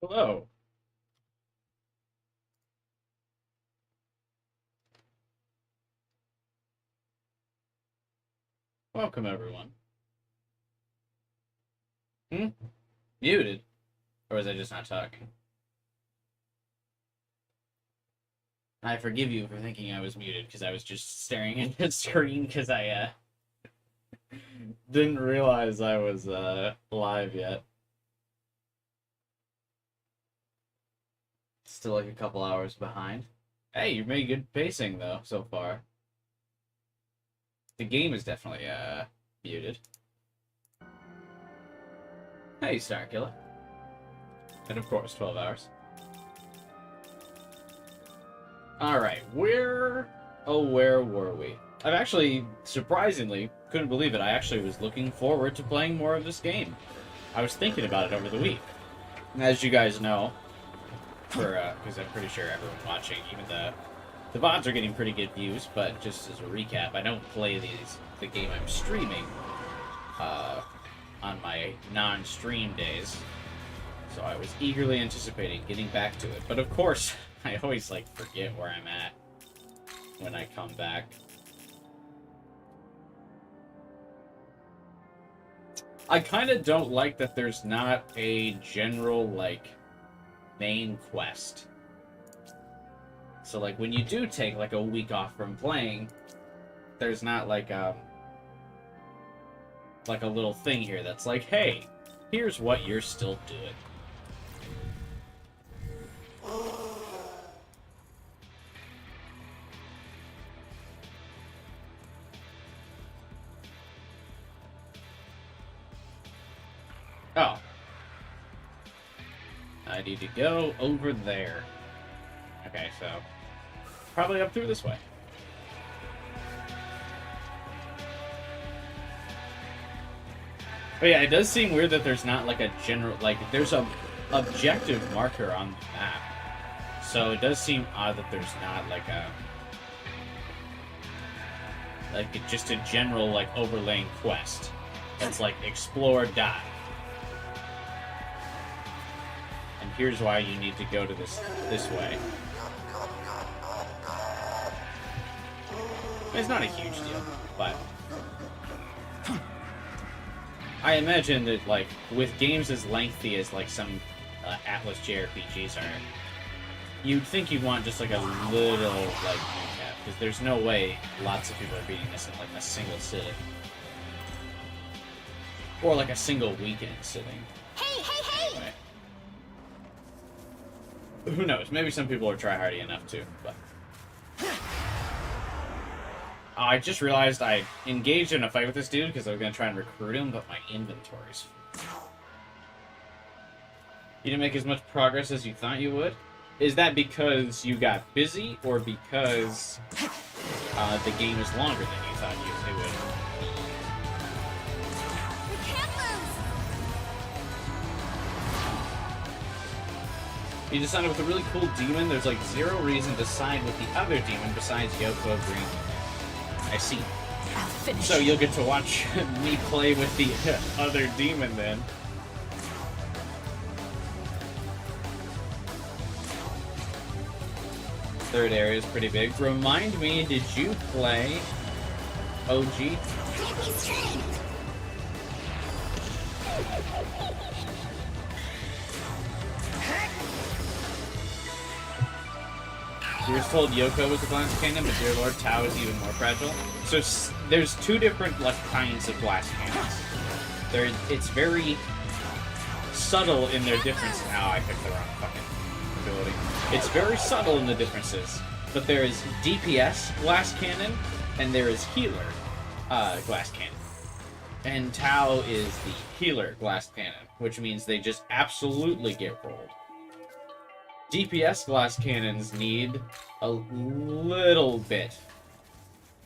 Hello. Welcome, everyone. Hmm? Muted? Or was I just not talking? I forgive you for thinking I was muted, because I was just staring at the screen, because I didn't realize I was live yet. Still like a couple hours behind. Hey, you made good pacing, though, so far. The game is definitely muted. Hey, Starkiller. And of course, 12 hours. Alright, where were we? I've actually, surprisingly, couldn't believe it, I actually was looking forward to playing more of this game. I was thinking about it over the week. As you guys know, because I'm pretty sure everyone watching, even the VODs are getting pretty good views, but just as a recap, I don't play the game I'm streaming, on my non-stream days. So I was eagerly anticipating getting back to it. But of course, I always, forget where I'm at when I come back. I kind of don't like that there's not a general, main quest. So, when you do take, a week off from playing, there's not, a little thing here that's like, hey, here's what you're still doing. Oh. I need to go over there. Okay, so probably up through this way. But yeah, it does seem weird that there's not a general, there's a objective marker on the map. So it does seem odd that there's not just a general overlaying quest. That's explore, die. And here's why you need to go to this way. It's not a huge deal, but I imagine that, with games as lengthy as, some Atlas JRPGs are, you'd think you'd want just, a little, recap, because there's no way lots of people are beating this in, a single sitting. Or, a single weekend sitting. Hey! Anyway. Who knows? Maybe some people are tryhardy enough, too, but I just realized I engaged in a fight with this dude because I was going to try and recruit him, but my inventory's full. You didn't make as much progress as you thought you would? Is that because you got busy, or because the game is longer than you thought it would? We can't lose! You decided with a really cool demon, there's zero reason to side with the other demon besides Yoko Green. I see. I'll finish. So you'll get to watch me play with the other demon then. Third area is pretty big. Remind me, did you play OG? You were told Yoko was a glass cannon, but dear Lord, Tao is even more fragile. So there's two different kinds of glass cannons. It's very subtle in their difference. Now I picked the wrong fucking ability. It's very subtle in the differences, but there is DPS glass cannon and there is healer glass cannon. And Tao is the healer glass cannon, which means they just absolutely get rolled. DPS glass cannons need a little bit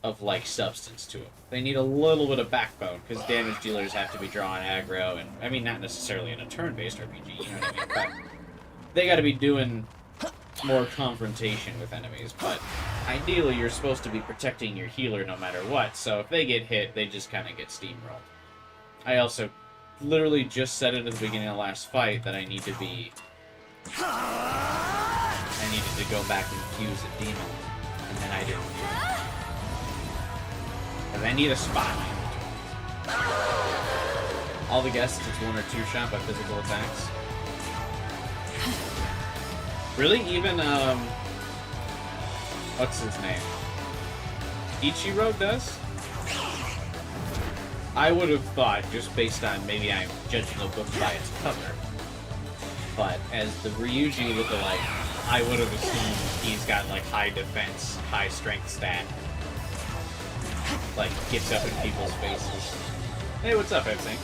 of, substance to them. They need a little bit of backbone, because damage dealers have to be drawing aggro, and, I mean, not necessarily in a turn-based RPG, you know what I mean? But they gotta be doing more confrontation with enemies, but ideally you're supposed to be protecting your healer no matter what, so if they get hit, they just kind of get steamrolled. I also literally just said it at the beginning of the last fight that I need to be I needed to go back and fuse a demon, and then I didn't. Because I need a spot. All the guests, it's 1 or 2 shot by physical attacks. Really? Even, what's his name? Ichiro does? I would have thought, just based on maybe I'm judging a book by its cover. But as the Ryuji lookalike, I would have assumed he's got like high defense, high strength stat. Like, gets up in people's faces. Hey, what's up, everything?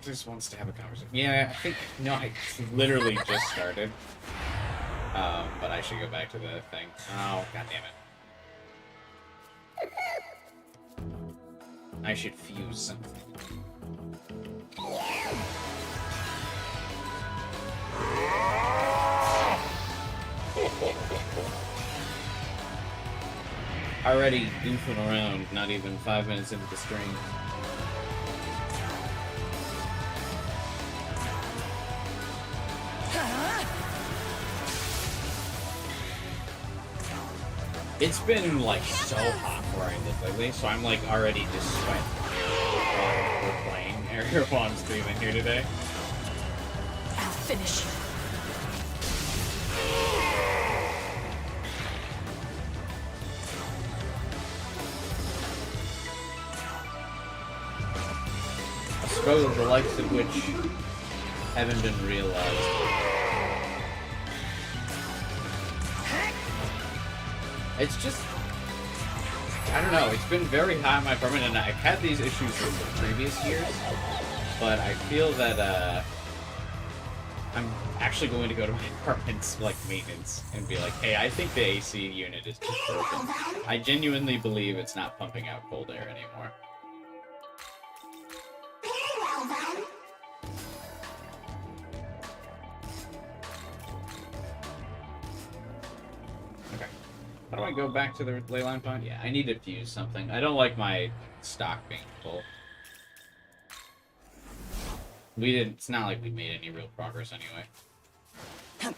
Just wants to have a conversation. Yeah, I think no, I literally just started. But I should go back to the thing. Oh, god damn it! I should fuse something. Already goofing around, not even 5 minutes into the stream. It's been like so hot where I live lately, so I'm like already just sweating while we're playing or while I'm streaming here today. I'll finish you. I suppose the likes of which haven't been realized. It's just, I don't know, it's been very hot in my apartment, and I've had these issues with the previous years, but I feel that, I'm actually going to go to my apartment's, like, maintenance, and be like, hey, I think the AC unit is just broken. I genuinely believe it's not pumping out cold air anymore. How do I go back to the leyline point? Yeah, I need to fuse something. I don't like my stock being full. It's not like we made any real progress anyway.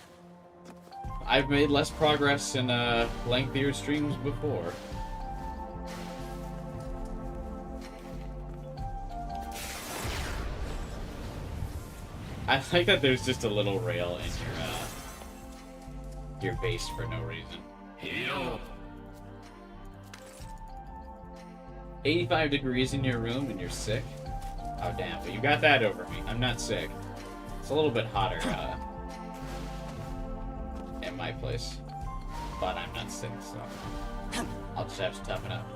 I've made less progress in lengthier streams before. I like that there's just a little rail in your base for no reason. 85 degrees in your room and you're sick? Oh damn, but you got that over me. I'm not sick. It's a little bit hotter at my place. But I'm not sick, so I'll just have to toughen up.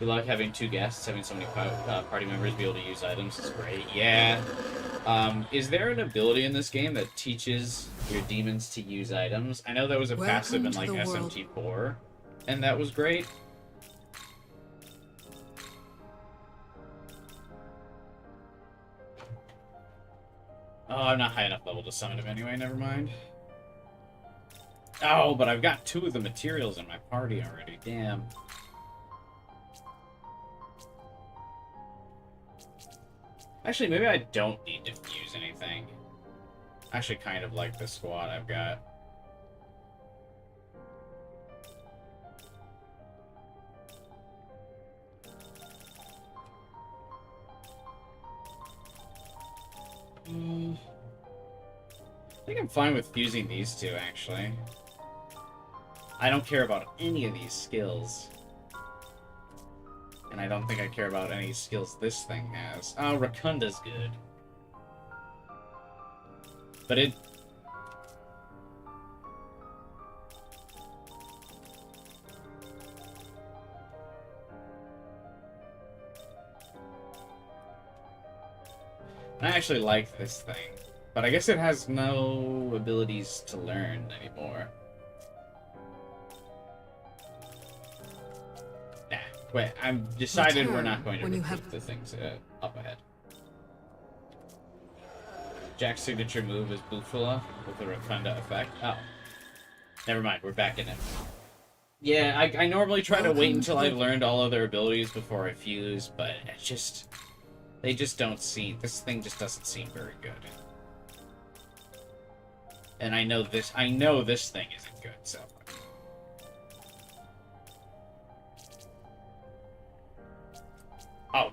We like having 2 guests, having so many party members be able to use items is great. Yeah. Is there an ability in this game that teaches your demons to use items? I know that was a passive in like SMT4, and that was great. Oh, I'm not high enough level to summon him anyway, never mind. Oh, but I've got 2 of the materials in my party already, damn. Actually, maybe I don't need to fuse anything. I actually kind of like the squad I've got. I think I'm fine with fusing these 2, actually. I don't care about any of these skills. And I don't think I care about any skills this thing has. Oh, Rakunda's good. But it... I actually like this thing. But I guess it has no abilities to learn anymore. Wait, I've decided we're not going to recruit the things up ahead. Jack's signature move is Bufala with the Rakunda effect. Oh. Never mind, we're back in it. Yeah, I normally try to wait until I've learned all of their abilities before I fuse, but it just... They just don't seem... This thing just doesn't seem very good. And I know this thing isn't good, so... Oh.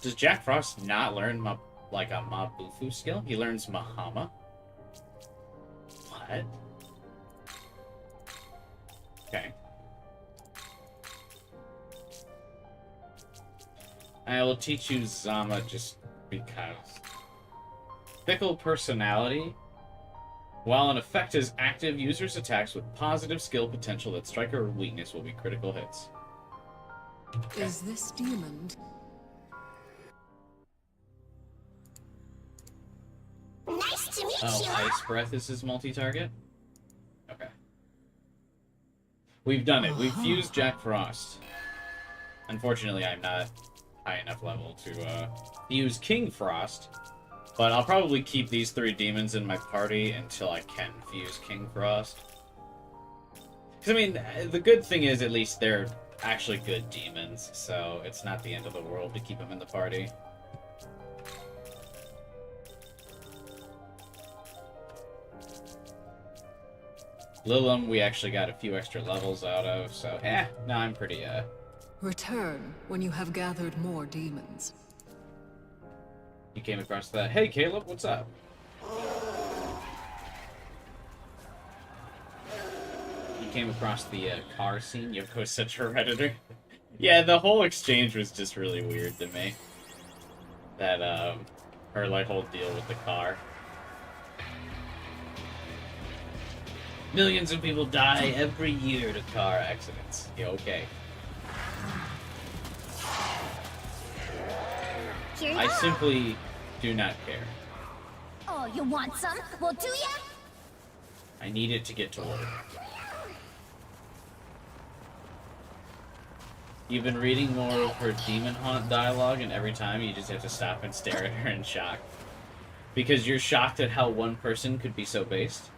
Does Jack Frost not learn, a Mabufu skill? He learns Mahama? What? Okay. I will teach you Zama just because. Fickle personality. While an effect is active, users attacks with positive skill potential that strike or weakness will be critical hits. Okay. Is this demon? Nice to meet Oh, you. Ice Breath is his multi-target? Okay. We've done it. We've fused Jack Frost. Unfortunately, I'm not high enough level to use King Frost, but I'll probably keep these 3 demons in my party until I can fuse King Frost. Because, I mean, the good thing is at least they're actually good demons, so it's not the end of the world to keep them in the party. Lilum, we actually got a few extra levels out of, so no, I'm pretty, Return when you have gathered more demons. You came across that. Hey, Caleb, what's up? You came across the car scene. Yoko's such a redditor. Yeah, the whole exchange was just really weird to me. That her like whole deal with the car. Millions of people die every year to car accidents. Yeah, okay. Here you I go. simply do not care. Oh, you want some? Well, do ya? I need it to get to work. You've been reading more of her Demon Haunt dialogue, and every time you just have to stop and stare at her in shock. Because you're shocked at how one person could be so based?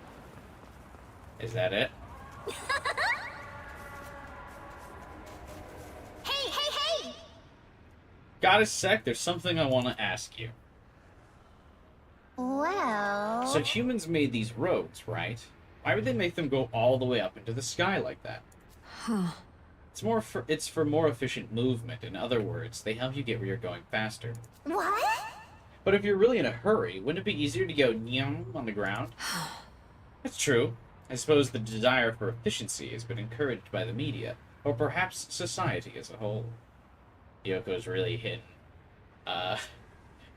Is that it? Hey, hey, hey! Got a sec? There's something I want to ask you. Well... So humans made these roads, right? Why would they make them go all the way up into the sky like that? Huh. It's for more efficient movement. In other words, they help you get where you're going faster. What? But if you're really in a hurry, wouldn't it be easier to go nyam on the ground? That's true. I suppose the desire for efficiency has been encouraged by the media, or perhaps society as a whole. Yoko's really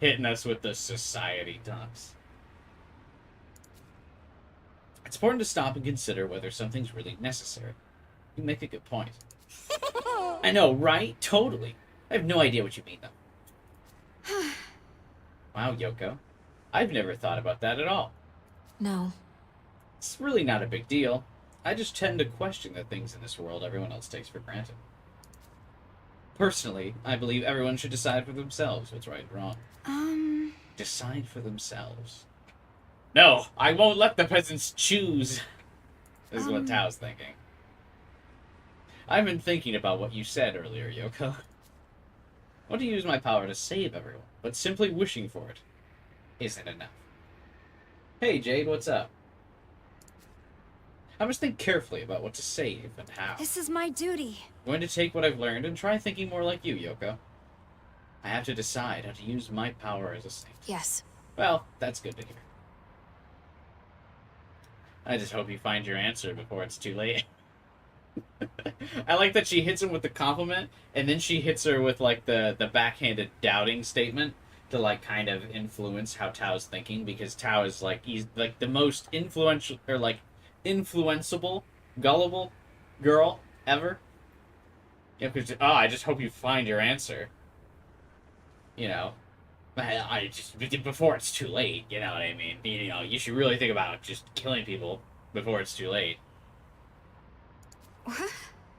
hitting us with the society talks. It's important to stop and consider whether something's really necessary. You make a good point. I know, right? Totally. I have no idea what you mean, though. Wow, Yoko. I've never thought about that at all. No. It's really not a big deal. I just tend to question the things in this world everyone else takes for granted. Personally, I believe everyone should decide for themselves what's right and wrong. Decide for themselves. No, I won't let the peasants choose. This is what Tao's thinking. I've been thinking about what you said earlier, Yoko. I want to use my power to save everyone, but simply wishing for it isn't enough. Hey, Jade, what's up? I must think carefully about what to save and how. This is my duty. I'm going to take what I've learned and try thinking more like you, Yoko. I have to decide how to use my power as a saint. Yes. Well, that's good to hear. I just hope you find your answer before it's too late. I like that she hits him with the compliment, and then she hits her with, like, the backhanded doubting statement to, like, kind of influence how Tao's thinking, because Tao is, like, he's, like, the most influential, or, like, influenceable, gullible girl ever. You know, because, I just hope you find your answer. You know, I just, before it's too late, you know what I mean? You know, you should really think about just killing people before it's too late. What?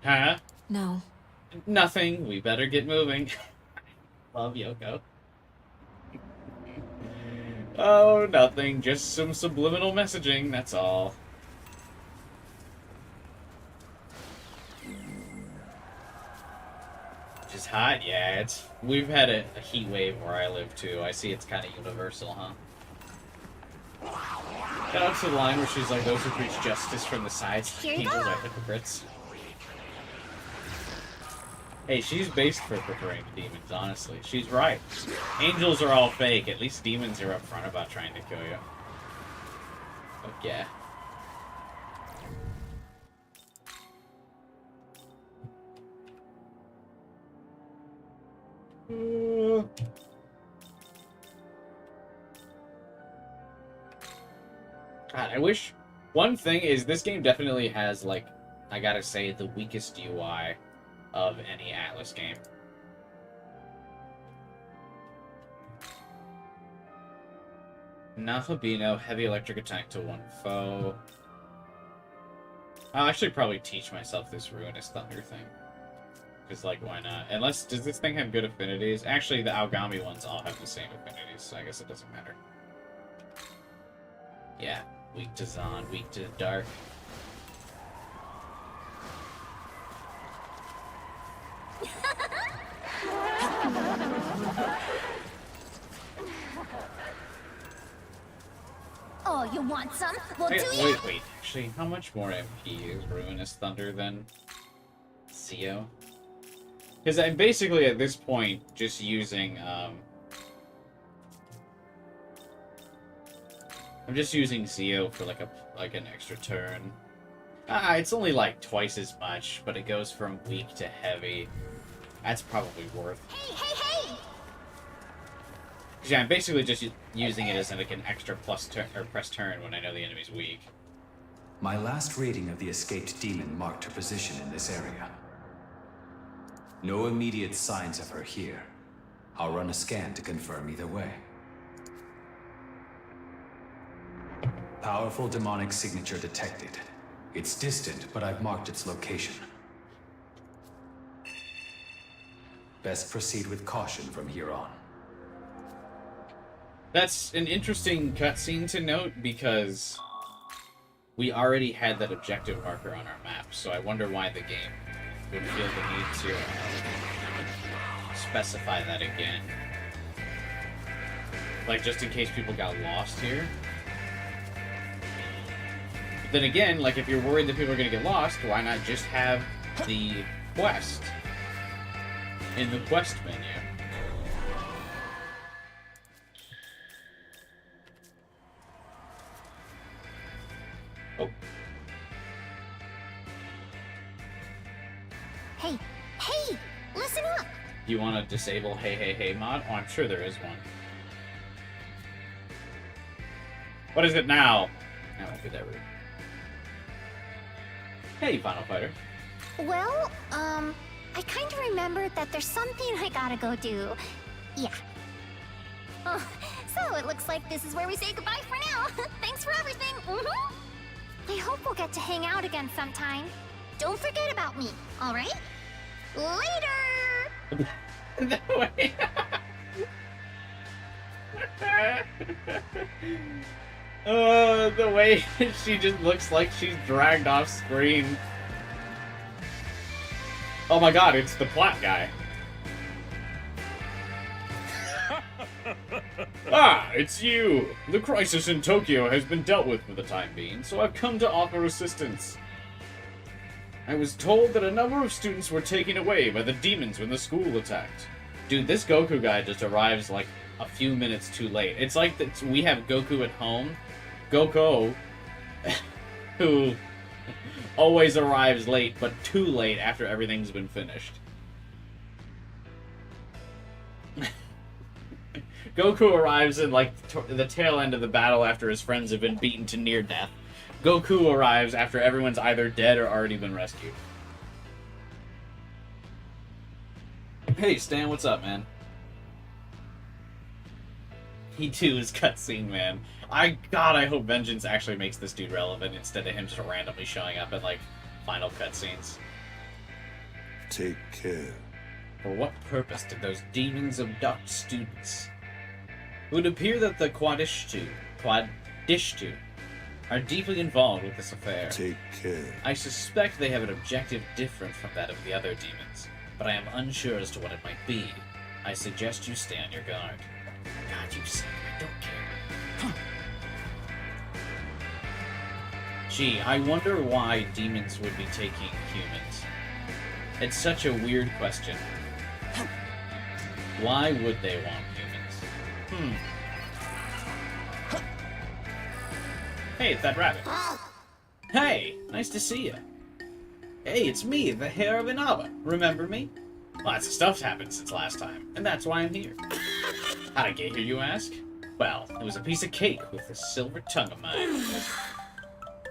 Huh? No. Nothing. We better get moving. Love, Yoko. Oh, nothing. Just some subliminal messaging, that's all. is hot? Yeah, we've had a heat wave where I live too. I see it's kind of universal, huh? Shout out to the line where she's like, those who preach justice from the sides, Here you angels go. are hypocrites. Hey, she's based for preferring demons, honestly. She's right. Angels are all fake. At least demons are upfront about trying to kill you. But yeah. God, I wish... One thing is, this game definitely has, like, I gotta say, the weakest UI of any Atlas game. Nahabino, heavy electric attack to one foe. I'll actually probably teach myself this Ruinous Thunder thing. Because, like, why not? Unless, does this thing have good affinities? Actually, the Aogami ones all have the same affinities, so I guess it doesn't matter. Yeah, weak to Zon, weak to Dark. Oh, you want some? Well, do ya? Wait. Actually, how much more MP is Ruinous Thunder than Zio? Because I'm basically, at this point, just using, I'm just using Zio for, like, an extra turn. It's only, like, twice as much, but it goes from weak to heavy. That's probably worth. Hey, hey, hey! Yeah, I'm basically just using it as like an extra plus turn or press turn when I know the enemy's weak. My last reading of the escaped demon marked her position in this area. No immediate signs of her here. I'll run a scan to confirm either way. Powerful demonic signature detected. It's distant, but I've marked its location. Best proceed with caution from here on. That's an interesting cutscene to note, because we already had that objective marker on our map, so I wonder why the game would feel the need to specify that again. Like, just in case people got lost here. But then again, like, if you're worried that people are going to get lost, why not just have the quest in the quest menu? Oh. Hey, hey! Listen up! You want to disable Hey Hey Hey mod? Oh, I'm sure there is one. What is it now? I won't be that rude. Hey, Final Fighter. Well, I kind of remembered that there's something I gotta go do. Yeah. Oh, so it looks like this is where we say goodbye for now. Thanks for everything. I hope we'll get to hang out again sometime. Don't forget about me, alright? Later! No way. The way she just looks like she's dragged off screen. Oh my god, it's the plot guy. Ah, it's you! The crisis in Tokyo has been dealt with for the time being, so I've come to offer assistance. I was told that a number of students were taken away by the demons when the school attacked. Dude, this Goku guy just arrives like a few minutes too late. It's like that we have Goku at home. Goku, who always arrives late, but too late after everything's been finished. Goku arrives in, like, the tail end of the battle after his friends have been beaten to near death. Goku arrives after everyone's either dead or already been rescued. Hey, Stan, what's up, man? He too is cutscene, man. God, I hope Vengeance actually makes this dude relevant instead of him just randomly showing up in, like, final cutscenes. Take care. For what purpose did those demons abduct students? It would appear that the Quadishtu are deeply involved with this affair. Take care. I suspect they have an objective different from that of the other demons, but I am unsure as to what it might be. I suggest you stay on your guard. God, you suck. I don't care. Gee, I wonder why demons would be taking humans. It's such a weird question. Why would they want humans? Hey, it's that rabbit. Hey, nice to see you. Hey, it's me, the Hair of Inaba. Remember me? Lots of stuff's happened since last time, and that's why I'm here. How'd I get here, you ask? Well, it was a piece of cake with a silver tongue of mine.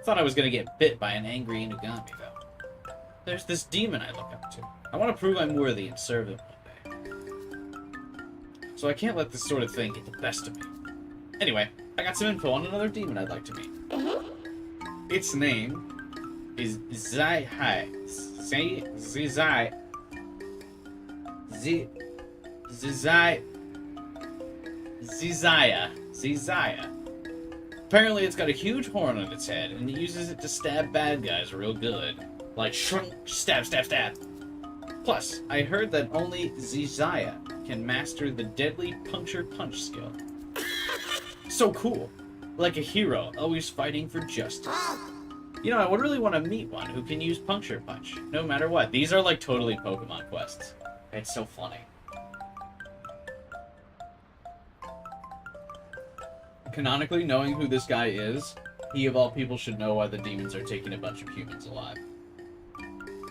Thought I was gonna get bit by an angry Inugami, though. There's this demon I look up to. I want to prove I'm worthy and serve him one day. So I can't let this sort of thing get the best of me. Anyway, I got some info on another demon I'd like to meet. Its name is Zai. Zizaya. Apparently it's got a huge horn on its head, and it uses it to stab bad guys real good. Like, shrunk, stab, stab, stab. Plus, I heard that only Zizaya can master the deadly puncture punch skill. So cool. Like a hero, always fighting for justice. You know, I would really want to meet one who can use puncture punch, no matter what. These are like totally Pokemon quests. It's so funny. Canonically, knowing who this guy is, he of all people should know why the demons are taking a bunch of humans alive.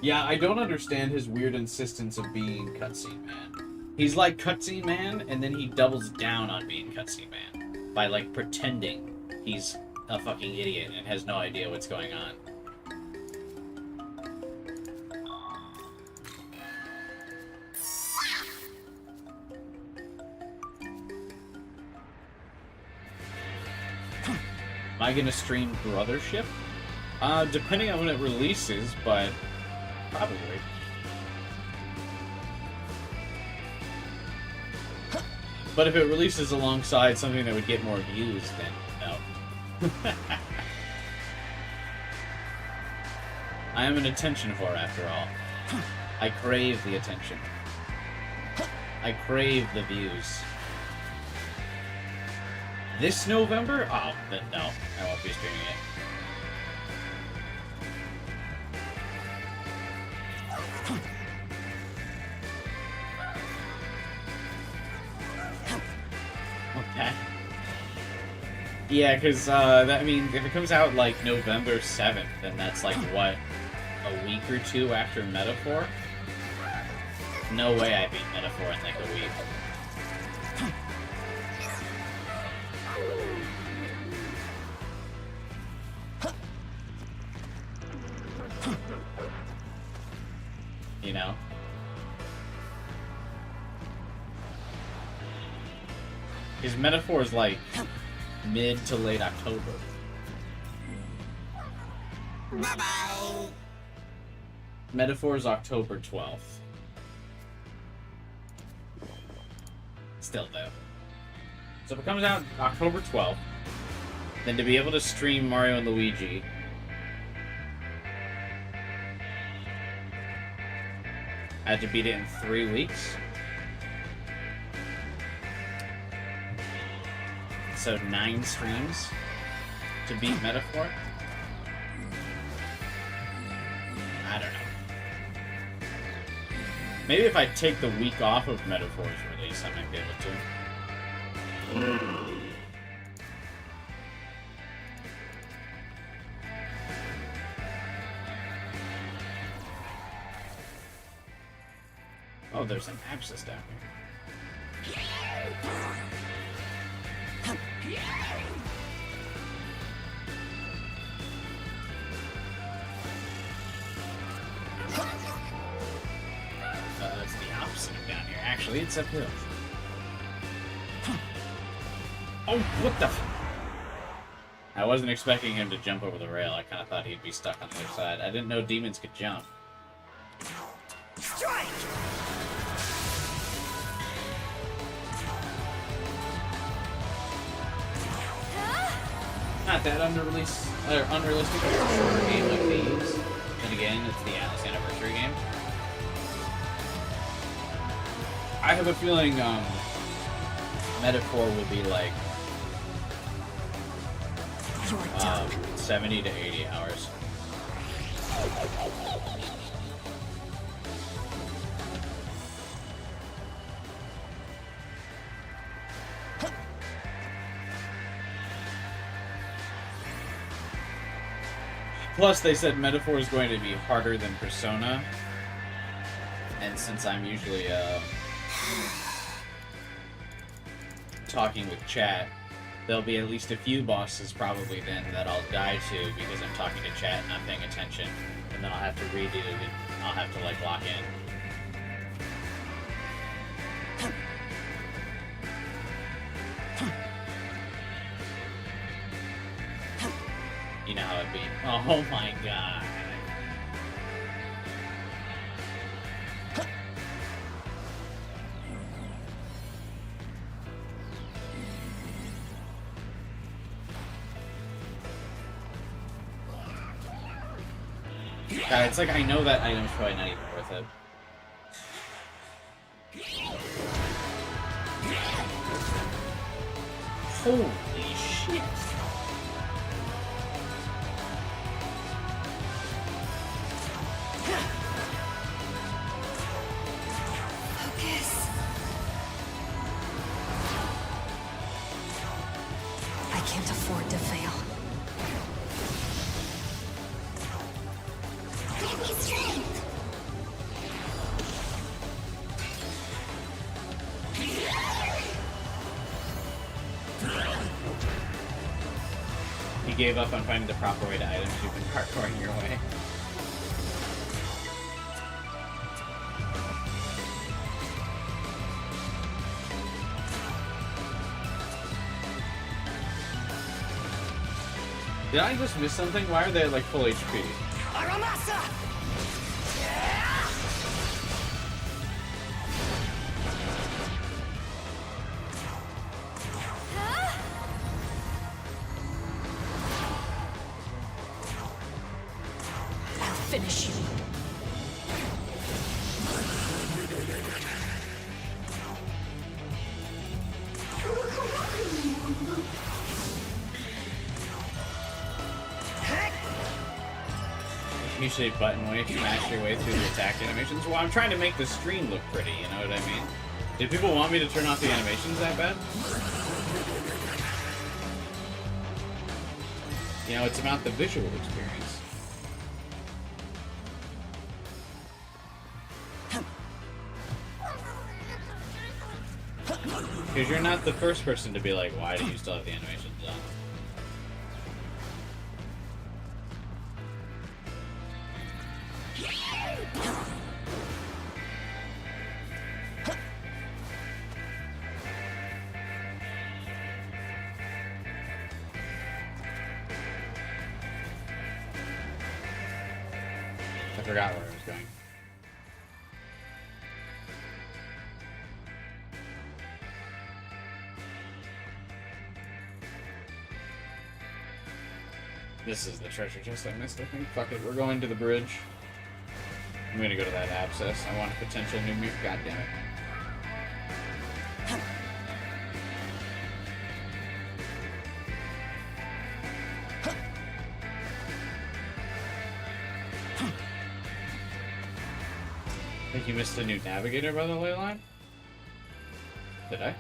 Yeah, I don't understand his weird insistence of being Cutscene Man. He's like Cutscene Man, and then he doubles down on being Cutscene Man. By, like, pretending he's a fucking idiot and has no idea what's going on. Am I gonna stream Brothership? Depending on when it releases, but probably. But if it releases alongside something that would get more views, then no. I am an attention whore after all. I crave the attention. I crave the views. This November? Oh, then no. I won't be streaming it. Okay. Yeah, because, I mean, if it comes out, like, November 7th, then that's, like, what, a week or two after Metaphor? No way I beat Metaphor in, like, a week. You know? His Metaphor is like mid to late October. Bye-bye. Metaphor is October 12th. Still though. So if it comes out October 12th, then to be able to stream Mario and Luigi, I had to beat it in 3 weeks. So 9 streams to beat Metaphor? I don't know. Maybe if I take the week off of Metaphor's release, I might be able to. Oh, there's an abscess down here. It's the opposite of down here. Actually, it's uphill. Oh, what the f— I wasn't expecting him to jump over the rail. I kind of thought he'd be stuck on the other side. I didn't know demons could jump. Strike! Not that unrealistic for a shorter game like these. And again, it's the Alice Anniversary game. I have a feeling Metaphor will be like You're done. 70 to 80 hours. Plus, they said Metaphor is going to be harder than Persona. And since I'm usually talking with chat, there'll be at least a few bosses probably then that I'll die to because I'm talking to chat and not paying attention. And then I'll have to redo it and I'll have to like lock in. You know how it'd be. Oh my god. God, it's like I know that item's probably not even worth it. Holy shit. Focus. I can't afford to fail. Give me strength. You gave up on finding the proper way to items. You've been hardcoring your way. Did I just miss something? Why are they like full HP? I'll finish you. Usually button way to smash your way through the attack animations. Well, I'm trying to make the screen look pretty, you know what I mean? Did people want me to turn off the animations that bad? You know, it's about the visual experience. Because you're not the first person to be like, why do you still have the animations on? I forgot where I was going. This is the treasure chest I missed, I think. Fuck it, we're going to the bridge. I'm gonna go to that abscess. I want a potential new mute. God damn it. I think you missed a new navigator by the ley line? Did I?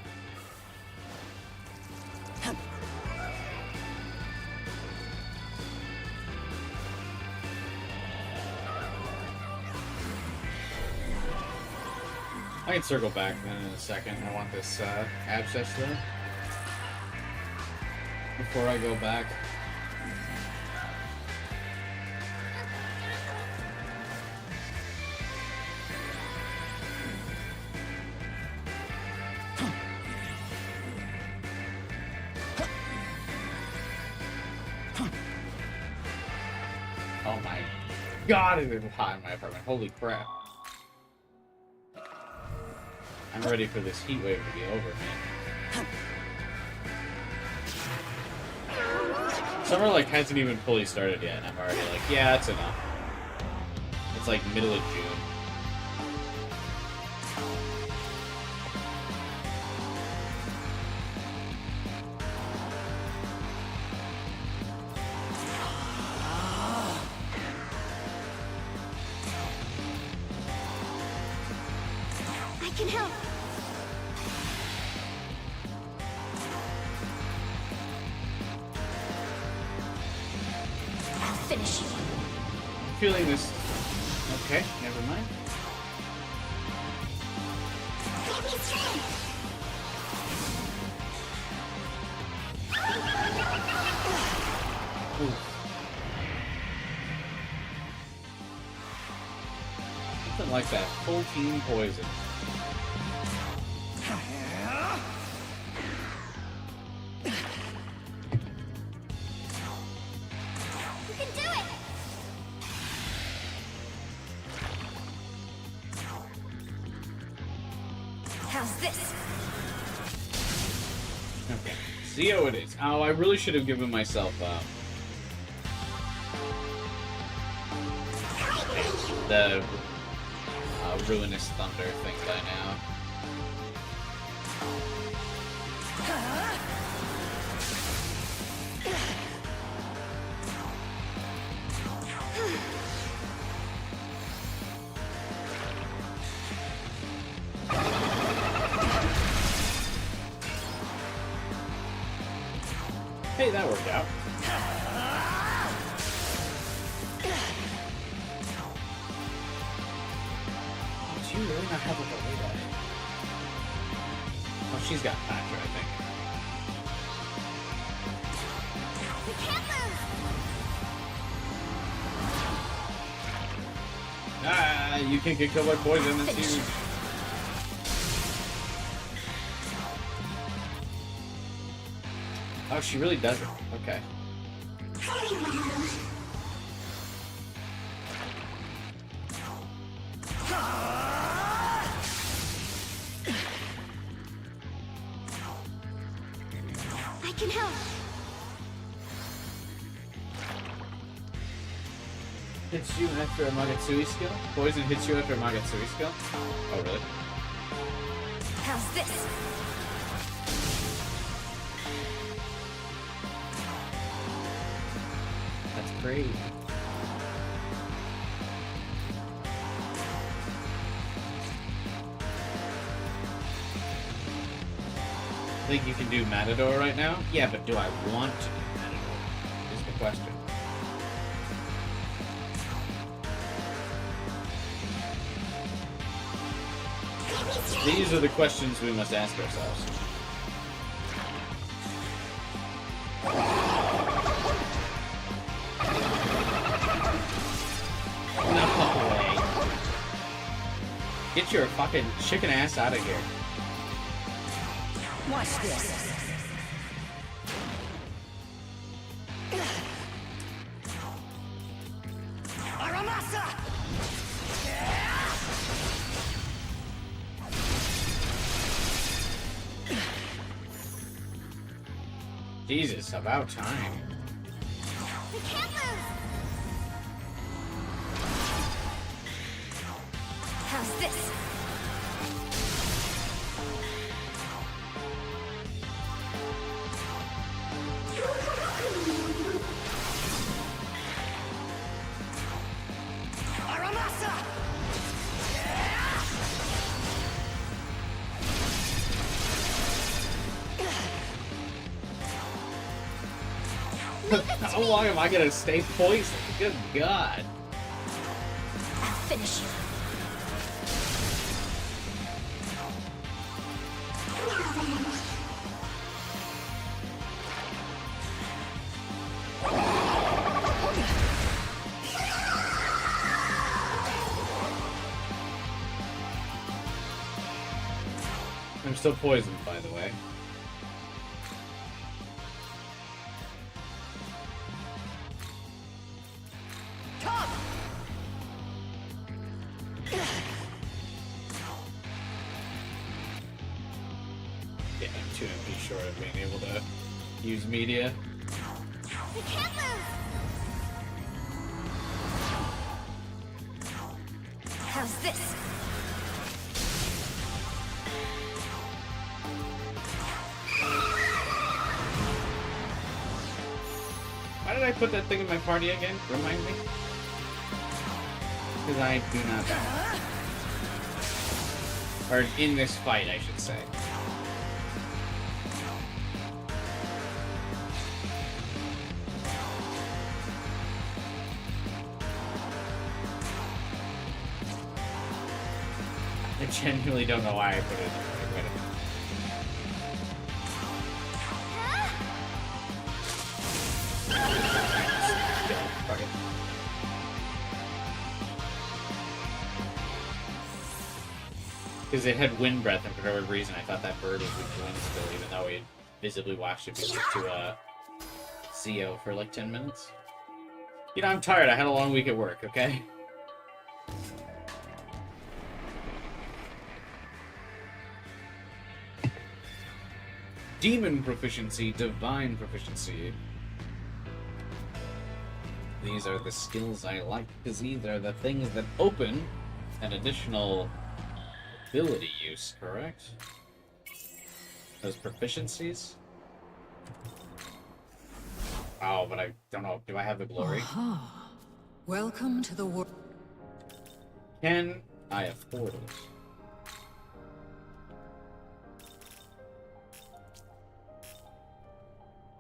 I can circle back then in a second. I want this abscess there. Before I go back. Oh my god, it's hot in my apartment. Holy crap. I'm ready for this heat wave to be over, man. Summer, like, hasn't even fully started yet, and I'm already like, yeah, that's enough. It's like middle of June. can help. I'll finish you. I'm feeling this. Okay, never mind. Give me strength. Ooh. Something like that. Full team poison. You can do it. How's this? Okay. See how it is. Oh, I really should have given myself the Ruinous Thunder thing by now. Hey, that worked out. Did you really not have a way that? Oh, she's got Thatcher, I think. We can't lose. Ah, you can get killed by poison. That's huge. Oh, she really does it. Okay. I can help. Hits you after a Magatsuki skill? Poison hits you after a Magatsuki skill? Oh, really? How's this? That's great. Think you can do Matador right now? Yeah, but do I want to do Matador? Is the question. These are the questions we must ask ourselves. No way. Get your fucking chicken ass out of here. Watch this. Jesus, about time. We can't lose. How's this? How long am I gonna stay poisoned? Good God. I'll finish you. I'm still poisoned, by the way. Yeah, I'm 2 MP short of being able to use media. We can't lose. How's this? Why did I put that thing in my party again? Remind me? Because I do not know. Or in this fight, I should say. I genuinely don't know why I put it in there. Wait a minute. Fuck it. Because it had wind breath, and for whatever reason, I thought that bird was weak to wind still, even though we had visibly watched it be used to CO for like 10 minutes. You know, I'm tired. I had a long week at work, okay? Demon proficiency, divine proficiency. These are the skills I like, because these are the things that open an additional ability use, correct? Those proficiencies? Oh, but I don't know. Do I have the glory? Aha. Welcome to the world. Can I afford it?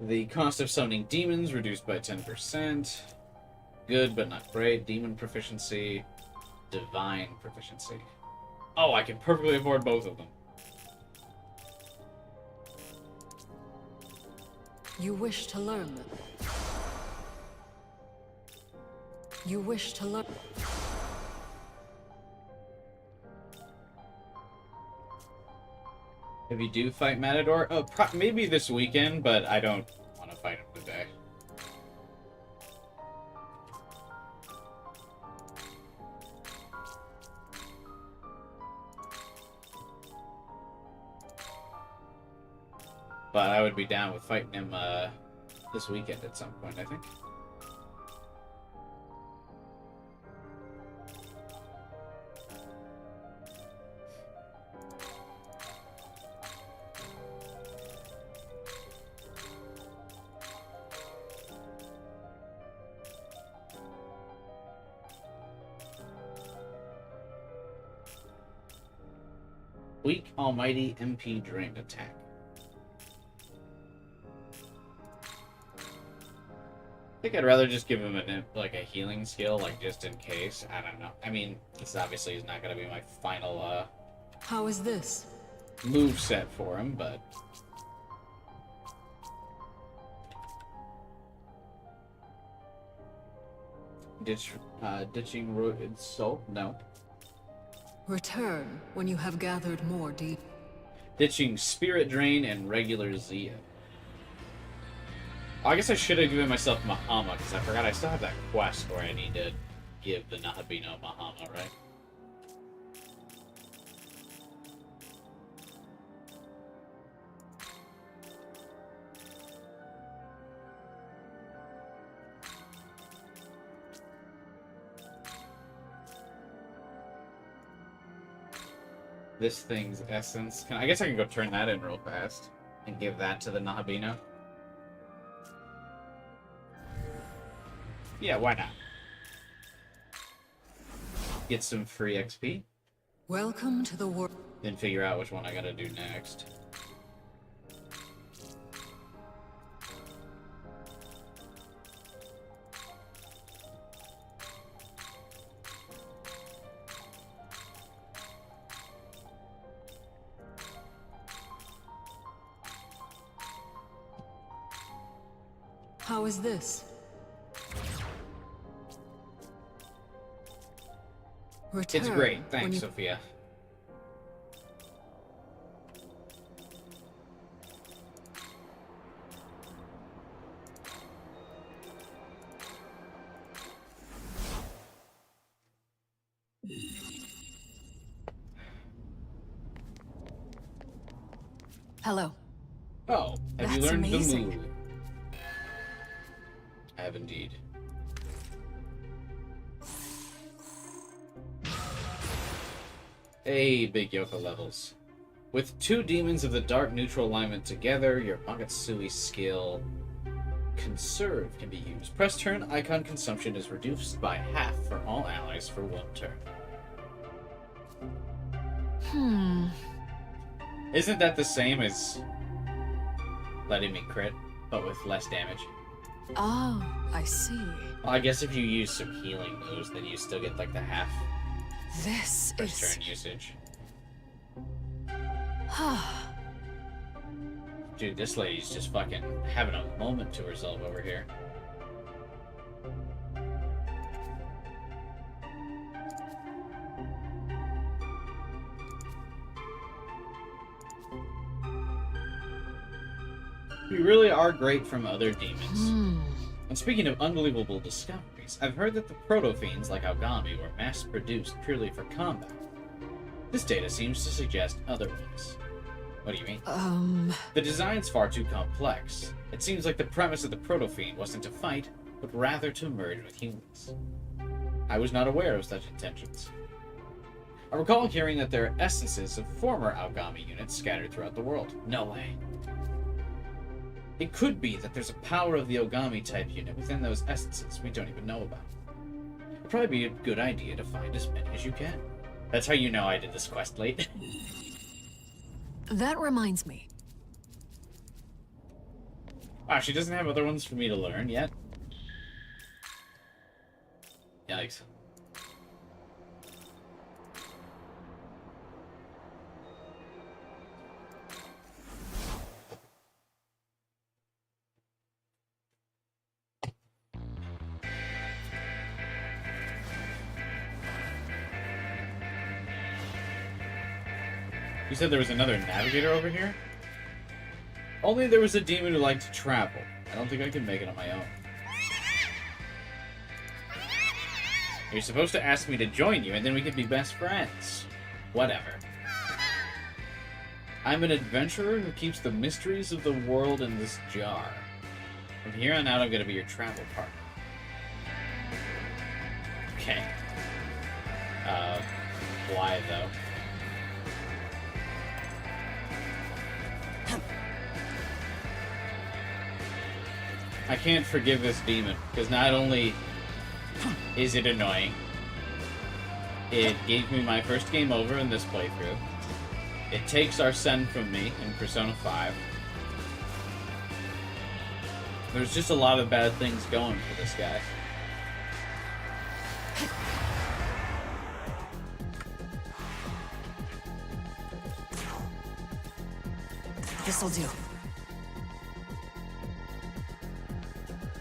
The cost of summoning demons reduced by 10%. Good, but not great. Demon proficiency. Divine proficiency. Oh, I can perfectly afford both of them. You wish to learn them. You wish to learn. If you do fight Matador, oh, maybe this weekend, but I don't want to fight him today. But I would be down with fighting him this weekend at some point, I think. Weak Almighty MP Drained attack. I think I'd rather just give him a healing skill, like just in case. I don't know. I mean, this obviously is not going to be my final How is this? move set for him, but ditching rooted soul? No. Return when you have gathered more deep. Ditching Spirit Drain and regular Zia. I guess I should have given myself Mahama, because I forgot I still have that quest where I need to give the Nahabino Mahama, right? This thing's essence. I guess I can go turn that in real fast and give that to the Nahabino. Yeah, why not? Get some free XP, Welcome to the world. then figure out which one I gotta do next. How is this? Return It's great. when Thanks, you- Sophia. Hello. Oh, have you That's learned amazing. the move? I have indeed. Hey, big Yoko levels. With two demons of the dark neutral alignment together, your Bangatsui skill Conserve can be used. Press turn, icon consumption is reduced by half for all allies for one turn. Isn't that the same as letting me crit, but with less damage? Oh, I see. Well, I guess if you use some healing moves, then you still get like the half This first is... turn usage. Dude, this lady's just fucking having a moment to herself over here. You really are great from other demons. And speaking of unbelievable discoveries, I've heard that the proto-fiends like Aogami were mass-produced purely for combat. This data seems to suggest otherwise. What do you mean? The design's far too complex. It seems like the premise of the proto-fiend wasn't to fight, but rather to merge with humans. I was not aware of such intentions. I recall hearing that there are essences of former Aogami units scattered throughout the world. No way. It could be that there's a power of the Ogami-type unit within those essences we don't even know about. It'd probably be a good idea to find as many as you can. That's how you know I did this quest late. That reminds me. Wow, she doesn't have other ones for me to learn yet? Yikes. You said there was another navigator over here? Only there was a demon who liked to travel. I don't think I can make it on my own. You're supposed to ask me to join you, and then we could be best friends. Whatever. I'm an adventurer who keeps the mysteries of the world in this jar. From here on out, I'm gonna be your travel partner. Okay. Why, though? I can't forgive this demon, because not only is it annoying, it gave me my first game over in this playthrough. It takes Arsene from me in Persona 5. There's just a lot of bad things going for this guy. This'll do.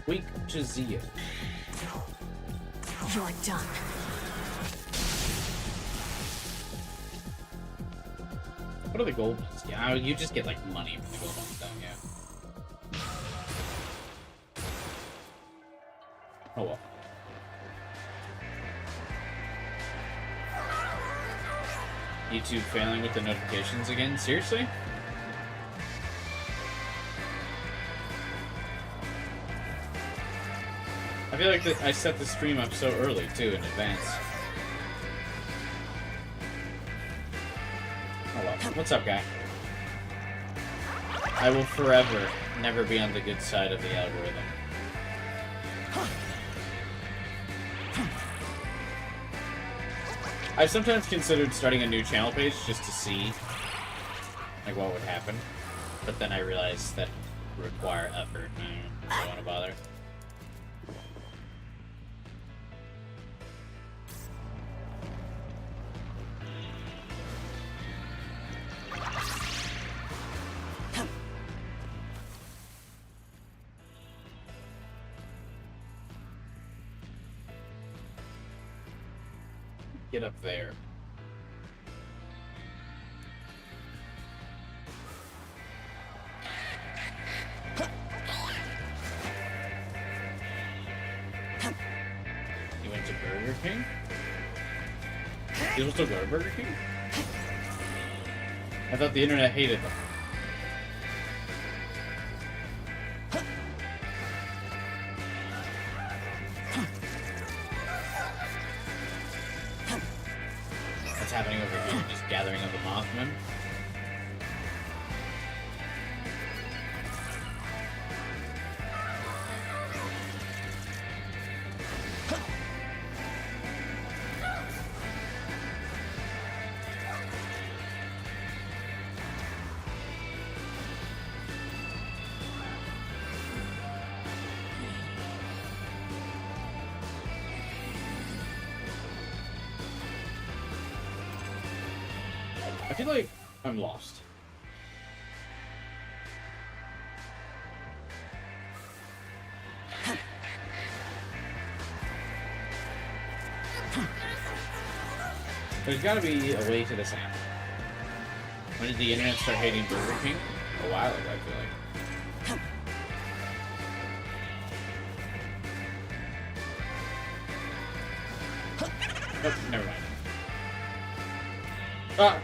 Weak to Zia. You're done. What are the gold ones? Yeah, you just get like money from the gold ones, don't you? Oh well. YouTube failing with the notifications again? Seriously? I feel like I set the stream up so early, too, in advance. Oh well. What's up, guy? I will forever never be on the good side of the algorithm. I've sometimes considered starting a new channel page just to see, like, what would happen. But then I realized that would require effort, and I don't want to bother. Get up there. You went to Burger King? People still go to Burger King? I thought the internet hated them. What's happening over here? Just gathering of the Mothman? feel like I'm lost. There's gotta be a way to this app. When did the internet start hating Burger King? A while ago, I feel like. Oh, never mind. Ah!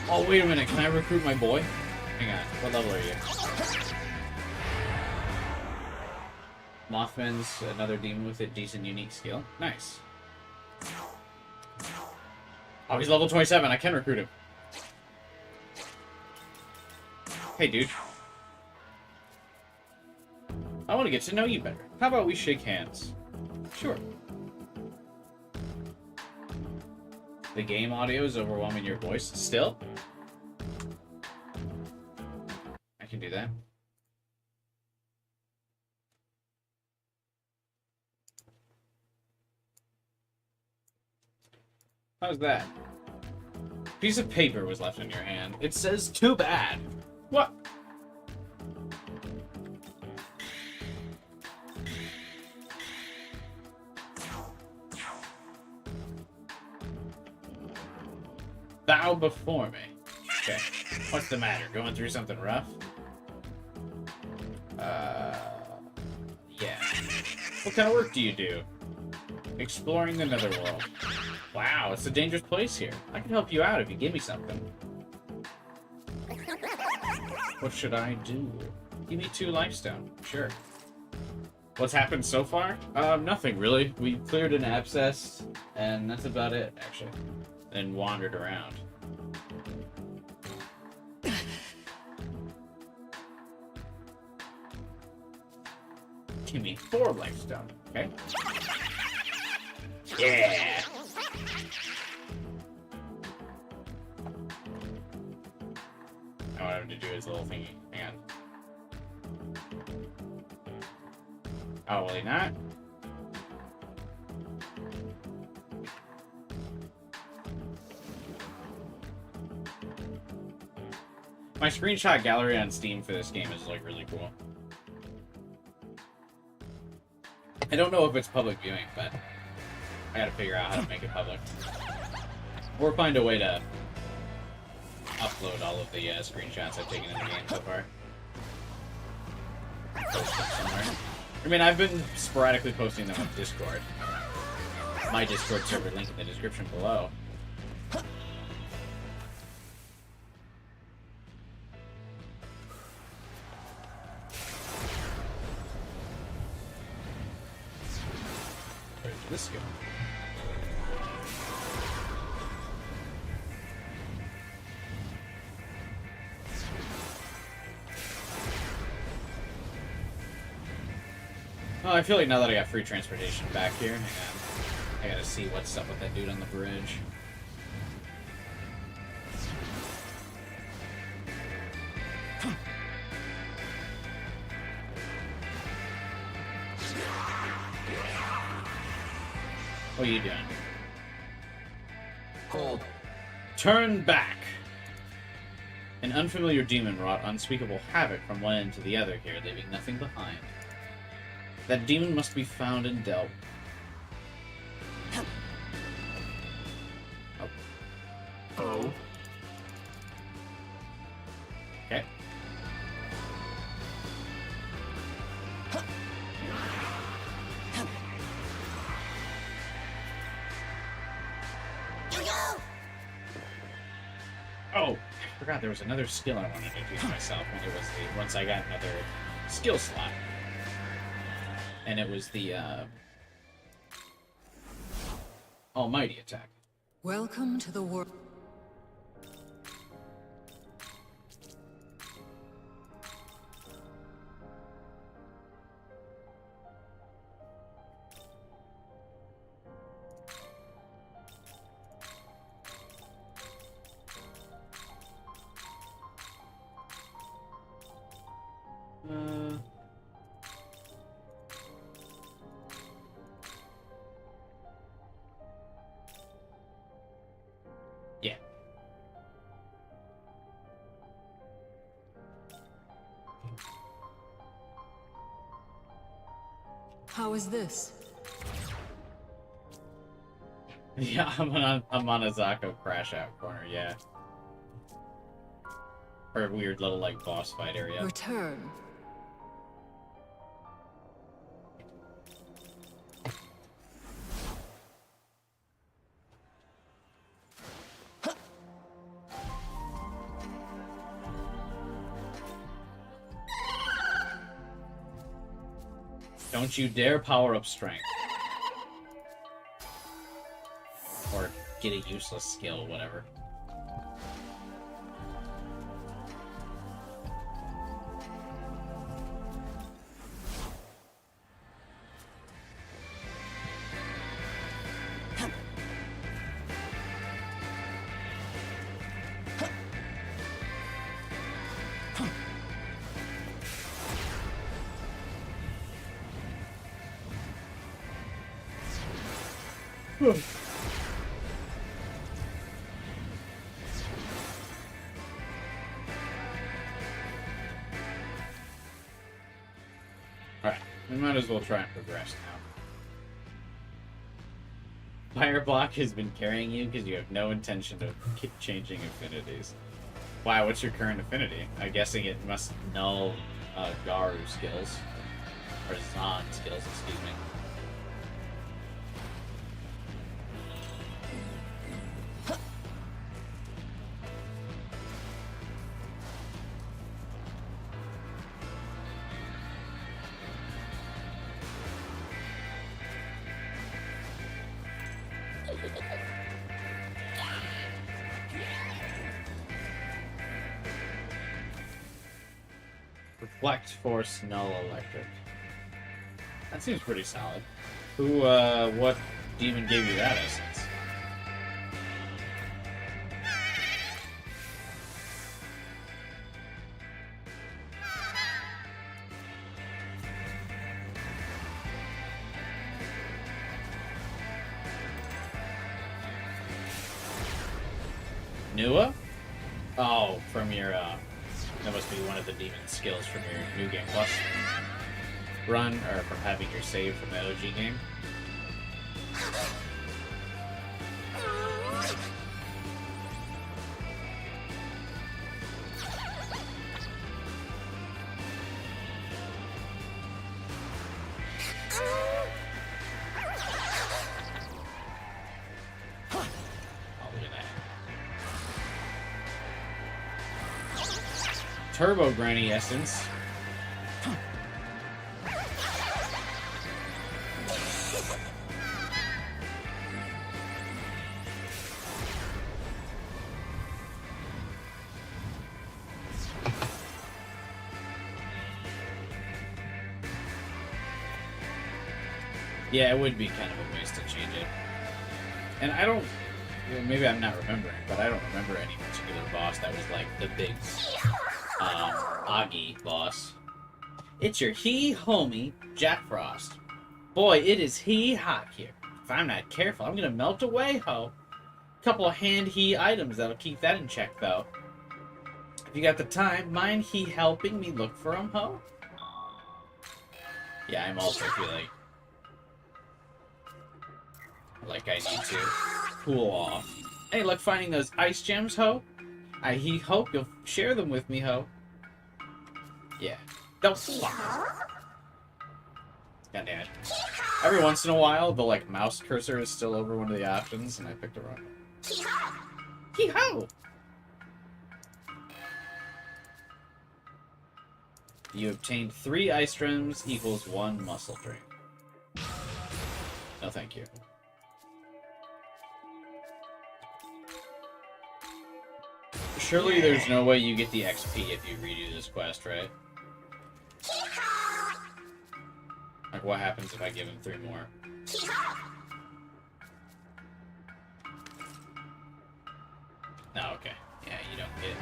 Oh, wait a minute. Can I recruit my boy? Hang on. What level are you? Mothman's another demon with a decent unique skill. Nice. Oh, he's level 27. I can recruit him. Hey, dude. I want to get to know you better. How about we shake hands? Sure. The game audio is overwhelming your voice. Still? I can do that. How's that? Piece of paper was left in your hand. It says, too bad. What? Bow before me. Okay. What's the matter? Going through something rough? Yeah. What kind of work do you do? Exploring the netherworld. Wow, it's a dangerous place here. I can help you out if you give me something. What should I do? Give me 2 lifestone. Sure. What's happened so far? Nothing really. We cleared an abscess, and that's about it, actually. Then wandered around. Give me 4 lifestone, okay? Yeah! I want him to do his little thingy. Hang on. Oh, will he not? My screenshot gallery on Steam for this game is, like, really cool. I don't know if it's public viewing, but I gotta figure out how to make it public. Or find a way to upload all of the screenshots I've taken in the game so far. Post them somewhere. I mean, I've been sporadically posting them on Discord. My Discord server link in the description below. Where did this go? Oh, I feel like now that I got free transportation back here, hang on. I gotta see what's up with that dude on the bridge. What are you doing? Hold. Turn back! An unfamiliar demon wrought unspeakable havoc from one end to the other here, leaving nothing behind. That demon must be found and dealt. Oh. Oh. Okay. Oh, I forgot there was another skill I wanted to use myself, and it was the once I got another skill slot. And it was the almighty attack. Welcome to the world. How is this? Yeah, I'm on a Zako crash out corner, yeah. Or a weird little, like, boss fight area. Return. Don't you dare power up strength. Or get a useless skill, whatever. Alright, we might as well try and progress now. Fire block has been carrying you because you have no intention of keep changing affinities. Wow, what's your current affinity? I'm guessing it must null Garu skills. Or Zan skills, excuse me. Reflect, Force, Null, Electric. That seems pretty solid. Who, what demon gave you that essence? Nua? Oh, from your, that must be one of the demon skills from your New Game Plus run, or from having your save from the OG game. Turbo Granny Essence. Yeah, it would be kind of a waste to change it. And I don't... Well, maybe I'm not remembering, but I don't remember any particular boss that was like the big... Agi boss. It's your homie, Jack Frost. Boy, it is hot here. If I'm not careful, I'm gonna melt away, ho. Couple of hand items that'll keep that in check, though. If you got the time, mind helping me look for him, ho? Yeah, I'm also feeling like I need to cool off. Hey, luck finding those ice gems, ho? I hope you'll share them with me, ho. Yeah. Don't fuck. God damn it. Every once in a while, the, like, mouse cursor is still over one of the options, and I picked the wrong one. Hee-ho! You obtained 3 ice gems equals 1 muscle drink. No, thank you. Surely there's no way you get the XP if you redo this quest, right? Like, what happens if I give him 3 more? No, okay. Yeah, you don't get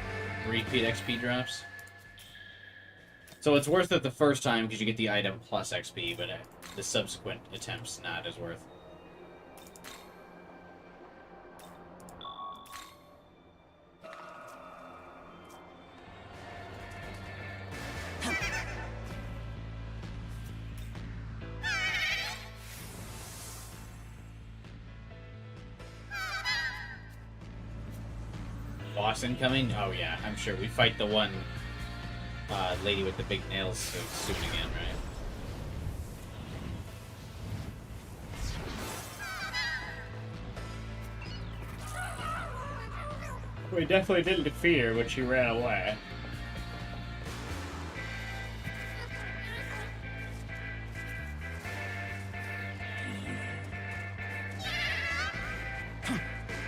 repeat XP drops. So it's worth it the first time because you get the item plus XP, but the subsequent attempts not as worth. boss incoming? Oh yeah, I'm sure. We fight the one lady with the big nails soon again, right? We definitely didn't defeat her when she ran away.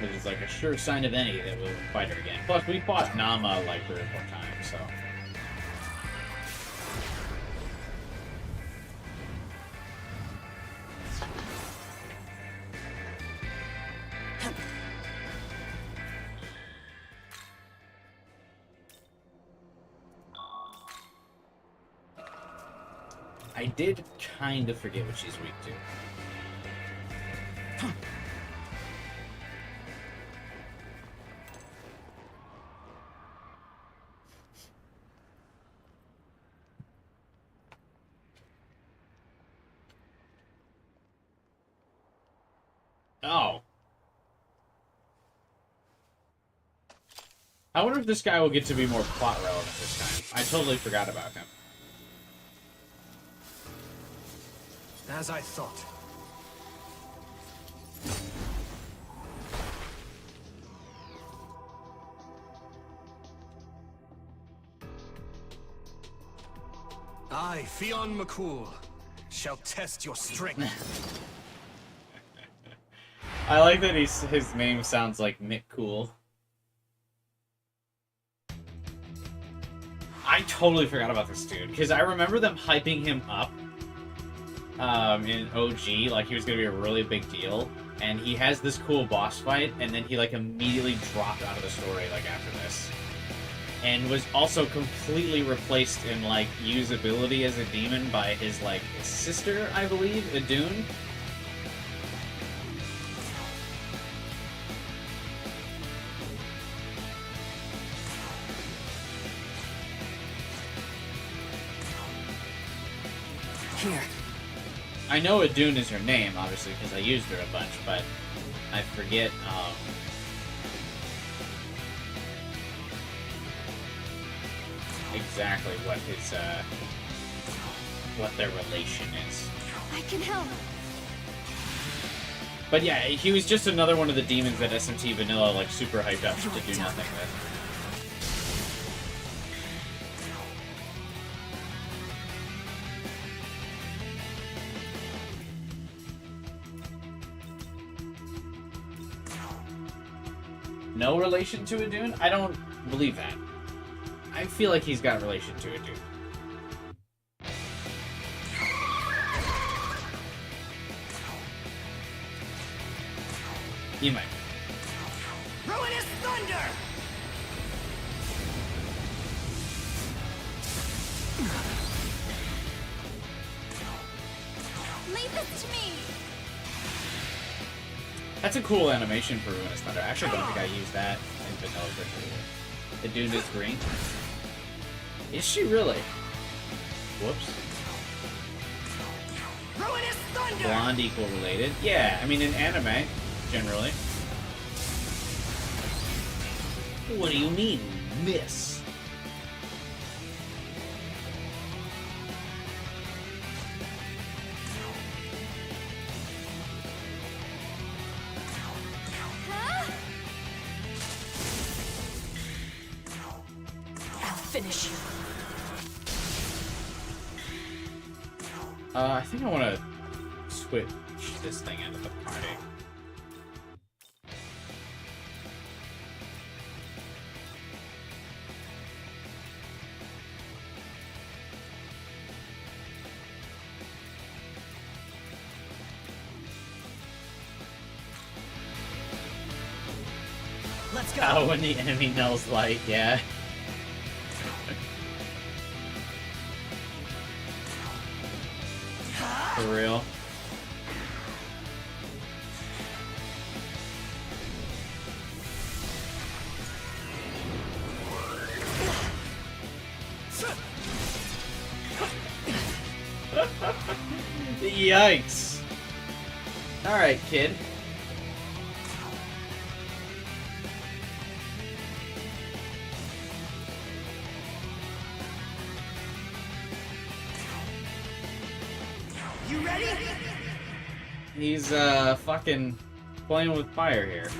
Which is like a sure sign of any that we'll fight her again. Plus, we fought Nama like 3 or 4 times, so. I did kind of forget what she's weak to. Oh. I wonder if this guy will get to be more plot relevant this time. I totally forgot about him. As I thought. I, Fionn McCool, shall test your strength. I like that his name sounds like Mick Cool. I totally forgot about this dude, because I remember them hyping him up in OG, like he was going to be a really big deal, and he has this cool boss fight, and then he like immediately dropped out of the story like after this. And was also completely replaced in like usability as a demon by his like sister, I believe, Idun. Here. I know Idun is her name, obviously, because I used her a bunch, but I forget, exactly what his, what their relation is. I can help. But yeah, he was just another one of the demons that SMT Vanilla, like, super hyped up to do nothing with. No relation to Idun? I don't believe that. I feel like he's got relation to Idun. He might. Ruinous thunder! Leave this to me. That's a cool animation for Ruinous Thunder. I actually don't think I used that in Vanilla Virtual. The dude is green. Is she really? Whoops. Ruinous thunder! Blonde equal related? Yeah, I mean in anime, generally. What do you mean, miss? I'll finish you. I think I want to switch this thing into the party. Let's go! Oh, when the enemy knows light, yeah. For real. Yikes. Alright, kid. He's fucking playing with fire here.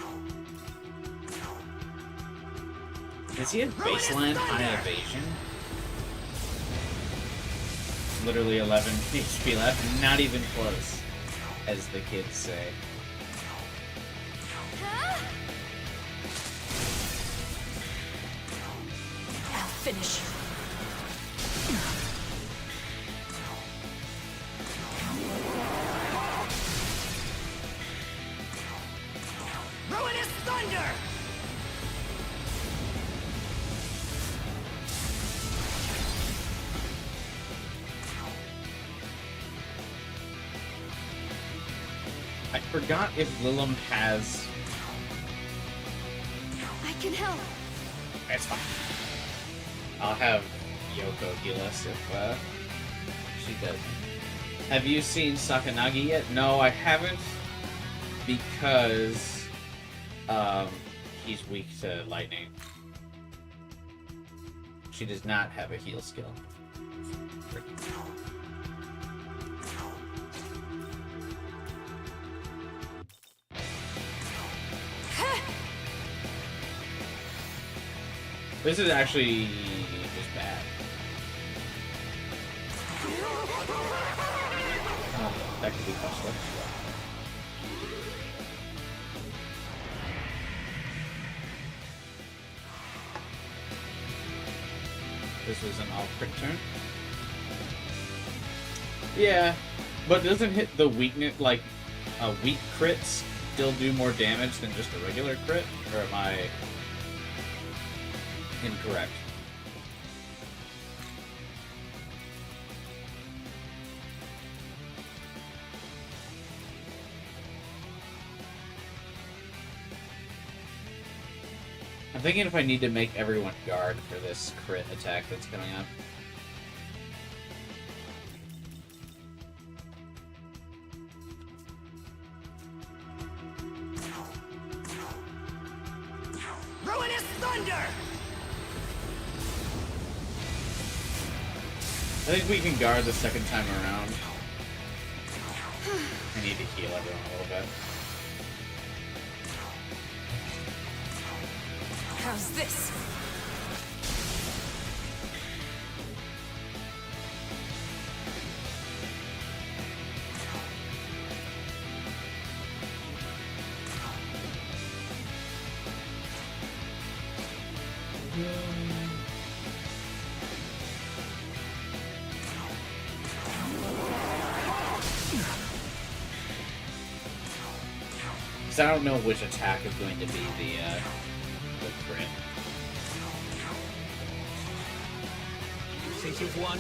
Does he have baseline high evasion? Literally 11 HP left. Not even close, as the kids say. I'll finish you. Ruinous thunder! I forgot if Lilim has... I can help. It's fine. I'll have Yoko heal us if she doesn't. Have you seen Sakanagi yet? No, I haven't. Because he's weak to lightning. She does not have a heal skill. This is actually just bad. That could be costly. This was an all-crit turn. Yeah, but doesn't hit the weakness, like, weak crits still do more damage than just a regular crit? Or am I incorrect? I'm thinking if I need to make everyone guard for this crit attack that's coming up. Ruinous thunder! I think we can guard the second time around. I need to heal everyone a little bit. How's this? Because I don't know which attack is going to be the crit. Think you've won?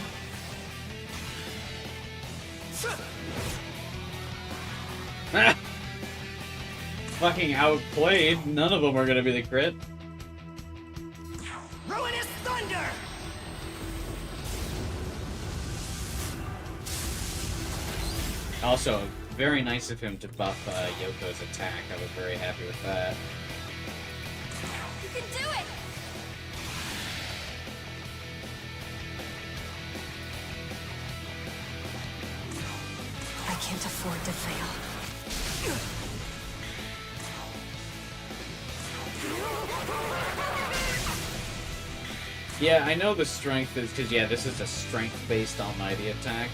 Fucking outplayed. None of them are going to be the crit. Ruinous thunder! Also, very nice of him to buff Yoko's attack. I was very happy with that. You can do it! I can't afford to fail. Yeah, I know the strength is because, yeah, this is a strength-based almighty attack.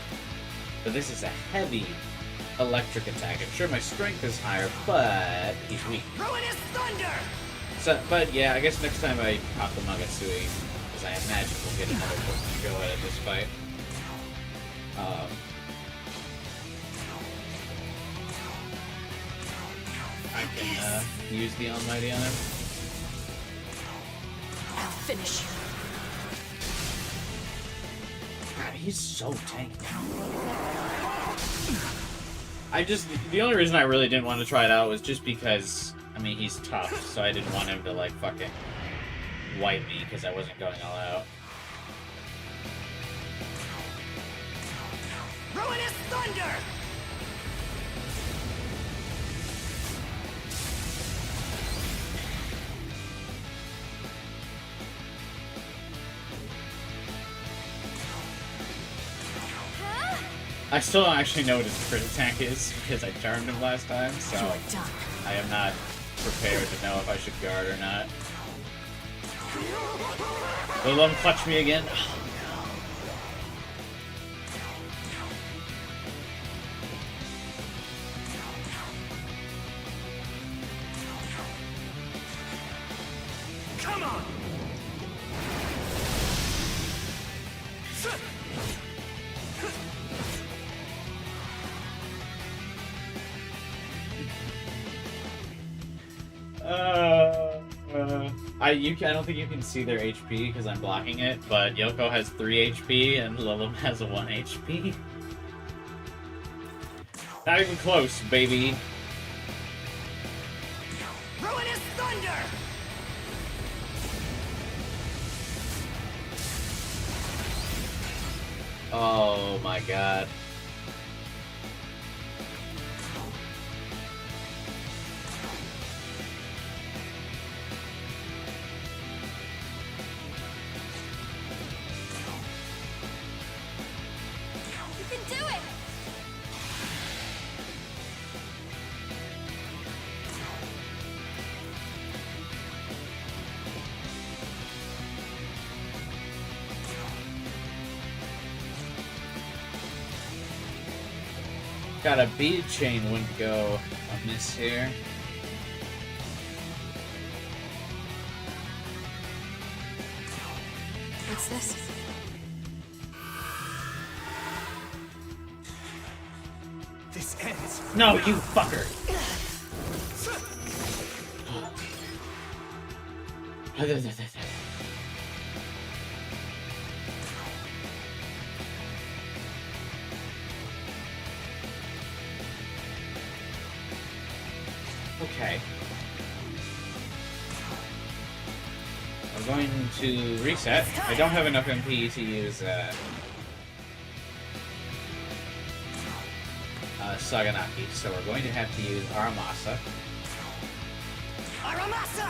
But this is a heavy electric attack. I'm sure my strength is higher, but he's weak. Ruinous thunder! So, but yeah, I guess next time I pop the Magasui, because I imagine we'll get another go at this fight. I can use the almighty on him. I'll finish you. God, he's so tanky. The only reason I really didn't want to try it out was just because, I mean, he's tough, so I didn't want him to, like, fucking wipe me, because I wasn't going all out. Ruinous thunder! I still don't actually know what his crit attack is because I charmed him last time, so You're done. I am not prepared to know if I should guard or not. Will let him clutch me again? Oh, Come on! I don't think you can see their HP because I'm blocking it, but Yoko has 3 HP and Lilum has 1 HP. Not even close, baby. Ruinous thunder! Oh my god. You can do it! Got a bead chain wouldn't go amiss here. What's this? This ends. No, you fucker! Okay. I'm going to reset. I don't have enough MP to use Saganaki, so we're going to have to use Aramasa. Aramasa!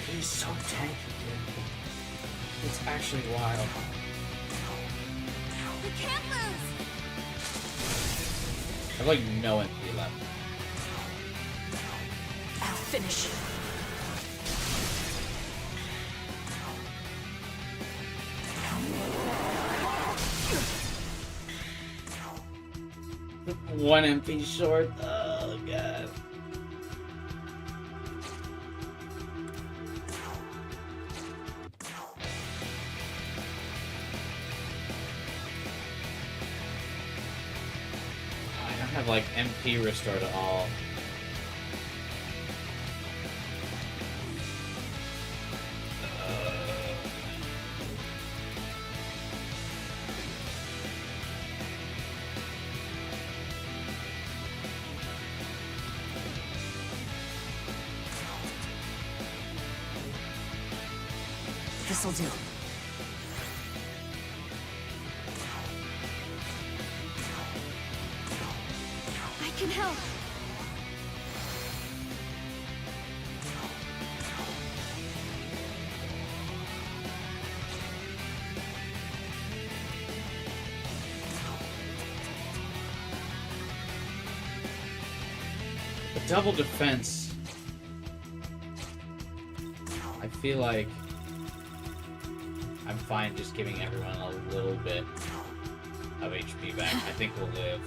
He's so tanky, dude. It's actually wild. We can't lose! I have like no MP left. I'll finish you. One MP short. Oh god. I don't have like MP restore to all. This'll do. I can help. The double defense. I feel like I'm fine just giving everyone a little bit of HP back. I think we'll live.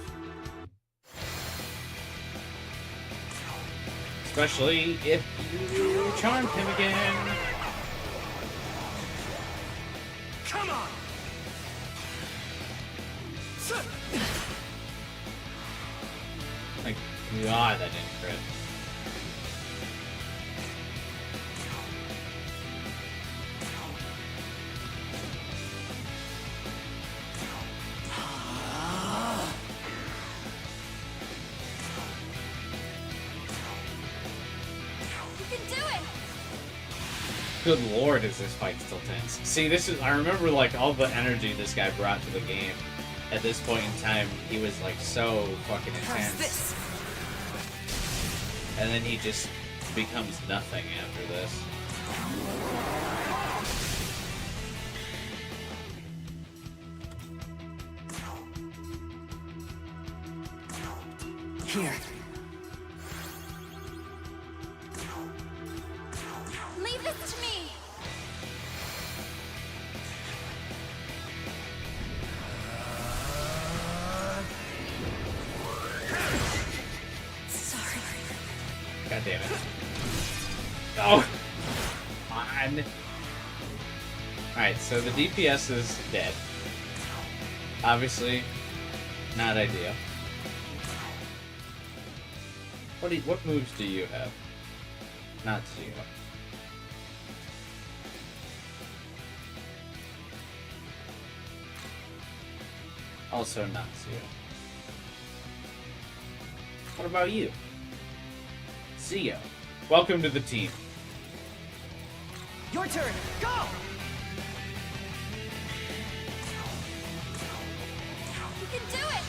Especially if you charmed him again. Come on! Like, God, that didn't crit. You can do it! Good lord, is this fight still tense. See, this is, I remember, like, all the energy this guy brought to the game. At this point in time, he was, like, so fucking How's intense. this? And then he just becomes nothing after this. Here. Leave this to me! Sorry. God damn it. Oh! Come on. Alright, so the DPS is dead. Obviously, not ideal. What moves do you have? Not zero. Also not zero. What about you? Zio. Welcome to the team. Your turn. Go! You can do it!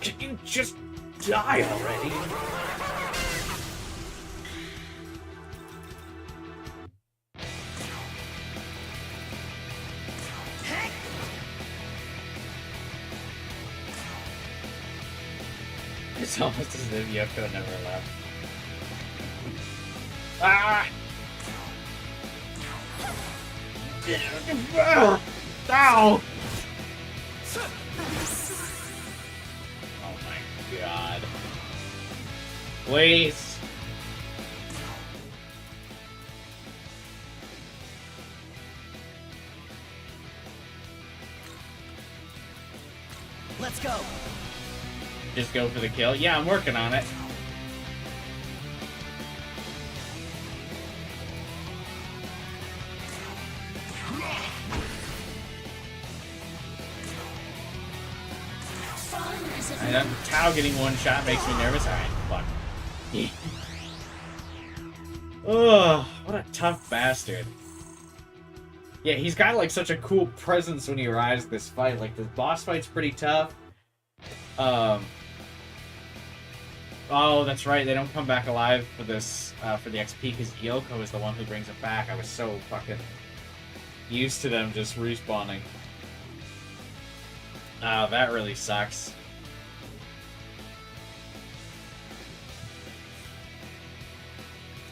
Can you just die already? It's almost as if Yoko never left. Ah! Ow! Oh my god. Please. Let's go. Just go for the kill? Yeah, I'm working on it. Tao getting one shot makes me nervous. Alright, fuck. Ugh, what a tough bastard. Yeah, he's got like such a cool presence when he arrives at this fight. Like, the boss fight's pretty tough. Oh, that's right, they don't come back alive for this, for the XP, because Yoko is the one who brings it back. I was so fucking used to them just respawning. Oh, that really sucks.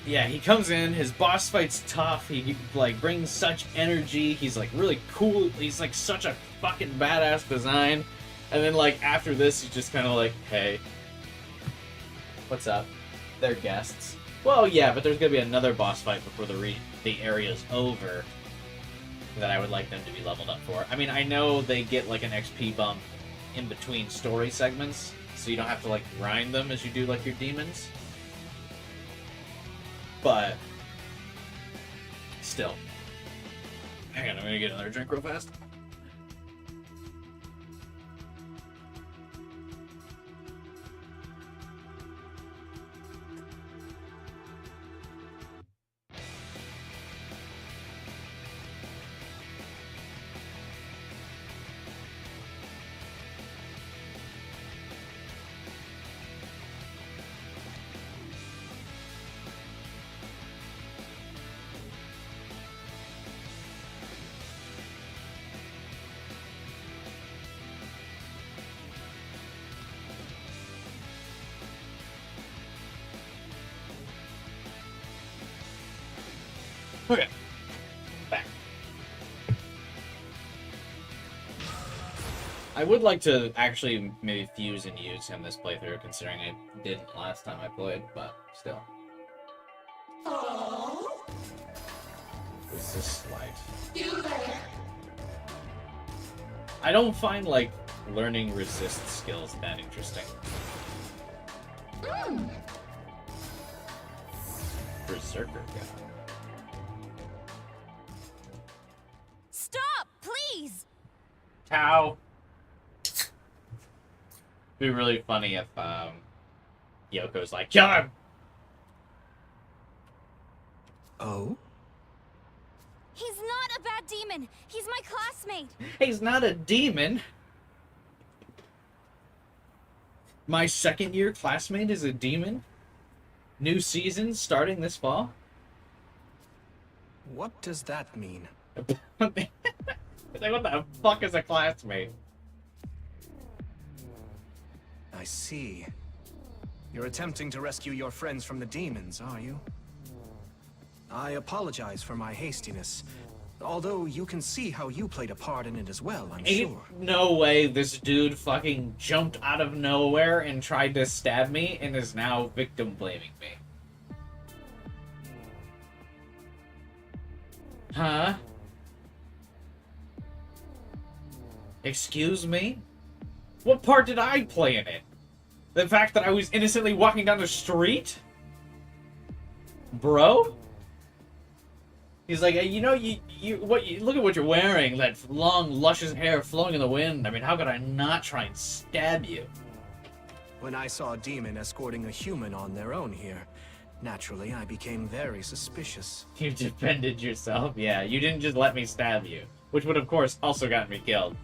Yeah, he comes in, his boss fight's tough, he, like, brings such energy, he's, like, really cool, he's, like, such a fucking badass design, and then, like, after this, he's just kind of like, hey, what's up? They're guests. Well, yeah, but there's gonna be another boss fight before the area's over that I would like them to be leveled up for. I mean, I know they get, like, an XP bump in between story segments, so you don't have to, like, grind them as you do, like, your demons. But still. Hang on, I'm gonna get another drink real fast. Okay. Back. I would like to actually maybe fuse and use him this playthrough, considering I didn't last time I played, but still. This is life. I don't find, like, learning resist skills that interesting. Berserker guy. Stop, please! Cow. It'd be really funny if Yoko's like, kill him! Oh? He's not a bad demon! He's my classmate! He's not a demon! My second year classmate is a demon? New season starting this fall? What does that mean? It's like, what the fuck is a classmate? I see. You're attempting to rescue your friends from the demons, are you? I apologize for my hastiness. Although you can see how you played a part in it as well, I'm sure. No way this dude fucking jumped out of nowhere and tried to stab me and is now victim blaming me. Huh? Excuse me? What part did I play in it? The fact that I was innocently walking down the street? Bro? He's like, you know, look at what you're wearing, that long, luscious hair flowing in the wind. I mean, how could I not try and stab you? When I saw a demon escorting a human on their own here, naturally I became very suspicious. You defended yourself? Yeah, you didn't just let me stab you. Which would, of course, also gotten me killed.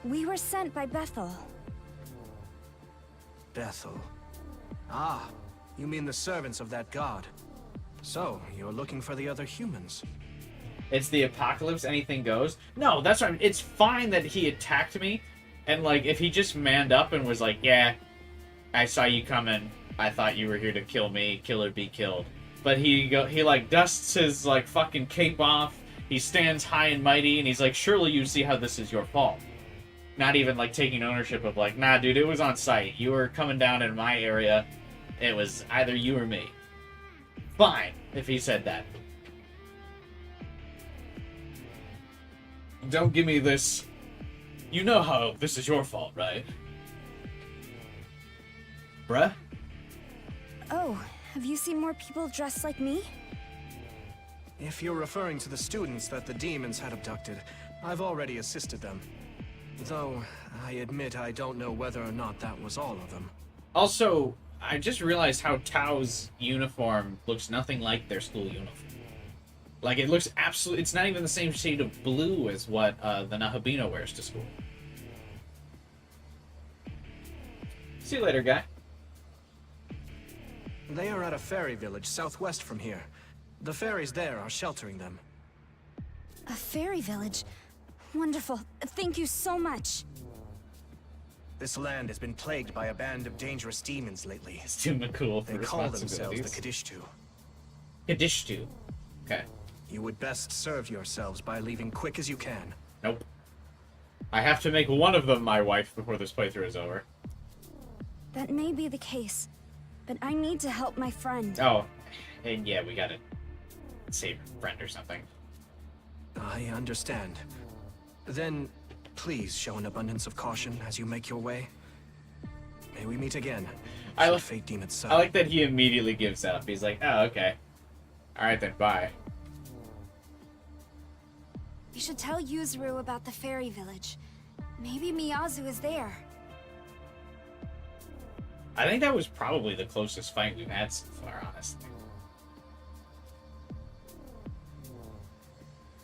We were sent by Bethel. Bethel. Ah, you mean the servants of that god. So, you're looking for the other humans. It's the apocalypse, anything goes? No, that's right. It's fine that he attacked me, and, like, if he just manned up and was like, yeah, I saw you coming, I thought you were here to kill me, kill or be killed. But he like, dusts his, like, fucking cape off, he stands high and mighty, and he's like, surely you see how this is your fault. Not even, like, taking ownership of, like, nah, dude, it was on site. You were coming down in my area, it was either you or me. Fine, if he said that. Don't give me this. You know how this is your fault, right? Bruh? Oh, have you seen more people dressed like me? If you're referring to the students that the demons had abducted, I've already assisted them. Though, I admit I don't know whether or not that was all of them. Also, I just realized how Tao's uniform looks nothing like their school uniform. Like, it looks absolutely... It's not even the same shade of blue as what the Nahabino wears to school. See you later, guy. They are at a fairy village southwest from here. The fairies there are sheltering them. A fairy village? Wonderful. Thank you so much. This land has been plagued by a band of dangerous demons lately. It's too cool for They call themselves the responsibilities. Kadishtu. Kadishtu. Okay. You would best serve yourselves by leaving quick as you can. Nope. I have to make one of them my wife before this playthrough is over. That may be the case, but I need to help my friend. Oh, and yeah, we gotta save a friend or something. I understand. Then, please show an abundance of caution as you make your way. May we meet again. Should fate deem it so. I like that he immediately gives up. He's like, oh, okay. Alright then, bye. You should tell Yuzuru about the fairy village. Maybe Miyazu is there. I think that was probably the closest fight we've had so far, honestly.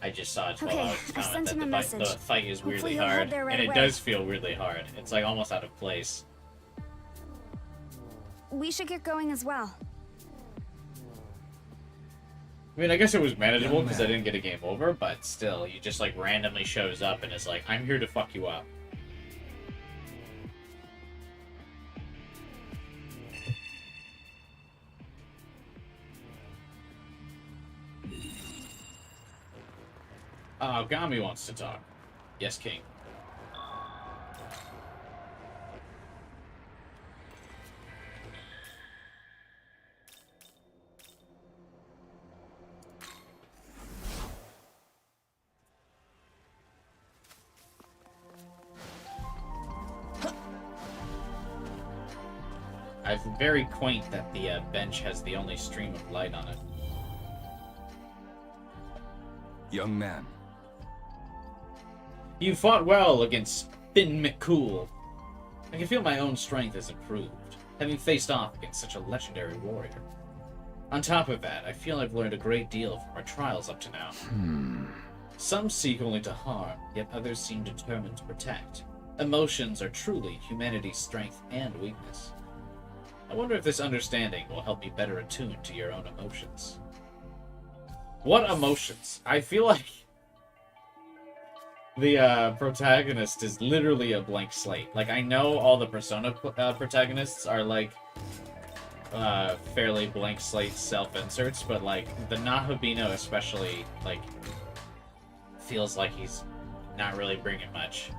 I just saw it while Okay, I was I've comment sent him a that the message. fight is weirdly Hopefully he'll head hard, there right and it away. does feel weirdly hard. It's like almost out of place. We should get going as well. I mean, I guess it was manageable Young because I man. didn't get a game over, but still, he just like randomly shows up and is like, I'm here to fuck you up. Gami wants to talk. Yes, King. It's very quaint that the bench has the only stream of light on it. Young man, You fought well against Finn McCool. I can feel my own strength has improved, having faced off against such a legendary warrior. On top of that, I feel I've learned a great deal from our trials up to now. Some seek only to harm, yet others seem determined to protect. Emotions are truly humanity's strength and weakness. I wonder if this understanding will help me better attune to your own emotions. What emotions? I feel like the protagonist is literally a blank slate. Like, I know all the Persona protagonists are, like, fairly blank slate self-inserts, but, like, the Nahabino especially, like, feels like he's not really bringing much.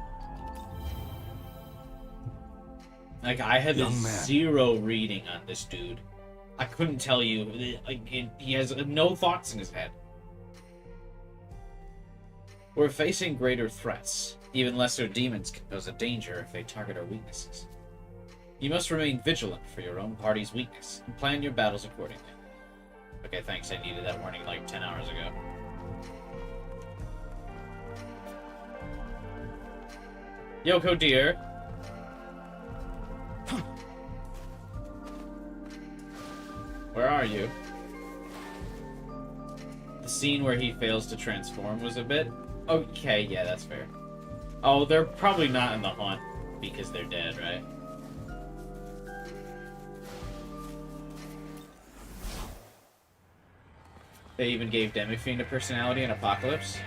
Like, I had zero reading on this dude. I couldn't tell you. Like, he has no thoughts in his head. We're facing greater threats. Even lesser demons can pose a danger if they target our weaknesses. You must remain vigilant for your own party's weakness, and plan your battles accordingly. Okay, thanks, I needed that warning like 10 hours ago. Yoko, dear. Where are you? The scene where he fails to transform was a bit... Okay, yeah, that's fair. Oh, they're probably not in the hunt because they're dead, right? They even gave Demifiend a personality in Apocalypse?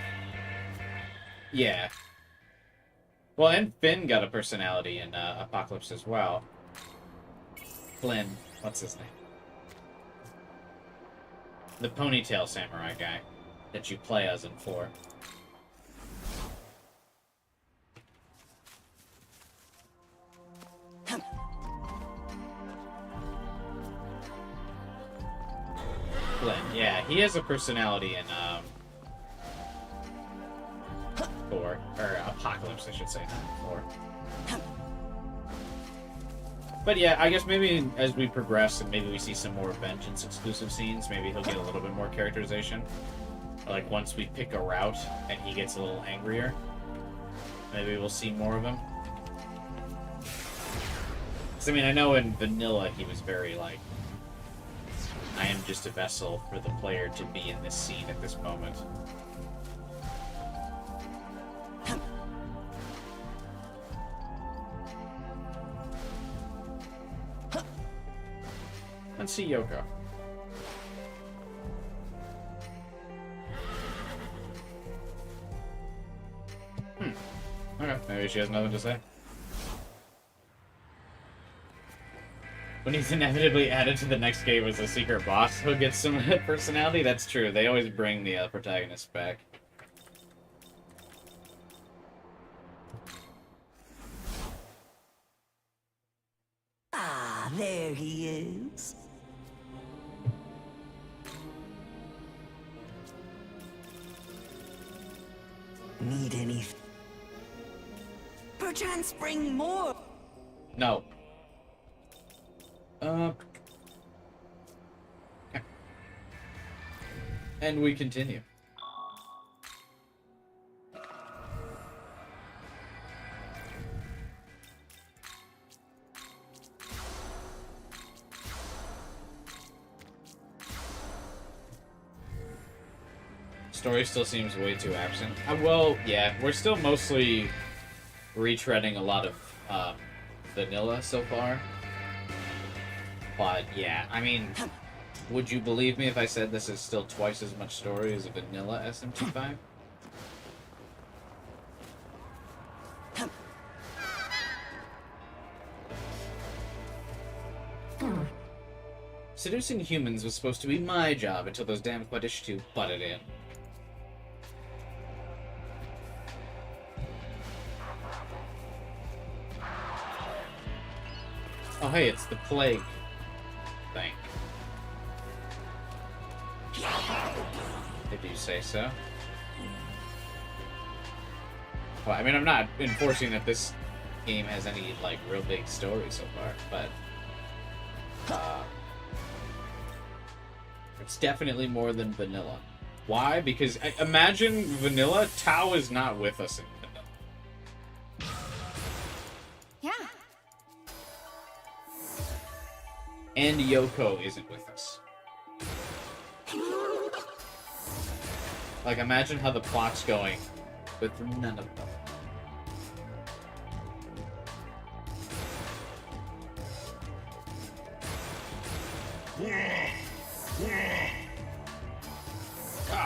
Yeah. Well, and Finn got a personality in Apocalypse as well. Flynn. What's his name? The ponytail samurai guy that you play as in 4. Flynn, yeah, he has a personality in 4, or Apocalypse, I should say, not 4. But yeah, I guess maybe as we progress and maybe we see some more Vengeance exclusive scenes, maybe he'll get a little bit more characterization. Like once we pick a route and he gets a little angrier, maybe we'll see more of him. 'Cause I mean, I know in Vanilla he was very like, I am just a vessel for the player to be in this scene at this moment. Let's see Yoko. Okay, maybe she has nothing to say. When he's inevitably added to the next game as a secret boss who gets some personality, that's true. They always bring the protagonist back. Ah, there he is. Need anything? Perchance bring more. No. And we continue. Story still seems way too absent. Well, yeah, we're still mostly retreading a lot of vanilla so far. But yeah, I mean, would you believe me if I said this is still twice as much story as a vanilla SMT5? Seducing humans was supposed to be my job until those damn Quidditch 2 butted in. Oh hey, it's the plague thing. If you say so. Well, I mean, I'm not enforcing that this game has any, like, real big story so far, but... it's definitely more than vanilla. Why? Because, imagine vanilla, Tao is not with us in vanilla. Yeah. And Yoko isn't with us. Like, imagine how the plot's going with none of them.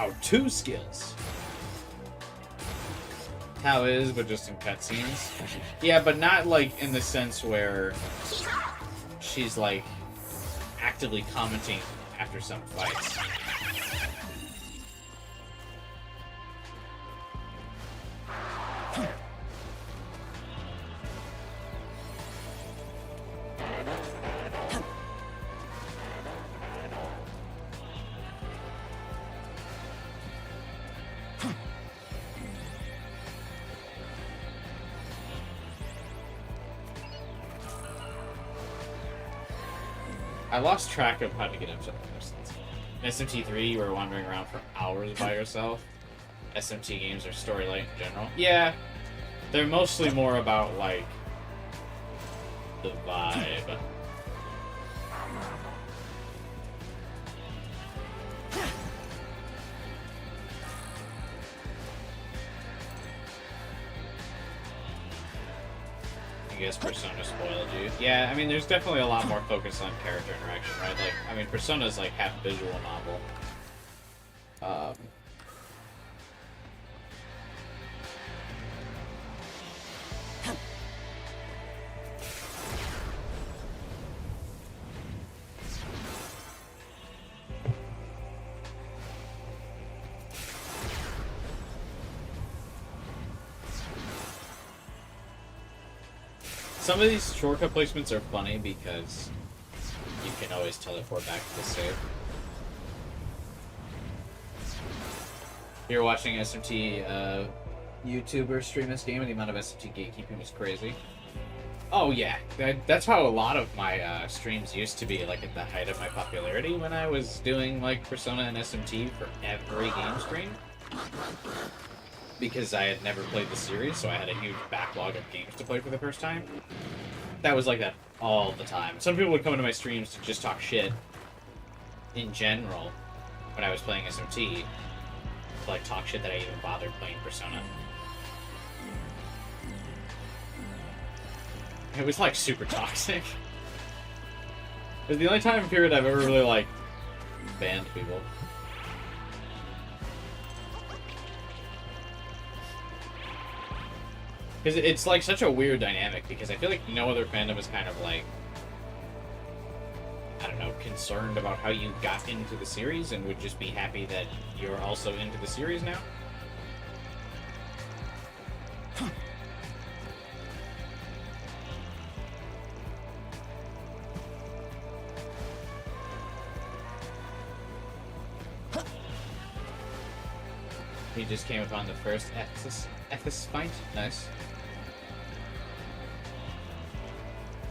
Wow, 2 skills. How is, but just in cutscenes. Yeah, but not like in the sense where she's like actively commenting after some fights. I lost track of how to get up to the distance. In SMT3, you were wandering around for hours by yourself. SMT games are storyline in general. Yeah, they're mostly more about, like, the vibe. I guess Persona spoiled you. Yeah, I mean, there's definitely a lot more focus on character interaction, right? Like, I mean, Persona's like half visual novel. Some of these shortcut placements are funny because you can always teleport back to the save. You're watching SMT YouTuber stream this game, and the amount of SMT gatekeeping was crazy. Oh yeah, that's how a lot of my streams used to be, like at the height of my popularity, when I was doing like Persona and SMT for every game stream. Because I had never played the series, so I had a huge backlog of games to play for the first time. That was like that all the time. Some people would come into my streams to just talk shit in general when I was playing SMT. To like talk shit that I even bothered playing Persona. It was like super toxic. It was the only time period I've ever really like banned people. Because it's like such a weird dynamic, because I feel like no other fandom is kind of like, I don't know, concerned about how you got into the series and would just be happy that you're also into the series now. He just came upon the first Ethos fight. Nice.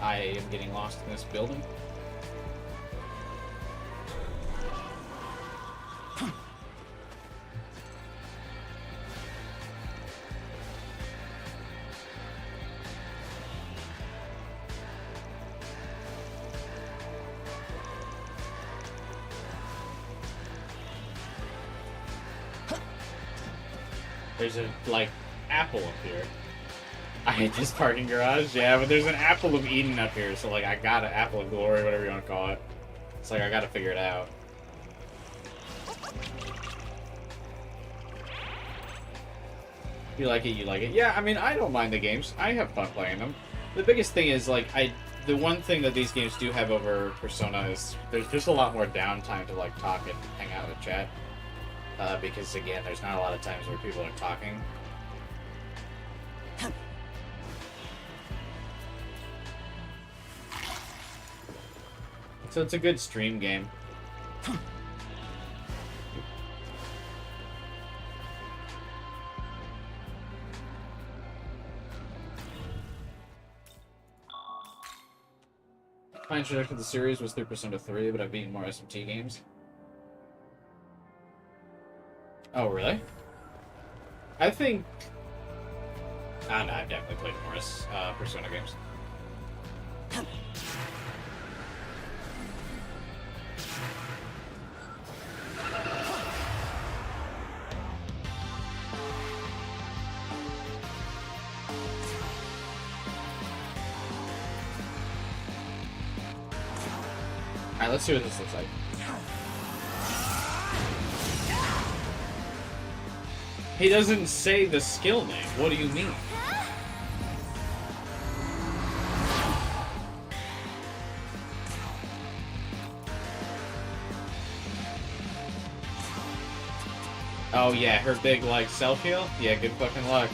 I am getting lost in this building. There's a, like, apple up here. I hate this parking garage, yeah, but there's an apple of Eden up here, so, like, I got an apple of glory, whatever you want to call it. It's like, I gotta figure it out. You like it, you like it. Yeah, I mean, I don't mind the games. I have fun playing them. The biggest thing is, like, the one thing that these games do have over Persona is there's just a lot more downtime to, like, talk and hang out with chat. Because, again, there's not a lot of times where people are talking. So it's a good stream game. My introduction to the series was through Persona 3, but I've beaten more SMT games. Oh, really? I think... I don't know, I've definitely played more Persona games. Alright, let's see what this looks like. He doesn't say the skill name. What do you mean? Oh yeah, her big like self heal? Yeah, good fucking luck.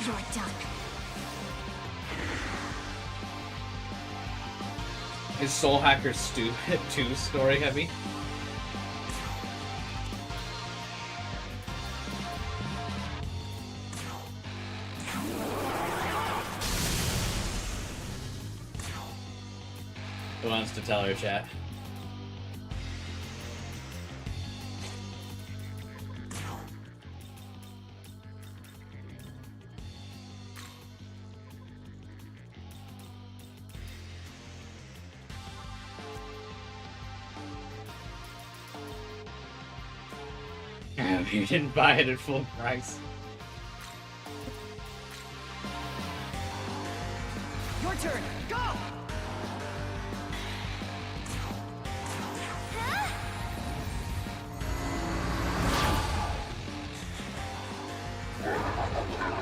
You're done. Is Soul Hacker 2 story heavy? Who wants to tell her, chat? You didn't buy it at full price. Your turn. Go.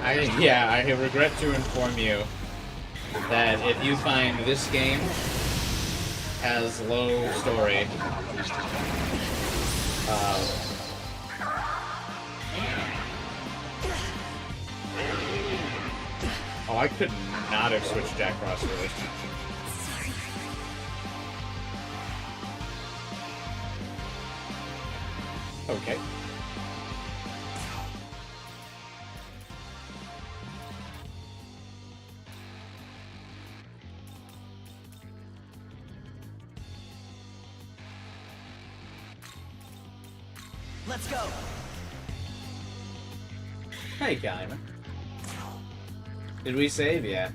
I regret to inform you that if you find this game has low story, oh, I could not have switched Jack Frost really. Sorry. Okay. Let's go. Hey, Guyman. Did we save? Yeah.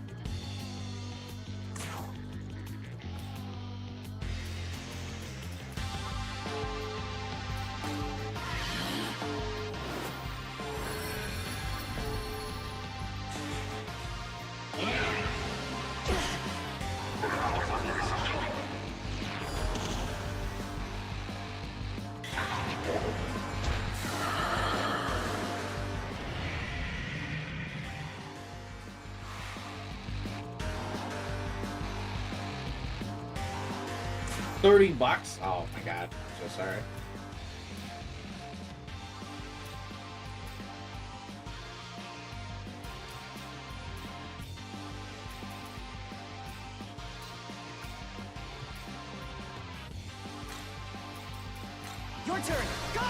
$30? Oh my god, I'm so sorry. Your turn. Go.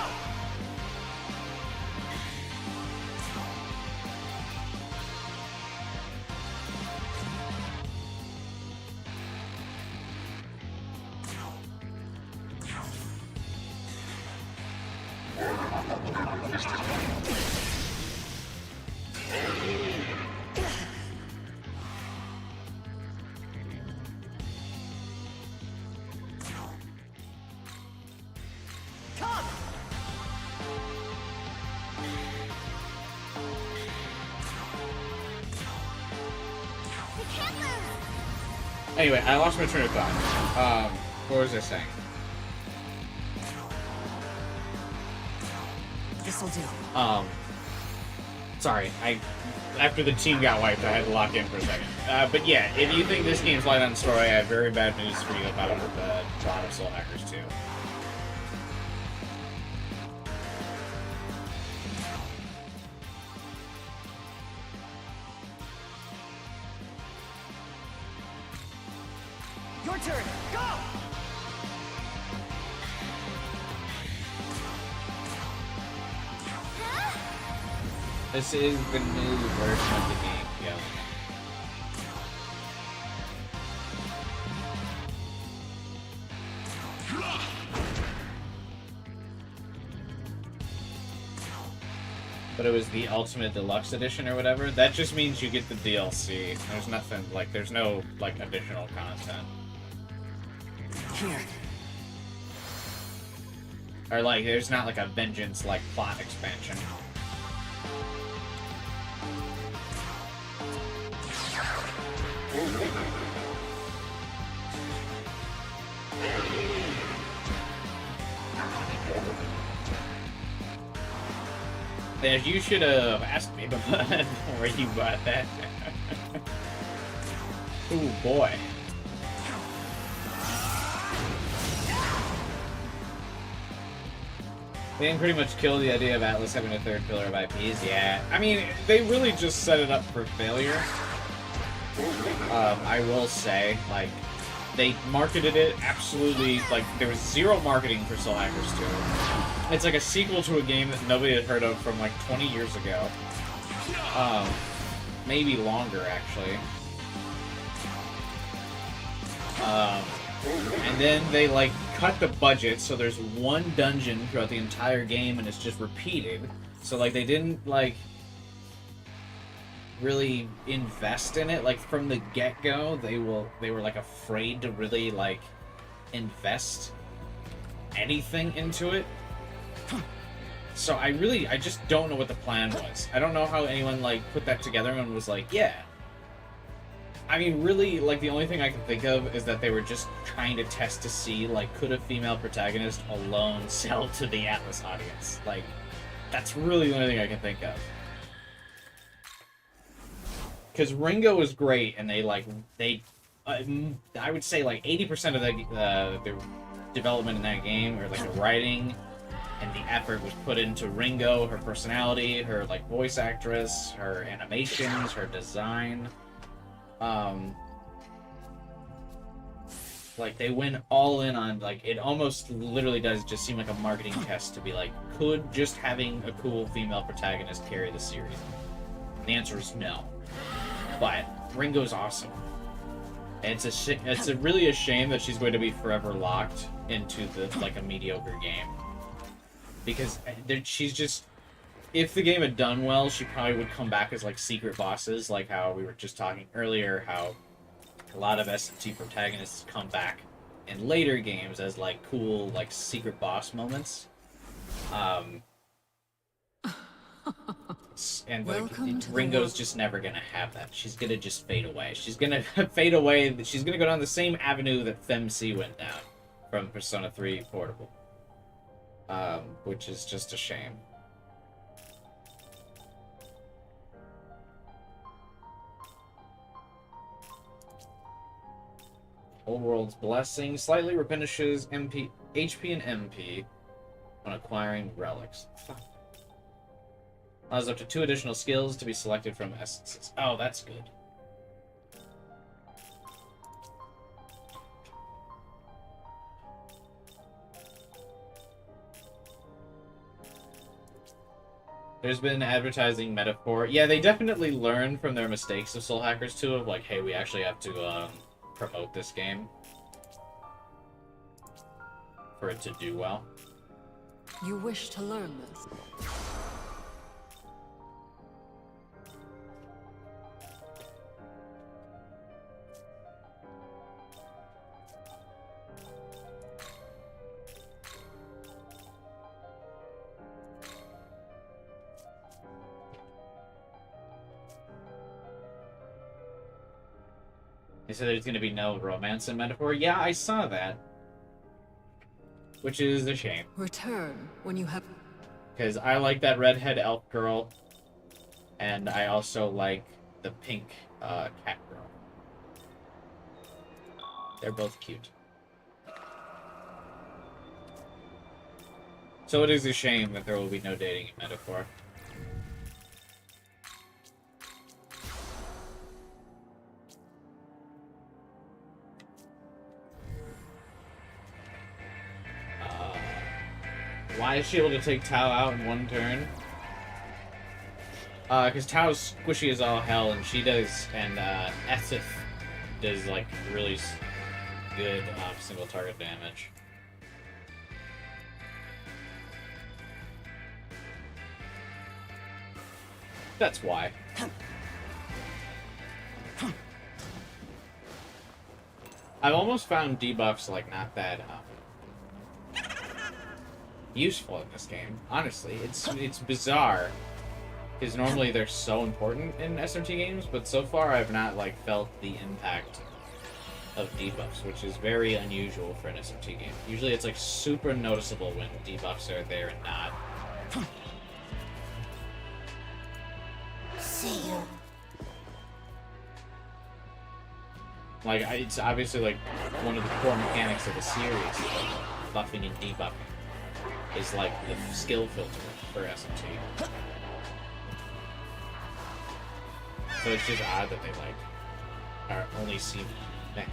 Anyway, I lost my train of thought. What was I saying? This'll do. Sorry, after the team got wiped, I had to lock in for a second. But yeah, if you think this game's light on story, I have very bad news for you about the plot of Soul Hackers 2. Your turn. Go. This is the new version of the game, yeah. But it was the Ultimate Deluxe Edition or whatever. That just means you get the DLC. There's nothing, like, there's no, like, additional content. Here. Or, like, there's not, like, a Vengeance, like, plot expansion. That you should have asked me before you bought that. Oh boy. They didn't pretty much kill the idea of Atlas having a third pillar of IPs. Yeah, I mean, they really just set it up for failure. I will say, like, they marketed it absolutely, like, there was zero marketing for Soul Hackers 2. It's like a sequel to a game that nobody had heard of from, like, 20 years ago. Maybe longer, actually. And then they, like, cut the budget, so there's one dungeon throughout the entire game, and it's just repeated. So, like, they didn't, like, really invest in it. Like, from the get-go, they were, like, afraid to really, like, invest anything into it. So I just don't know what the plan was. I don't know how anyone, like, put that together and was like, yeah. I mean, really, like, the only thing I can think of is that they were just trying to test to see, like, could a female protagonist alone sell to the Atlas audience? Like, that's really the only thing I can think of. Because Ringo was great, and they, like, I would say, like, 80% of the development in that game, or, like, the writing and the effort was put into Ringo, her personality, her, like, voice actress, her animations, her design. Like, they went all in on, like, it almost literally does just seem like a marketing test to be like, could just having a cool female protagonist carry the series? The answer is no. But Ringo's awesome. And it's really a shame that she's going to be forever locked into the, like, a mediocre game. Because she's just... If the game had done well, she probably would come back as, like, secret bosses, like how we were just talking earlier, how a lot of SMT protagonists come back in later games as, like, cool, like, secret boss moments. And like, Ringo's just never gonna have that. She's gonna just fade away. She's gonna fade away. She's gonna go down the same avenue that FemC went down from Persona 3 Portable. Which is just a shame. Old World's Blessing slightly replenishes HP and MP when acquiring relics. Fuck. Allows up to 2 additional skills to be selected from essences. Oh, that's good. There's been advertising metaphor. Yeah, they definitely learned from their mistakes of Soul Hackers 2 of like, hey, we actually have to promote this game for it to do well. You wish to learn this? They said there's gonna be no romance in metaphor. Yeah, I saw that. Which is a shame. Return when you have... Because I like that redhead elf girl. And I also like the pink cat girl. They're both cute. So it is a shame that there will be no dating in metaphor. Why is she able to take Tao out in one turn? Because Tao's squishy as all hell, and she does, and Esith does, like, really good single target damage. That's why. I've almost found debuffs, like, not that, useful in this game. Honestly, it's bizarre because normally they're so important in SMT games, but so far I've not like felt the impact of debuffs, which is very unusual for an SMT game. Usually it's like super noticeable when debuffs are there and not. See you. Like, it's obviously like one of the core mechanics of the series, like buffing and debuffing, is like the skill filter for SMT. So it's just odd that they like are only seen. Like,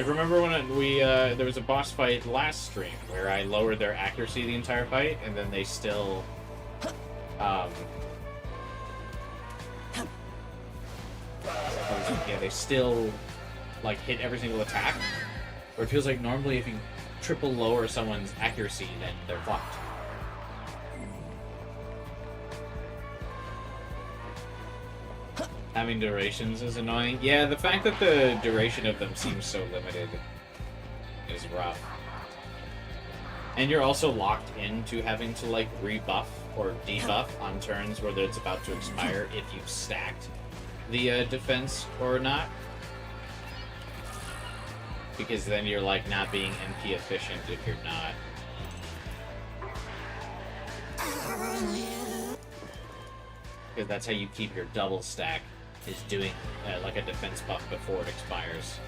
remember when we there was a boss fight last stream where I lowered their accuracy the entire fight, and then they still yeah, they still like hit every single attack. Where it feels like normally if you triple lower someone's accuracy, then they're fucked. Having durations is annoying. Yeah, the fact that the duration of them seems so limited is rough. And you're also locked into having to like rebuff or debuff on turns where it's about to expire if you've stacked the defense or not. Because then you're like not being MP efficient if you're not. Because that's how you keep your double stack, is doing like a defense buff before it expires.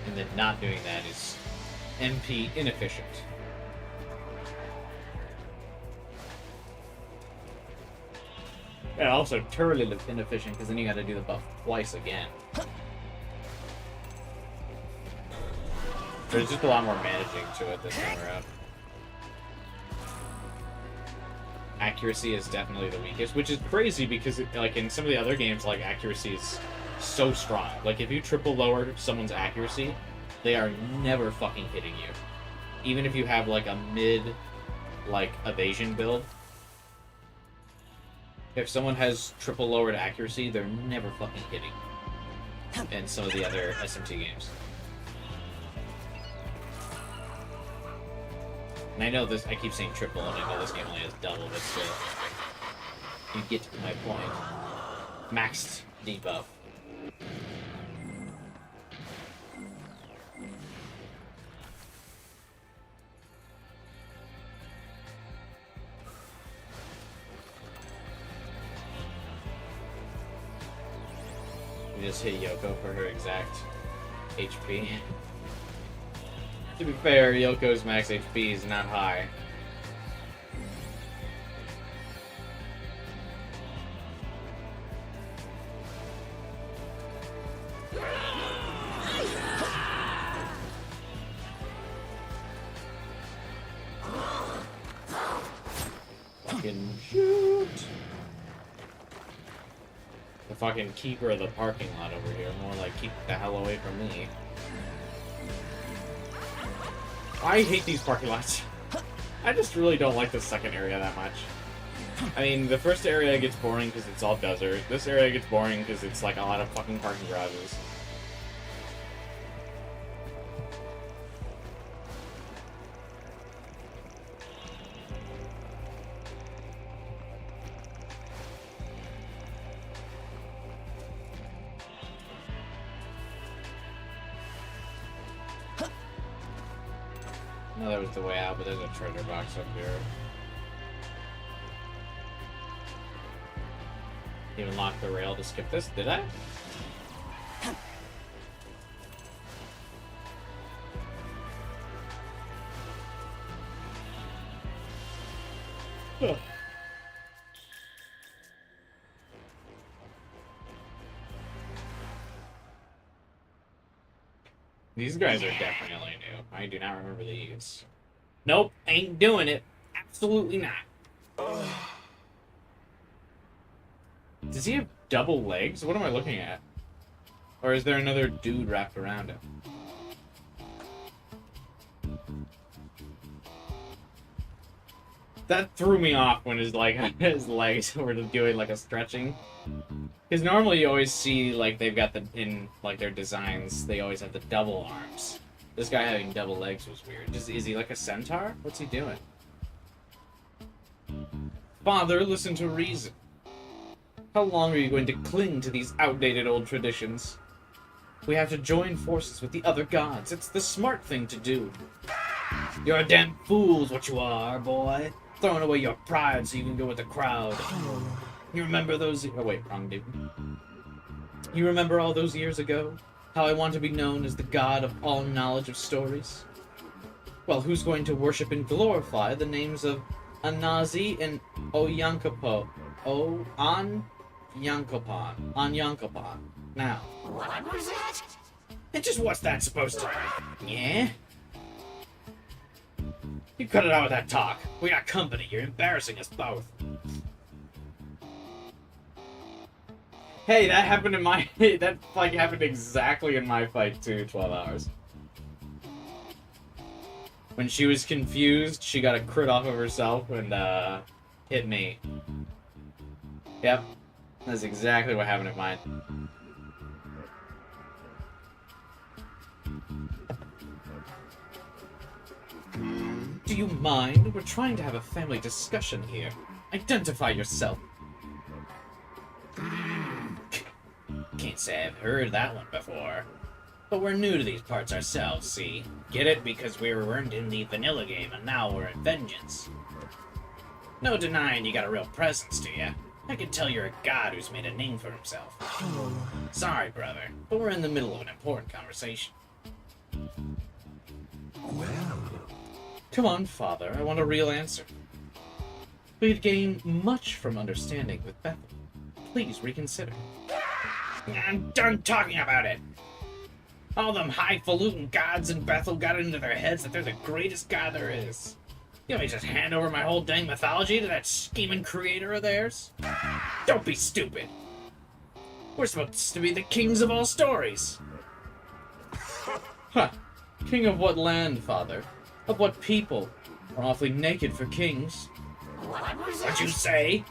And then not doing that is MP inefficient. And also turtle inefficient, because then you gotta do the buff twice again. There's just a lot more managing to it this time around. Accuracy is definitely the weakest, which is crazy because, like, in some of the other games, like, accuracy is so strong. Like, if you triple lower someone's accuracy, they are never fucking hitting you. Even if you have, like, a mid, like, evasion build. If someone has triple lowered accuracy, they're never fucking hitting in some of the other SMT games. And I know this, I keep saying triple, and I know this game only has double, but still, you get to my point. Maxed debuff. You just hit Yoko for her exact HP. To be fair, Yoko's max HP is not high. Fucking shoot! The fucking keeper of the parking lot over here. More like, keep the hell away from me. I hate these parking lots. I just really don't like the second area that much. I mean, the first area gets boring because it's all desert. This area gets boring because it's like a lot of fucking parking garages. No, that was the way out, but there's a treasure box up here. Even lock the rail to skip this, did I? Huh. These guys are definitely new. I do not remember these. Nope, ain't doing it. Absolutely not. Does he have double legs? What am I looking at? Or is there another dude wrapped around him? That threw me off when his his legs were doing like a stretching. Because normally you always see like they've got in their designs, they always have the double arms. This guy having double legs was weird. Is he like a centaur? What's he doing? Father, listen to reason. How long are you going to cling to these outdated old traditions? We have to join forces with the other gods. It's the smart thing to do. You're a damn fool's what you are, boy. Throwing away your pride so you can go with the crowd. You remember those... Oh, wait, wrong dude. You remember all those years ago? How I want to be known as the god of all knowledge of stories? Well, who's going to worship and glorify the names of Anazi and Onyankopon now? What was that? And just what's that supposed to be? Yeah? You cut it out with that talk. We got company. You're embarrassing us both. Hey, that happened in my... that, like, happened exactly in my fight, too, 12 hours. When she was confused, she got a crit off of herself and, hit me. Yep. That's exactly what happened in mine. Do you mind? We're trying to have a family discussion here. Identify yourself. Can't say I've heard that one before. But we're new to these parts ourselves, see? Get it? Because we weren't in the vanilla game, and now we're in Vengeance. No denying you got a real presence to you. I can tell you're a god who's made a name for himself. Sorry, brother, but we're in the middle of an important conversation. Well, Come on, father, I want a real answer. We'd gain much from understanding with Bethel. Please reconsider. I'm done talking about it! All them highfalutin gods in Bethel got it into their heads that they're the greatest god there is. You want me to just hand over my whole dang mythology to that scheming creator of theirs? Don't be stupid! We're supposed to be the kings of all stories! Huh. King of what land, father? Of what people? We're awfully naked for kings. What'd you say?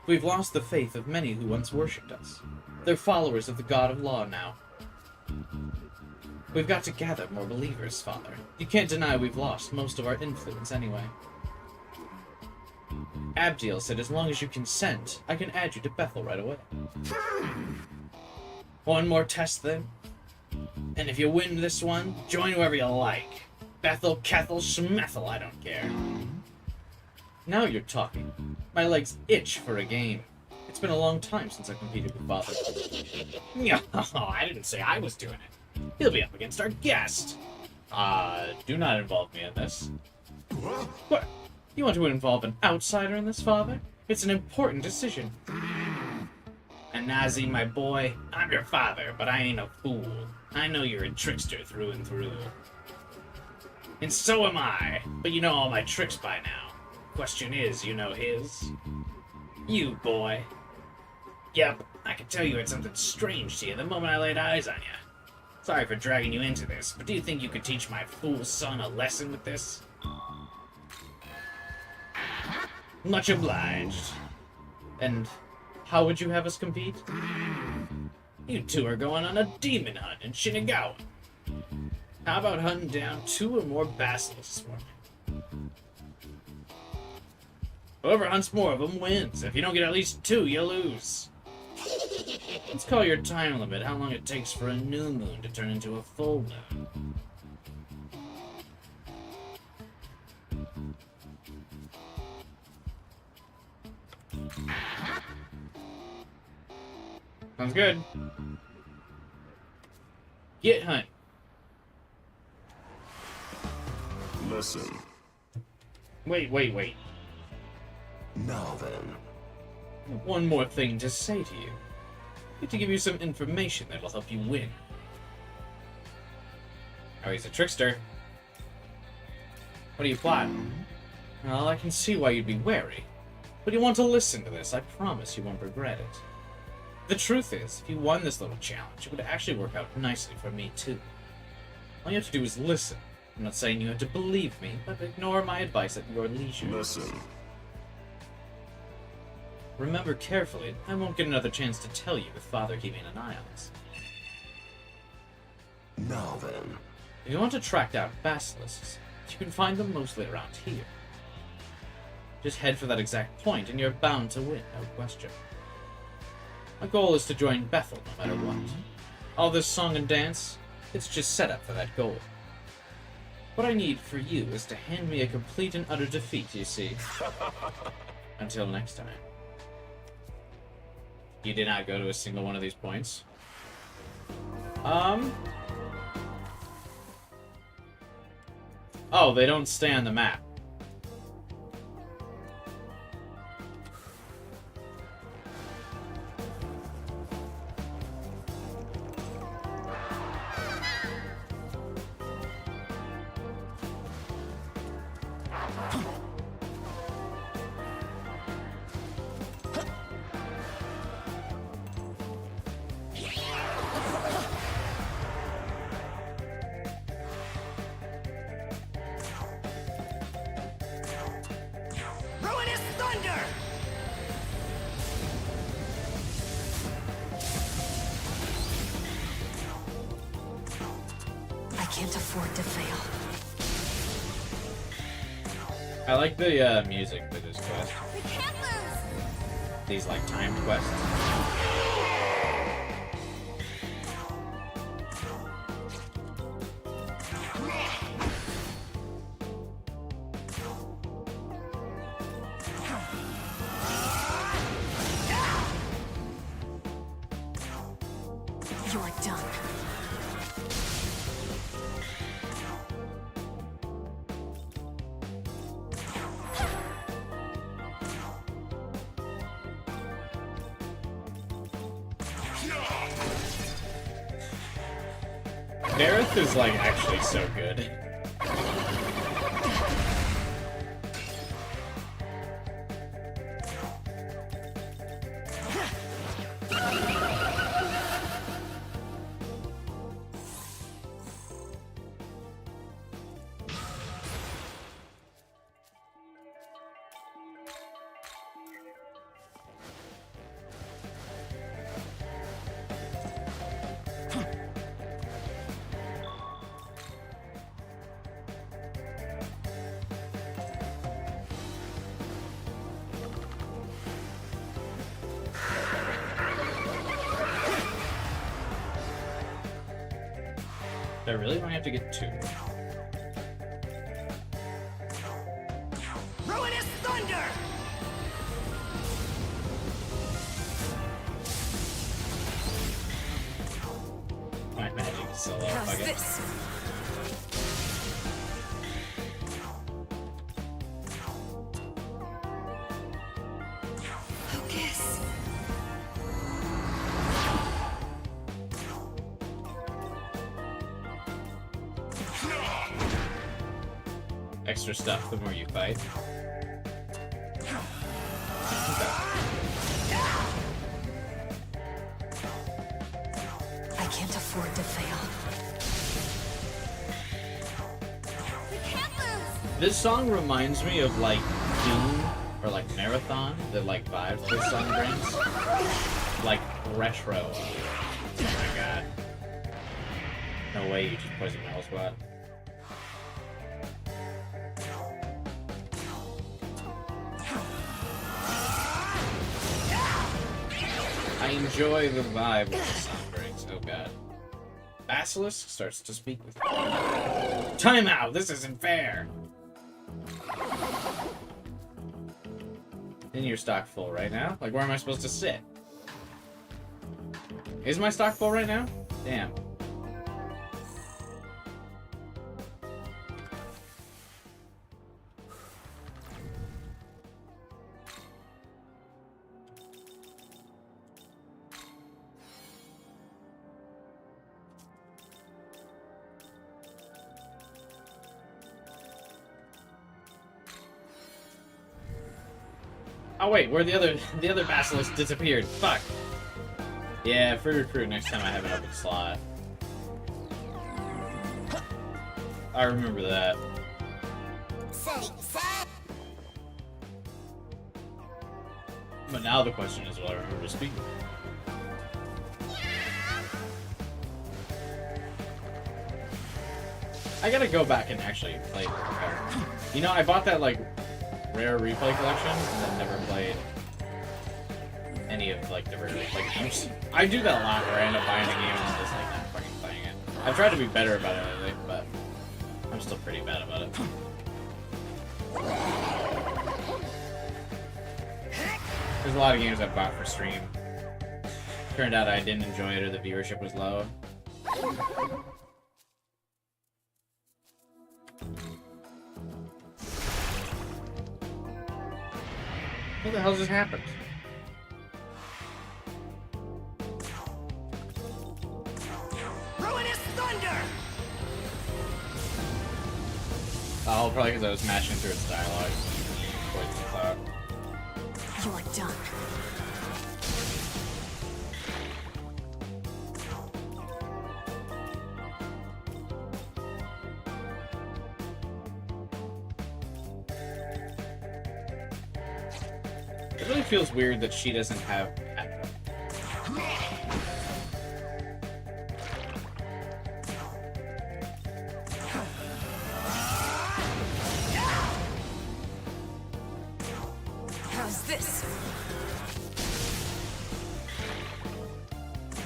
We've lost the faith of many who once worshipped us. They're followers of the God of Law now. We've got to gather more believers, father. You can't deny we've lost most of our influence anyway. Abdiel said as long as you consent, I can add you to Bethel right away. One more test then? And if you win this one, join whoever you like. Bethel, Kethel, Schmethel, I don't care. Now you're talking. My legs itch for a game. It's been a long time since I competed with father. No, I didn't say I was doing it. He'll be up against our guest. Do not involve me in this. What? You want to involve an outsider in this, father? It's an important decision. And Nazi, my boy, I'm your father, but I ain't a fool. I know you're a trickster through and through. And so am I, but you know all my tricks by now. Question is, you know his? You, boy. Yep, I can tell you had something strange to you the moment I laid eyes on you. Sorry for dragging you into this, but do you think you could teach my fool son a lesson with this? Much obliged. And how would you have us compete? You two are going on a demon hunt in Shinagawa. How about hunting down 2 or more basilisks for me? Whoever hunts more of them wins. If you don't get at least 2, you lose. Let's call your time limit how long it takes for a new moon to turn into a full moon. Sounds good. Get hunt. listen. Wait. Now then. One more thing to say to you. I need to give you some information that'll help you win. Oh, he's a trickster. What are you plotting? Well, I can see why you'd be wary. But you want to listen to this, I promise you won't regret it. The truth is, if you won this little challenge, it would actually work out nicely for me, too. All you have to do is listen. I'm not saying you have to believe me, but ignore my advice at your leisure. Listen. Remember carefully, I won't get another chance to tell you with Father keeping an eye on us. Now then. If you want to track down basilisks, you can find them mostly around here. Just head for that exact point, and you're bound to win, no question. My goal is to join Bethel no matter what. All this song and dance, it's just set up for that goal. What I need for you is to hand me a complete and utter defeat, you see. Until next time. You did not go to a single one of these points. Oh, they don't stay on the map. Ruinous thunder! I can't afford to fail. I like the music for this quest. We can't lose! These like timed quests. You're done. Gareth is like actually so good. I really don't have to get two. Ruinous thunder! My magic is so low. How's Fuck it. this? Focus. Extra stuff the more you fight. I can't afford to fail. We can't lose! This song reminds me of like Doom or like Marathon, the like vibes this song brings. Like retro. Oh my god. No way you just poison my whole squad. I enjoy the vibe that the song brings. Oh god. Basilisk starts to speak with me. Time out! This isn't fair! Isn't your stock full right now? Like, where am I supposed to sit? Is my stock full right now? Damn. Oh wait, where the other basilisk disappeared? Fuck. Yeah, free recruit next time I have an open slot. I remember that. But now the question is, will I remember to speak? I gotta go back and actually play. You know, I bought that like rare replay collection and then never played any of like the rare replay games. I do that a lot where I end up buying a game and just like not fucking playing it. I've tried to be better about it lately, but I'm still pretty bad about it. There's a lot of games I bought for stream. Turned out I didn't enjoy it or the viewership was low. What the hell just happened? Ruinous thunder! Oh, probably because I was mashing through its dialogue. Poison Cloud. You're done. It really feels weird that she doesn't have. How's this?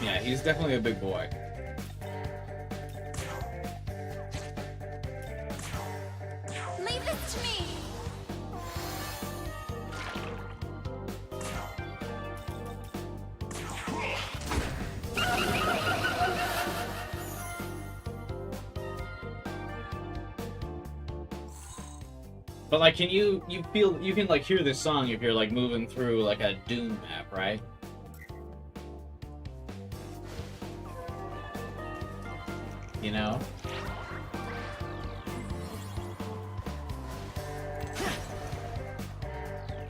Yeah, he's definitely a big boy. Leave this to me! But like, can you feel you can like hear this song if you're like moving through like a Doom map, right? You know?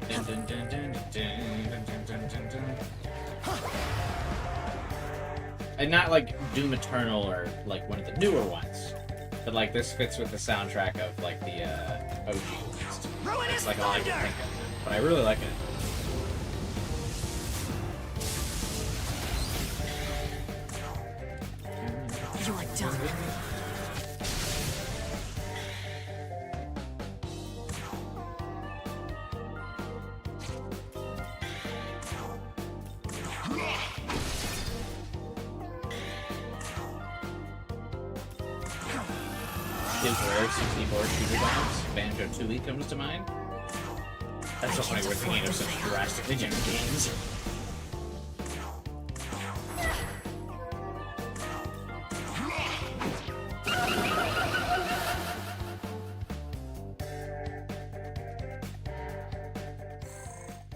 Dun, dun, dun, dun, dun, dun, dun, dun, dun, dun. And not like Doom Eternal or like one of the newer ones, but like this fits with the soundtrack of like the OG list. It's like all I can think of, but I really like it. You're done. His rare 64 shooter bombs, Banjo Tooie comes to mind. That's so funny, we're thinking of such drastically different games.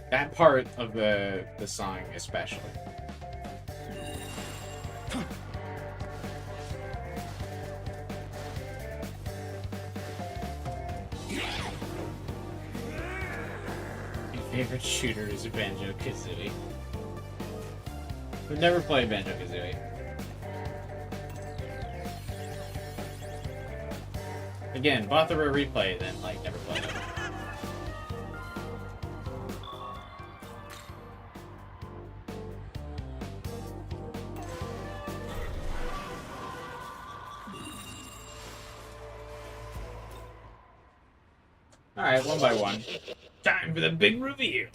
That part of the song especially. My favorite shooter is Banjo-Kazooie. We've never played Banjo-Kazooie. Again, bought the rare replay, then like never played it. Alright, one by one. Time for the big reveal.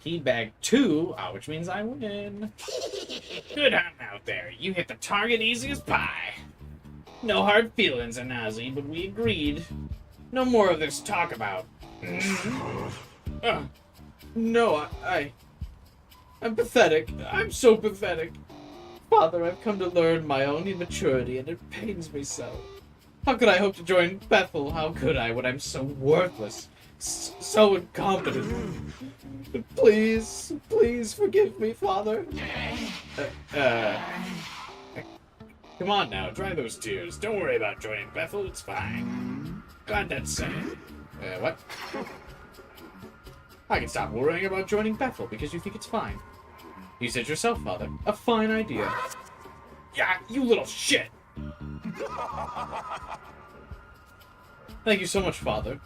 Key bag 2, which means I win. Good hunting out there. You hit the target easy as pie. No hard feelings, Anazi, but we agreed. No more of this talk about. No, I'm pathetic. I'm so pathetic. Father, I've come to learn my own immaturity, and it pains me so. How could I hope to join Bethel? How could I when I'm so worthless? So incompetent. Please, please forgive me, Father. Come on now, dry those tears. Don't worry about joining Bethel, it's fine. Glad that's said. What? I can stop worrying about joining Bethel because you think it's fine. You said yourself, Father. A fine idea. Yeah, you little shit! Thank you so much, Father.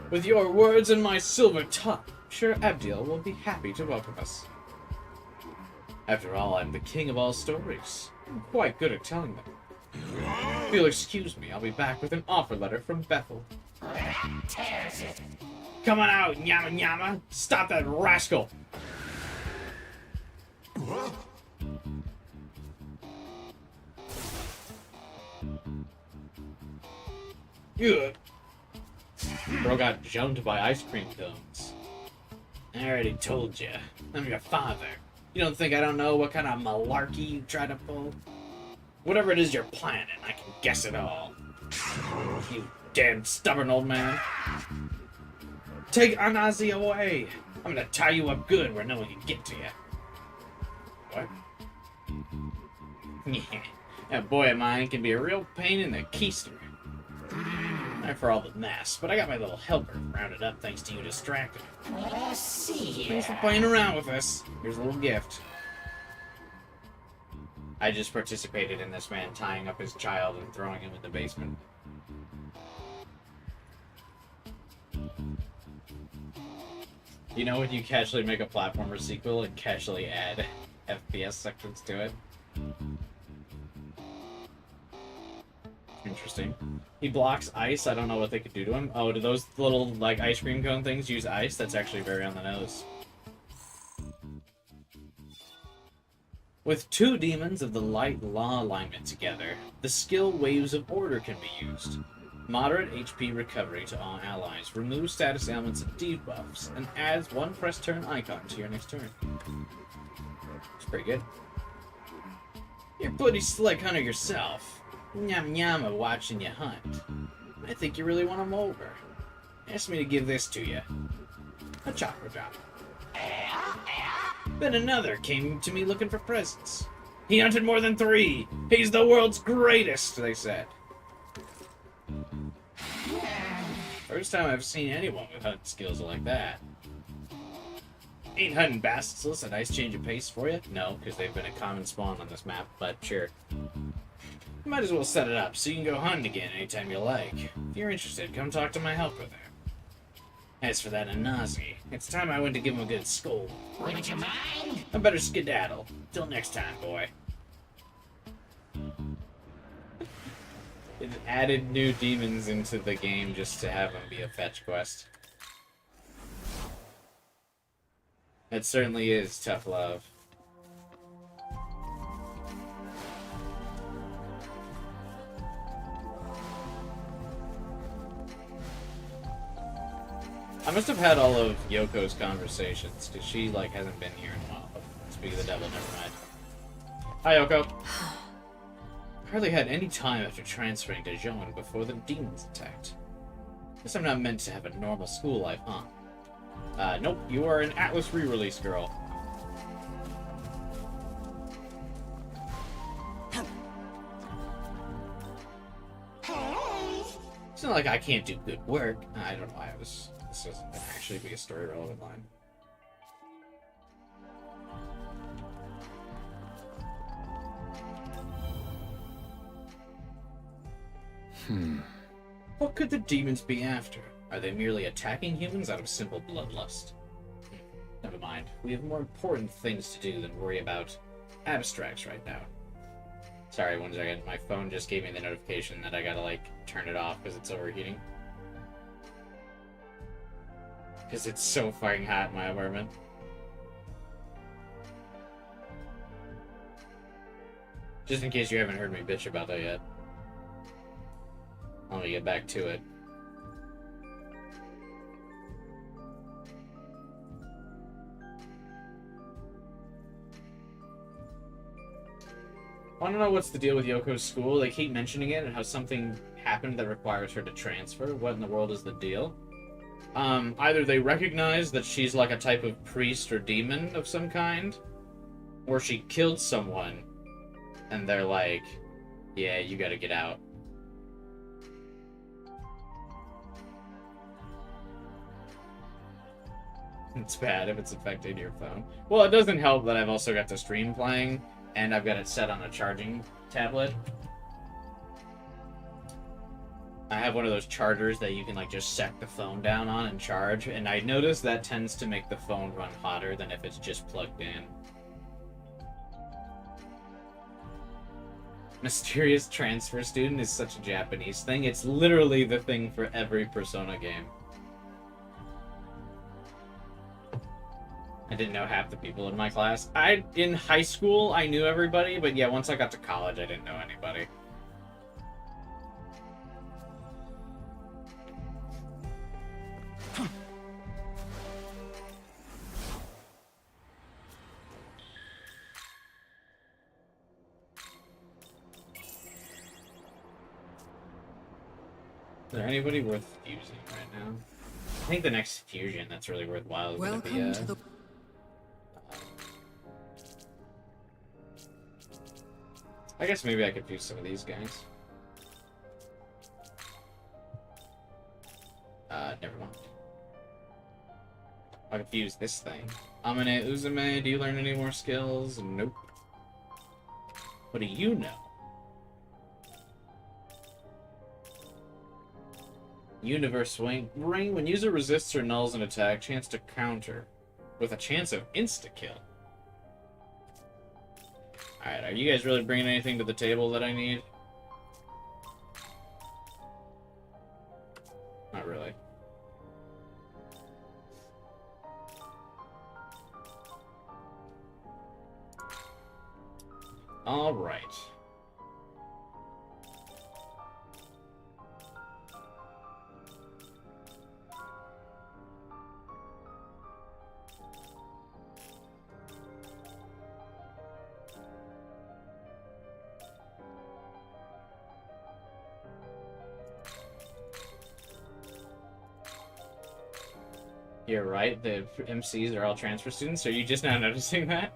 With your words and my silver tongue, sure Abdiel will be happy to welcome us. After all, I'm the king of all stories. I'm quite good at telling them. If you'll excuse me, I'll be back with an offer letter from Bethel. Come on out, Nyama Nyama! Stop that rascal! Ugh. Bro got jumped by ice cream cones. I already told you. I'm your father. You don't think I don't know what kind of malarkey you try to pull? Whatever it is you're planning, I can guess it all. You damn stubborn old man. Take Anazi away. I'm gonna tie you up good where no one can get to you. What? Yeah, that boy of mine can be a real pain in the keister. Not for all the mess, but I got my little helper rounded up thanks to you distracting him. Thanks for playing around with us. Here's a little gift. I just participated in this man tying up his child and throwing him in the basement. You know when you casually make a platformer sequel and casually add FPS sections to it? Interesting. He blocks ice. I don't know what they could do to him. Oh, do those little, like, ice cream cone things use ice? That's actually very on the nose. With two demons of the light law alignment together, the skill Waves of Order can be used. Moderate HP recovery to all allies, removes status ailments and debuffs, and adds one press turn icon to your next turn. It's pretty good. You're pretty slick hunter yourself. Nyam nyama watching you hunt. I think you really want him over. Asked me to give this to you. A chakra drop. Then another came to me looking for presents. He hunted more than 3. He's the world's greatest, they said. First time I've seen anyone with hunt skills like that. Ain't hunting bastards a nice change of pace for you? No, because they've been a common spawn on this map, but sure. Might as well set it up so you can go hunting again anytime you like. If you're interested, come talk to my helper there. As for that Anazi, it's time I went to give him a good scold. Wouldn't you mind? I better skedaddle. Till next time, boy. It added new demons into the game just to have them be a fetch quest. It certainly is tough love. I must have had all of Yoko's conversations, because she, like, hasn't been here in a while. Speak of the devil, never mind. Hi, Yoko. I hardly had any time after transferring to Joan before the demons attacked. Guess I'm not meant to have a normal school life, huh? Nope, you are an Atlas re-release girl. It's not like I can't do good work. I don't know why this doesn't actually be a story relevant line. What could the demons be after? Are they merely attacking humans out of simple bloodlust? Never mind. We have more important things to do than worry about abstracts right now. Sorry, one second. My phone just gave me the notification that I gotta, like, turn it off because it's overheating. Because it's so fucking hot in my apartment. Just in case you haven't heard me bitch about that yet. Let me get back to it. I want to know what's the deal with Yoko's school. They keep mentioning it and how something happened that requires her to transfer. What in the world is the deal? Either they recognize that she's like a type of priest or demon of some kind, or she killed someone, and they're like, yeah, you gotta get out. It's bad if it's affecting your phone. Well, it doesn't help that I've also got the stream playing, and I've got it set on a charging tablet. I have one of those chargers that you can like just set the phone down on and charge, and I noticed that tends to make the phone run hotter than if it's just plugged in. Mysterious transfer student is such a Japanese thing. It's literally the thing for every Persona game. I didn't know half the people in my class. In high school, I knew everybody, but yeah, once I got to college, I didn't know anybody. there anybody worth fusing right now? I think the next fusion that's really worthwhile is going to be Welcome to the I guess maybe I could fuse some of these guys. Never mind. I can fuse this thing. Amane Uzume, do you learn any more skills? Nope. What do you know? Universe Swing. Ring. When user resists or nulls an attack, chance to counter. With a chance of insta-kill. Alright, are you guys really bringing anything to the table that I need? Not really. Alright. You're right, the MCs are all transfer students. Are you just now noticing that?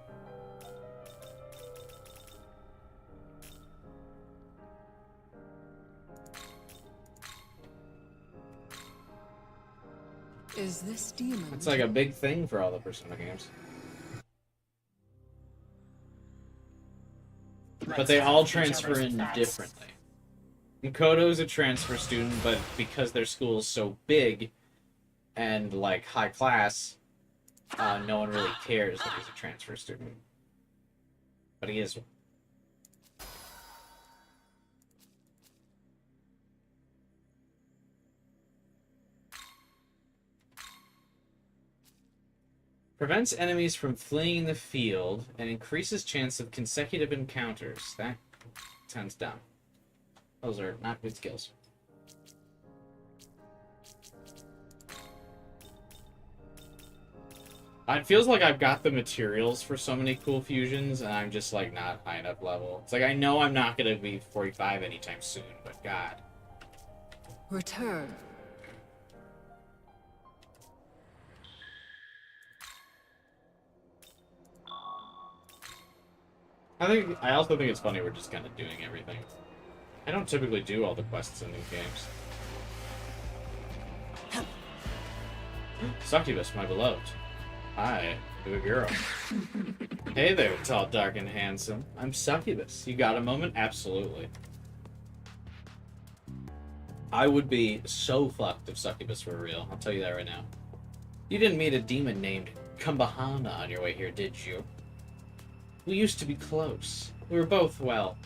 Is this demon? It's like a big thing for all the Persona games. But they all transfer in differently. Kodo's a transfer student, but because their school is so big and like high class, no one really cares that he's a transfer student. But he is one. Prevents enemies from fleeing the field and increases chance of consecutive encounters. That sounds dumb. Those are not good skills. It feels like I've got the materials for so many cool fusions, and I'm just, like, not high enough level. It's like, I know I'm not gonna be 45 anytime soon, but God. Return. I also think it's funny we're just kind of doing everything. I don't typically do all the quests in these games. Succubus, my beloved. Hi, good girl. Hey there, tall, dark, and handsome. I'm Succubus. You got a moment? Absolutely. I would be so fucked if Succubus were real. I'll tell you that right now. You didn't meet a demon named Kumbahana on your way here, did you? We used to be close. We were both, well,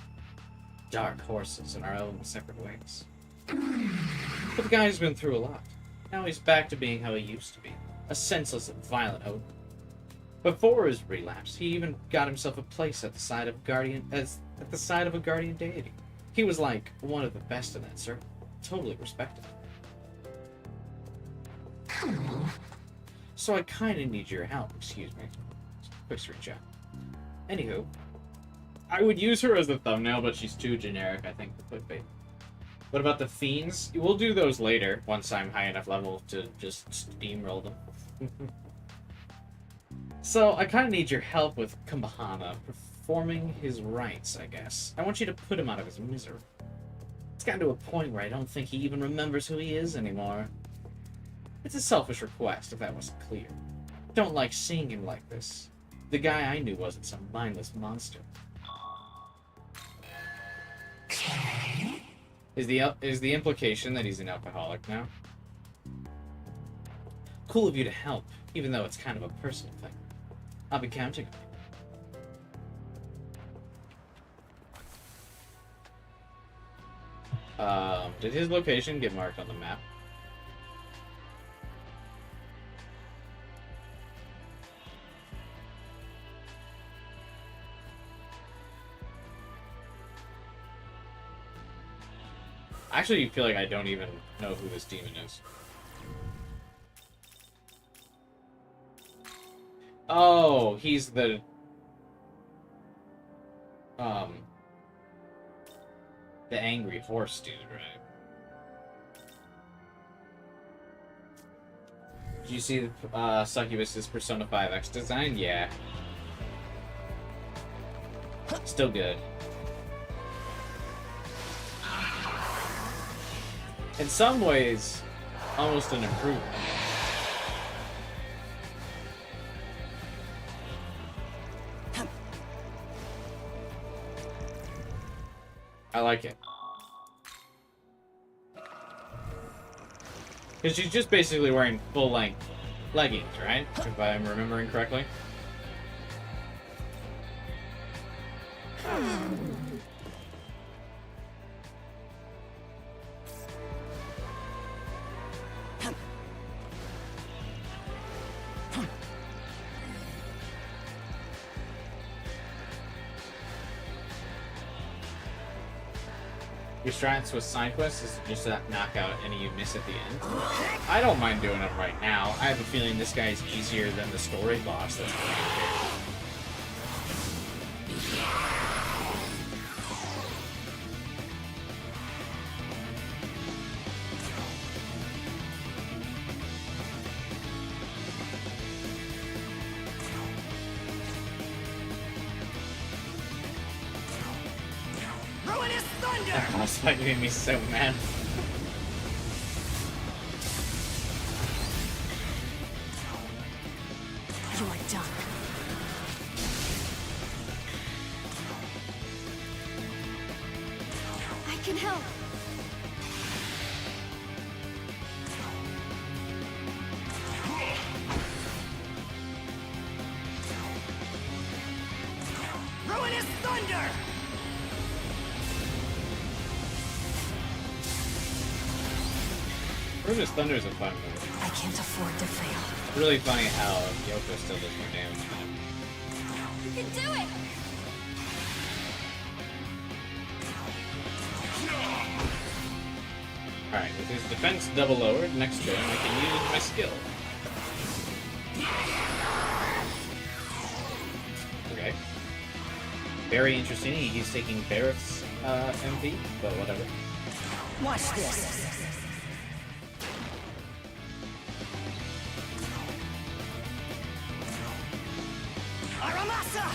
dark horses in our own separate ways. But the guy's been through a lot. Now he's back to being how he used to be. A senseless and violent Odin. Before his relapse, he even got himself a place at the side of a guardian deity. He was like one of the best in that circle. Totally respected. So I kinda need your help, excuse me. Quick screenshot. Anywho, I would use her as the thumbnail, but she's too generic, I think, for clickbait. What about the fiends? We'll do those later, once I'm high enough level to just steamroll them. So, I kind of need your help with Kumbahana, performing his rites, I guess. I want you to put him out of his misery. It's gotten to a point where I don't think he even remembers who he is anymore. It's a selfish request, if that wasn't clear. I don't like seeing him like this. The guy I knew wasn't some mindless monster. Is the implication that he's an alcoholic now? Cool of you to help, even though it's kind of a personal thing. I'll be counting on you. Did his location get marked on the map? I actually feel like I don't even know who this demon is. Oh, he's the angry horse dude, right? Did you see Succubus's Persona 5X design? Yeah. Still good. In some ways, almost an improvement. I like it. Because she's just basically wearing full-length leggings, right? If I'm remembering correctly. Your strengths with side quests is just to knock out any you miss at the end. I don't mind doing them right now. I have a feeling this guy is easier than the story boss that's going here. This fight made me so mad. You are done. I can help. Ruinous thunder! Ruinous Thunder is a fun move. I can't afford to fail. Really funny how Yoko still does more damage than him. You can do it! Alright, with his defense double lowered, next turn I can use my skill. Okay. Very interesting. He's taking Barrett's MP, but whatever. Watch this. Aramasa!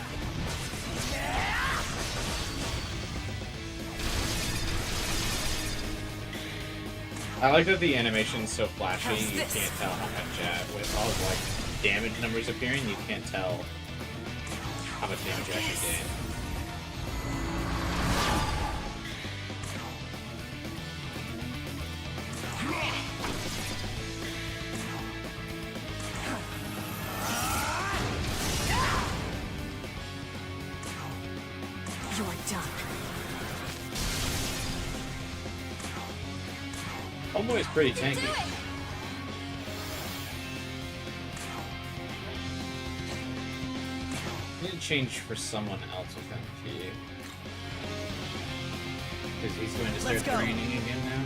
I like that the animation's so flashy, How's you this? can't tell how much, with all the, like, damage numbers appearing, you can't tell how much damage you actually did. You are done. Homeboy is pretty tanky. Do it! I need to change for someone else with MP. Because he's going to start Let's go. draining again now.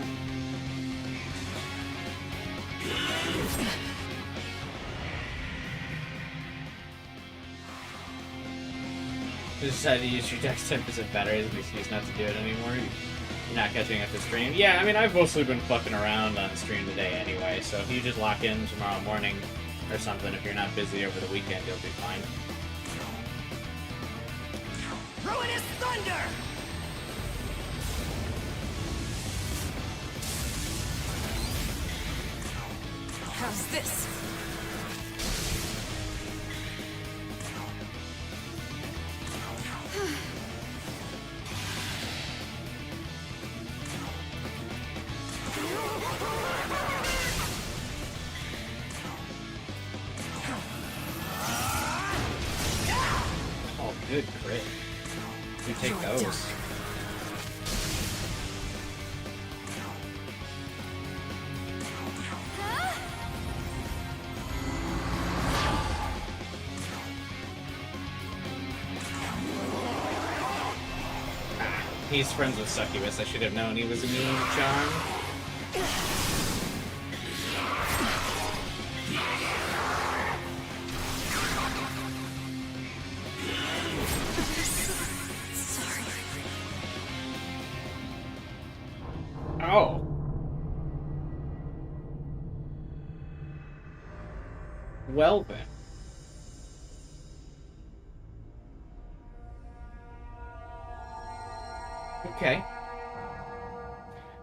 Just decided to use your dex 10% better as an excuse not to do it anymore. You're not catching up to stream. Yeah, I mean, I've mostly been fucking around on stream today anyway, so if you just lock in tomorrow morning or something, if you're not busy over the weekend, you'll be fine. Ruinous thunder! How's this? Oh, good crit. You take You're those. done. He's friends with Succubus. I should have known he was immune to charm. Sorry. Oh. Well then. Okay.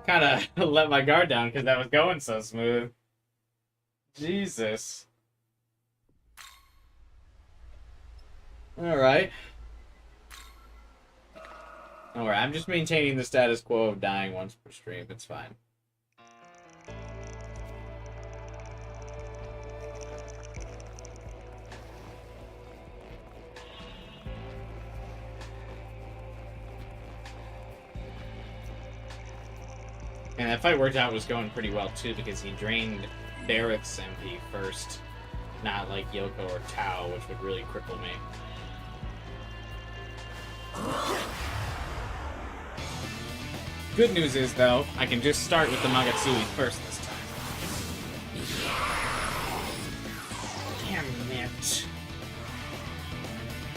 Kinda let my guard down because that was going so smooth. Jesus. Alright. Alright, I'm just maintaining the status quo of dying once per stream. It's fine. And that fight worked out was going pretty well too because he drained Barrett's MP first, not like Yoko or Tao, which would really cripple me. Good news is though, I can just start with the Magatsui first this time. Damn it.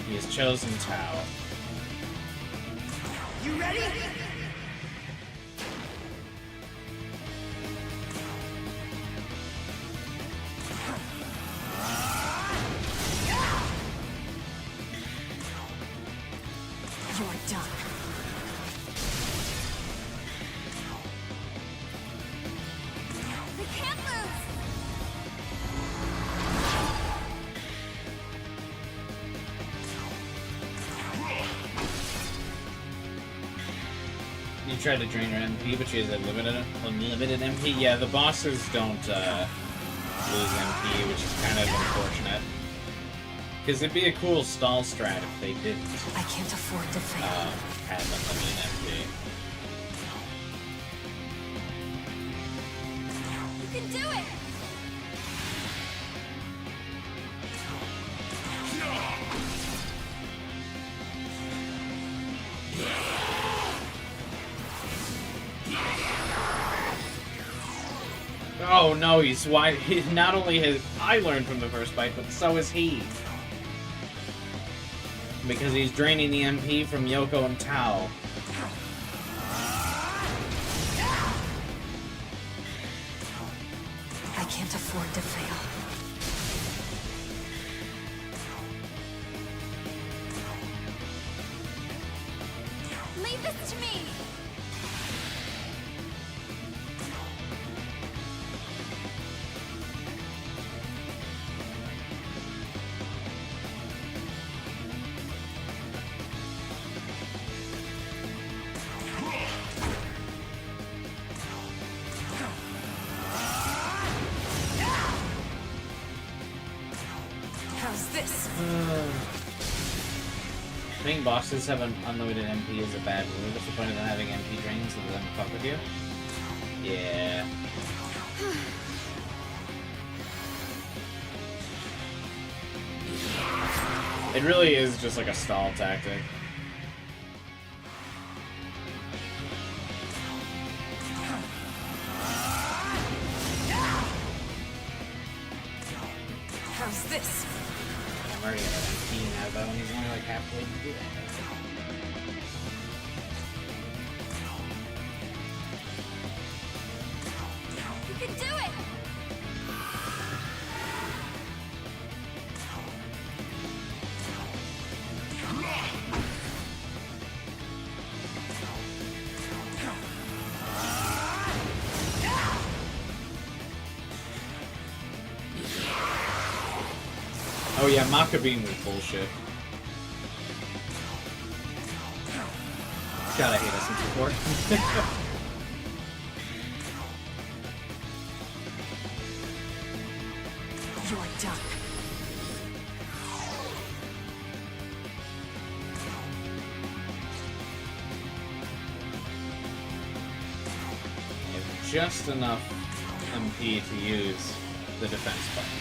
He has chosen Tao. You ready? You're done. We can't move! You tried to drain her MP, but she has a unlimited MP. Yeah, the bosses don't lose MP, which is kind of unfortunate. Because it'd be a cool stall strat if they didn't I can't afford to fail. have unlimited MP. You can do it! Oh no, he's why he not only has I learned from the first fight, but so is he. Because he's draining the MP from Yoko and Tao. I can't afford to fail. Leave this to me! How's this? Main bosses have an unlimited MP is a bad move. What's the point of them having MP drains and then fuck with you? Yeah. It really is just like a stall tactic. How's this? I'm already at MP now though, and he's only like halfway to do that. You can do it! Oh yeah, Maka Beam was bullshit. God, I hate us in support. You're done. You have just enough MP to use the defense button.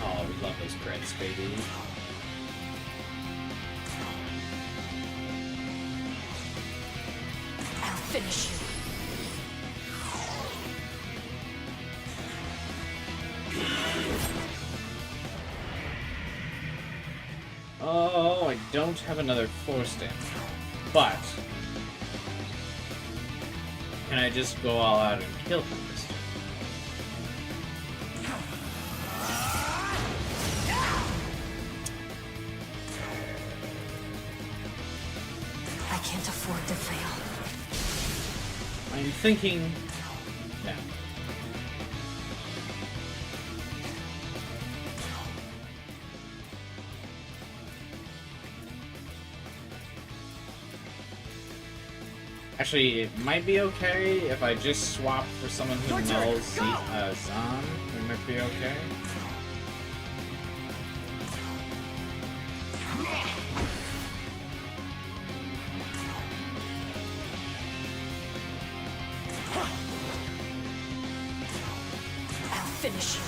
Oh, we love those crits, baby. I'll finish you. don't have another force damage. But can I just go all out and kill him this time? I can't afford to fail. I'm thinking now. Actually, it might be okay if I just swap for someone who knows Zahn. It might be okay. I'll finish you.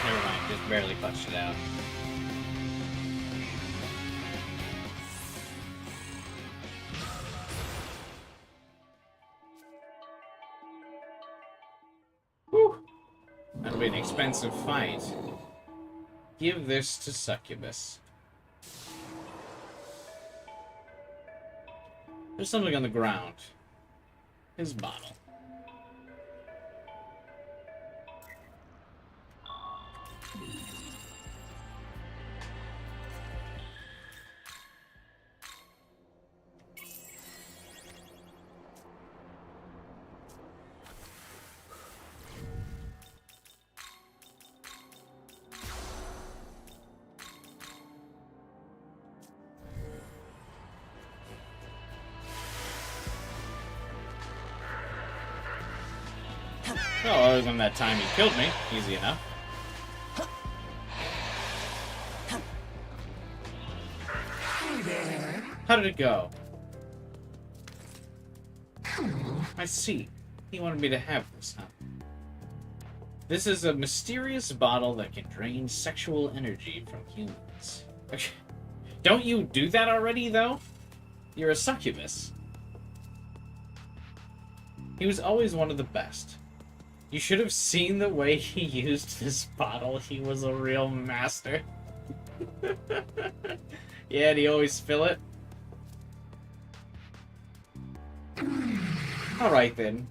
Never mind, just barely clutched it out. Whew. That'll be an expensive fight. Give this to Succubus. There's something on the ground. His bottle. Well, other than that time he killed me, easy enough. How did it go? I see. He wanted me to have this, huh? This is a mysterious bottle that can drain sexual energy from humans. Don't you do that already, though? You're a succubus. He was always one of the best. You should have seen the way he used this bottle. He was a real master. Yeah, and he always fill it. Alright then.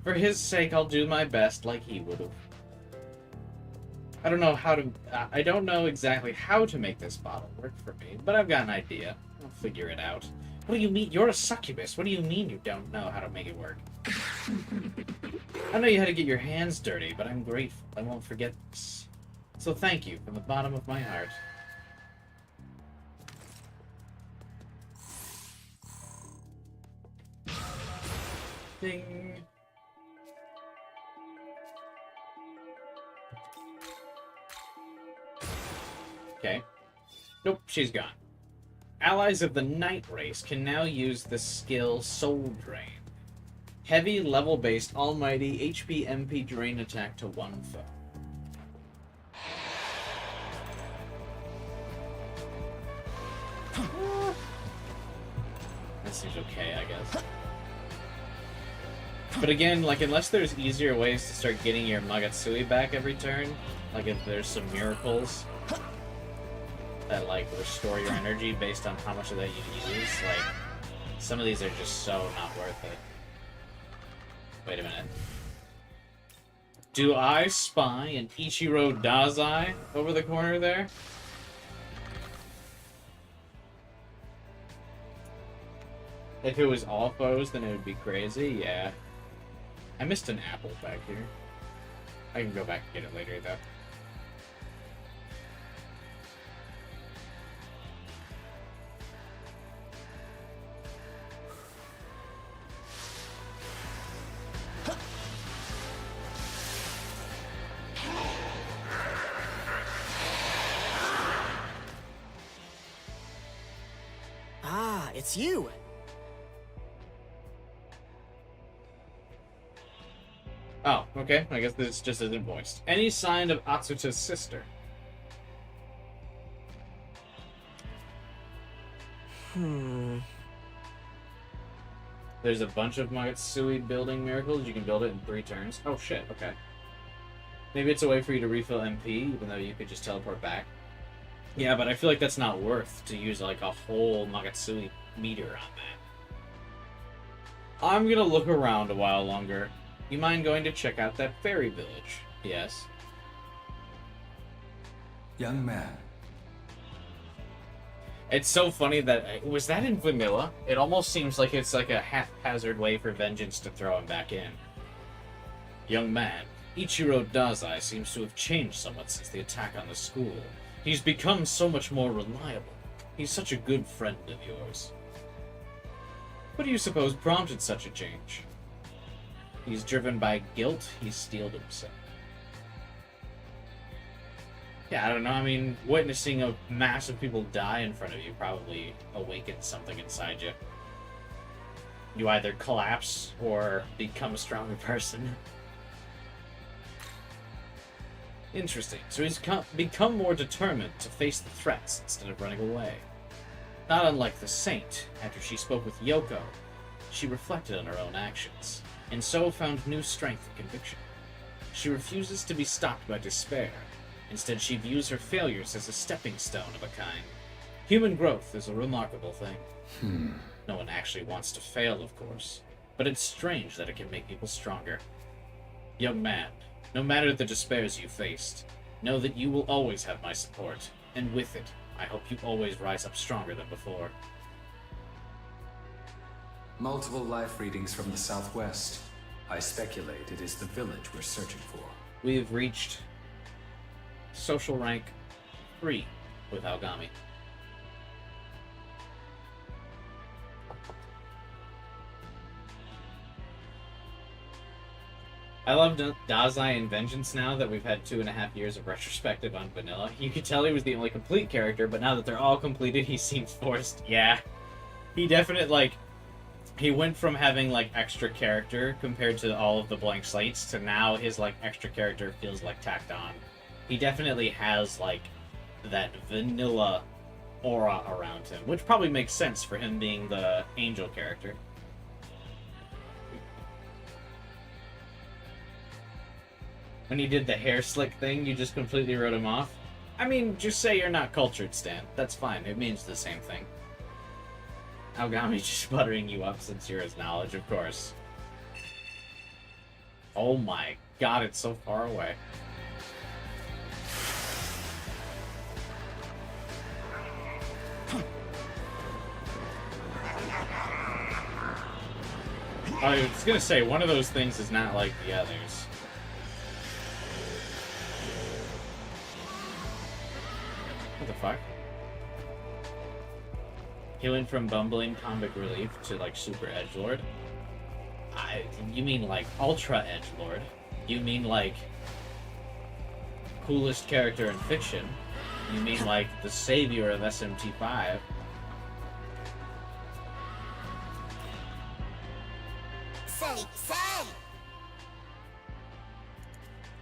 For his sake, I'll do my best like he would have. I don't know exactly how to make this bottle work for me, but I've got an idea. I'll figure it out. What do you mean? You're a succubus. What do you mean you don't know how to make it work? I know you had to get your hands dirty, but I'm grateful. I won't forget this. So thank you from the bottom of my heart. Ding. Okay. Nope, she's gone. Allies of the Night Race can now use the skill Soul Drain. Heavy, level-based, almighty, HP MP drain attack to one foe. That seems okay, I guess. But again, like, unless there's easier ways to start getting your Magatsui back every turn, like if there's some miracles that, like, restore your energy based on how much of that you use, like, some of these are just so not worth it. Wait a minute. Do I spy an Ichiro Dazai over the corner there? If it was all foes, then it would be crazy, yeah. I missed an apple back here. I can go back and get it later, though. Ah, it's you. Oh, okay. I guess this just isn't voiced. Any sign of Atsuta's sister? There's a bunch of Matsui building miracles. You can build it in 3 turns. Oh shit, okay. Maybe it's a way for you to refill MP, even though you could just teleport back. Yeah, but I feel like that's not worth to use like a whole Nagatsui meter on that. I'm gonna look around a while longer. You mind going to check out that fairy village? Yes. Young man, It's so funny that was that in vanilla? It almost seems like it's like a haphazard way for Vengeance to throw him back in. Young man, Ichiro Dazai seems to have changed somewhat since the attack on the school. He's become so much more reliable. He's such a good friend of yours. What do you suppose prompted such a change? He's driven by guilt, he's steeled himself. Yeah, I don't know. I mean, witnessing a mass of people die in front of you probably awakens something inside you. You either collapse or become a stronger person. Interesting. So he's become more determined to face the threats instead of running away. Not unlike the Saint, after she spoke with Yoko, she reflected on her own actions, and so found new strength and conviction. She refuses to be stopped by despair. Instead, she views her failures as a stepping stone of a kind. Human growth is a remarkable thing. No one actually wants to fail, of course, but it's strange that it can make people stronger. Young man, no matter the despairs you faced, know that you will always have my support, and with it, I hope you always rise up stronger than before. multiple life readings from the southwest. I speculate it is the village we're searching for. We've reached social rank 3 with Aogami. I love Dazai and Vengeance now that we've had 2.5 years of retrospective on Vanilla. You could tell he was the only complete character, but now that they're all completed, he seems forced. Yeah. He definitely, he went from having, extra character compared to all of the blank slates to now his, extra character feels, tacked on. He definitely has, that vanilla aura around him, which probably makes sense for him being the angel character. When he did the hair slick thing, you just completely wrote him off. I mean, just say you're not cultured, Stan. That's fine. It means the same thing. Aogami's just buttering you up since you're his knowledge, of course. Oh my god, it's so far away. I was gonna say, one of those things is not like the others. What the fuck? He went from bumbling comic relief to super edgelord. You mean ultra edgelord? You mean coolest character in fiction? You mean the savior of SMT 5? Say!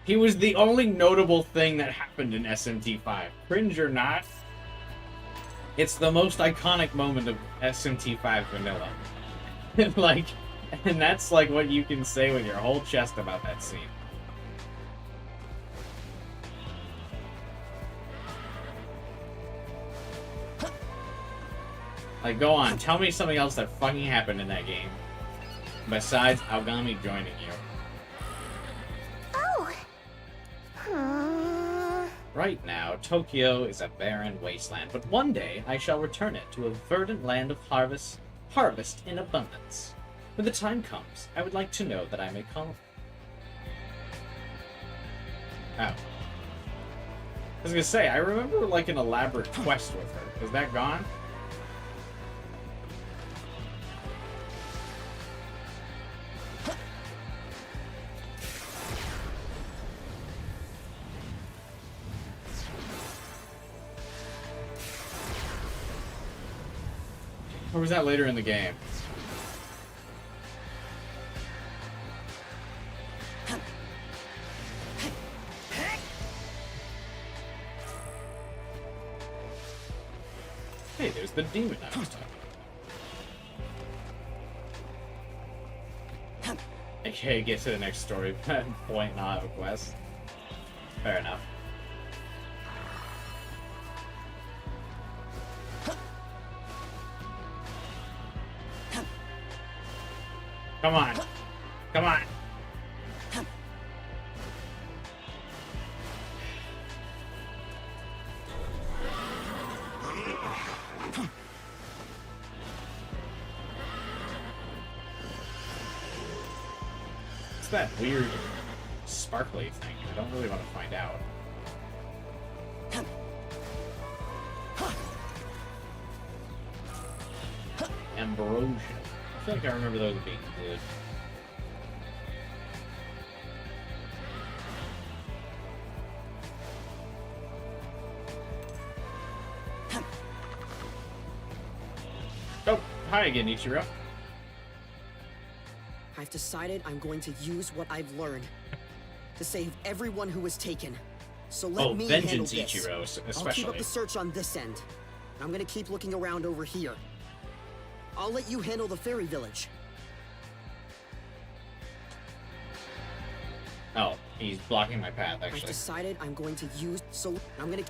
He was the only notable thing that happened in SMT 5. Cringe or not, it's the most iconic moment of SMT 5 vanilla. And that's what you can say with your whole chest about that scene. Go on, tell me something else that fucking happened in that game. Besides Aogami joining you. Right now, Tokyo is a barren wasteland, but one day I shall return it to a verdant land of harvest in abundance. When the time comes, I would like to know that I may call. Oh. I was gonna say, I remember an elaborate quest with her. Is that gone? Or was that later in the game? Hey, there's the demon I was talking about. Okay, get to the next story point and I'll have a quest. Fair enough. Come on. Come on. What's that weird sparkly thing? I don't really want to find out. Ambrosia. I feel like I remember those being good. Oh, hi again, Ichiro. I've decided I'm going to use what I've learned to save everyone who was taken. So let me handle Vengeance this. Ichiro, especially. I'll keep up the search on this end. I'm gonna keep looking around over here. I'll let you handle the fairy village. Oh, he's blocking my path, I've actually. decided I'm going to use. So I'm gonna.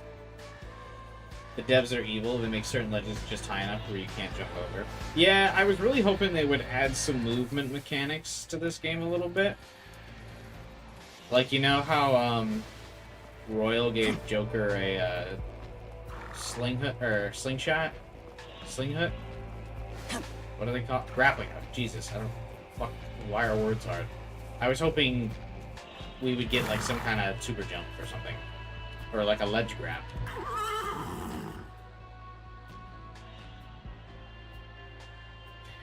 The devs are evil. They make certain ledges just high enough where you can't jump over. Yeah, I was really hoping they would add some movement mechanics to this game a little bit. Like, you know how Royal gave Joker a slingshot? Sling hook? What do they call it? Grappling hook. Jesus, I don't... Fuck, why are words hard? I was hoping we would get, like, some kind of super jump or something. Or, like, a ledge grab.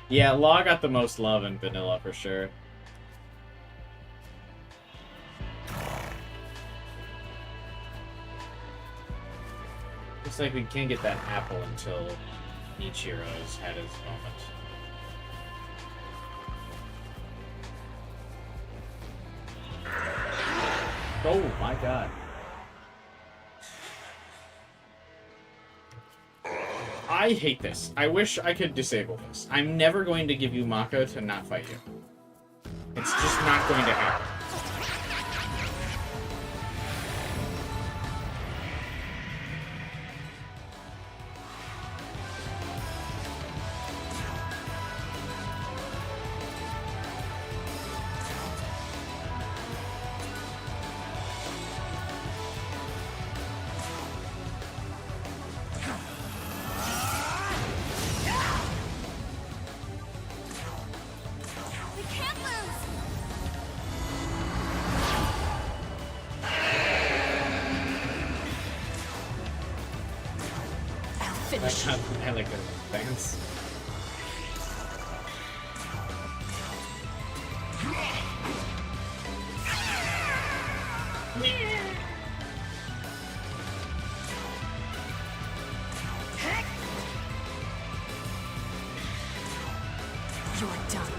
Yeah, Law got the most love in vanilla, for sure. Looks like we can't get that apple until Ichiro's had his moment. Oh my god. I hate this. I wish I could disable this. I'm never going to give you Mako to not fight you. It's just not going to happen. We can't lose! I'll finish you. I like the dance. You're done.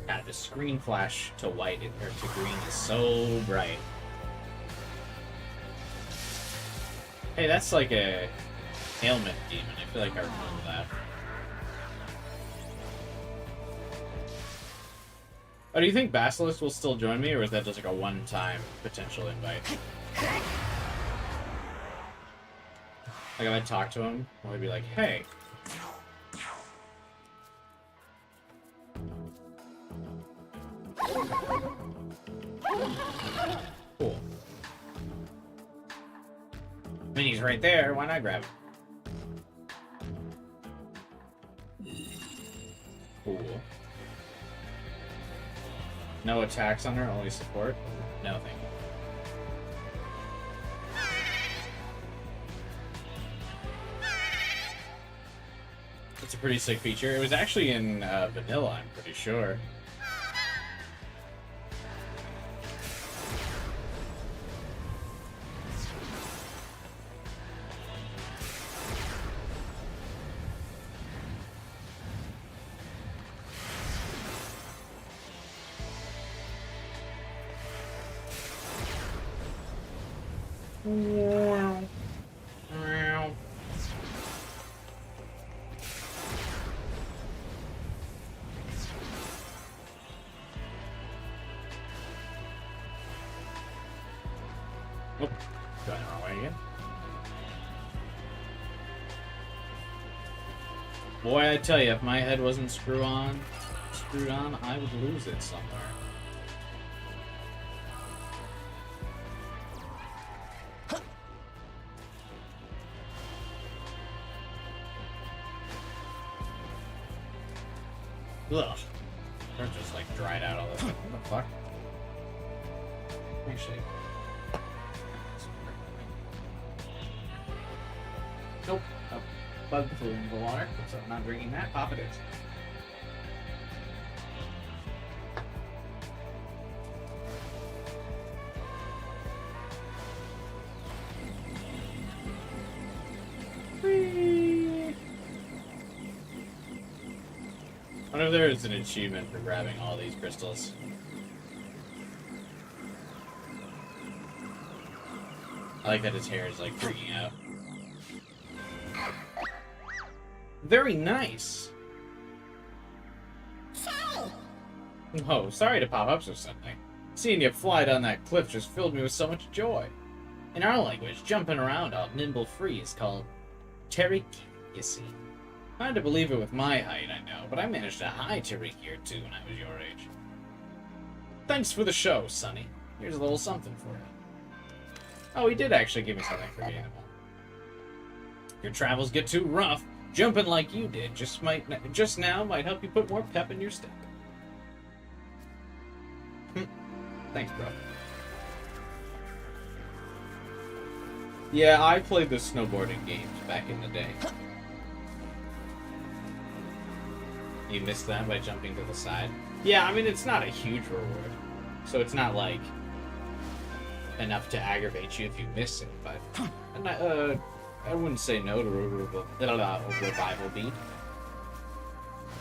God, the screen flash to white or to green is so bright. Hey, that's like a ailment demon. I feel like I remember that. Oh, do you think Basilisk will still join me, or is that just like a one-time potential invite? Like if I talk to him, I'll be like, hey. Cool. I mean, he's right there. Why not grab him? Cool. No attacks on her, only support? No, thank you. It's a pretty sick feature. It was actually in vanilla, I'm pretty sure. Try again. Boy, I tell you, if my head wasn't screwed on, I would lose it somewhere. Ugh. They're just like dried out all this. What the fuck? Actually. Nope. Oh, bug flew into the water, so I'm not drinking that. Pop it is. I wonder if there is an achievement for grabbing all these crystals. I like that his hair is like freaking out. Very nice. Oh, sorry to pop up so suddenly. Seeing you fly down that cliff just filled me with so much joy. In our language, jumping around all nimble free is called terikisi. Hard to believe it with my height, I know, but I managed a high teriki or two when I was your age. Thanks for the show, Sonny. Here's a little something for you. Oh, he did actually give me something for the animal. If your travels get too rough, jumping like you did just now might help you put more pep in your step. Thanks, bro. Yeah, I played the snowboarding games back in the day. You missed that by jumping to the side? Yeah, I mean, it's not a huge reward. So it's not, like, enough to aggravate you if you miss it, but... I wouldn't say no to a revival beat.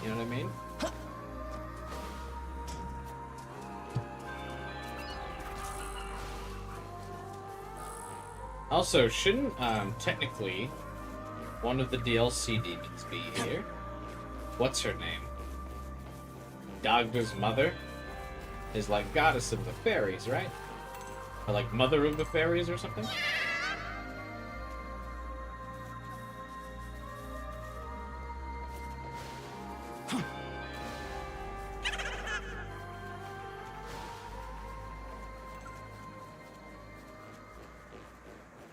You know what I mean? Also, shouldn't, technically, one of the DLC demons be here? What's her name? Dagda's mother is like goddess of the fairies, right? Or like mother of the fairies or something?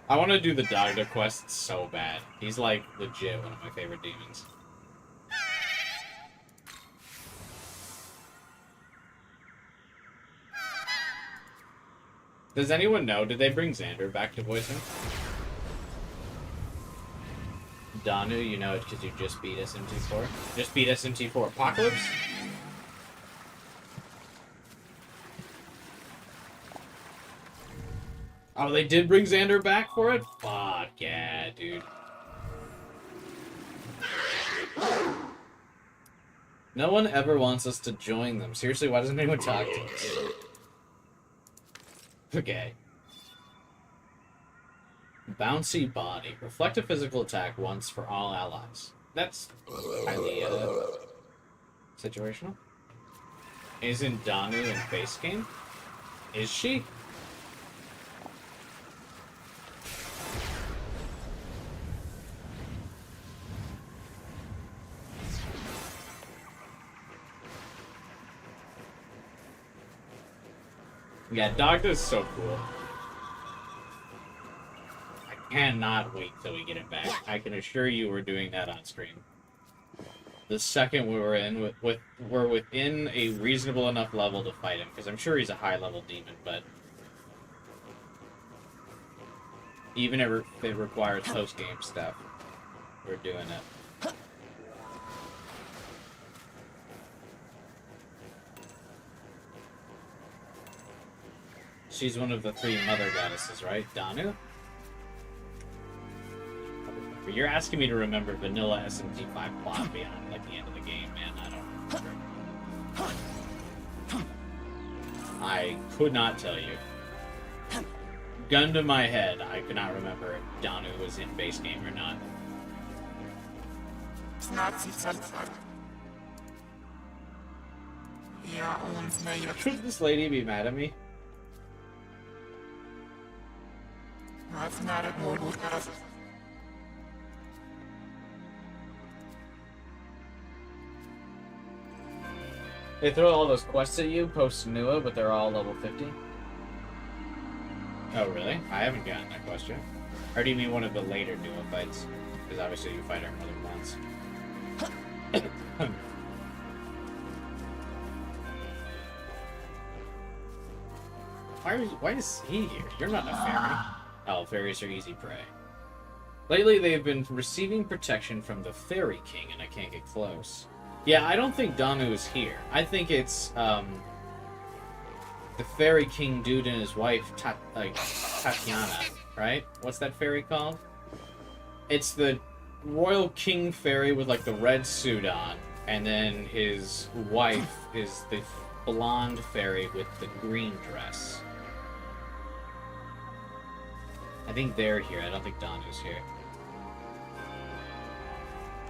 I want to do the Dagda quest so bad. He's like legit one of my favorite demons. Does anyone know? Did they bring Xander back to voicing? Danu, you know it because you just beat SMT4. Just beat SMT4 Apocalypse? Oh, they did bring Xander back for it? Fuck yeah, dude. No one ever wants us to join them. Seriously, why doesn't anyone talk to us? Okay. Bouncy body. Reflect a physical attack once for all allies. That's highly, situational. Isn't Danu in face game? Is she? Yeah, Dagda's so cool. I cannot wait till we get him back. I can assure you we're doing that on stream. The second we're within a reasonable enough level to fight him, because I'm sure he's a high level demon, but even if it requires post game stuff, we're doing it. She's one of the three mother goddesses, right? Danu? You're asking me to remember vanilla SMT5 plot beyond like the end of the game, man. I don't remember. I could not tell you. Gun to my head, I could not remember if Danu was in base game or not. Should this lady be mad at me? They throw all those quests at you post Nua, but they're all level 50. Oh, really? I haven't gotten that quest yet. Or do you mean one of the later Nua fights? Because obviously you fight our mother once. Why is he here? You're not a fairy. Oh, fairies are easy prey. Lately, they've been receiving protection from the Fairy King, and I can't get close. Yeah, I don't think Danu is here. I think it's, the Fairy King dude and his wife, Tatiana, right? What's that fairy called? It's the Royal King Fairy with, like, the red suit on, and then his wife is the blonde fairy with the green dress. I think they're here. I don't think Danu's here.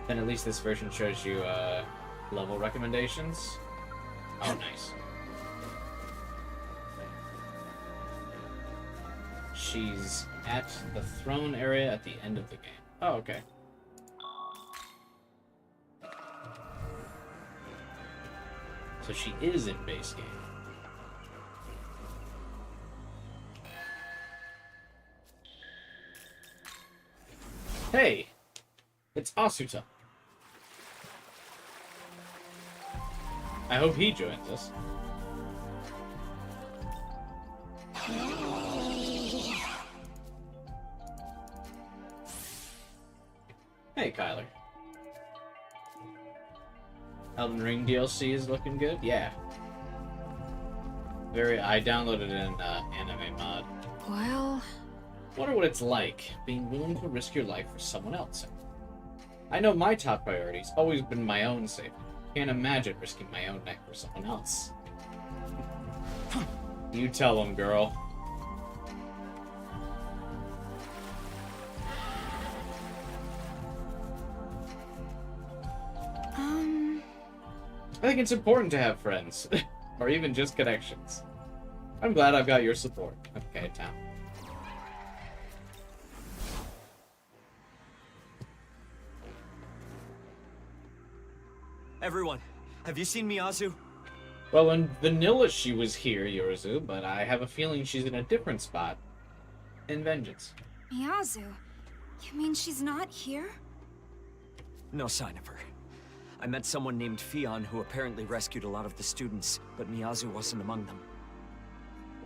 Then at least this version shows you, level recommendations. Oh, nice. She's at the throne area at the end of the game. Oh, okay. So she is in base game. Hey! It's Asuta. I hope he joins us. Hey, Kyler. Elden Ring DLC is looking good? Yeah. I downloaded it in anime mod. Well... Wonder what it's like, being willing to risk your life for someone else. I know my top priority's always been my own safety. Can't imagine risking my own neck for someone else. You tell him, girl. I think it's important to have friends. Or even just connections. I'm glad I've got your support. Okay, Tom. Everyone, have you seen Miyazu? Well, in Vanilla she was here, Yorizu, but I have a feeling she's in a different spot. In Vengeance. Miyazu? You mean she's not here? No sign of her. I met someone named Fion who apparently rescued a lot of the students, but Miyazu wasn't among them.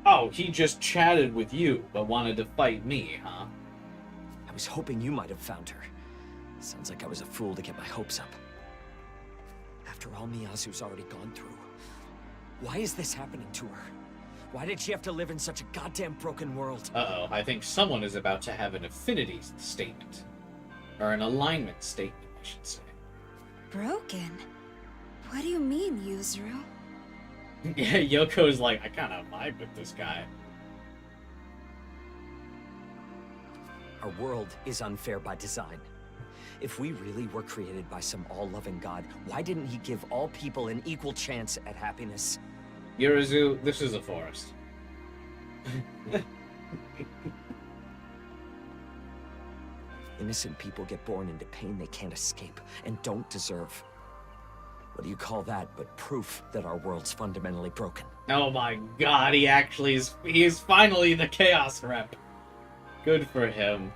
Oh, he just chatted with you, but wanted to fight me, huh? I was hoping you might have found her. Sounds like I was a fool to get my hopes up. After all Miyazu's already gone through, why is this happening to her? Why did she have to live in such a goddamn broken world? Uh-oh, I think someone is about to have an affinity statement. Or an alignment statement, I should say. Broken? What do you mean, Yuzuru? Yeah, Yoko's like, I kinda vibe with this guy. Our world is unfair by design. If we really were created by some all-loving god, why didn't he give all people an equal chance at happiness? Yorizu, this is a forest. Innocent people get born into pain they can't escape and don't deserve. What do you call that but proof that our world's fundamentally broken? Oh my god, he is finally the Chaos Rep. Good for him.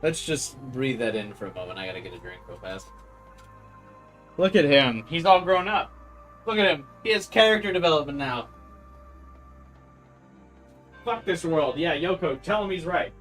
Let's just breathe that in for a moment. I gotta get a drink real fast. Look at him. He's all grown up. Look at him. He has character development now. Fuck this world. Yeah, Yoko, tell him he's right.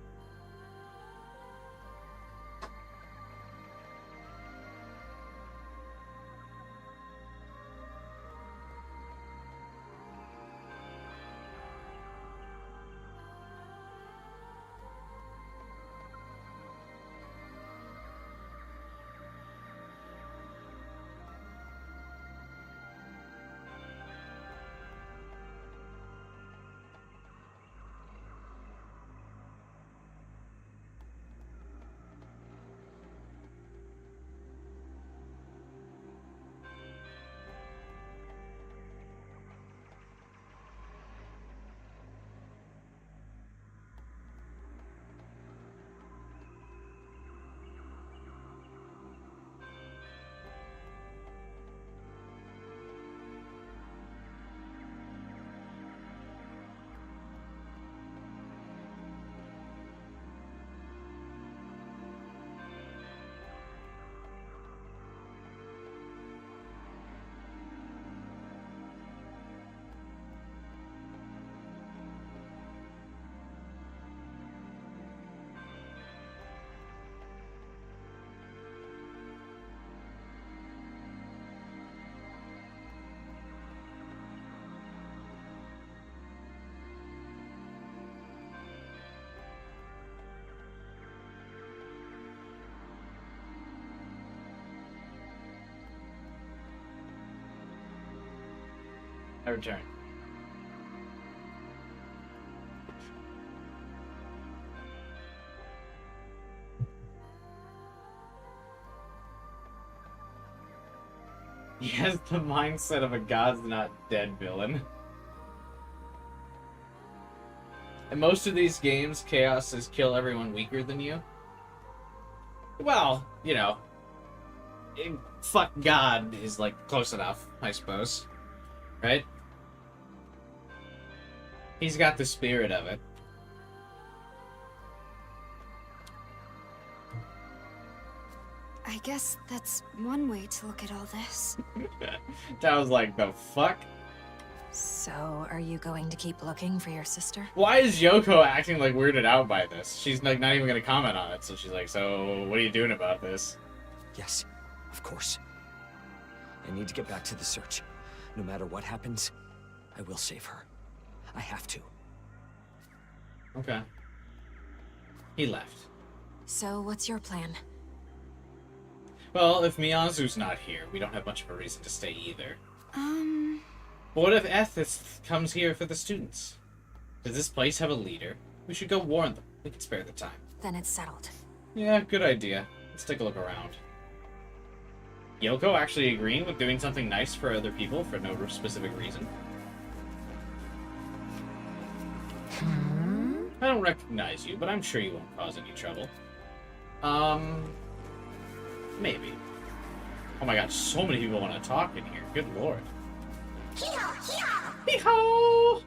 I return. He has the mindset of a God's Not Dead villain. In most of these games, chaos is kill everyone weaker than you. Well, you know, fuck God is like close enough, I suppose. Right? He's got the spirit of it. I guess that's one way to look at all this. That was like, the fuck? So, are you going to keep looking for your sister? Why is Yoko acting like weirded out by this? She's like not even gonna comment on it, so she's like, so what are you doing about this? Yes, of course. I need to get back to the search. No matter what happens, I will save her. I have to. Okay. He left. So, what's your plan? Well, if Miyazu's not here, we don't have much of a reason to stay either. But what if Ethis comes here for the students? Does this place have a leader? We should go warn them. We can spare the time. Then it's settled. Yeah, good idea. Let's take a look around. Yoko actually agreeing with doing something nice for other people for no specific reason. I don't recognize you, but I'm sure you won't cause any trouble. Maybe. Oh my god, so many people want to talk in here. Good lord. Hee-haw!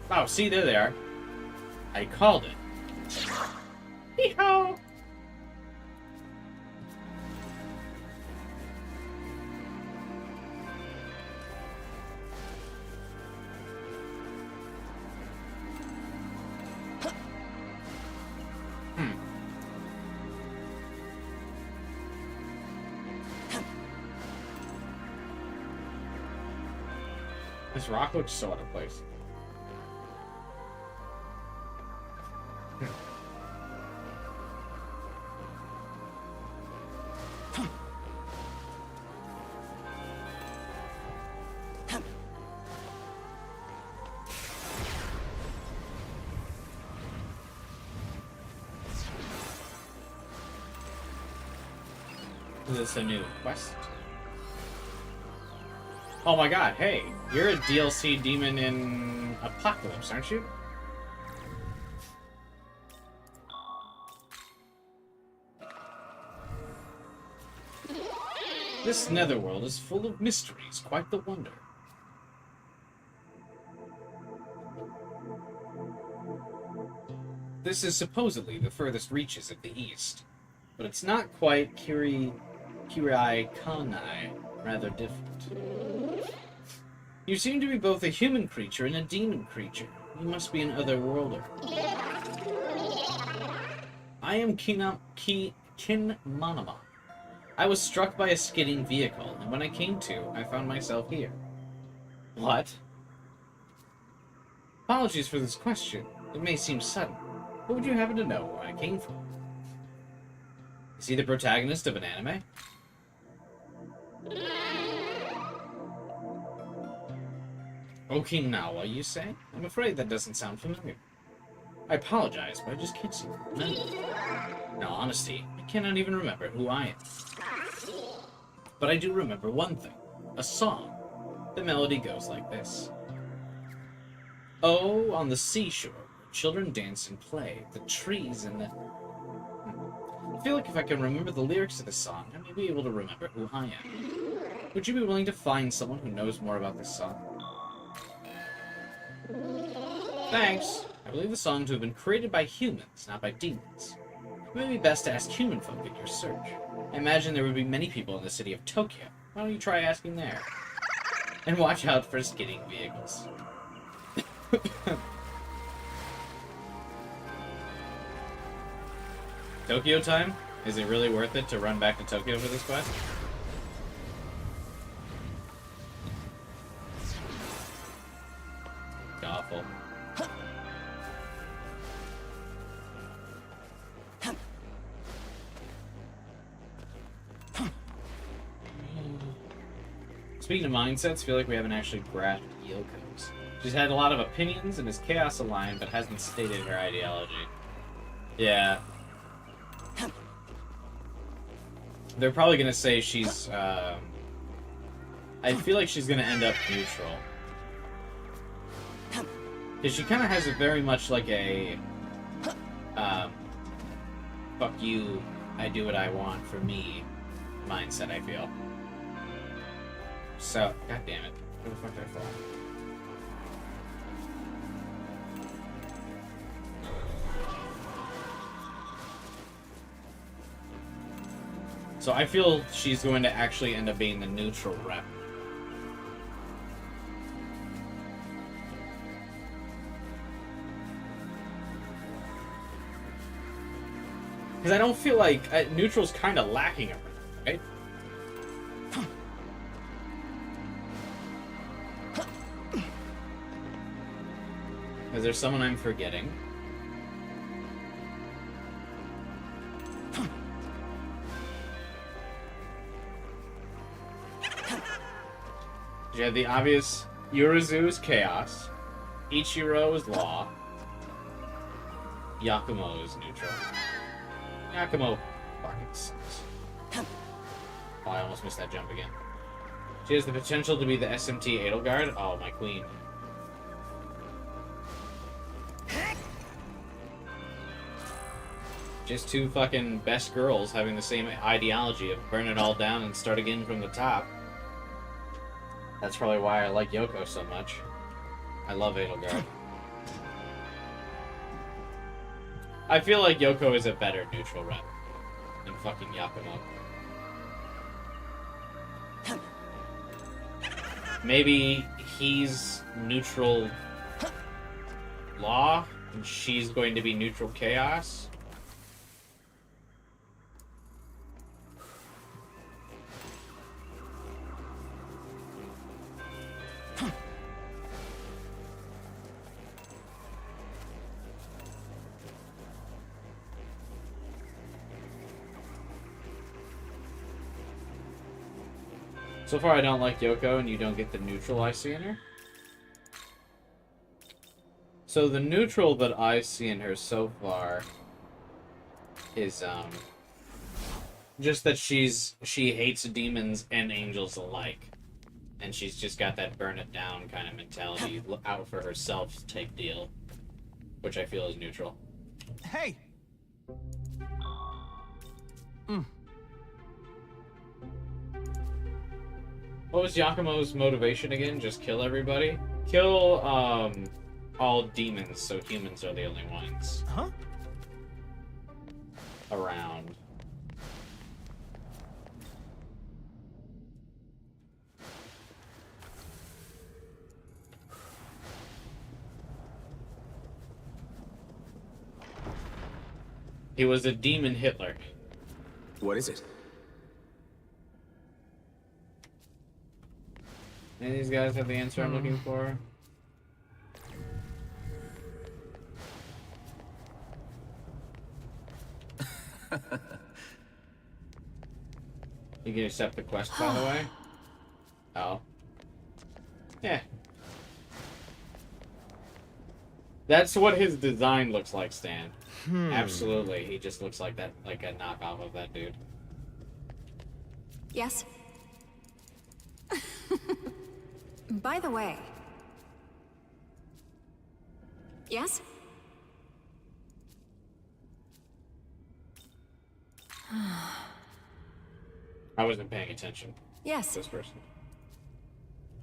Oh, see, there they are. I called it. Hee-haw! This rock looks so out of place. Is this a new quest? Oh my god, hey, you're a DLC demon in Apocalypse, aren't you? This netherworld is full of mysteries, quite the wonder. This is supposedly the furthest reaches of the east, but it's not quite Kirai Kanai, rather different. You seem to be both a human creature and a demon creature. You must be an otherworlder. I am Kinmanama. I was struck by a skidding vehicle, and when I came to, I found myself here. What? Apologies for this question. It may seem sudden, but would you happen to know where I came from? Is he the protagonist of an anime? Okinawa, you say? I'm afraid that doesn't sound familiar. I apologize, but I just can't seem to remember. In all honesty, I cannot even remember who I am. But I do remember one thing. A song. The melody goes like this. Oh, on the seashore, where children dance and play, the trees and the... I feel like if I can remember the lyrics of this song, I may be able to remember who I am. Would you be willing to find someone who knows more about this song? Thanks. I believe the song to have been created by humans, not by demons. It may be best to ask human folk in your search. I imagine there would be many people in the city of Tokyo. Why don't you try asking there? And watch out for skidding vehicles. Tokyo time? Is it really worth it to run back to Tokyo for this quest? Awful. Speaking of mindsets, I feel like we haven't actually grasped Yoko's. She's had a lot of opinions and is chaos aligned, but hasn't stated her ideology. Yeah. They're probably gonna say she's, I feel like she's gonna end up neutral. Because she kind of has a very much like a, fuck you, I do what I want for me mindset, I feel. So, god damn it. Where the fuck did I fall? So I feel she's going to actually end up being the neutral rep. Because I don't feel like neutral's kind of lacking everything, right? Is there someone I'm forgetting? You have the obvious Urizu is chaos, Ichiro is law, Yakumo is neutral. Yakumo fucking sucks. Oh, I almost missed that jump again. She has the potential to be the SMT Edelgard. Oh, my queen. Just two fucking best girls having the same ideology of burn it all down and start again from the top. That's probably why I like Yoko so much. I love Edelgard. I feel like Yoko is a better neutral rep than fucking Yakumo. Maybe he's neutral law and she's going to be neutral chaos. So far, I don't like Yoko, and you don't get the neutral I see in her. So the neutral that I see in her so far is just that she hates demons and angels alike, and she's just got that burn it down kind of mentality, out for herself type deal, which I feel is neutral. Hey. What was Yakumo's motivation again? Just kill everybody? Kill, all demons, so humans are the only ones around. He was a demon Hitler. What is it? Any of these guys have the answer I'm looking for? You can accept the quest, by the way? Oh. Yeah. That's what his design looks like, Stan. Absolutely. He just looks like that, like a knockoff of that dude. Yes? By the way... Yes? I wasn't paying attention. Yes. This person.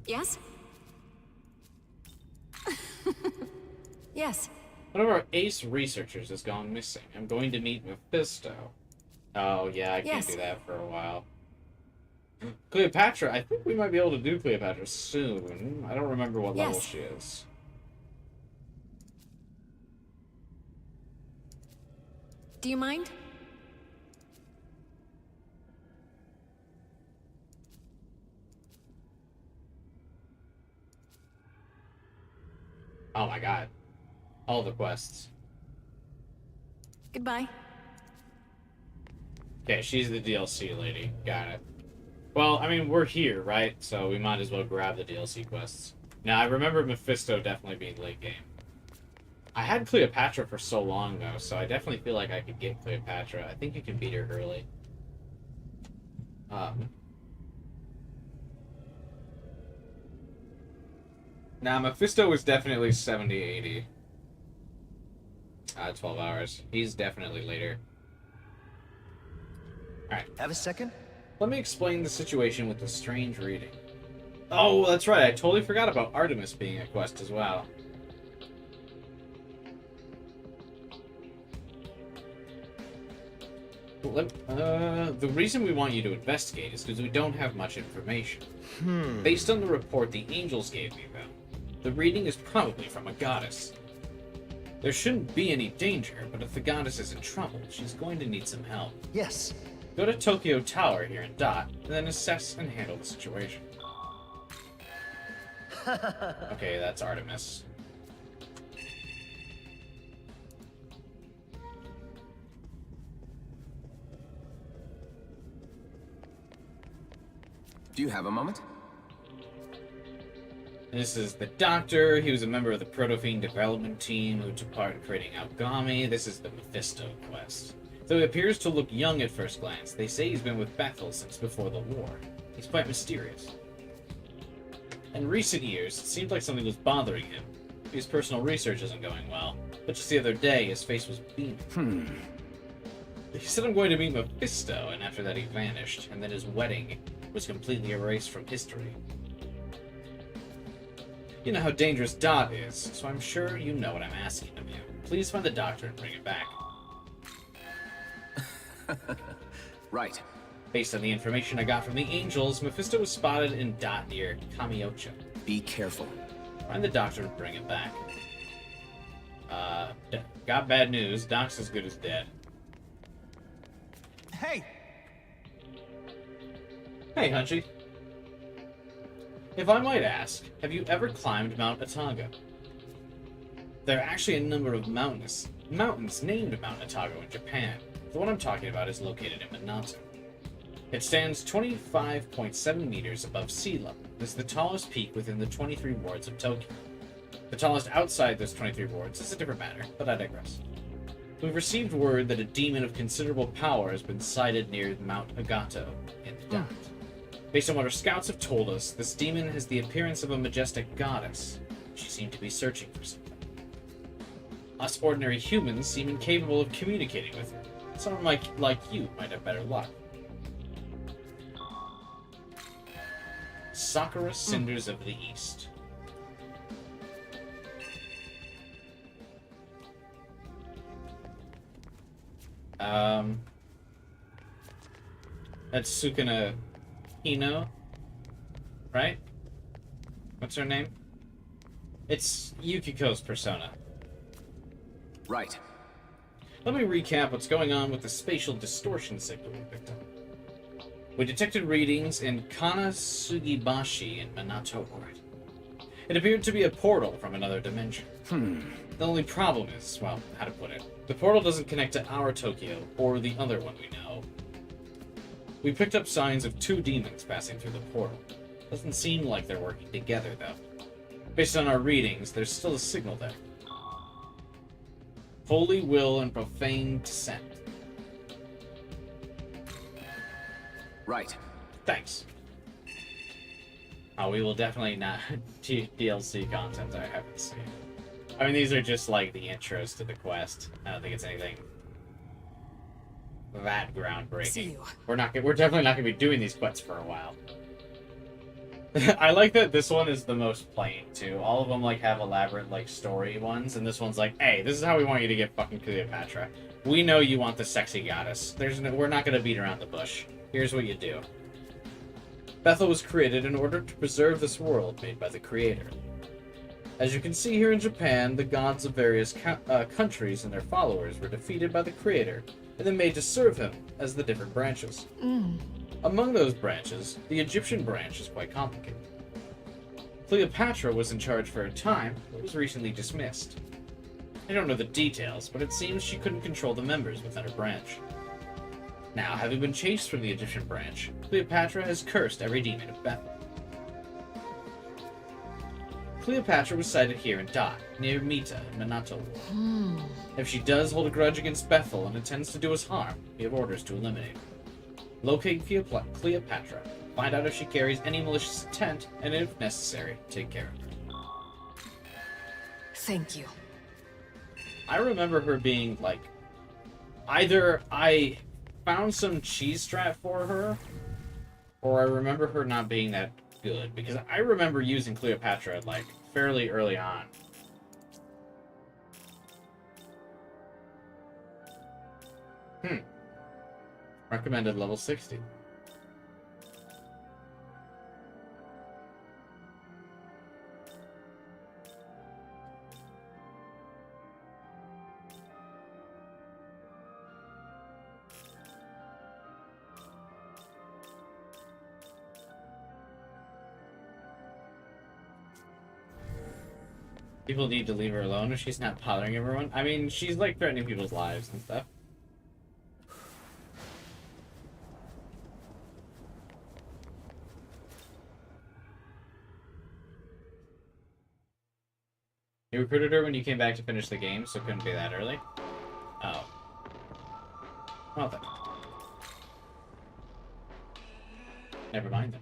Yes? Yes. One of our ace researchers has gone missing. I'm going to meet Mephisto. Oh, yeah, I can't do that for a while. Cleopatra, I think we might be able to do Cleopatra soon. I don't remember what level she is. Do you mind? Oh my god. All the quests. Goodbye. Okay, she's the DLC lady. Got it. Well, I mean, we're here, right? So we might as well grab the DLC quests. Now, I remember Mephisto definitely being late game. I had Cleopatra for so long, though, so I definitely feel like I could get Cleopatra. I think you can beat her early. Now, Mephisto was definitely 70, 80. 12 hours. He's definitely later. Alright. Have a second? Let me explain the situation with the strange reading. Oh, that's right. I totally forgot about Artemis being a quest as well. The reason we want you to investigate is because we don't have much information. Based on the report the angels gave me, though, the reading is probably from a goddess. There shouldn't be any danger, but if the goddess is in trouble, she's going to need some help. Yes. Go to Tokyo Tower here in Dot, and then assess and handle the situation. Okay, that's Artemis. Do you have a moment? This is the Doctor. He was a member of the Protofiend development team who took part in creating Algami. This is the Mephisto quest. Though he appears to look young at first glance, they say he's been with Bethel since before the war. He's quite mysterious. In recent years, it seemed like something was bothering him. His personal research isn't going well, but just the other day, his face was beaming. He said, I'm going to meet Mephisto, and after that he vanished, and then his wedding was completely erased from history. You know how dangerous Dot is, so I'm sure you know what I'm asking of you. Please find the Doctor and bring it back. Right. Based on the information I got from the angels, Mephisto was spotted in Dot near Kamiocha. Be careful. Find the Doctor and bring it back. Got bad news. Doc's as good as dead. Hey! Hey, Hunchy. If I might ask, have you ever climbed Mount Otago? There are actually a number of mountains named Mount Otago in Japan. The one I'm talking about is located in Minato. It stands 25.7 meters above sea level. This is the tallest peak within the 23 wards of Tokyo. The tallest outside those 23 wards is a different matter, but I digress. We've received word that a demon of considerable power has been sighted near Mount Agato in Dot. Based on what our scouts have told us, this demon has the appearance of a majestic goddess. She seemed to be searching for something. Us ordinary humans seem incapable of communicating with her. Someone like you might have better luck. Sakura Cinders of the East. That's Sukuna Hino, right? What's her name? It's Yukiko's persona. Right. Let me recap what's going on with the spatial distortion signal we picked up. We detected readings in Kanasugibashi in Minato Ward. It appeared to be a portal from another dimension. The only problem is, well, how to put it, the portal doesn't connect to our Tokyo or the other one we know. We picked up signs of two demons passing through the portal. Doesn't seem like they're working together, though. Based on our readings, there's still a signal there. Holy will and profane dissent. Right. Thanks. We will definitely not DLC content I haven't seen. I mean, these are just like the intros to the quest. I don't think it's anything that groundbreaking. See you. We're definitely not gonna be doing these quests for a while. I like that this one is the most plain too. All of them like have elaborate like story ones, and this one's like, hey, this is how we want you to get fucking Cleopatra. We know you want the sexy goddess. We're not gonna beat around the bush. Here's what you do. Bethel was created in order to preserve this world made by the Creator. As you can see here in Japan, the gods of various countries and their followers were defeated by the Creator, and then made to serve him as the different branches. Among those branches, the Egyptian branch is quite complicated. Cleopatra was in charge for a time, but was recently dismissed. I don't know the details, but it seems she couldn't control the members within her branch. Now, having been chased from the Egyptian branch, Cleopatra has cursed every demon of Bethel. Cleopatra was sighted here in Dot, near Mita in Minato. If she does hold a grudge against Bethel and intends to do us harm, we have orders to eliminate her. Locate Cleopatra, find out if she carries any malicious intent, and if necessary, take care of her. Thank you. I remember her being, like, either I found some cheese strat for her, or I remember her not being that good, because I remember using Cleopatra, like, fairly early on. Recommended level 60. People need to leave her alone if she's not bothering everyone. I mean, she's like threatening people's lives and stuff. You recruited her when you came back to finish the game, so it couldn't be that early? Oh. Well then. Never mind then.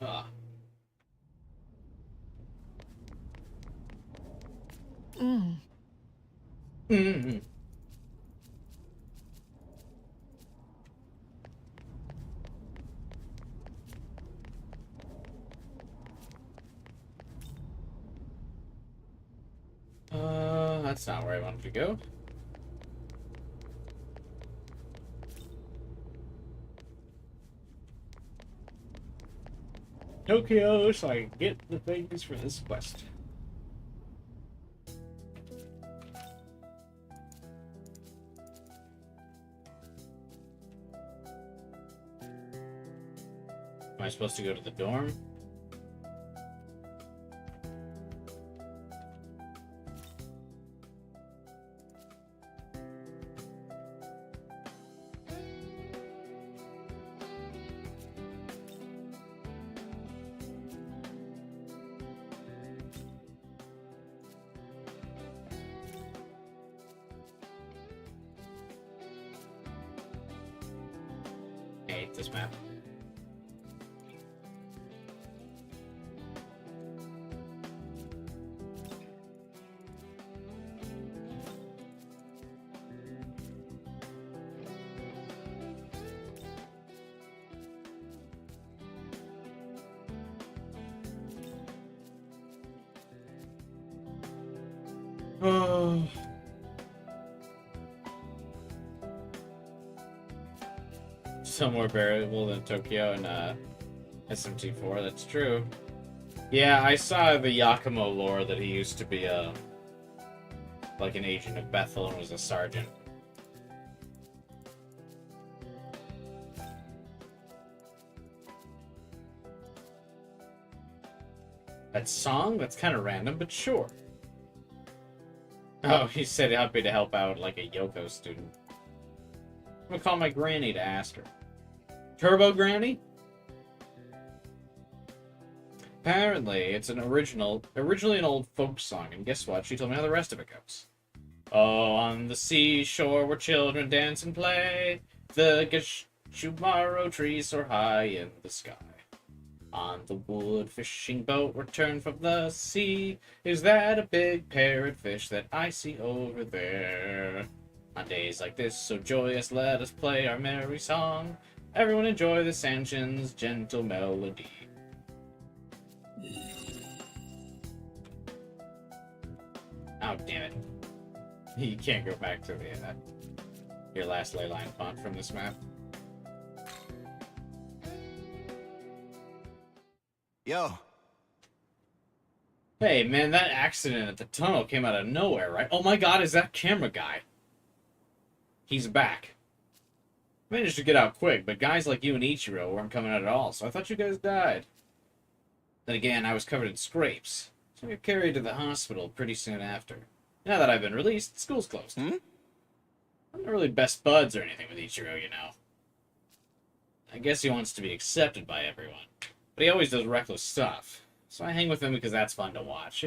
Ah. Mm-hmm. That's not where I wanted to go. Tokyo, so I can get the things for this quest. Am I supposed to go to the dorm? I hate this map. Oh. Still more variable than Tokyo and SMT4, that's true. Yeah, I saw the Yakumo lore that he used to be like an agent of Bethel and was a sergeant. That song? That's kind of random, but sure. Oh, he said happy to help out like a Yoko student. I'm gonna call my granny to ask her. Turbo Granny? Apparently, it's originally an old folk song, and guess what? She told me how the rest of it goes. Oh, on the seashore where children dance and play, the Gashumaro trees soar high in the sky. On the wood fishing boat returned from the sea, is that a big parrotfish that I see over there? On days like this, so joyous, let us play our merry song. Everyone enjoy the Sanshin's gentle melody. Oh, damn it. You can't go back to the your last leyline font from this map. Yo. Hey, man, that accident at the tunnel came out of nowhere, right? Oh my god, is that camera guy? He's back. Managed to get out quick, but guys like you and Ichiro weren't coming out at all, so I thought you guys died. Then again, I was covered in scrapes, so I got carried to the hospital pretty soon after. Now that I've been released, school's closed. I'm not really best buds or anything with Ichiro, you know. I guess he wants to be accepted by everyone, but he always does reckless stuff, so I hang with him because that's fun to watch.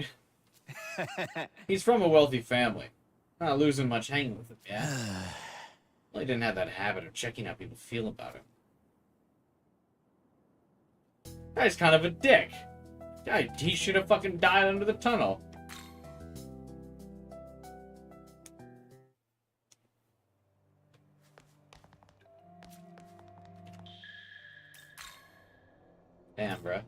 He's from a wealthy family. Not losing much hanging with him, yeah? Well, he didn't have that habit of checking how people feel about him. Guy's kind of a dick. He should have fucking died under the tunnel. Damn, bruh.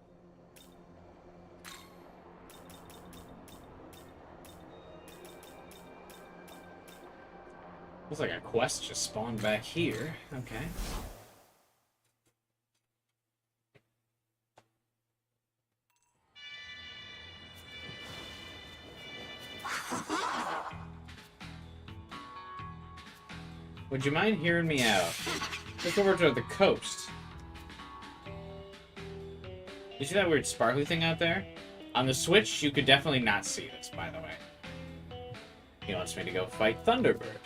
Looks like a quest just spawned back here. Okay. Would you mind hearing me out? Look over to the coast. You see that weird sparkly thing out there? On the Switch, you could definitely not see this, by the way. He wants me to go fight Thunderbird.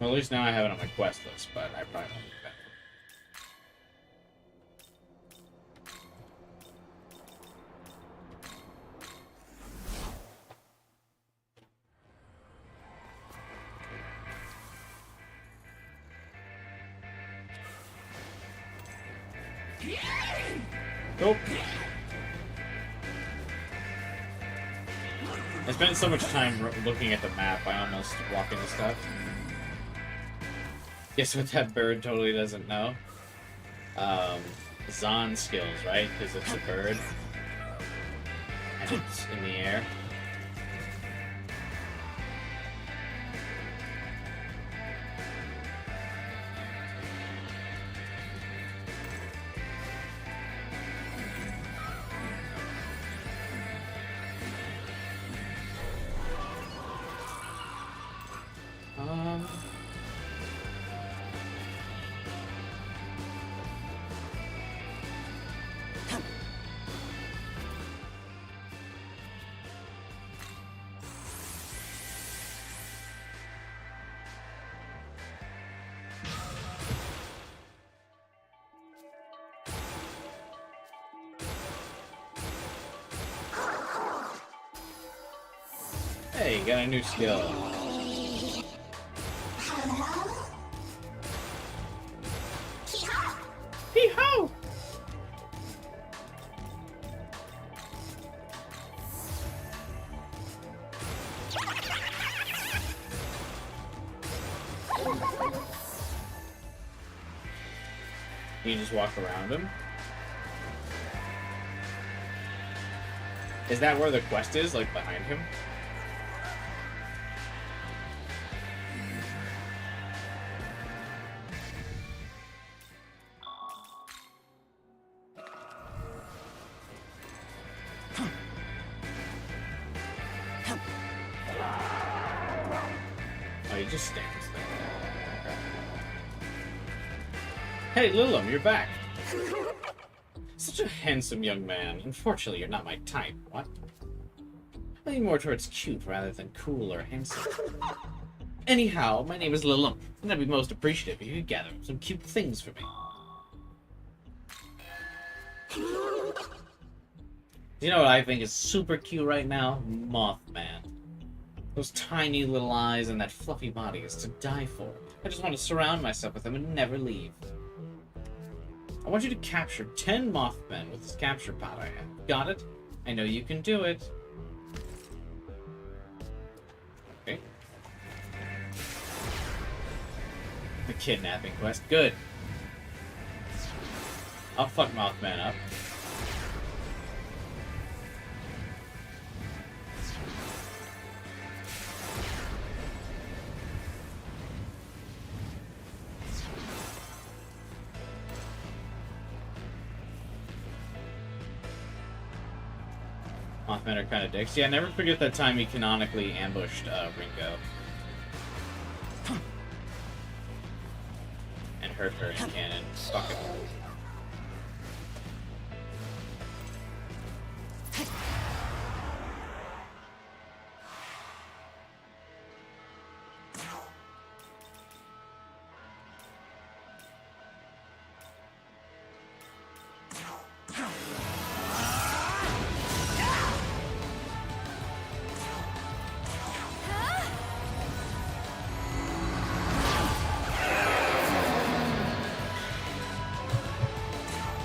Well, at least now I have it on my quest list, but I probably won't do that. Nope. I spent so much time looking at the map, I almost walk into stuff. Guess what that bird totally doesn't know? Zon skills, right? Because it's a bird. And it's in the air. Hey, you got a new skill. Hee-ho! You just walk around him? Is that where the quest is, like behind him? Oh, he just stands there. Hey, Lilum, you're back. Such a handsome young man. Unfortunately, you're not my type. What? I lean more towards cute rather than cool or handsome. Anyhow, my name is Lilum, and I'd be most appreciative if you could gather some cute things for me. You know what I think is super cute right now? Mothman. Those tiny little eyes and that fluffy body is to die for. I just want to surround myself with him and never leave. I want you to capture 10 Mothmen with this capture pod I have. Got it? I know you can do it. Okay. The kidnapping quest. Good. I'll fuck Mothman up. Mothman are kind of dicks. Yeah, never forget that time he canonically ambushed Ringo. And hurt her in canon. Fucking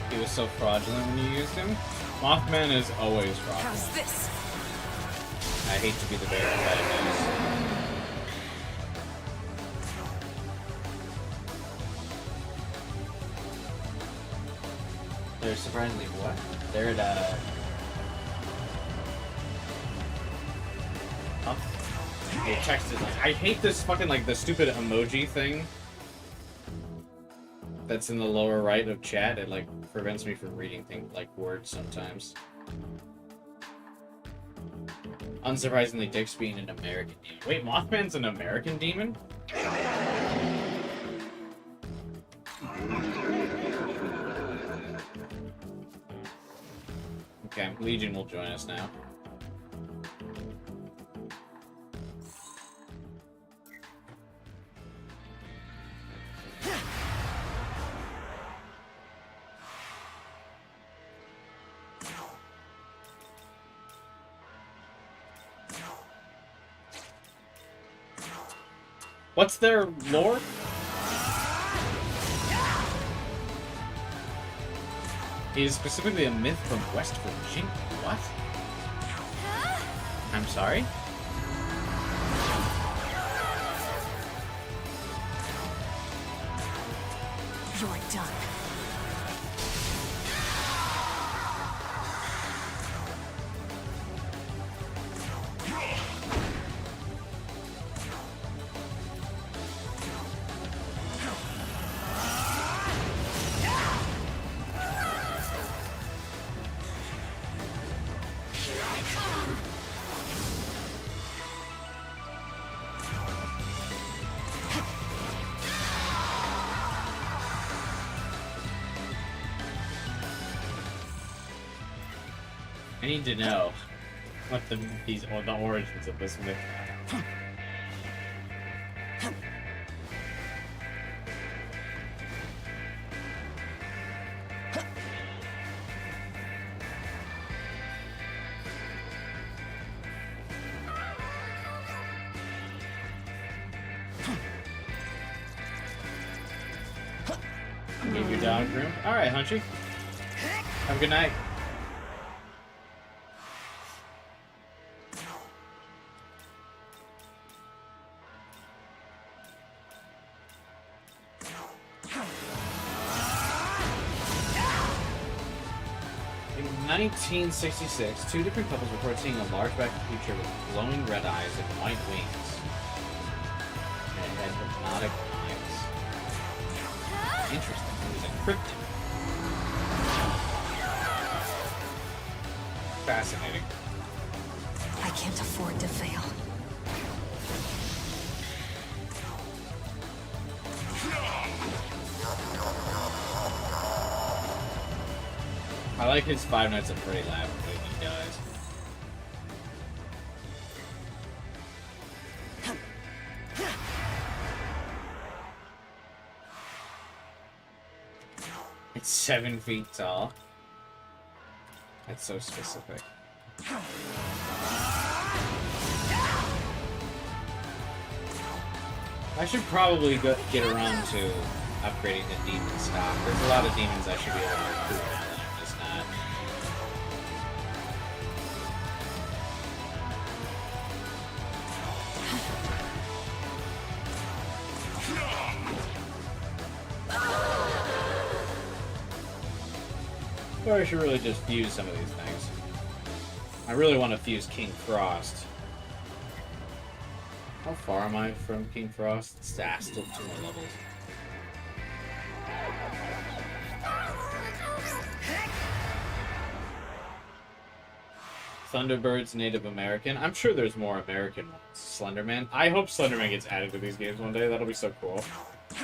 he was so fraudulent when you used him. Mothman is always fraudulent. How's this? I hate to be the bearer of bad news. They're surprisingly what? They're at Your text is like, I hate this fucking like the stupid emoji thing that's in the lower right of chat. It like prevents me from reading things like words sometimes. Unsurprisingly, Dick's being an American demon. Wait, Mothman's an American demon? Okay, Legion will join us now. What's their lore? He is specifically a myth from West Virginia. What? I'm sorry? You're done. I need to know what the origins of this myth are. Gave your dog room. Alright, Hunchy. Have a good night. In 1966, two different couples reported seeing a large-backed creature with glowing red eyes and white wings. And it had hypnotic eyes. Interesting. It was a cryptid. Fascinating. I can't afford to fail. I like his Five Nights at Freddy laugh when he dies. It's 7 feet tall. That's so specific. I should probably get around to upgrading the demon stock. There's a lot of demons I should be able to recruit now that I'm just not. Or I should really just fuse some of these things. I really want to fuse King Frost. How far am I from King Frost? Still 2 more levels. Thunderbird's Native American. I'm sure there's more American ones. Slenderman. I hope Slenderman gets added to these games one day. That'll be so cool.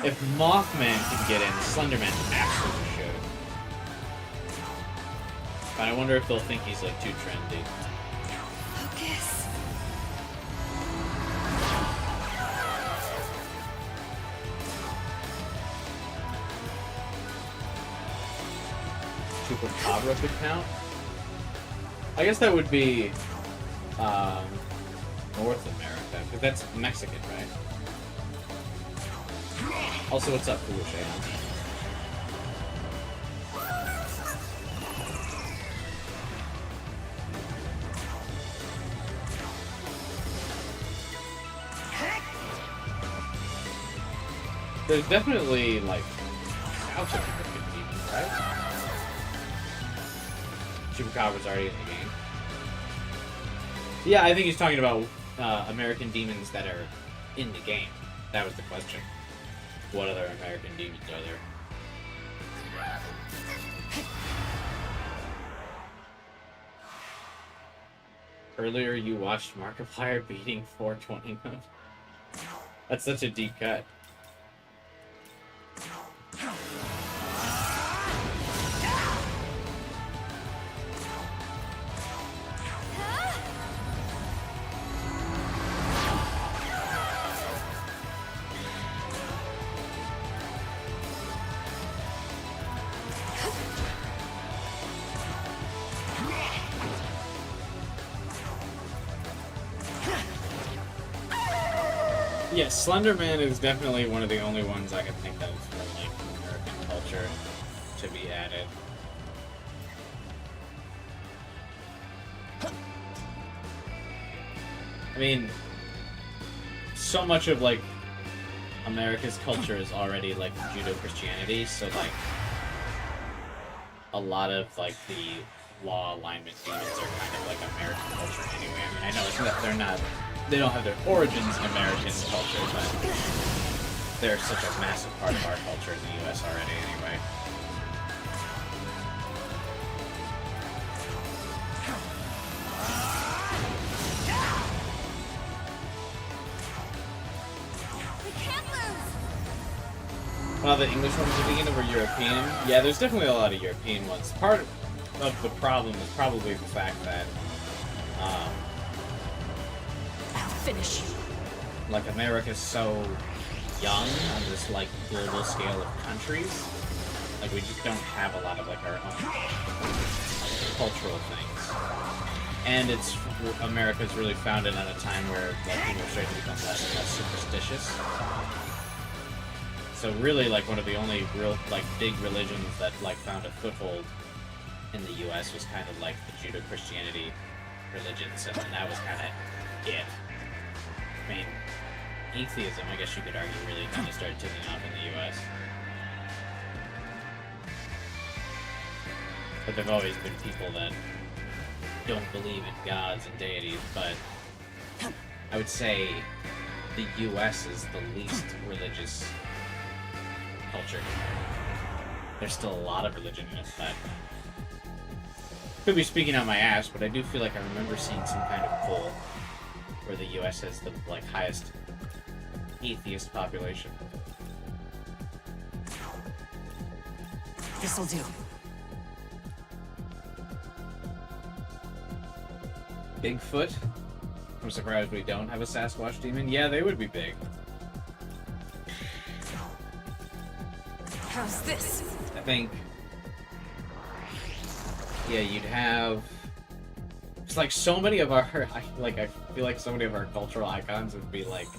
If Mothman can get in, Slenderman absolutely should. But I wonder if they'll think he's like too trendy. Focus. Chupacabra could count. I guess that would be North America, because that's Mexican, right? Also, what's up, Foolish AM? There's definitely, like, South American demons, right? Chupacabra's already in the game. Yeah, I think he's talking about American demons that are in the game. That was the question. What other American demons are there? Earlier you watched Markiplier beating 421. That's such a deep cut. Yes, Slenderman is definitely one of the only ones I can think of from like American culture to be added. I mean, so much of like America's culture is already like Judeo-Christianity, so like a lot of like the law alignment demons are kind of like American culture anyway. I mean, I know it's not, they don't have their origins in American culture, but they're such a massive part of our culture in the US already anyway. Well, the English ones at the end were European. Yeah, there's definitely a lot of European ones. Part of the problem is probably the fact that Finish you. like America's so young on this like global scale of countries, like we just don't have a lot of like our own cultural things. And it's America's really founded on a time where like people are starting to become less and less superstitious. So really like one of the only real like big religions that like found a foothold in the US was kind of like the Judeo-Christianity religions, and that was kind of it. I mean, atheism, I guess you could argue, really kind of started taking off in the US. But there've always been people that don't believe in gods and deities, but I would say the US is the least religious culture. There's still a lot of religion in it, but could be speaking out my ass, but I do feel like I remember seeing some kind of poll where the US has the like highest atheist population. This'll do. Bigfoot? I'm surprised we don't have a Sasquatch demon. Yeah, they would be big. How's this? I think... yeah, you'd have... it's like so many of our... I feel like so many of our cultural icons would be like...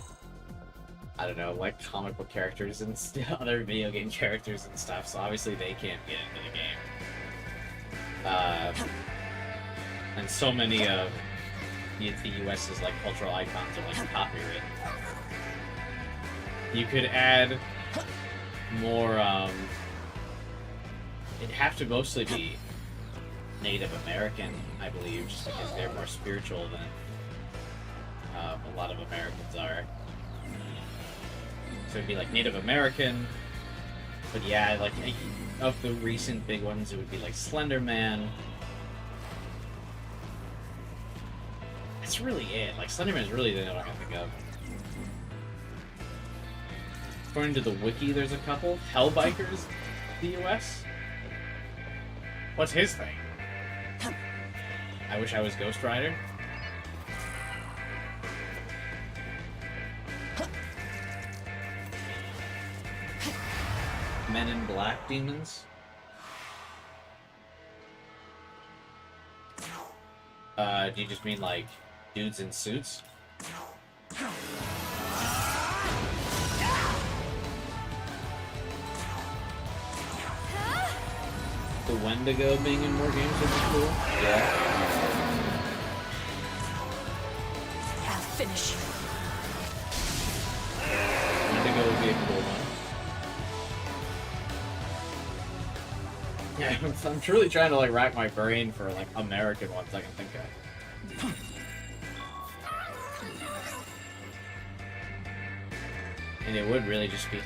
I don't know, like comic book characters and other video game characters and stuff, so obviously they can't get into the game. And so many of the US's like cultural icons are like copywritten. You could add more, it'd have to mostly be Native American, I believe, just because they're more spiritual than a lot of Americans are. So it'd be like Native American, but yeah, like of the recent big ones, it would be like Slender Man. That's really it. Like, Slenderman is really the only one I can think of. According to the wiki, there's a couple. Hellbiker's the US. What's his thing? I wish I was Ghost Rider. Men in Black demons. Do you just mean like dudes in suits? The Wendigo being in more games would be cool. Yeah. I'll finish you. Wendigo would be a cool one. Yeah, I'm truly trying to like rack my brain for like American ones I can think of. And it would really just be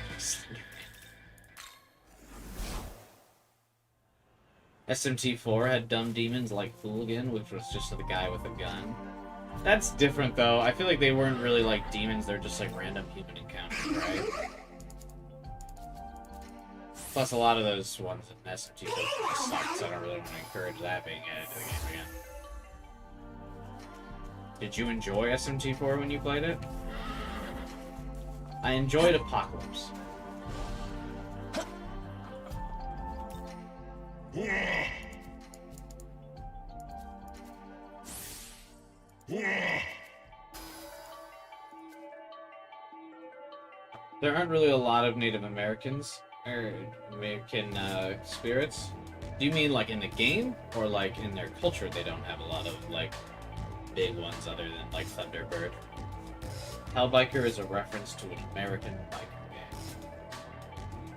SMT4 had dumb demons like Fooligan, which was just the guy with a gun. That's different though. I feel like they weren't really like demons, they're just like random human encounters, right? Plus, a lot of those ones in SMT4 suck, so I don't really want to encourage that being added to the game again. Did you enjoy SMT4 when you played it? I enjoyed Apocalypse. There aren't really a lot of Native Americans. Or American spirits? Do you mean like in the game, or like in their culture they don't have a lot of like big ones other than like Thunderbird? Hellbiker is a reference to an American biker game.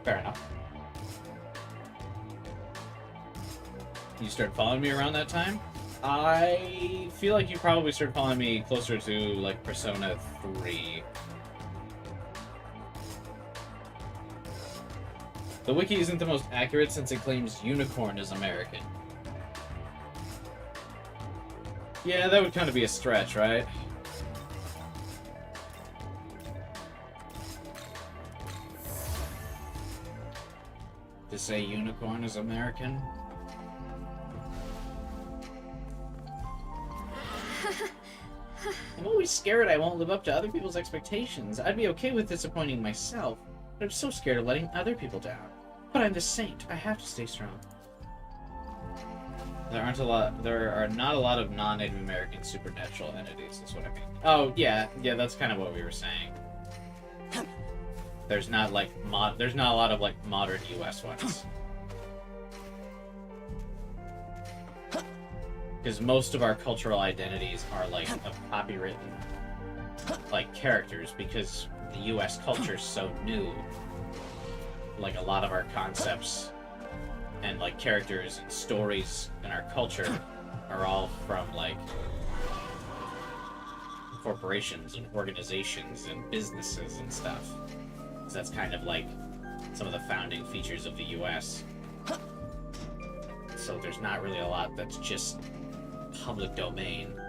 Fair enough. You started following me around that time? I feel like you probably started following me closer to like Persona 3. The wiki isn't the most accurate since it claims unicorn is American. Yeah, that would kind of be a stretch, right? To say unicorn is American? I'm always scared I won't live up to other people's expectations. I'd be okay with disappointing myself, but I'm so scared of letting other people down. But I'm the saint. I have to stay strong. There are not a lot of non-Native American supernatural entities, is what I mean. Oh, yeah, that's kind of what we were saying. There's not like there's not a lot of like modern US ones. Because most of our cultural identities are like of copywritten like characters, because the US culture is so new. Like a lot of our concepts and like characters and stories in our culture are all from like corporations and organizations and businesses and stuff. So that's kind of like some of the founding features of the US. So there's not really a lot that's just public domain.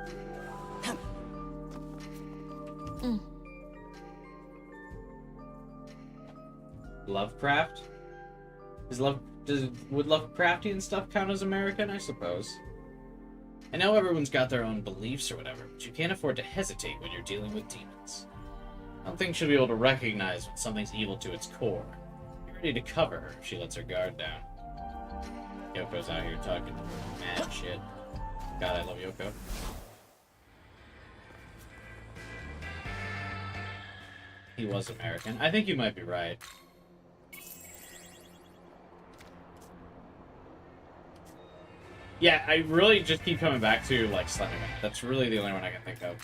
Lovecraft? Would Lovecraftian stuff count as American? I suppose. I know everyone's got their own beliefs or whatever, but you can't afford to hesitate when you're dealing with demons. Something should be able to recognize when something's evil to its core. Be ready to cover her if she lets her guard down. Yoko's out here talking mad shit. God, I love Yoko. He was American. I think you might be right. Yeah, I really just keep coming back to, like, Slenderman. That's really the only one I can think of.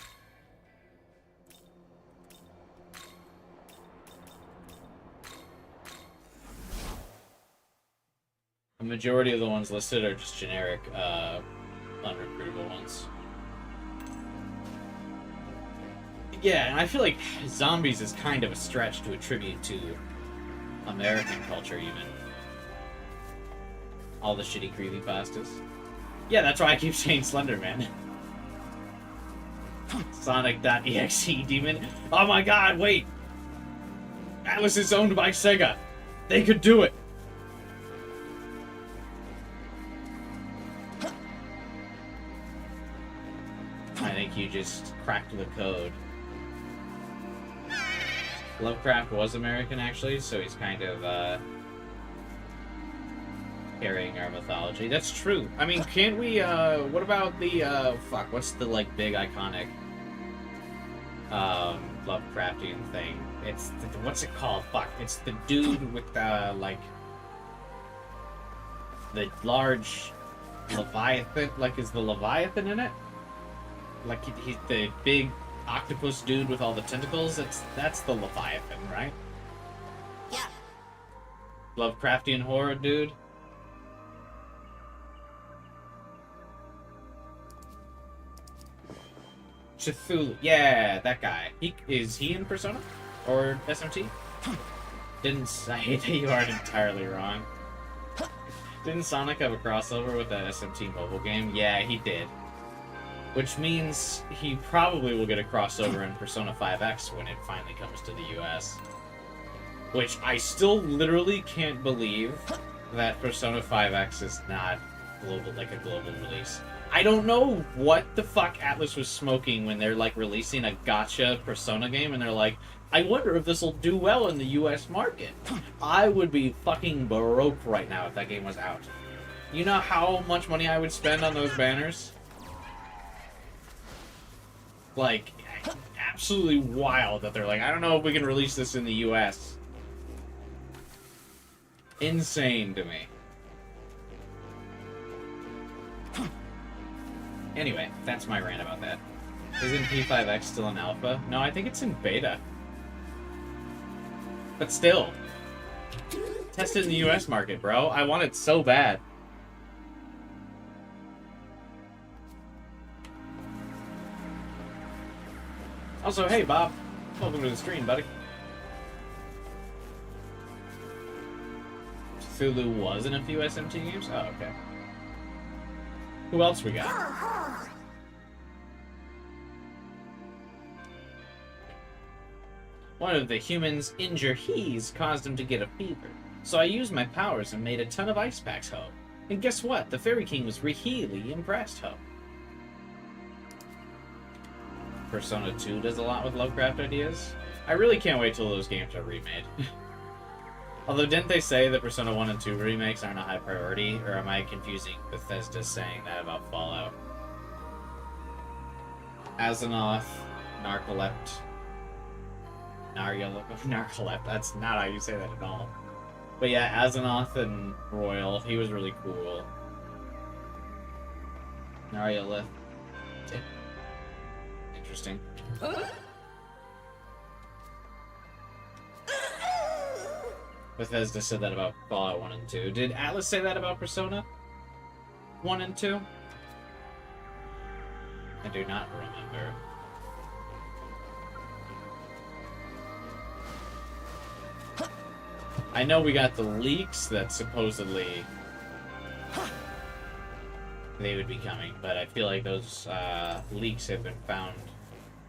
The majority of the ones listed are just generic, unrecruitable ones. Yeah, and I feel like zombies is kind of a stretch to attribute to American culture, even. All the shitty creepypastas. Yeah, that's why I keep saying Slenderman. Sonic.exe demon. Oh my god, wait! Atlas is owned by Sega. They could do it. I think you just cracked the code. Lovecraft was American, actually, so he's kind of, carrying our mythology. That's true. I mean, can't we, what about the, fuck, what's the, like, big, iconic, Lovecraftian thing? It's, what's it called? Fuck, it's the dude with, like, the large Leviathan, like, is the Leviathan in it? Like, he's the big octopus dude with all the tentacles? That's the Leviathan, right? Yeah. Lovecraftian horror dude? Cthulhu. Yeah, that guy. Is he in Persona? Or SMT? Didn't say that you aren't entirely wrong. Didn't Sonic have a crossover with that SMT mobile game? Yeah, he did. Which means he probably will get a crossover in Persona 5X when it finally comes to the US. Which I still literally can't believe that Persona 5X is not global, like a global release. I don't know what the fuck Atlas was smoking when they're like releasing a gacha Persona game and they're like, I wonder if this will do well in the US market. I would be fucking broke right now if that game was out. You know how much money I would spend on those banners? Like, absolutely wild that they're like, I don't know if we can release this in the US. Insane to me. Anyway, that's my rant about that. Isn't P5X still in alpha? No, I think it's in beta. But still. Test it in the US market, bro. I want it so bad. Also, hey, Bob. Welcome to the stream, buddy. Cthulhu was in a few SMT games? Oh, okay. Who else we got? One of the humans' injuries caused him to get a fever. So I used my powers and made a ton of ice packs, ho. And guess what? The Fairy King was really impressed, ho. Persona 2 does a lot with Lovecraft ideas. I really can't wait till those games are remade. Although, didn't they say that Persona 1 and 2 remakes aren't a high priority? Or am I confusing Bethesda saying that about Fallout? Azzinoth, Narcolept... Narcolept, that's not how you say that at all. But yeah, Azzinoth and Royal, he was really cool. Narcolept. Interesting. Bethesda said that about Fallout 1 and 2. Did Atlas say that about Persona 1 and 2? I do not remember. I know we got the leaks that supposedly they would be coming, but I feel like those leaks have been found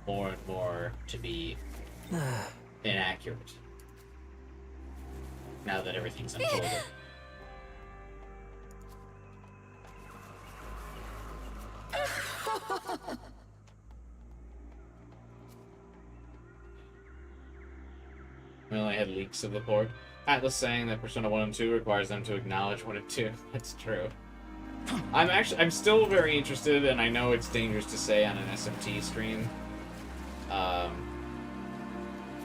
more and more to be inaccurate. Now that everything's unfolded. We only had leaks of the port. Atlas saying that Persona 1 and 2 requires them to acknowledge 1 and 2. That's true. I'm still very interested, and I know it's dangerous to say on an SMT stream.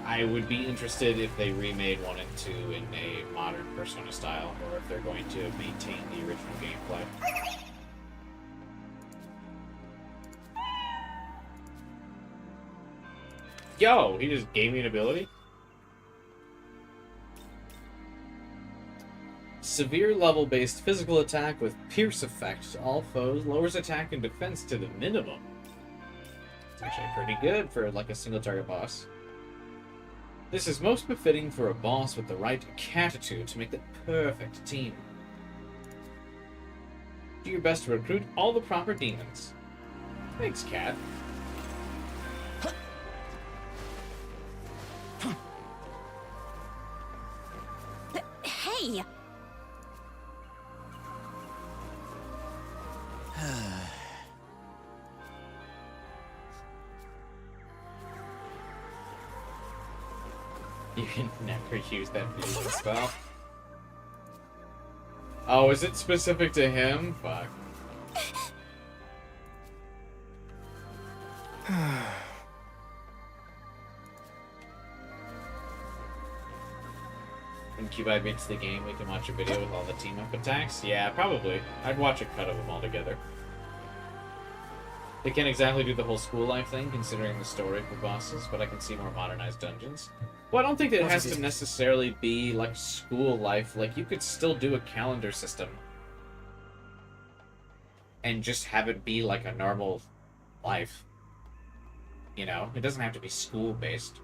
I would be interested if they remade 1 and 2 in a modern Persona style, or if they're going to maintain the original gameplay. Yo, he just gave me an ability? Severe level-based physical attack with pierce effect to all foes lowers attack and defense to the minimum. It's actually pretty good for like a single target boss. This is most befitting for a boss with the right catitude to make the perfect team. Do your best to recruit all the proper demons. Thanks, Cat. Hey! You can never use that fusion spell. Oh, is it specific to him? Fuck. When Cubide beats the game, we can watch a video with all the team-up attacks? Yeah, probably. I'd watch a cut of them all together. They can't exactly do the whole school life thing, considering the story for bosses, but I can see more modernized dungeons. Well, I don't think it has to necessarily be, like, school life. Like, you could still do a calendar system. And just have it be, like, a normal life. You know? It doesn't have to be school-based.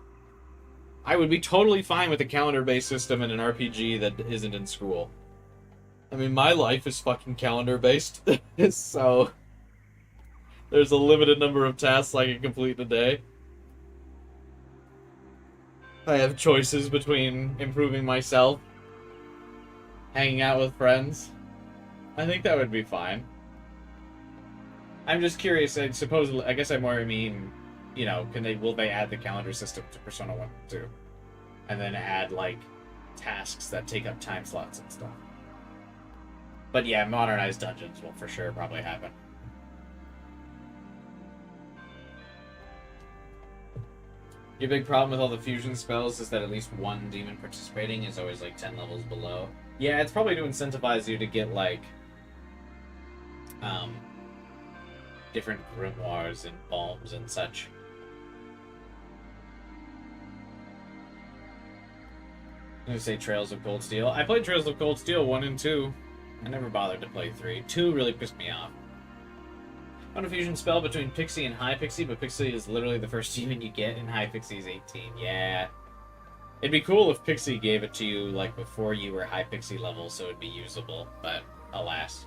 I would be totally fine with a calendar-based system in an RPG that isn't in school. I mean, my life is fucking calendar-based, so... There's a limited number of tasks I can complete in a day. I have choices between improving myself, hanging out with friends. I think that would be fine. I'm just curious, I guess I more mean, you know, will they add the calendar system to Persona 1 and 2? And then add, like, tasks that take up time slots and stuff. But yeah, modernized dungeons will for sure probably happen. Your big problem with all the fusion spells is that at least one demon participating is always like 10 levels below. Yeah, it's probably to incentivize you to get like different grimoires and balms and such. I'm gonna say Trails of Cold Steel. I played Trails of Cold Steel 1 and 2. I never bothered to play 3. 2 really pissed me off. On a fusion spell between Pixie and High Pixie, but Pixie is literally the first demon you get, and High Pixie is 18. Yeah. It'd be cool if Pixie gave it to you, like, before you were High Pixie level, so it'd be usable, but alas.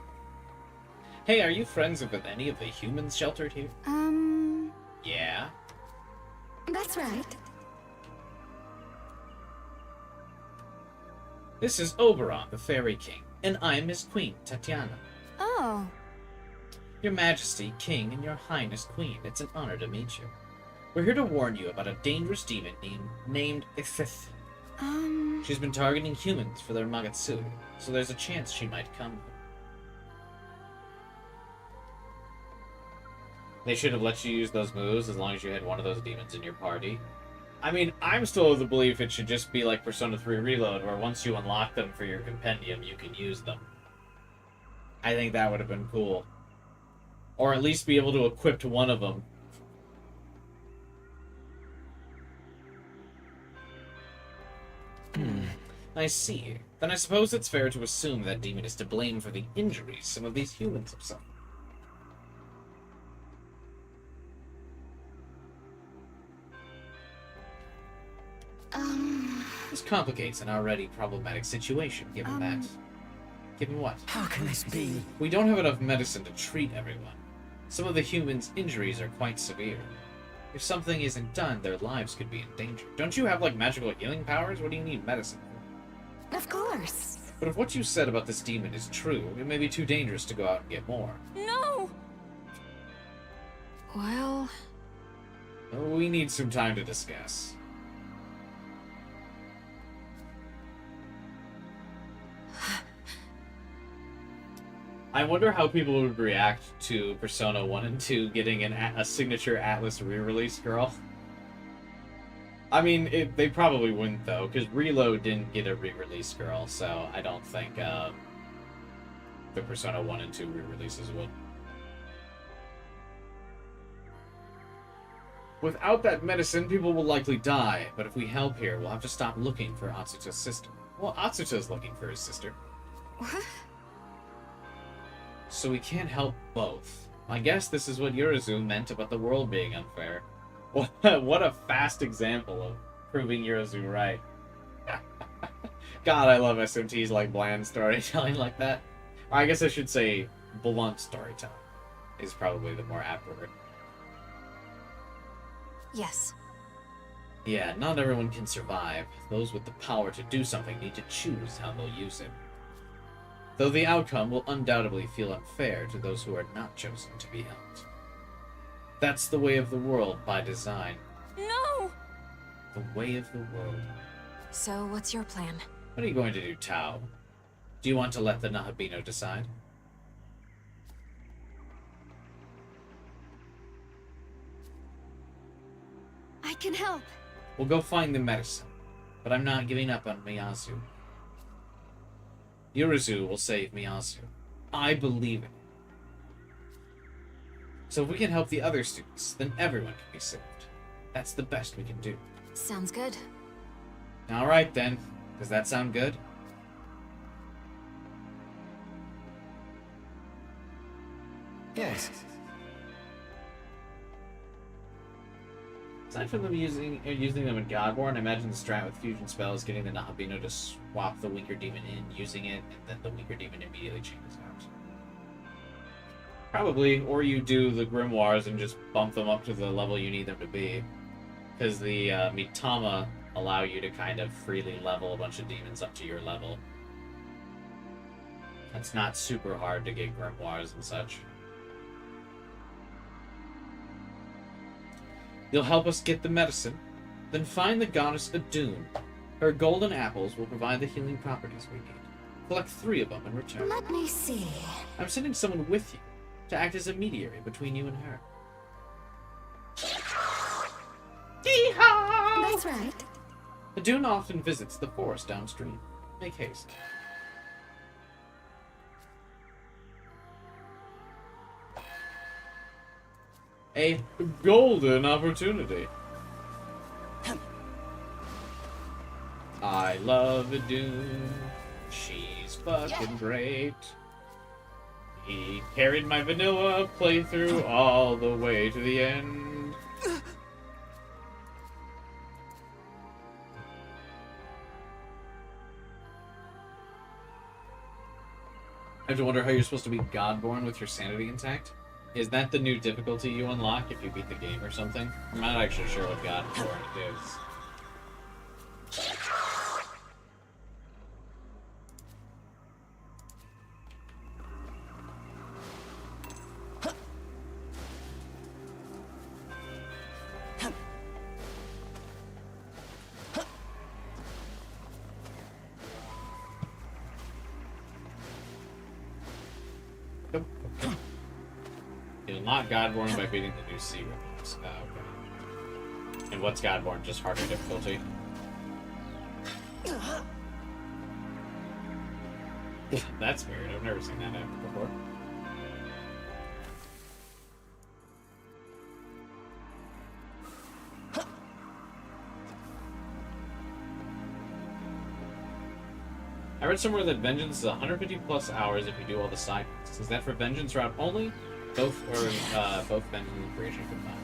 Hey, are you friends with any of the humans sheltered here? Yeah? That's right. This is Oberon, the Fairy King, and I'm his queen, Tatiana. Oh. Your Majesty, King, and Your Highness, Queen, it's an honor to meet you. We're here to warn you about a dangerous demon named Ithith. She's been targeting humans for their Magatsu, so there's a chance she might come. They should have let you use those moves as long as you had one of those demons in your party. I mean, I'm still of the belief it should just be like Persona 3 Reload, where once you unlock them for your compendium, you can use them. I think that would have been cool. Or at least be able to equip one of them. I see. Then I suppose it's fair to assume that demon is to blame for the injuries some of these humans have suffered. This complicates an already problematic situation, given that... Given what? How can this be? We don't have enough medicine to treat everyone. Some of the humans' injuries are quite severe. If something isn't done, their lives could be in danger. Don't you have, like, magical healing powers? What do you need medicine for? Of course. But if what you said about this demon is true, it may be too dangerous to go out and get more. No! Well... We need some time to discuss. I wonder how people would react to Persona 1 and 2 getting a signature Atlas re-release, girl. I mean, they probably wouldn't, though, because Reload didn't get a re-release, girl, so I don't think the Persona 1 and 2 re-releases would. Without that medicine, people will likely die, but if we help here, we'll have to stop looking for Atsuta's sister. Well, Atsuta's looking for his sister. What? So we can't help both. I guess this is what Urazu meant about the world being unfair. What a fast example of proving Urazu right. God, I love SMT's like bland storytelling like that. Or I guess I should say blunt storytelling is probably the more apt word. Yes. Yeah, not everyone can survive. Those with the power to do something need to choose how they'll use it. Though the outcome will undoubtedly feel unfair to those who are not chosen to be helped. That's the way of the world by design. No! The way of the world. So, what's your plan? What are you going to do, Tao? Do you want to let the Nahabino decide? I can help. We'll go find the medicine, but I'm not giving up on Miyazu. Yurizu will save Miyazu. I believe it. So if we can help the other students, then everyone can be saved. That's the best we can do. Sounds good. Alright then. Does that sound good? Yes. Aside from them using them in Godborn, I imagine the strat with fusion spells, getting the Nahabino to swap the weaker demon in, using it, and then the weaker demon immediately changes out. Probably, or you do the grimoires and just bump them up to the level you need them to be. Because the Mitama allow you to kind of freely level a bunch of demons up to your level. It's not super hard to get grimoires and such. You'll help us get the medicine, then find the goddess Adun. Her golden apples will provide the healing properties we need. Collect 3 of them in return. Let me see. I'm sending someone with you to act as a mediator between you and her. Yeehaw! That's right. Adun often visits the forest downstream. Make haste. A golden opportunity. I love Adun. She's fucking great. He carried my vanilla playthrough all the way to the end. I have to wonder how you're supposed to be Godborn with your sanity intact. Is that the new difficulty you unlock if you beat the game or something? I'm not actually sure what Godborn is. You unlock Godborn by beating the new sea rhythms. Oh, okay. And what's Godborn? Just harder difficulty? That's weird. I've never seen that happen before. I read somewhere that Vengeance is 150 plus hours if you do all the side quests. Is that for Vengeance route only? Both, or both Vengeance and Creation combined?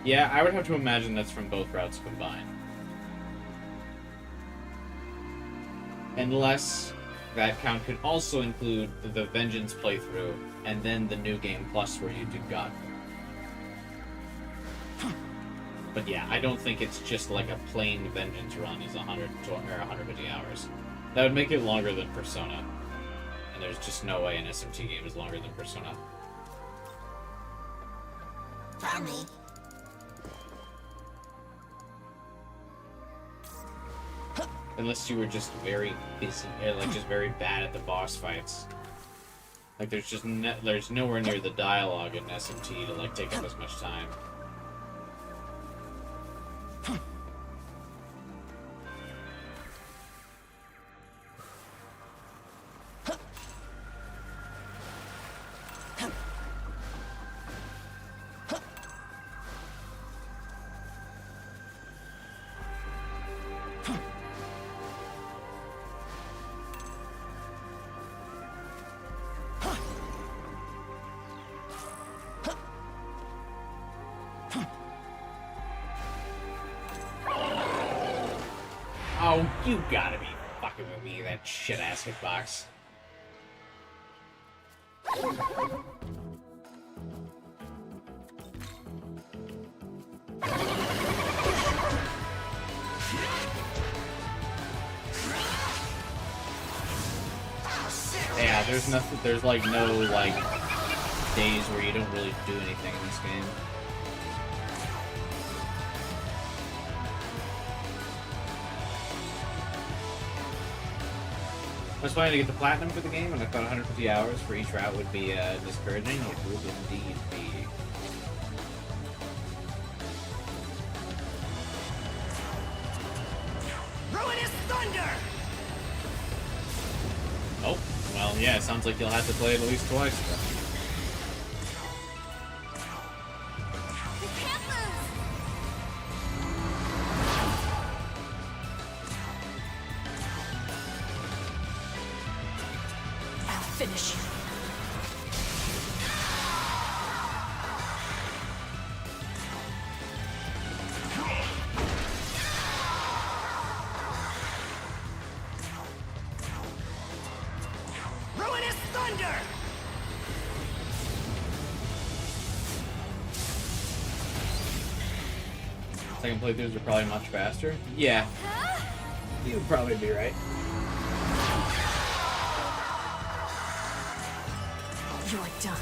Yeah, I would have to imagine that's from both routes combined. Unless that count could also include the Vengeance playthrough and then the New Game Plus where you do God. But yeah, I don't think it's just like a plain Vengeance run is 100 or 150 hours. That would make it longer than Persona. And there's just no way an SMT game is longer than Persona. Family. Unless you were just very busy, like just very bad at the boss fights. Like there's just there's nowhere near the dialogue in SMT to like take up as much time. Oh, you gotta be fucking with me, that shit-ass hitbox. there's nothing. There's like no like days where you don't really do anything in this game. I was planning to get the platinum for the game, and I thought 150 hours for each route would be discouraging. It would indeed be. Ruinous thunder! Oh, well, yeah, it sounds like you'll have to play it at least twice. Finish you. Ruinous thunder! Second playthroughs are probably much faster. Yeah, you would probably be right. You're done.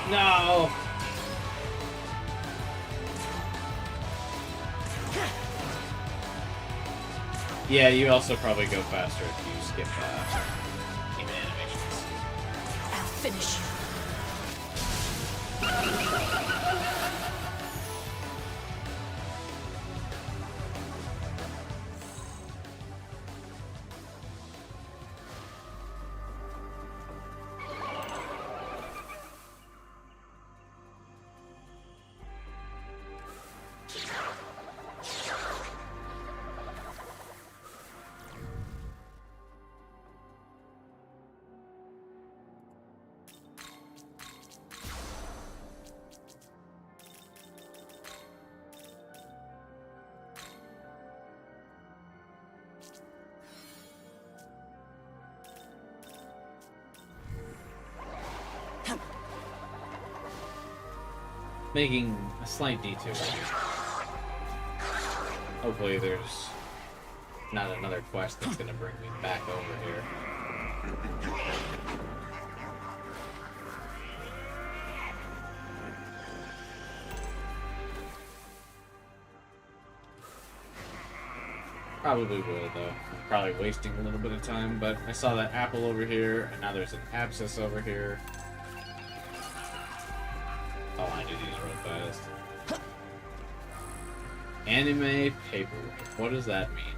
No! Yeah, you also probably go faster if you skip even animations. I'll finish you. Making a slight detour. Hopefully there's not another quest that's gonna bring me back over here. Probably will, though. I'm probably wasting a little bit of time, but I saw that apple over here, and now there's an abscess over here. Oh, I do these real fast. Anime paperwork. What does that mean?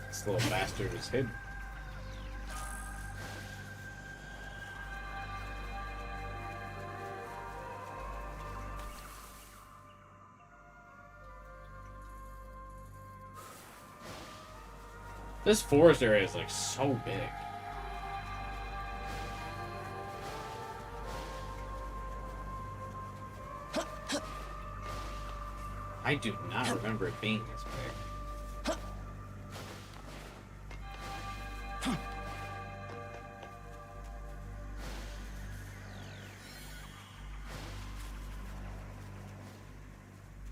This little bastard is hidden. This forest area is like so big. I do not remember it being this big.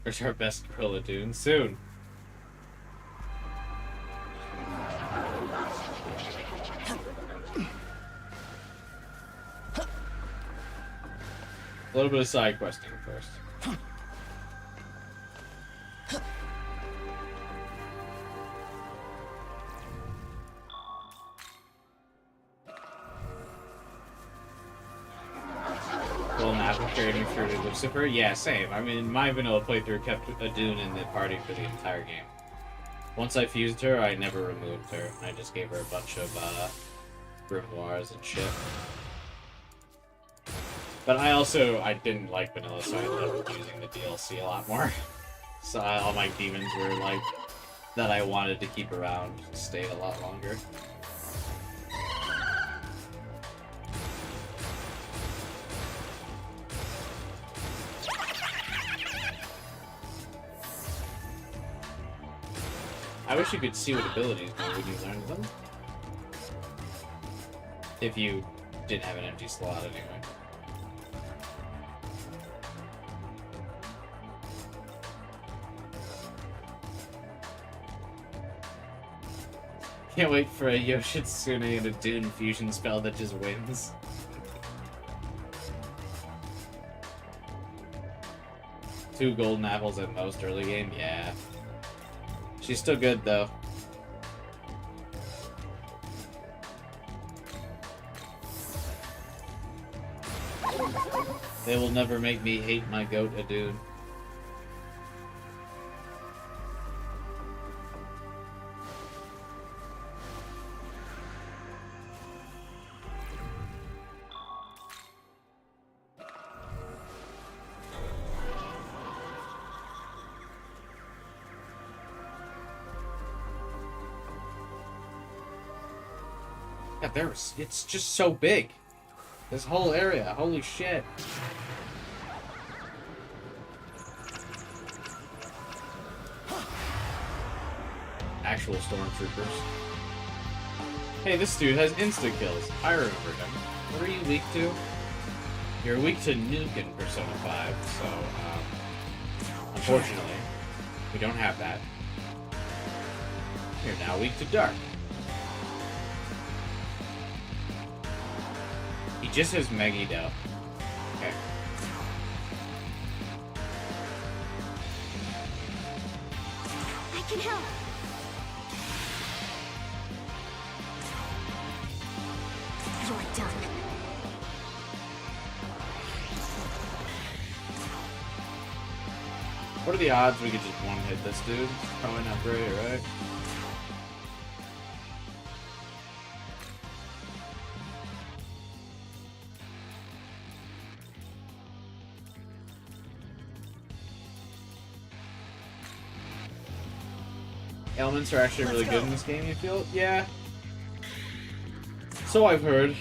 Where's our best gorilla dune? Soon. A little bit of side questing first. Little nap of trading through Lucifer? Yeah, same. I mean, my vanilla playthrough kept a Dune in the party for the entire game. Once I fused her, I never removed her. I just gave her a bunch of grimoires and shit. But I didn't like vanilla, so I ended up using the DLC a lot more. So all my demons were like that I wanted to keep around stayed a lot longer. I wish you could see what abilities do when you learned them. If you didn't have an empty slot anyway. Can't wait for a Yoshitsune and a Dune fusion spell that just wins. Two golden apples at most early game? Yeah. She's still good, though. They will never make me hate my goat, a dude. Yeah, it's just so big. This whole area, holy shit. Actual stormtroopers. Hey, this dude has insta-kills. I remember him. What are you weak to? You're weak to nuke in Persona 5, so, unfortunately, we don't have that. You're now weak to dark. He just has Meggy though. Okay. I can help. You're done. What are the odds we could just one-hit this dude? Probably not great, right? Elements are actually really good in this game, you feel? Yeah. So I've heard.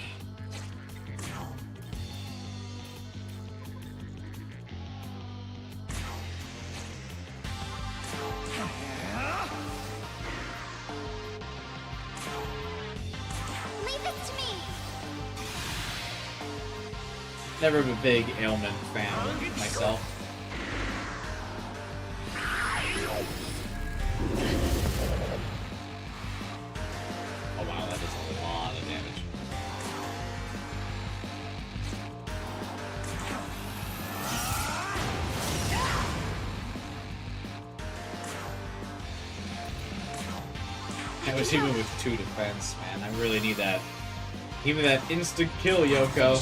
Leave it to me. Never been a big ailment fan myself. Oh wow, that does a lot of damage. I wish he went with 2 defense, man. I really need that. Give me that instant kill, Yoko.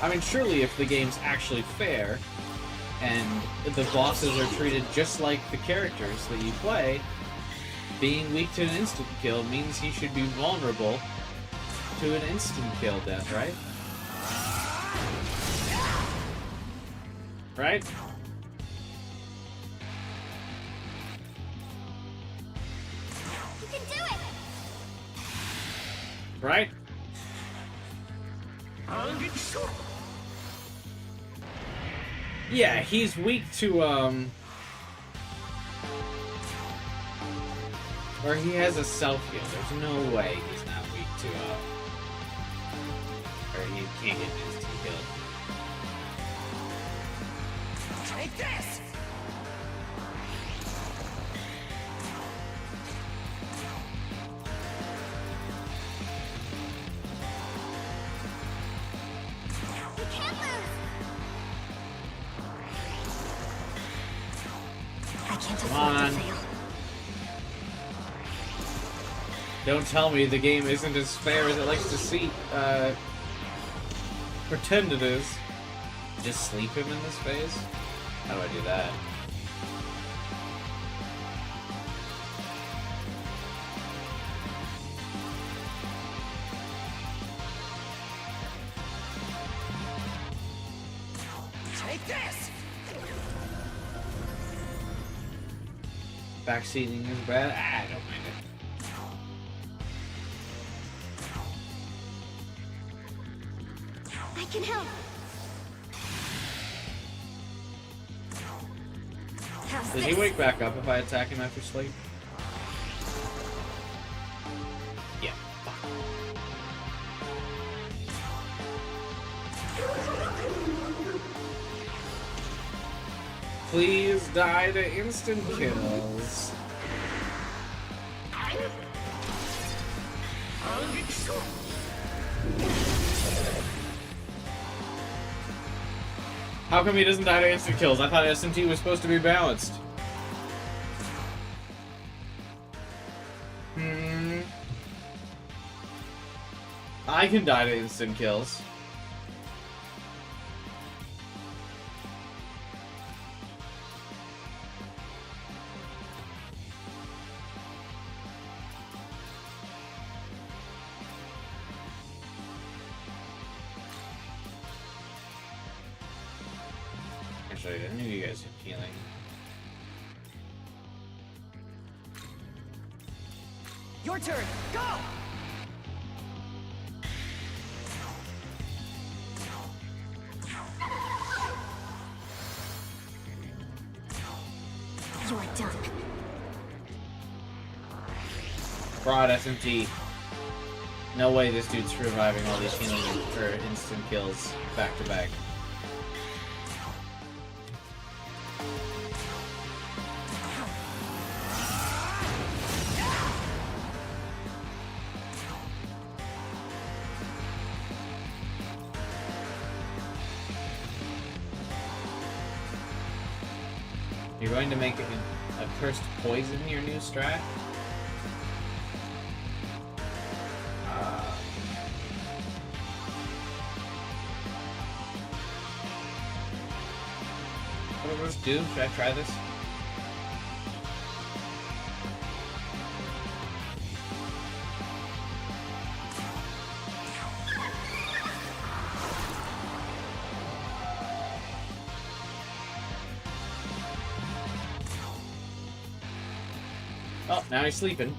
I mean, surely if the game's actually fair, and the bosses are treated just like the characters that you play, being weak to an instant kill means he should be vulnerable to an instant kill death, right? Right? You can do it. Right? Yeah, he's weak to, or he has a self-heal. There's no way he's not weak to, or he can't get instant kill. Take this! You can't lose. I can't Come afford on. to fail. Don't tell me the game isn't as fair as it likes to pretend it is. Just sleep him in this phase? How do I do that? Take this! Backseating is bad. I don't mind it. I can help. How's Does this? he wake back up if I attack him after sleep? Yeah. Fuck. Please die to instant kills. How come he doesn't die to instant kills? I thought SMT was supposed to be balanced. I can die to instant kills. Actually, I knew you guys had healing. Your turn! Go! You're done. Fraud SMT. No way this dude's surviving all these healing or instant kills back to back. You're going to make a cursed poison your new strat? What does this do? Should I try this? Oh, now he's sleeping.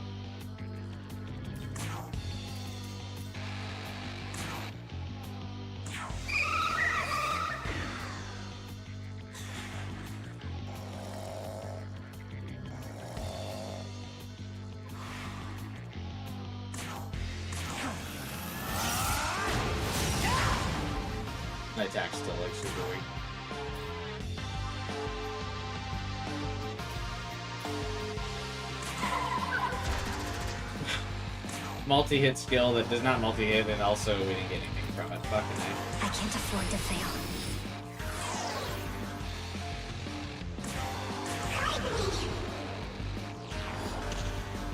My attack still looks super weak. Multi-hit skill that does not multi-hit, and also we didn't get anything from it. Fucking A. I can't afford to fail.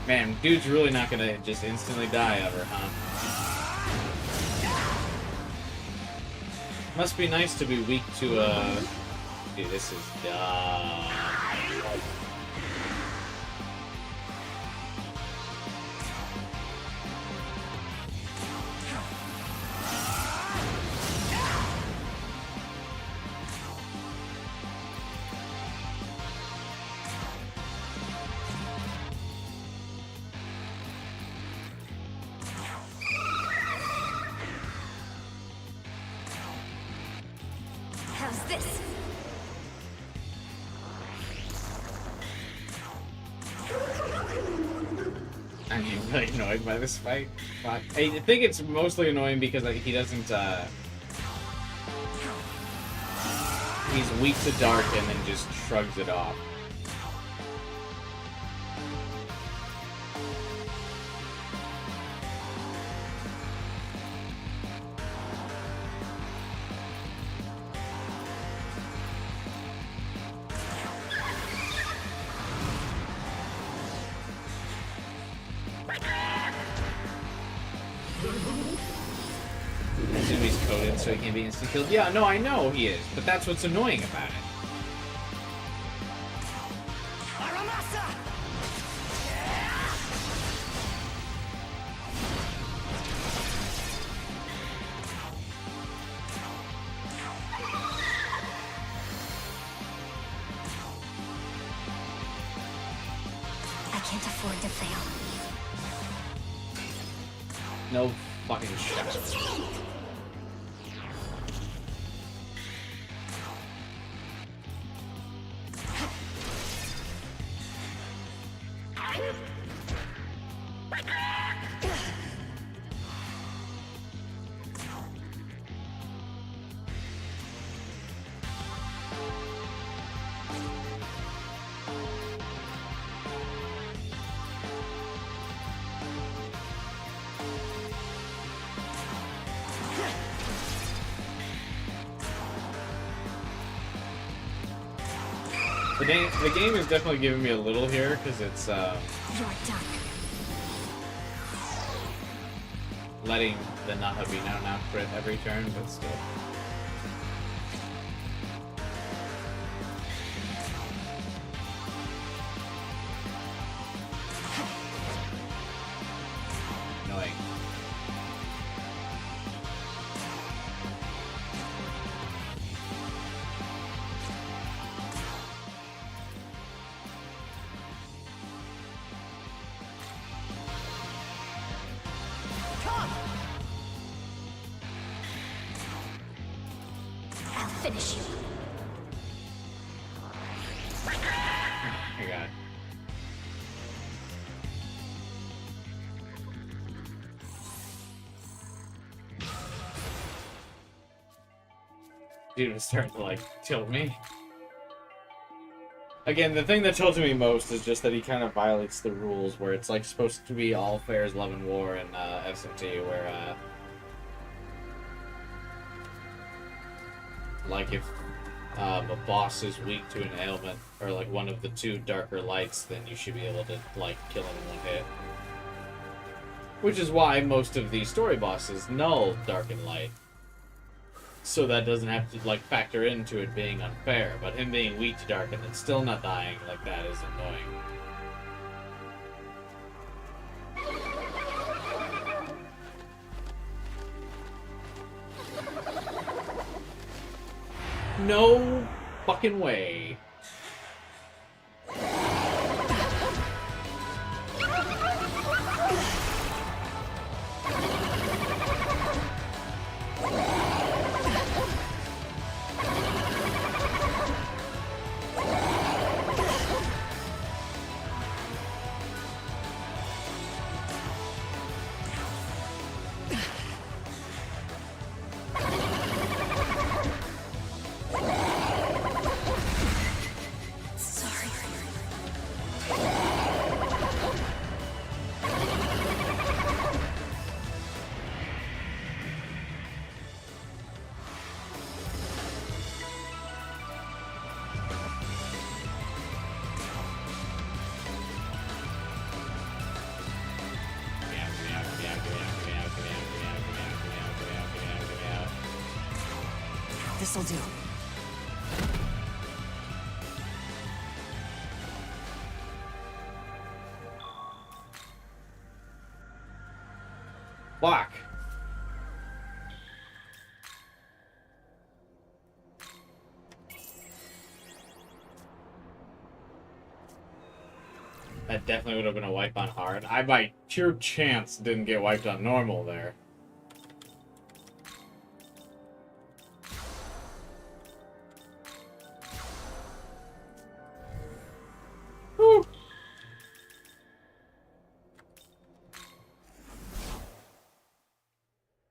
Man, dude's really not gonna just instantly die ever, huh? Must be nice to be weak to Dude, this is dumb. How's this? I'm really annoyed by this fight. Fuck. I think it's mostly annoying because like, he doesn't, he's weak to dark and then just shrugs it off. I assume he's coded so he can't be instant killed. Yeah, no, I know he is, but that's what's annoying about it. can't afford to fail. No fucking shot. The game is definitely giving me a little here, because it's, You're done. letting the Nahabino now crit every turn, but still. Annoying. I'll finish you. I got it. Dude was starting to, like, tilt me. Again, the thing that tilts me most is just that he kind of violates the rules, where it's, like, supposed to be all fair as love and war in SMT, where, like, if a boss is weak to an ailment, or, like, one of the two darker lights, then you should be able to, like, kill him in one hit. Which is why most of these story bosses null dark and light. So that doesn't have to, like, factor into it being unfair. But him being weak to dark and then still not dying like that is annoying. No fucking way. This'll do. Fuck. That definitely would have been a wipe on hard. I by pure chance didn't get wiped on normal there. Whew.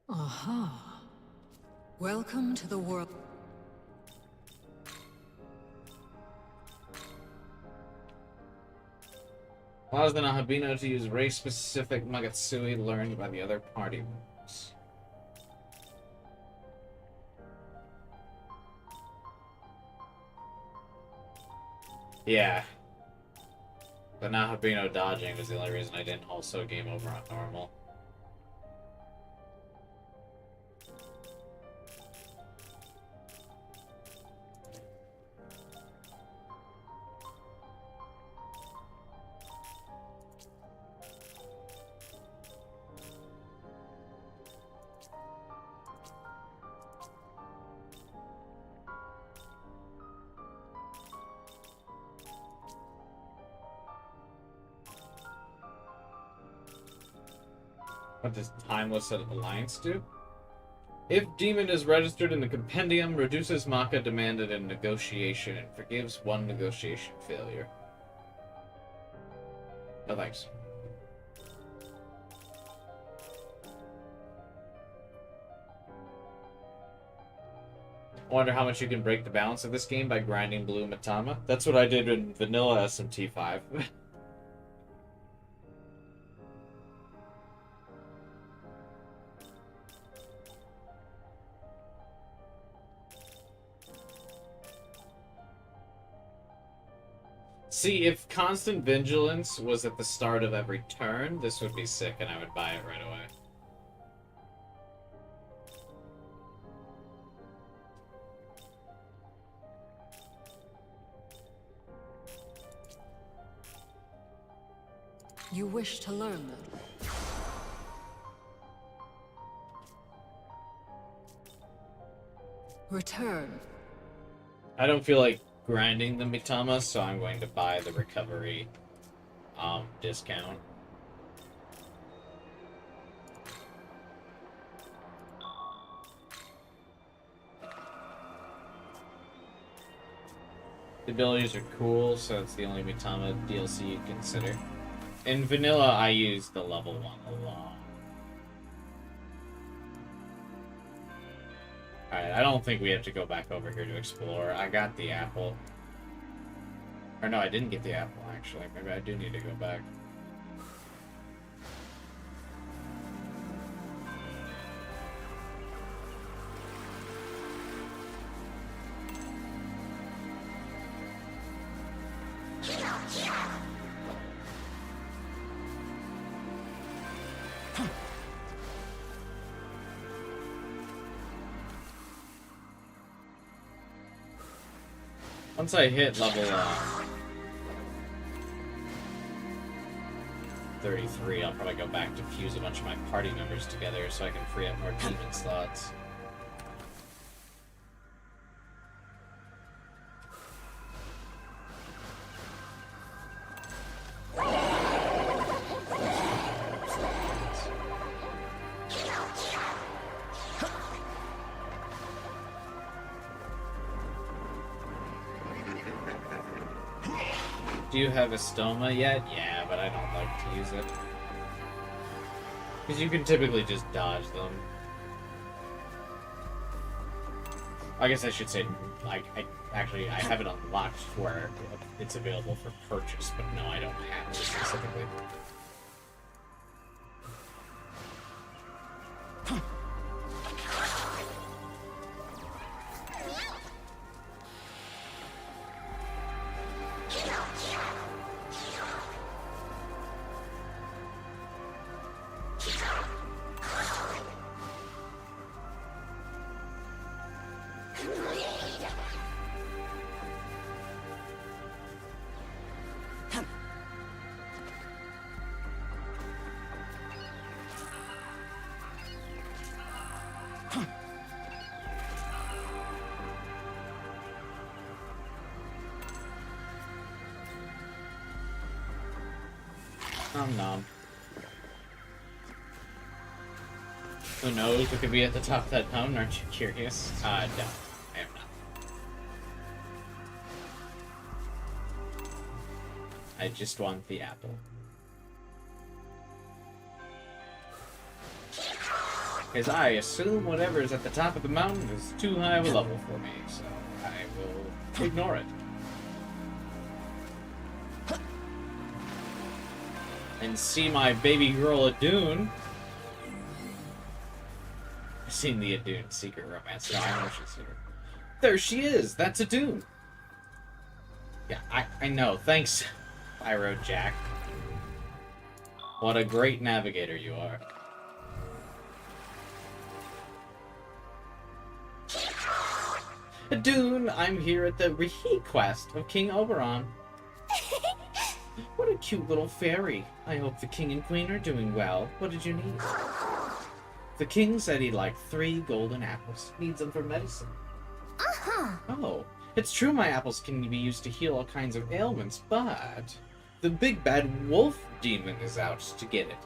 Aha. Welcome to the world. Allows the Nahabino to use race-specific Magatsui learned by the other party members. Yeah. The Nahabino dodging was the only reason I didn't also game over on normal. What does Timeless Alliance do? If demon is registered in the compendium, reduces Maka demanded in negotiation and forgives one negotiation failure. No thanks. I wonder how much you can break the balance of this game by grinding blue Matama. That's what I did in vanilla SMT 5. See, if constant vigilance was at the start of every turn, this would be sick and I would buy it right away. You wish to learn them. Return. I don't feel like grinding the Mitama, so I'm going to buy the recovery discount. The abilities are cool, so it's the only Mitama DLC you consider. In vanilla, I use the level 1 a lot. Alright, I don't think we have to go back over here to explore. I got the apple. Or no, I didn't get the apple, actually. Maybe I do need to go back. Once I hit level 33, I'll probably go back to fuse a bunch of my party members together so I can free up more demon slots. Do you have a stoma yet? Yeah, but I don't like to use it. Because you can typically just dodge them. I guess I should say, like, I have it unlocked where it's available for purchase, but no, I don't have it specifically. Nom nom. Who knows who could be at the top of that mountain? Aren't you curious? No, I am not. I just want the apple. Because I assume whatever is at the top of the mountain is too high of a level for me, so I will ignore it. And see my baby girl Adune. I've seen the Adune secret romance, so I know she's here. There she is! That's Adune! Yeah, I know. Thanks, Pyro Jack. What a great navigator you are. Adune, I'm here at the request of King Oberon. What a cute little fairy. I hope the king and queen are doing well. What did you need? The king said he'd like 3 golden apples. Needs them for medicine. Uh-huh. Oh, it's true my apples can be used to heal all kinds of ailments, but the big bad wolf demon is out to get it.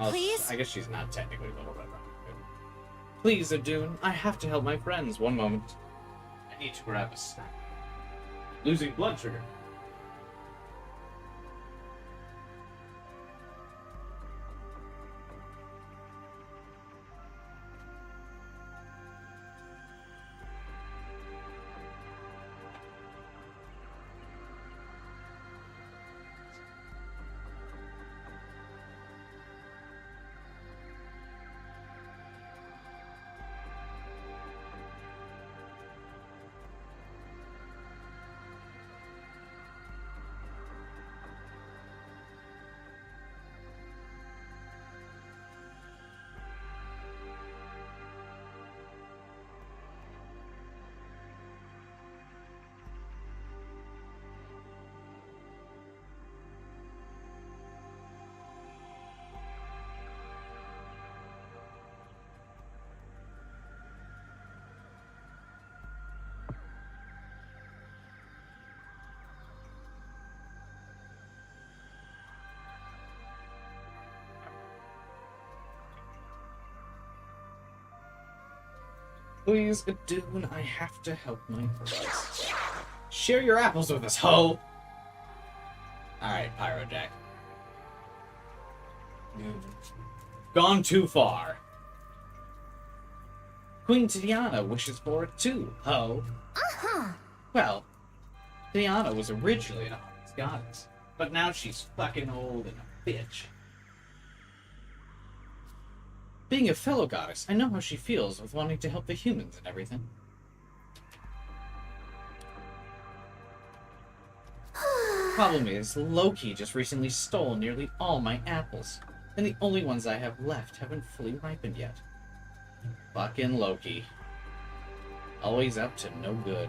Please? I guess she's not technically Little Red Riding Hood. Please, Adune, I have to help my friends. One moment. I need to grab a snack. Losing blood sugar. Please, Adune, I have to help my friends. Share your apples with us, ho! Alright, Pyrojack. Gone too far. Queen Tiana wishes for it too, ho. Uh-huh. Well, Tiana was originally an honest goddess, but now she's fucking old and a bitch. Being a fellow goddess, I know how she feels with wanting to help the humans and everything. Problem is, Loki just recently stole nearly all my apples, and the only ones I have left haven't fully ripened yet. Fucking Loki. Always up to no good.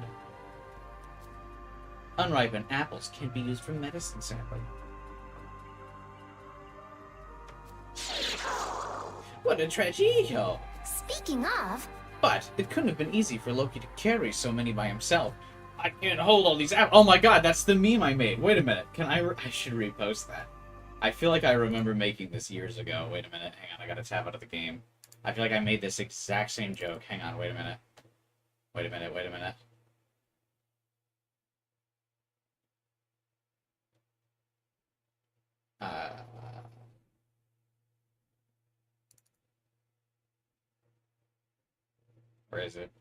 Unripened apples can't be used for medicine, sadly. What a tragedy! Speaking of... But it couldn't have been easy for Loki to carry so many by himself. I can't hold all these apples. Oh my god, that's the meme I made. Wait a minute. Can I should repost that. I feel like I remember making this years ago. Wait a minute. Hang on. I gotta tab out of the game. I feel like I made this exact same joke. Hang on. Wait a minute. Wait a minute. Wait a minute. Where is it?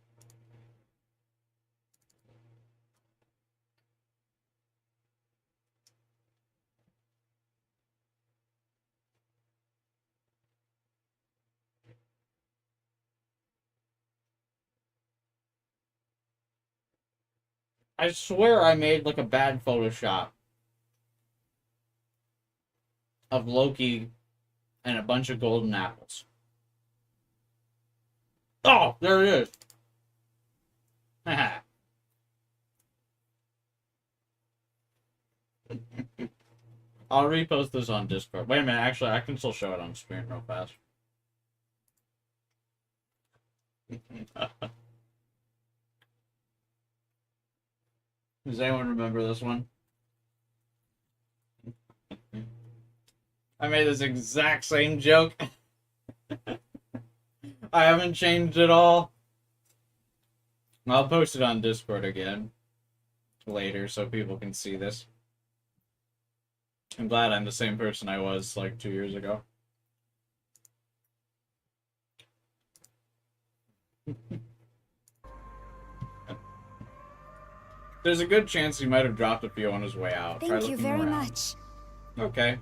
I swear I made like a bad Photoshop of Loki and a bunch of golden apples. Oh, there it is. Haha. I'll repost this on Discord. Wait a minute, actually, I can still show it on screen real fast. Does anyone remember this one? I made this exact same joke. I haven't changed it all. I'll post it on Discord again later so people can see this. I'm glad I'm the same person I was like 2 years ago. There's a good chance he might have dropped a few on his way out. Thank you very much. Okay.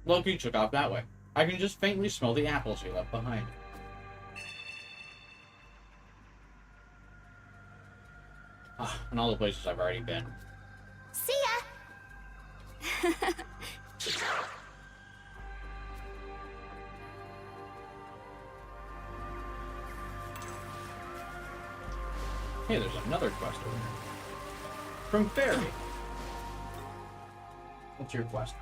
Loki took off that way. I can just faintly smell the apples he left behind. And all the places I've already been. See ya! Hey, there's another quest over here. From Fairy. What's your quest?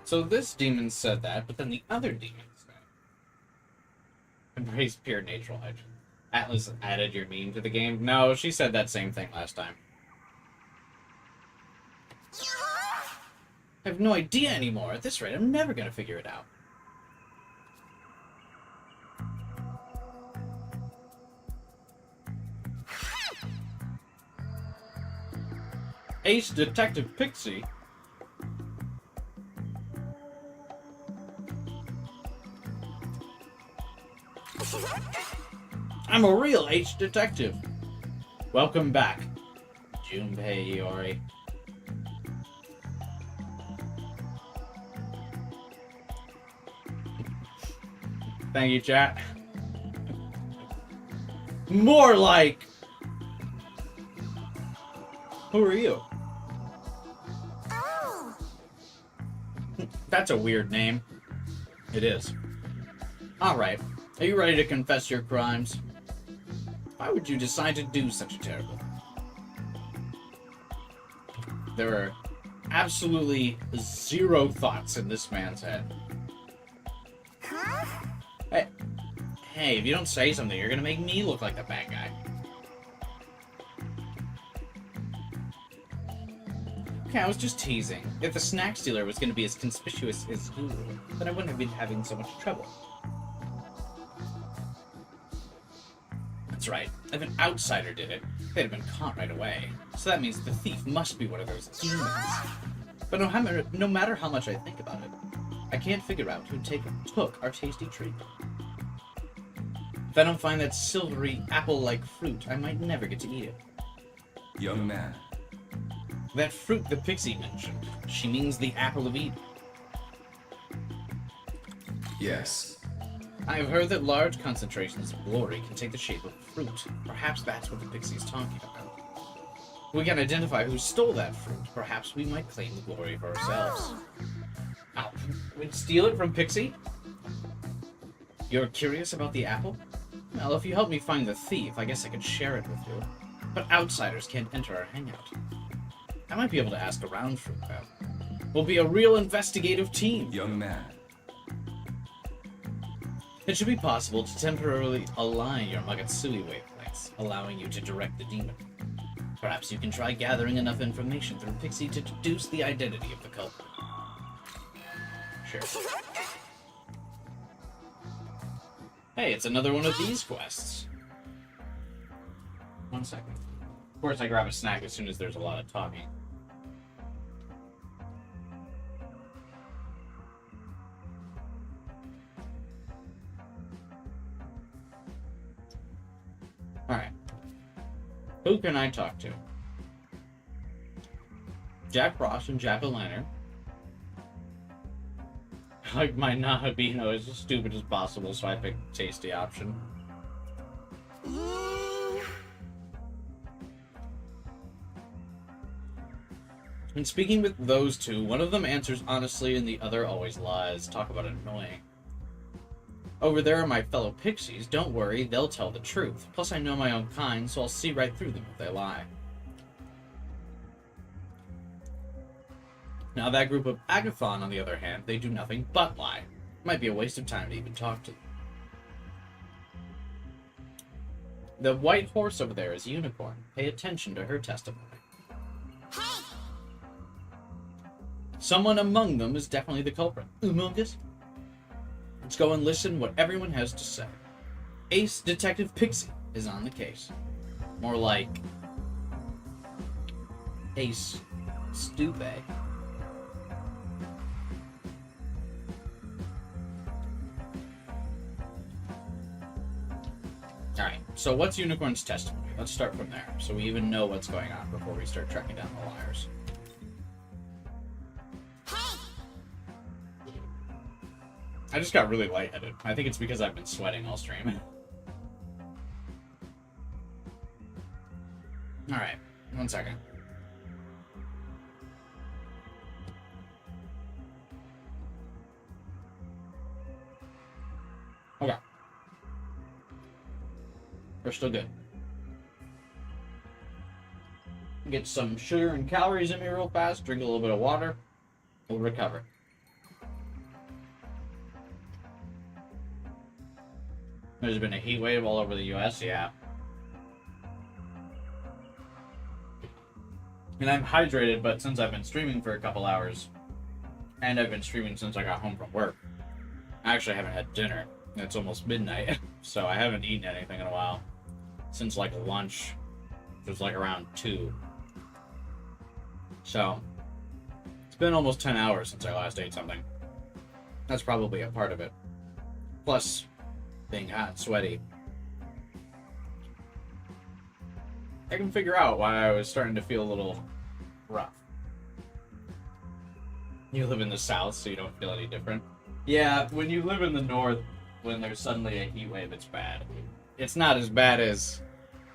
So this demon said that, but then the other demon said. Embrace pure natural edge. Atlas added your meme to the game. No, she said that same thing last time. I have no idea anymore. At this rate, I'm never gonna figure it out. Ace Detective Pixie? I'm a real H detective. Welcome back, Junpei Iori. Thank you, chat. More like... Who are you? Oh. That's a weird name. It is. Alright. Are you ready to confess your crimes? Why would you decide to do such a terrible? There are absolutely zero thoughts in this man's head. Huh? Hey, if you don't say something, you're gonna make me look like the bad guy. Okay, I was just teasing. If the snack stealer was gonna be as conspicuous as you, then I wouldn't have been having so much trouble. That's right. If an outsider did it, they'd have been caught right away. So that means the thief must be one of those demons. But no matter how much I think about it, I can't figure out who took our tasty treat. If I don't find that silvery, apple-like fruit, I might never get to eat it. Young man. That fruit the Pixie mentioned, she means the apple of Eden. Yes. I have heard that large concentrations of glory can take the shape of fruit. Perhaps that's what the Pixie is talking about. If we can identify who stole that fruit, perhaps we might claim the glory for ourselves. Oh, we'd steal it from Pixie? You're curious about the apple? Well, if you help me find the thief, I guess I could share it with you. But outsiders can't enter our hangout. I might be able to ask around for it, though. We'll be a real investigative team. Young man. It should be possible to temporarily align your Magatsui wavelengths, allowing you to direct the demon. Perhaps you can try gathering enough information through Pixie to deduce the identity of the culprit. Sure. Hey, it's another one of these quests. 1 second. Of course, I grab a snack as soon as there's a lot of talking. Alright. Who can I talk to? Jack Frost and Jack O'Lantern. Like my Nahabino is as stupid as possible, so I picked the tasty option. And speaking with those two, one of them answers honestly and the other always lies. Talk about annoying. Over there are my fellow pixies. Don't worry, they'll tell the truth. Plus I know my own kind, so I'll see right through them if they lie. Now that group of Agathon, on the other hand, they do nothing but lie. Might be a waste of time to even talk to them. The white horse over there is Unicorn. Pay attention to her testimony. Someone among them is definitely the culprit. Humongous. Let's go and listen what everyone has to say. Ace Detective Pixie is on the case. More like Ace Stupe. Alright, so what's Unicorn's testimony? Let's start from there, so we even know what's going on before we start tracking down the liars. I just got really lightheaded. I think it's because I've been sweating all stream. Alright, 1 second. Okay. We're still good. Get some sugar and calories in me real fast, drink a little bit of water, we'll recover. There's been a heat wave all over the US, yeah. And I'm hydrated, but since I've been streaming for a couple hours, and I've been streaming since I got home from work, I actually haven't had dinner. It's almost midnight, so I haven't eaten anything in a while. Since like lunch, which was like around 2. So, it's been almost 10 hours since I last ate something. That's probably a part of it. Plus, being hot and sweaty. I can figure out why I was starting to feel a little rough. You live in the south, so you don't feel any different. Yeah, when you live in the north, when there's suddenly a heat wave, it's bad. It's not as bad as...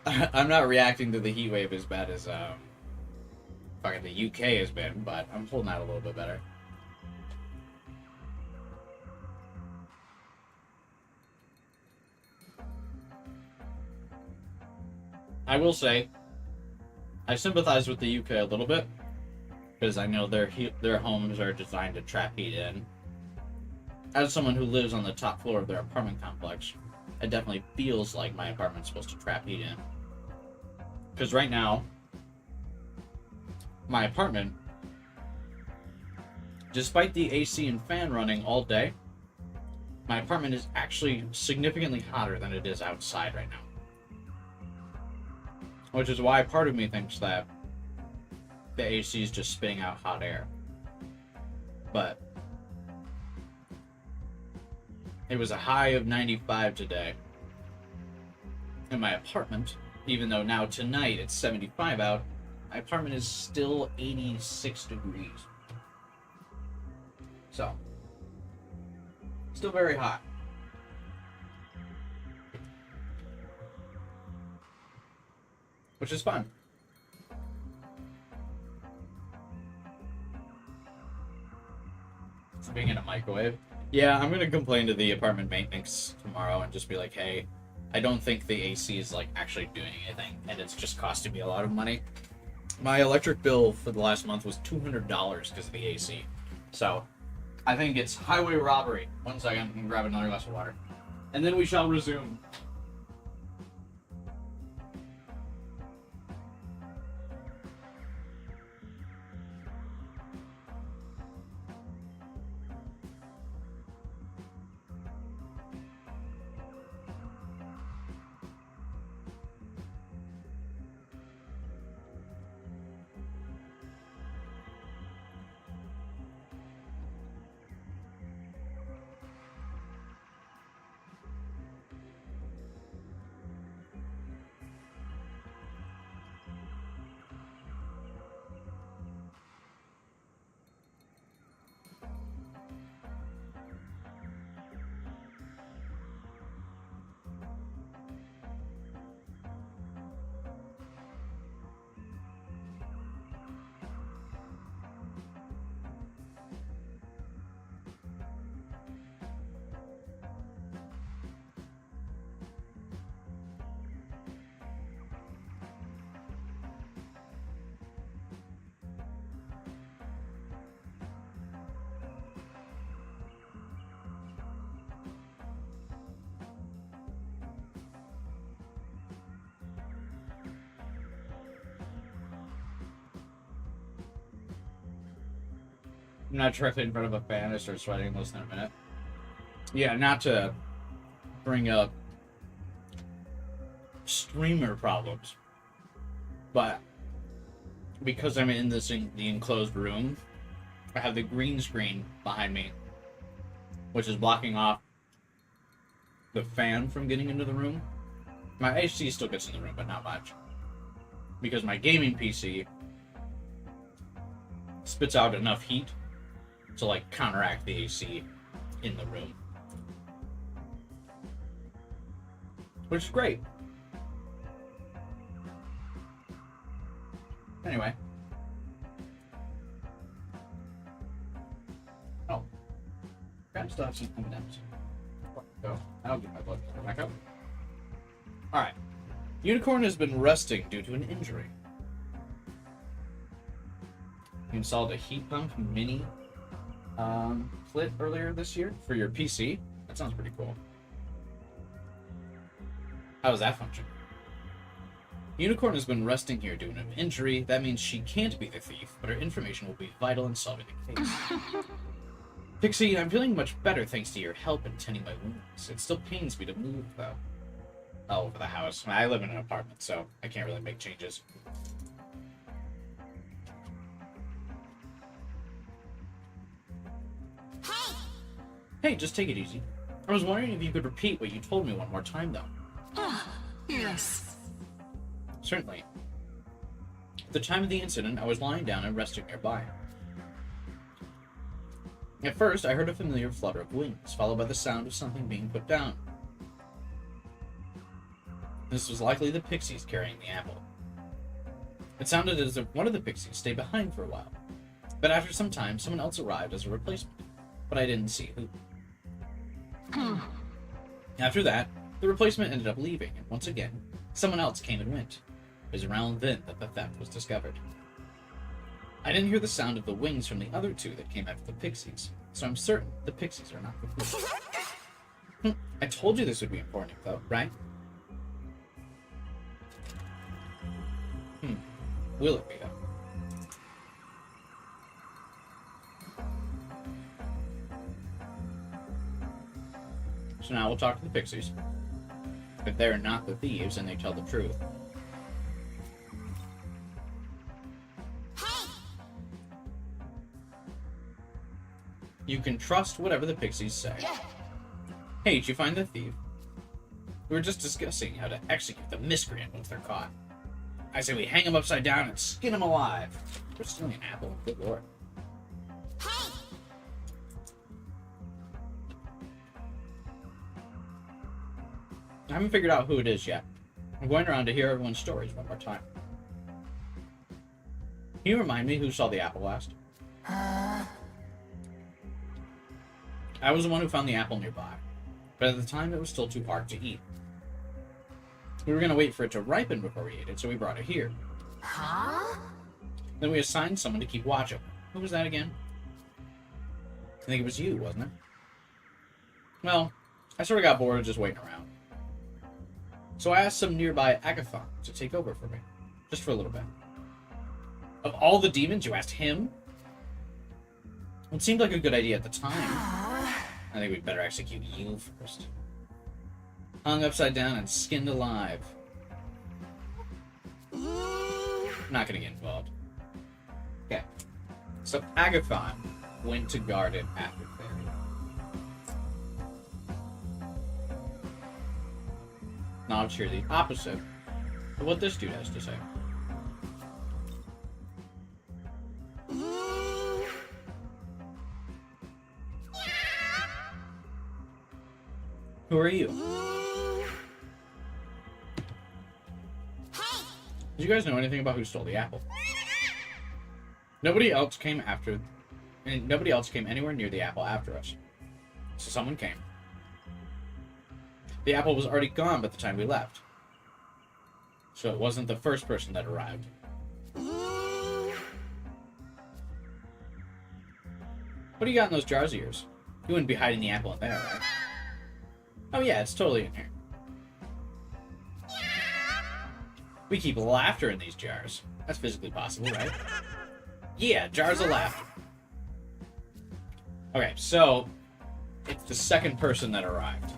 I'm not reacting to the heat wave as bad as fucking the UK has been, but I'm holding out a little bit better. I will say, I sympathize with the UK a little bit, because I know their homes are designed to trap heat in. As someone who lives on the top floor of their apartment complex, it definitely feels like my apartment's supposed to trap heat in. Because right now, my apartment, despite the AC and fan running all day, my apartment is actually significantly hotter than it is outside right now. Which is why part of me thinks that the AC is just spitting out hot air. But it was a high of 95 today in my apartment, even though now tonight it's 75 out. My apartment is still 86 degrees. So, still very hot. Which is fun. It's being in a microwave. Yeah, I'm gonna complain to the apartment maintenance tomorrow and just be like, hey, I don't think the AC is like actually doing anything, and it's just costing me a lot of money. My electric bill for the last month was $200 because of the AC. So, I think it's highway robbery. 1 second, I can grab another glass of water. And then we shall resume. I'm not directly in front of a fan, I start sweating in less than a minute. Yeah, not to bring up streamer problems, but because I'm in the enclosed room, I have the green screen behind me, which is blocking off the fan from getting into the room. My AC still gets in the room, but not much. Because my gaming PC spits out enough heat to like counteract the AC in the room. Which is great. Anyway. Oh. Gotta still have some M&Ms. So, I'll get my blood pressure back up. Alright. Unicorn has been resting due to an injury. You installed a heat pump mini clit earlier this year for your PC. That sounds pretty cool. How does that function? Unicorn has been resting here due to an injury. That means she can't be the thief, but her information will be vital in solving the case. Pixie, I'm feeling much better thanks to your help in tending my wounds. It still pains me to move, though. All over the house. I live in an apartment, so I can't really make changes. Hey, just take it easy. I was wondering if you could repeat what you told me one more time, though. Yes. Certainly. At the time of the incident, I was lying down and resting nearby. At first, I heard a familiar flutter of wings, followed by the sound of something being put down. This was likely the pixies carrying the apple. It sounded as if one of the pixies stayed behind for a while, but after some time, someone else arrived as a replacement, but I didn't see who. After that, the replacement ended up leaving, and once again, someone else came and went. It was around then that the theft was discovered. I didn't hear the sound of the wings from the other two that came after the pixies, so I'm certain the pixies are not the thieves. I told you this would be important, though, right? Will it be, though? So now we'll talk to the pixies. If they're not the thieves and they tell the truth. You can trust whatever the pixies say. Hey, did you find the thief? We were just discussing how to execute the miscreant once they're caught. I say we hang him upside down and skin him alive. We're stealing an apple. Good lord. I haven't figured out who it is yet. I'm going around to hear everyone's stories one more time. Can you remind me who saw the apple last? I was the one who found the apple nearby, but at the time it was still too hard to eat. We were going to wait for it to ripen before we ate it, so we brought it here. Then we assigned someone to keep watch of it. Who was that again? I think it was you, wasn't it? Well, I sort of got bored of just waiting around. So I asked some nearby Agathon to take over for me, just for a little bit. Of all the demons, you asked him? It seemed like a good idea at the time. I think we'd better execute you first. Hung upside down and skinned alive. I'm not gonna get involved. Okay. So Agathon went to guard it after Fairy. Now let's hear the opposite of what this dude has to say. Who are you? Did you guys know anything about who stole the apple? Nobody else came anywhere near the apple after us. So someone came. The apple was already gone by the time we left. So it wasn't the first person that arrived. What do you got in those jars of yours? You wouldn't be hiding the apple in there, right? Oh yeah, it's totally in here. We keep laughter in these jars. That's physically possible, right? Yeah, jars of laughter. Okay, so it's the second person that arrived.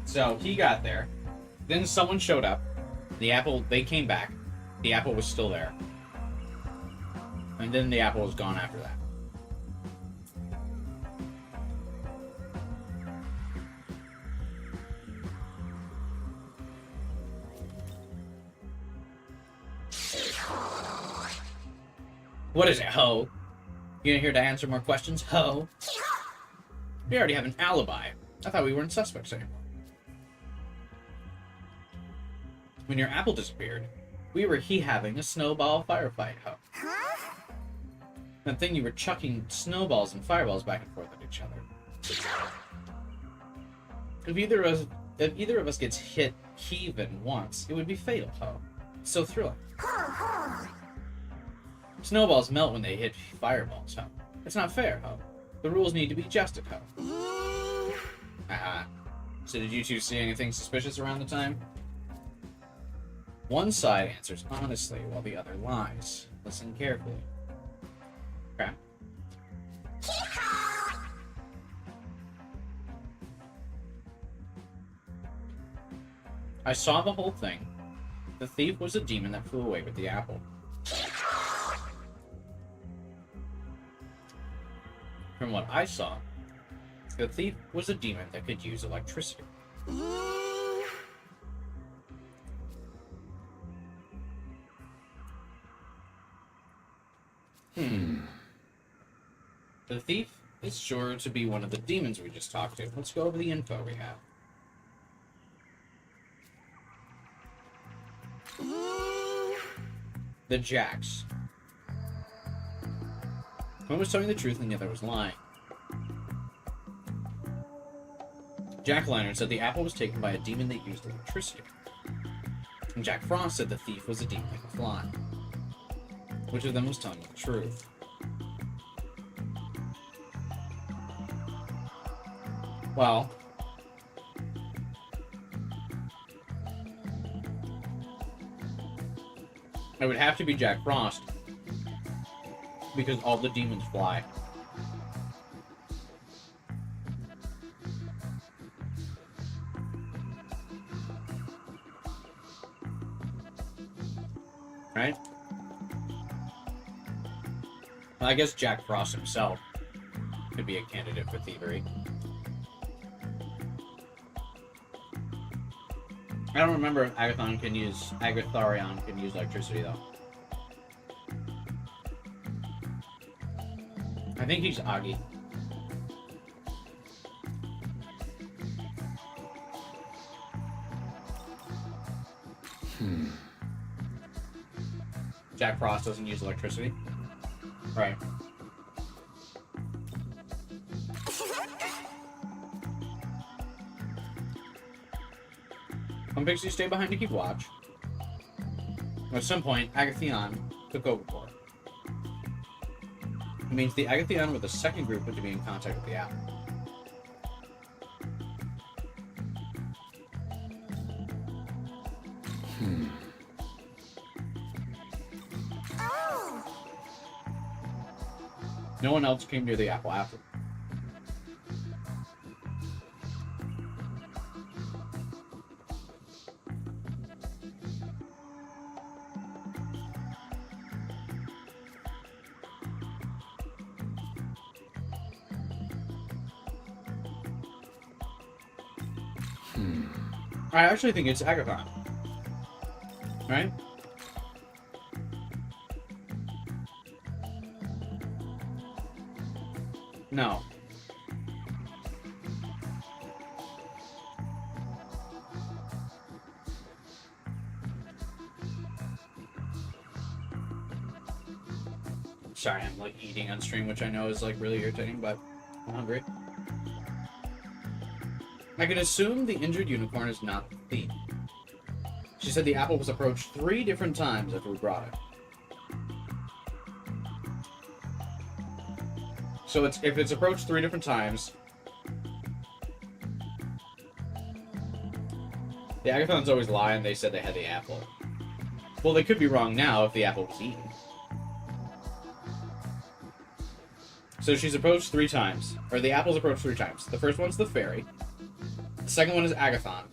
So he got there. Then someone showed up. They came back. The apple was still there. And then the apple was gone after that. What is it, ho? You ain't here to answer more questions, ho? We already have an alibi. I thought we weren't suspects anymore. When your apple disappeared, we were having a snowball firefight, ho. That thing you were chucking snowballs and fireballs back and forth at each other. If either of us gets hit even once, it would be fatal, ho. It's so thrilling. Snowballs melt when they hit fireballs, ho. It's not fair, ho. The rules need to be adjusted, ho. So did you two see anything suspicious around the time? One side answers honestly, while the other lies. Listen carefully. Okay. I saw the whole thing. The thief was a demon that flew away with the apple. From what I saw, the thief was a demon that could use electricity. The thief is sure to be one of the demons we just talked to. Let's go over the info we have. The Jacks. One was telling the truth and the other was lying. Jack-o'-lantern said the apple was taken by a demon that used electricity. And Jack Frost said the thief was a demon that could fly. Which of them was telling the truth? Well, it would have to be Jack Frost, because all the demons fly. Right? Well, I guess Jack Frost himself could be a candidate for thievery. I don't remember if Agathon can use electricity though. I think he's Agi. Jack Frost doesn't use electricity. Right. Some pixies stay behind to keep watch. At some point, Agathon took over for it. It means the Agathon with the second group was to be in contact with the apple. No one else came near the apple after. I actually think it's Agathon. Right? No. Sorry, I'm like eating on stream, which I know is like really irritating, but I'm hungry. I can assume the injured unicorn is not the thief. She said the apple was approached 3 different times after we brought it. So if it's approached 3 different times, the Agathons always lie and they said they had the apple. Well, they could be wrong now if the apple was eaten. So she's approached 3 times, or the apple's approached 3 times. The first one's the fairy. The second one is Agathon.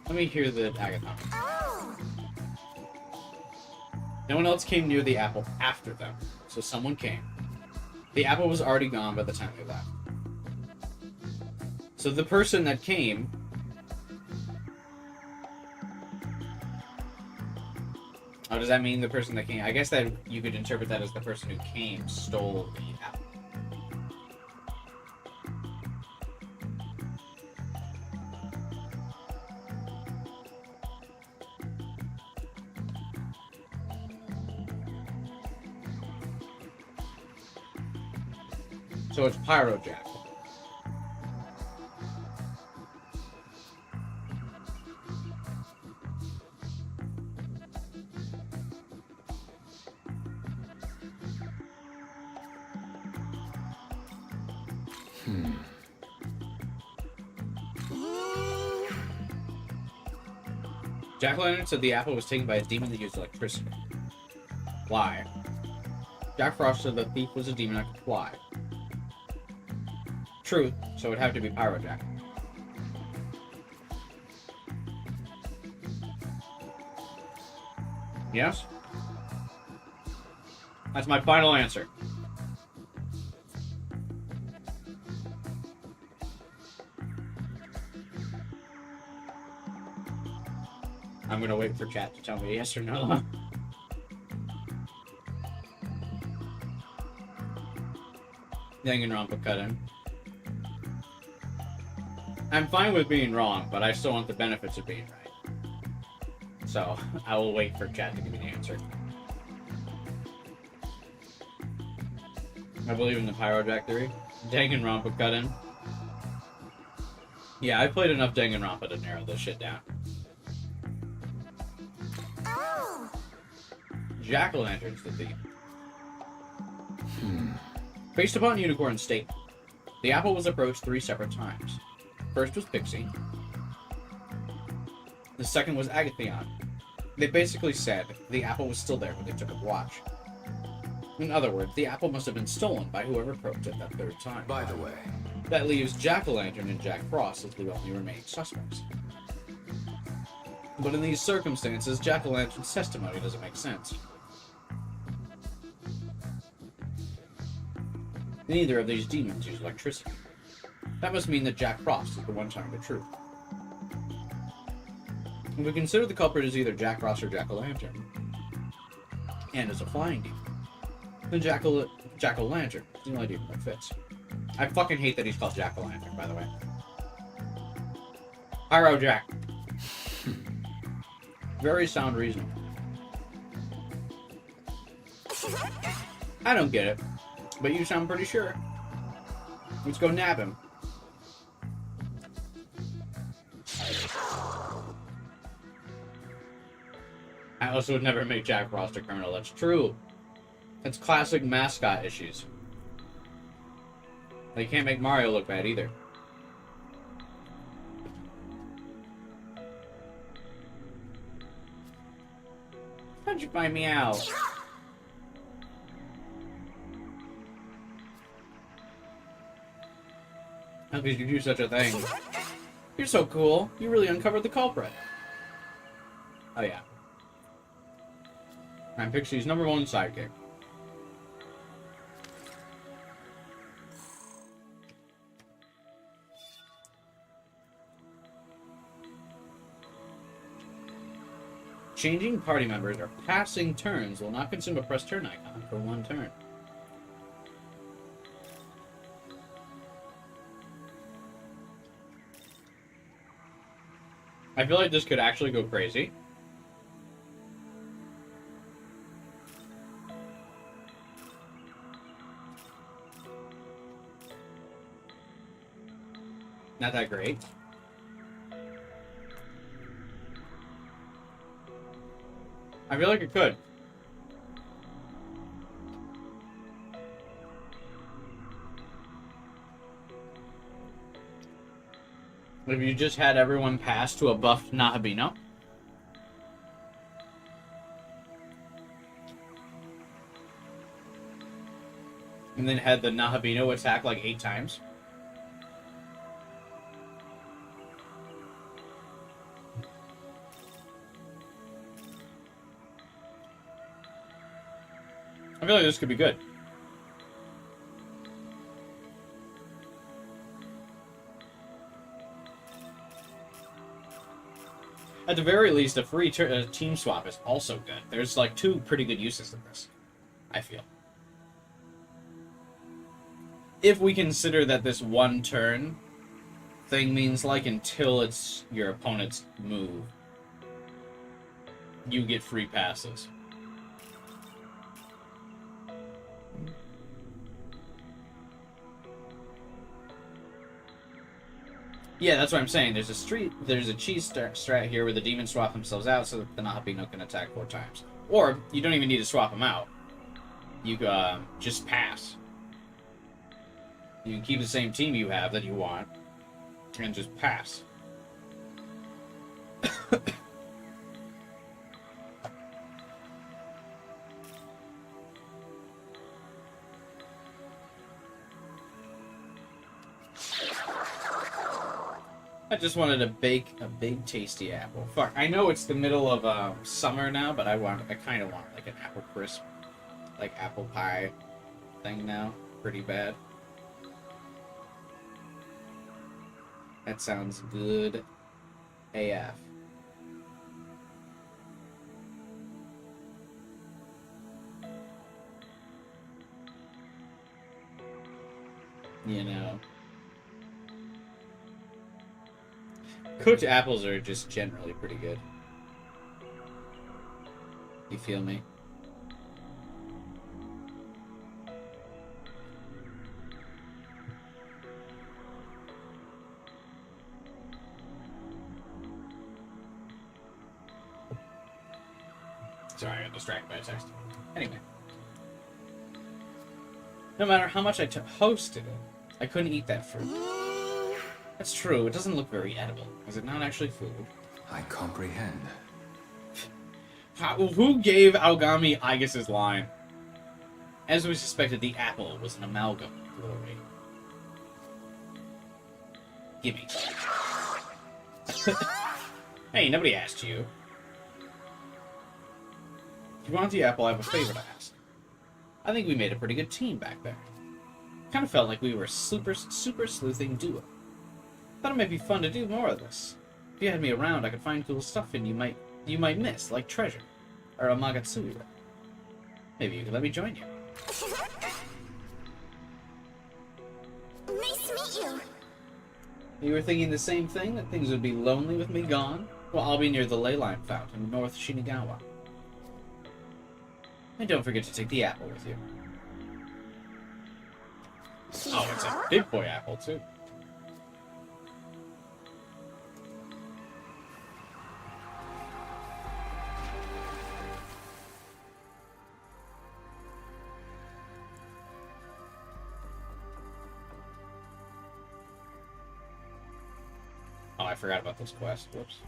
Let me hear the Agathon. No one else came near the apple after them, so someone came. The apple was already gone by the time they left. So the person that came... Oh, does that mean the person that came... I guess that you could interpret that as the person who came stole the apple. So it's Pyro Jack. Jack-o'-lantern said the apple was taken by a demon that used electricity. Lie. Jack Frost said the thief was a demon that could fly. Truth, so it'd have to be Pyro Jack. Yes? That's my final answer. I'm gonna wait for chat to tell me yes or no. Danganronpa cut in. I'm fine with being wrong, but I still want the benefits of being right. So, I will wait for chat to give me the answer. I believe in the Pyro Jack theory. Danganronpa cut in. Yeah, I played enough Danganronpa to narrow this shit down. Jack-o'-lantern's the thief. Based upon Unicorn's statement, the apple was approached 3 separate times. First was Pixie. The second was Agathion. They basically said the apple was still there when they took a watch. In other words, the apple must have been stolen by whoever approached it that 3rd time. By the way, That leaves Jack-o'-lantern and Jack Frost as the only remaining suspects. But in these circumstances, Jack-o'-lantern's testimony doesn't make sense. Neither of these demons use electricity. That must mean that Jack Frost is the one telling the truth. If we consider the culprit as either Jack Frost or Jack-o'-lantern, and as a flying demon, then Jack-o'-lantern is the only demon that fits. I fucking hate that he's called Jack-o'-lantern, by the way. Pyro Jack. Very sound reasoning. I don't get it, but you sound pretty sure. Let's go nab him. Alice would never make Jack Frost a criminal. That's true. It's classic mascot issues. They can't make Mario look bad either. How'd you find me out? How could you do such a thing? You're so cool. You really uncovered the culprit. Oh yeah. I'm Pixie's #1 sidekick. Changing party members or passing turns will not consume a press turn icon for 1 turn. I feel like this could actually go crazy. Not that great. I feel like it could. If you just had everyone pass to a buffed Nahabino. And then had the Nahabino attack like 8 times. I feel like this could be good. At the very least, a free team swap is also good. There's like 2 pretty good uses of this, I feel. If we consider that this 1 turn thing means like until it's your opponent's move, you get free passes. Yeah, that's what I'm saying. There's a cheese strat here where the demons swap themselves out so that the Nahapino can attack 4 times. Or, you don't even need to swap them out. You just pass. You can keep the same team you have that you want, and just pass. I just wanted to bake a big tasty apple. Fuck, I know it's the middle of summer now, but I kind of want like an apple crisp, like apple pie thing now. Pretty bad. That sounds good AF. You know. Cooked apples are just generally pretty good. You feel me? Sorry, I got distracted by a text. Anyway. No matter how much I hosted it, I couldn't eat that fruit. That's true, it doesn't look very edible. Is it not actually food? I comprehend. Who gave Aogami Aigis' line? As we suspected, the apple was an amalgam. Glory. Gimme. Hey, nobody asked you. If you want the apple, I have a favor to ask. I think we made a pretty good team back there. Kind of felt like we were a super sleuthing duo. Thought it might be fun to do more of this. If you had me around, I could find cool stuff and you might miss, like treasure, or a Magatsui. Maybe you could let me join you. Nice to meet you. You were thinking the same thing, that things would be lonely with me gone? Well, I'll be near the ley line fountain, North Shinagawa. And don't forget to take the apple with you. Oh, it's a big boy apple, too. Oh, I forgot about this quest. Whoops.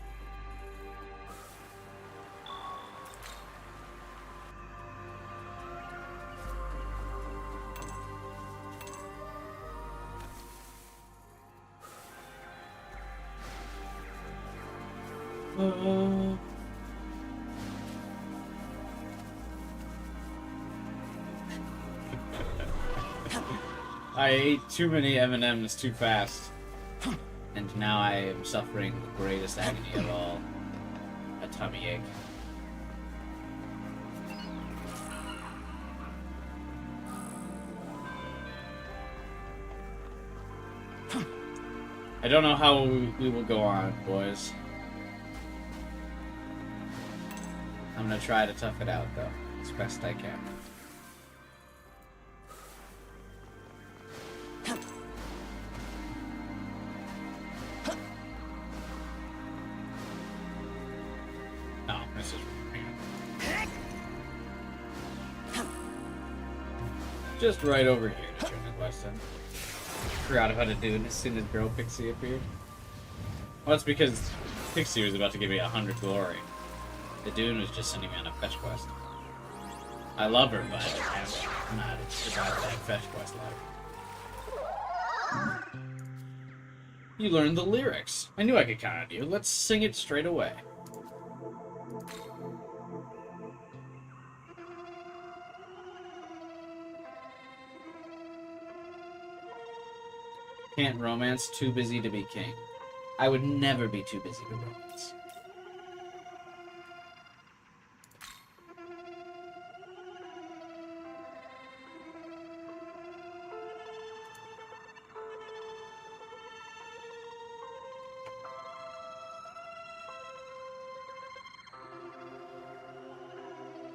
I ate too many M&Ms too fast, and now I am suffering the greatest agony of all, a tummy ache. I don't know how we will go on, boys. I'm gonna try to tough it out, though, as best I can. Oh, this is weird. Just right over here to turn the quest in. Forgot how to do it as soon as Girl Pixie appeared. Well, that's because Pixie was about to give me 100 glory. The Dune was just sending me on a fetch quest. I love her, but I'm not surviving that fetch quest life. You learned the lyrics. I knew I could count on you. Let's sing it straight away. Can't romance, too busy to be king. I would never be too busy to romance.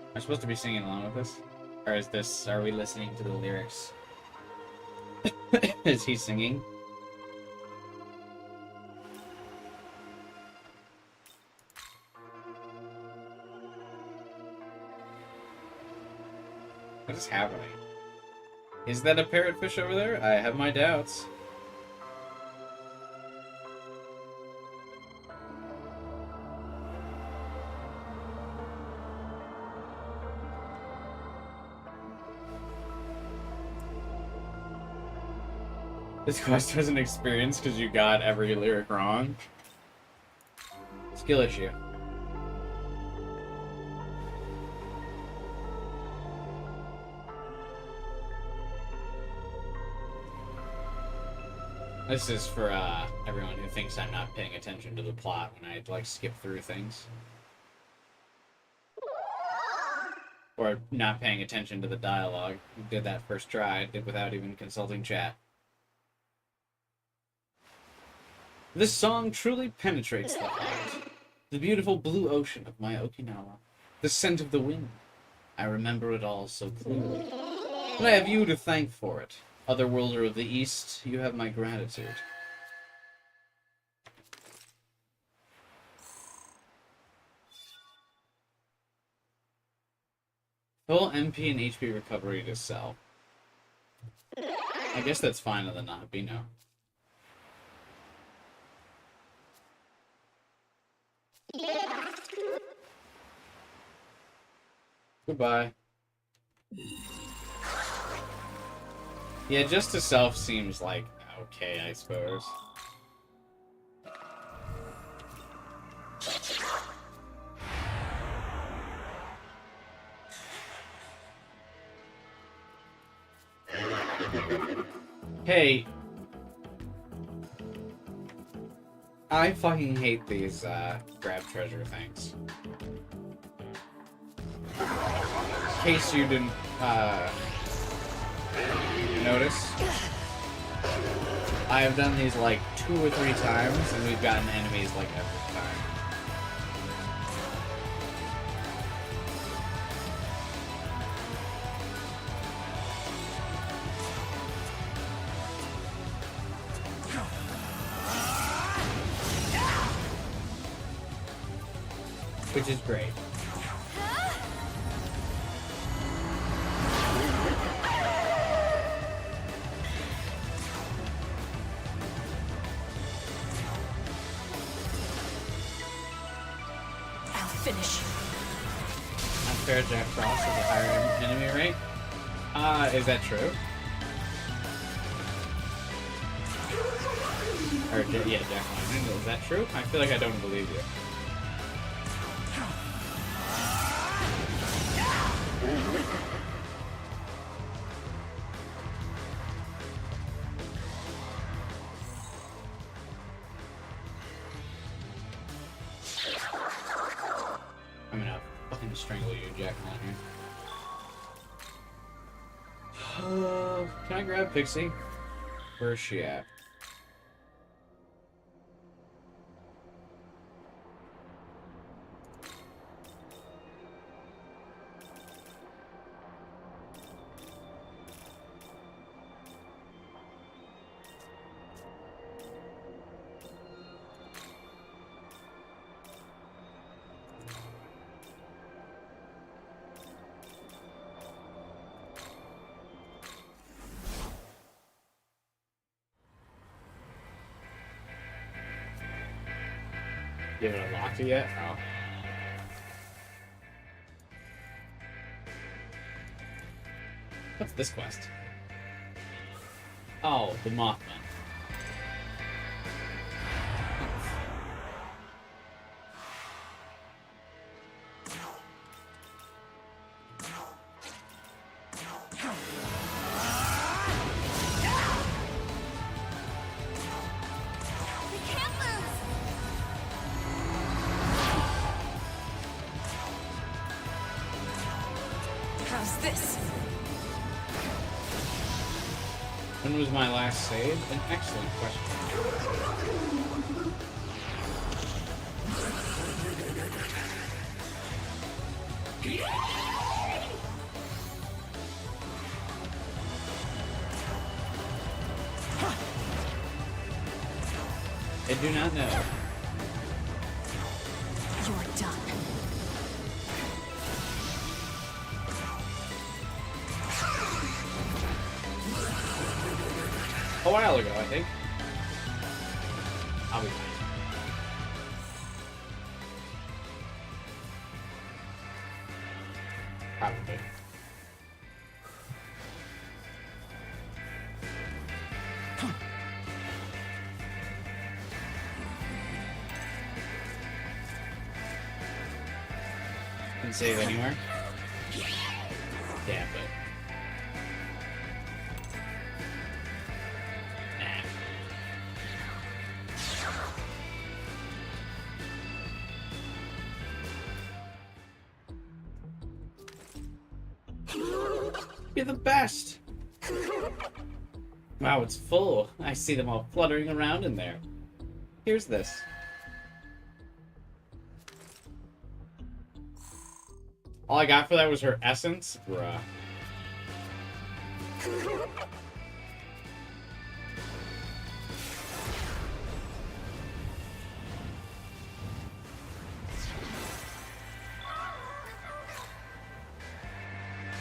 Am I supposed to be singing along with this? Or are we listening to the lyrics? Is he singing? What is happening? Is that a parrotfish over there? I have my doubts. This quest was an experience because you got every lyric wrong. Skill issue. This is for everyone who thinks I'm not paying attention to the plot when I like skip through things. Or not paying attention to the dialogue. Did that first try, did without even consulting chat. This song truly penetrates the heart. The beautiful blue ocean of my Okinawa. The scent of the wind. I remember it all so clearly. And I have you to thank for it. Otherworlder of the East, you have my gratitude. Full MP and HP recovery to sell. I guess that's fine on the Nabino. Goodbye. Yeah, just to self seems like okay, I suppose. Hey. I fucking hate these grab treasure things. In case you didn't notice, I have done these like 2 or 3 times, and we've gotten enemies like every time. Which is great. Finish you. Unfair Jack Frost has a higher enemy rate. Is that true? Or, yeah, Jack London, is that true? I feel like I don't believe you. I'm gonna fucking strangle you, Jack Lantern. Can I grab Pixie? Where is she at? You haven't unlocked it yet? Oh. What's this quest? Oh, the Mothman. How's this? When was my last save? An excellent question. I do not know. You're done. A while ago, I think. I'll be fine. Probably. Didn't save anywhere. Yeah, but nah. You're the best. Wow, it's full. I see them all fluttering around in there. Here's this. All I got for that was her essence? Bruh.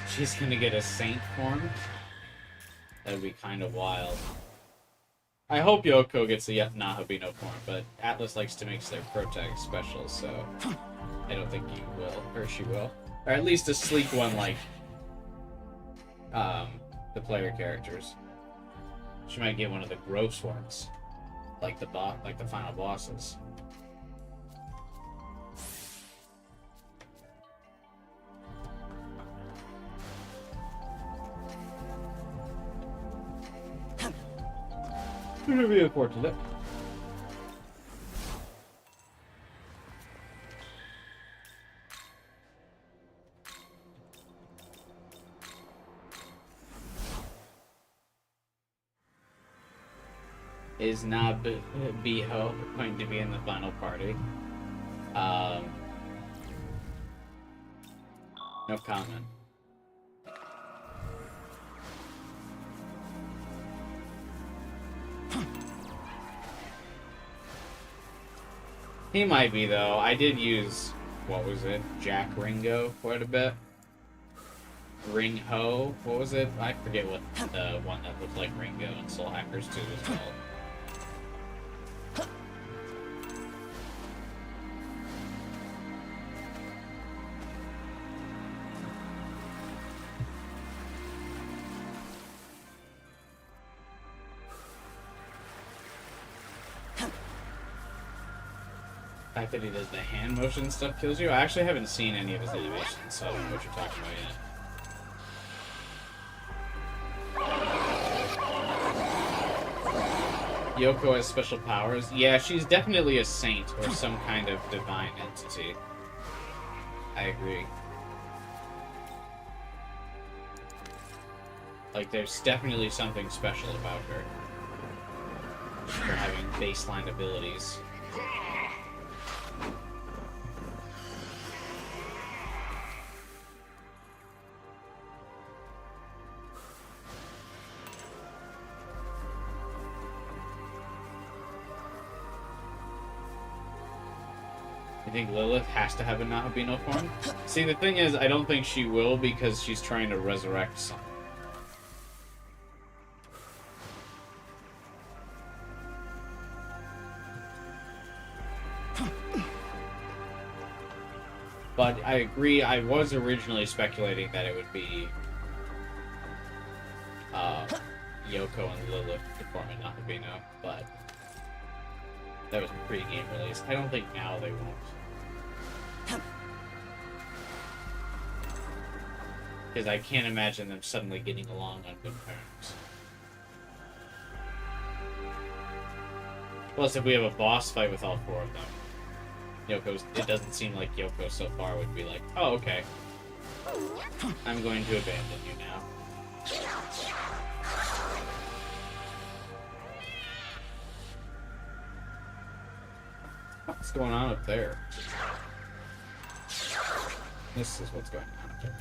She's gonna get a saint form? That would be kind of wild. I hope Yoko gets a Nahabino form, but Atlas likes to make their protag special, so I don't think you will, or she will. Or at least a sleek one like the player characters. She might get one of the gross ones, like the final bosses. It would be unfortunate. Is Biho going to be in the final party? No comment. He might be, though. I did use, what was it? Jack Ringo quite a bit. Ring Ho? What was it? I forget what the one that looked like Ringo in Soul Hackers 2 as well. The fact that he does the hand motion stuff kills you? I actually haven't seen any of his animations, so I don't know what you're talking about yet. Yoko has special powers? Yeah, she's definitely a saint or some kind of divine entity. I agree. Like, there's definitely something special about her. For having baseline abilities. You think Lilith has to have a Nahabino form? See, the thing is, I don't think she will because she's trying to resurrect someone. But I agree, I was originally speculating that it would be Yoko and Lilith performing Nahabino, but that was pre-game release. I don't think now they won't. Because I can't imagine them suddenly getting along on good terms. Plus, if we have a boss fight with all four of them, it doesn't seem like Yoko so far would be like, oh, okay. I'm going to abandon you now. What's going on up there? This is what's going on up there.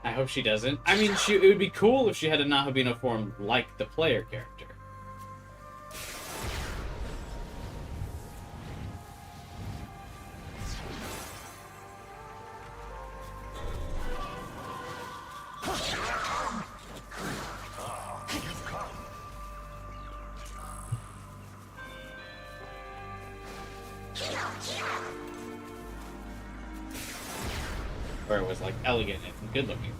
I hope she doesn't. I mean, it would be cool if she had a Nahabino form like the player character. where it was like elegant and good looking.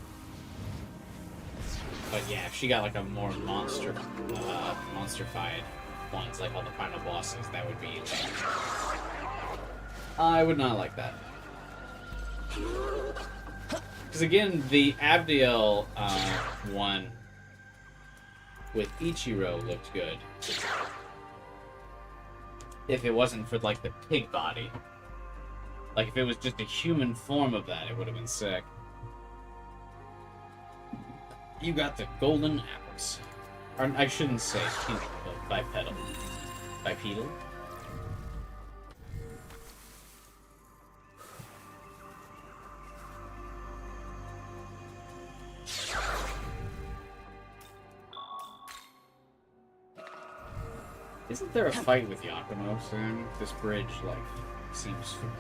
But yeah, if she got like a more monstrified ones, like all the final bosses, that would be insane. I would not like that. Because again, the Abdiel one with Ichiro looked good. If it wasn't for like the pig body. Like if it was just a human form of that, it would have been sick. You got the golden apples. Or, I shouldn't say bipedal. Bipedal? Isn't there a fight with Yakumo soon? This bridge, like, seems familiar.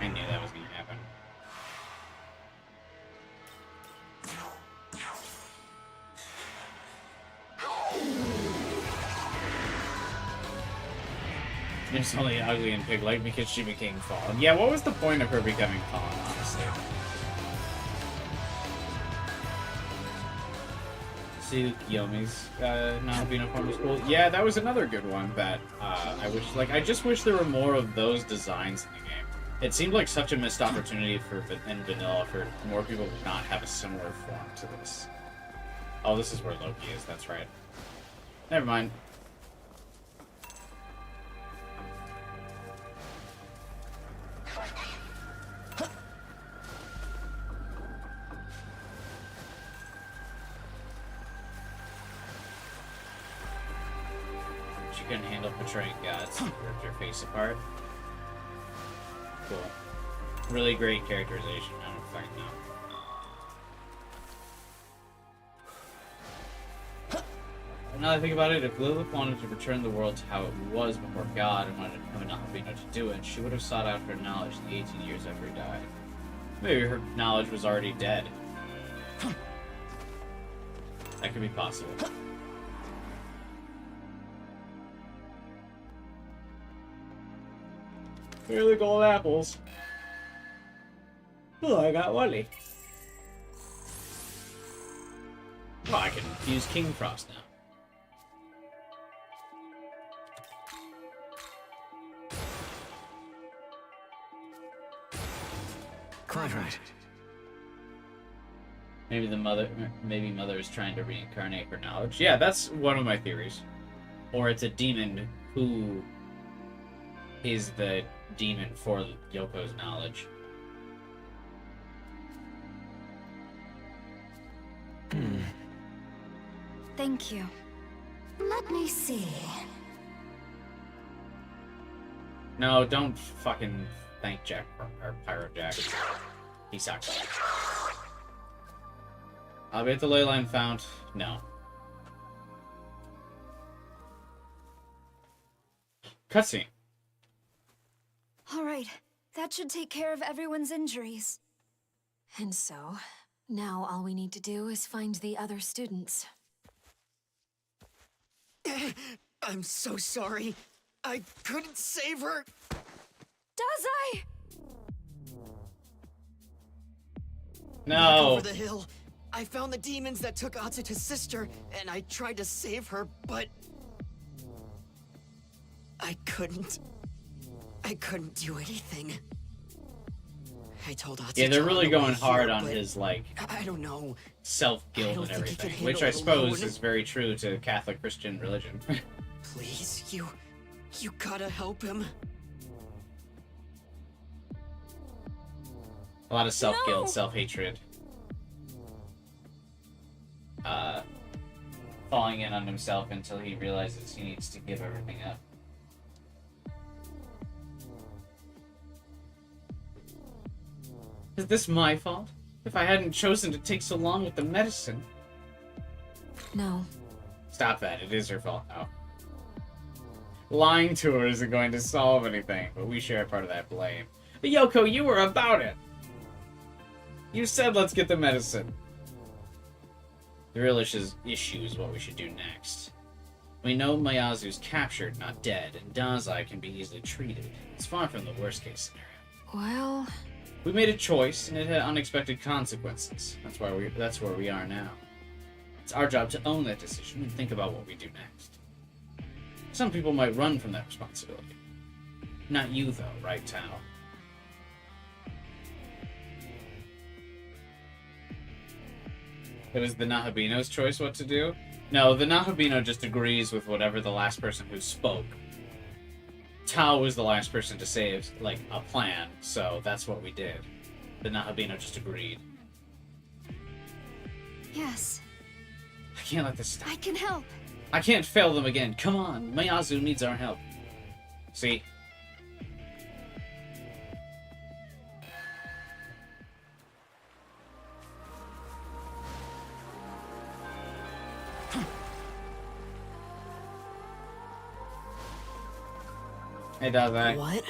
I knew that was going to happen. It's only ugly and pig-like because she became Fawn. Yeah, what was the point of her becoming Fawn, honestly? See Yomi's not uniform was cool. Yeah, that was another good one that I wish, like, I just wish there were more of those designs in the game. It seemed like such a missed opportunity in vanilla for more people to not have a similar form to this. Oh, this is where Loki is, that's right. Never mind. She couldn't handle portraying gods. Ripped her face apart. Cool. Really great characterization. I don't fucking know. Now that I think about it, if Lilith wanted to return the world to how it was before God and wanted him not to do it, she would have sought out her knowledge the 18 years after he died. Maybe her knowledge was already dead. That could be possible. Here are the gold apples. Oh, I got Wally. Oh, I can use King Frost now. Quite right. Maybe Mother is trying to reincarnate her knowledge. Yeah, that's one of my theories. Or it's a demon who is the demon for Yoko's knowledge. Thank you. Let me see. No, don't fucking thank Jack or Pyro Jack. He sucks. I'll be at the ley line fount. No. Cutscene. All right, that should take care of everyone's injuries. And so, now all we need to do is find the other students. I'm so sorry. I couldn't save her. Dazai! No. Over the hill, I found the demons that took Atsuka's sister, and I tried to save her, but I couldn't do anything. I told Atsuka. Yeah, they're really going hard on his, like, I don't know. Self-guilt and everything, which I suppose is very true to Catholic Christian religion. Please, you gotta help him. A lot of self-guilt, self-hatred. Falling in on himself until he realizes he needs to give everything up. Is this my fault? If I hadn't chosen to take so long with the medicine? No. Stop that, it is her fault now. Lying to her isn't going to solve anything, but we share part of that blame. Yoko, you were about it. You said let's get the medicine. The real issue is what we should do next. We know Miyazu's captured, not dead, and Dazai can be easily treated. It's far from the worst case scenario. Well... We made a choice, and it had unexpected consequences. That's where we are now. It's our job to own that decision and think about what we do next. Some people might run from that responsibility. Not you, though, right, Tao? It was the Nahabino's choice what to do? No, the Nahabino just agrees with whatever the last person who spoke. Tao was the last person to say, like, a plan, so that's what we did. The Nahabino just agreed. Yes, I can't let this stop. I can help. I can't fail them again. Come on, Miyazu needs our help. See? Hey, Dazai. What?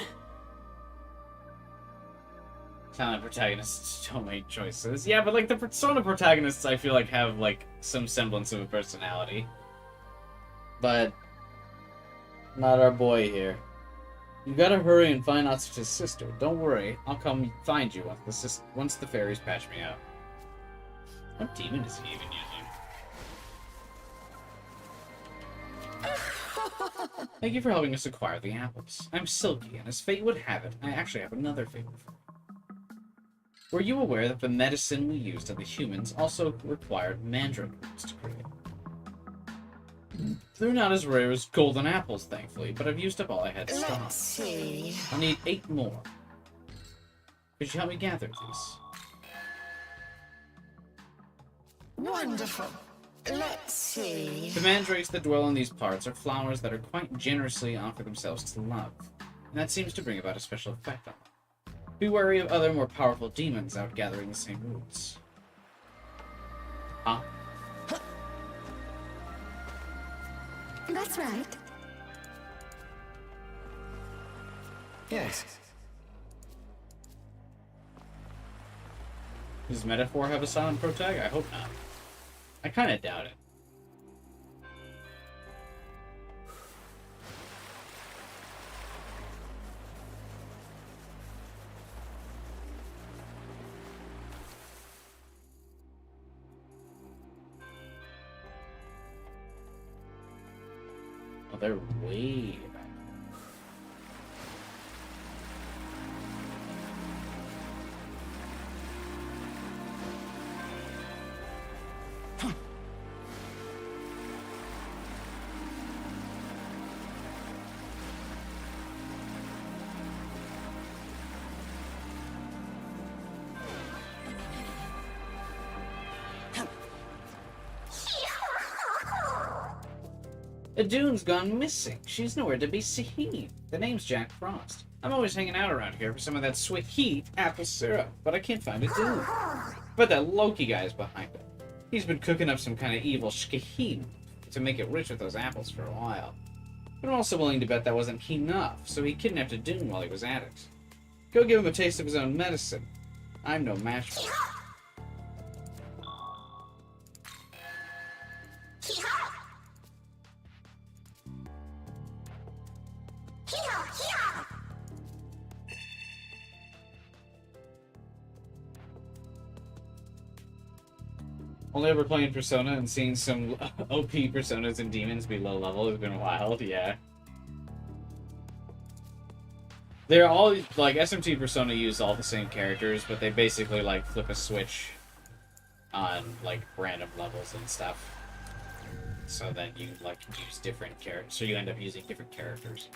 Silent protagonists don't make choices. Yeah, but like the Persona protagonists, I feel like have like some semblance of a personality. But not our boy here. You gotta hurry and find Atsuka's sister. Don't worry, I'll come find you once the fairies patch me out. What demon is he even using? Thank you for helping us acquire the apples. I'm Silky, and as fate would have it, I actually have another favor for you. Were you aware that the medicine we used on the humans also required mandrake roots to create? They're not as rare as golden apples, thankfully, but I've used up all I had to stock. Let's see. I'll need 8 more. Could you help me gather these? Wonderful. Let's see. The mandrakes that dwell in these parts are flowers that are quite generously offer themselves to love, and that seems to bring about a special effect on them. Be wary of other more powerful demons out gathering the same roots. Huh? That's right. Yes. Does Metaphor have a silent protag? I hope not. I kind of doubt it. Oh, they're way back. Adune's gone missing. She's nowhere to be seen. The name's Jack Frost. I'm always hanging out around here for some of that sweet apple syrup, but I can't find Adune. But that Loki guy's behind it. He's been cooking up some kind of evil scheme to make it rich with those apples for a while. But I'm also willing to bet that wasn't enough, so he kidnapped Adune while he was at it. Go give him a taste of his own medicine. I'm no match for him. Only ever playing Persona and seeing some OP Personas and demons be low level has been wild, yeah. They're all, like, SMT Persona use all the same characters, but they basically, like, flip a switch on, like, random levels and stuff. So then you, like, use different characters, so you end up using different characters.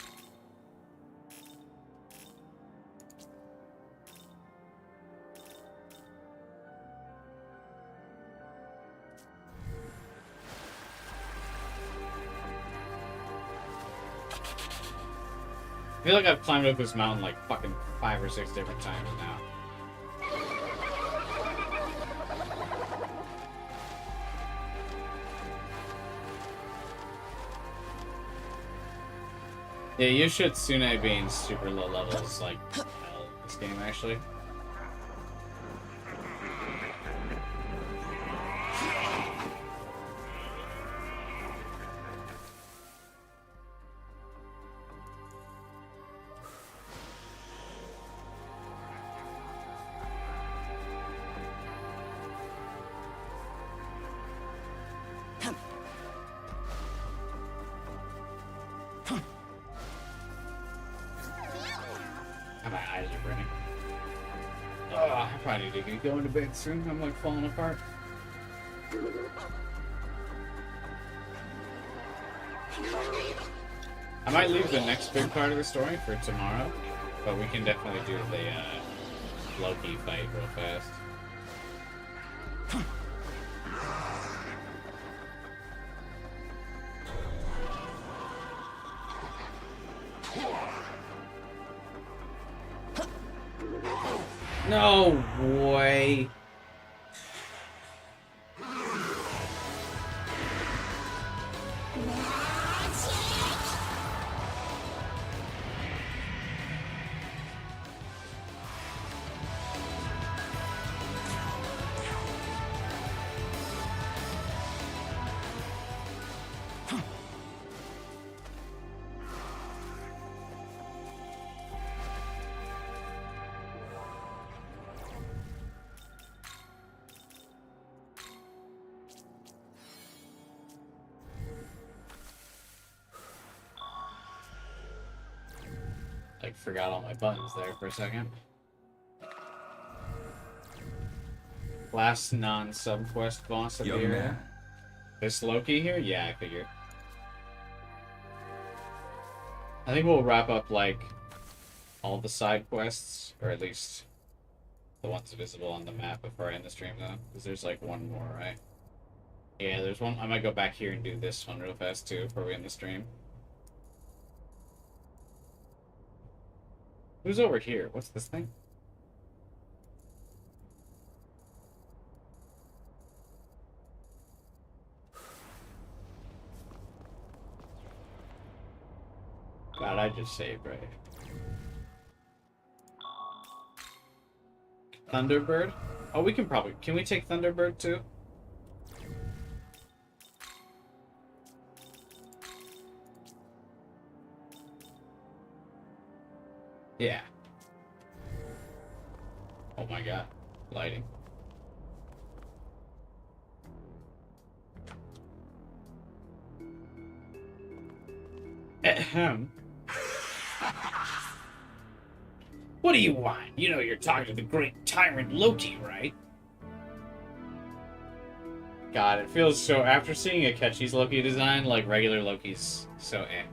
I feel like I've climbed up this mountain like fucking 5 or 6 different times now. Yeah, you should Tsune being super low levels like hell. this game, actually. My eyes are burning. Oh, I probably need to get going to bed soon. I'm like falling apart. I might leave the next big part of the story for tomorrow, but we can definitely do the Loki fight real fast. No way. Like, forgot all my buttons there for a second. Last non-subquest boss of the area. Man. This Loki here? Yeah, I figured. I think we'll wrap up, like, all the side quests, or at least the ones visible on the map before I end the stream, though. Because there's, like, one more, right? Yeah, there's one. I might go back here and do this one real fast, too, before we end the stream. Who's over here? What's this thing? God, I just saved, right? Thunderbird? Oh, we can probably... Can we take Thunderbird, too? Yeah. Oh my god. Lighting. Ahem. What do you want? You know you're talking to the great tyrant Loki, right? God, it feels so... After seeing Akechi's Loki design, like regular Loki's so eh.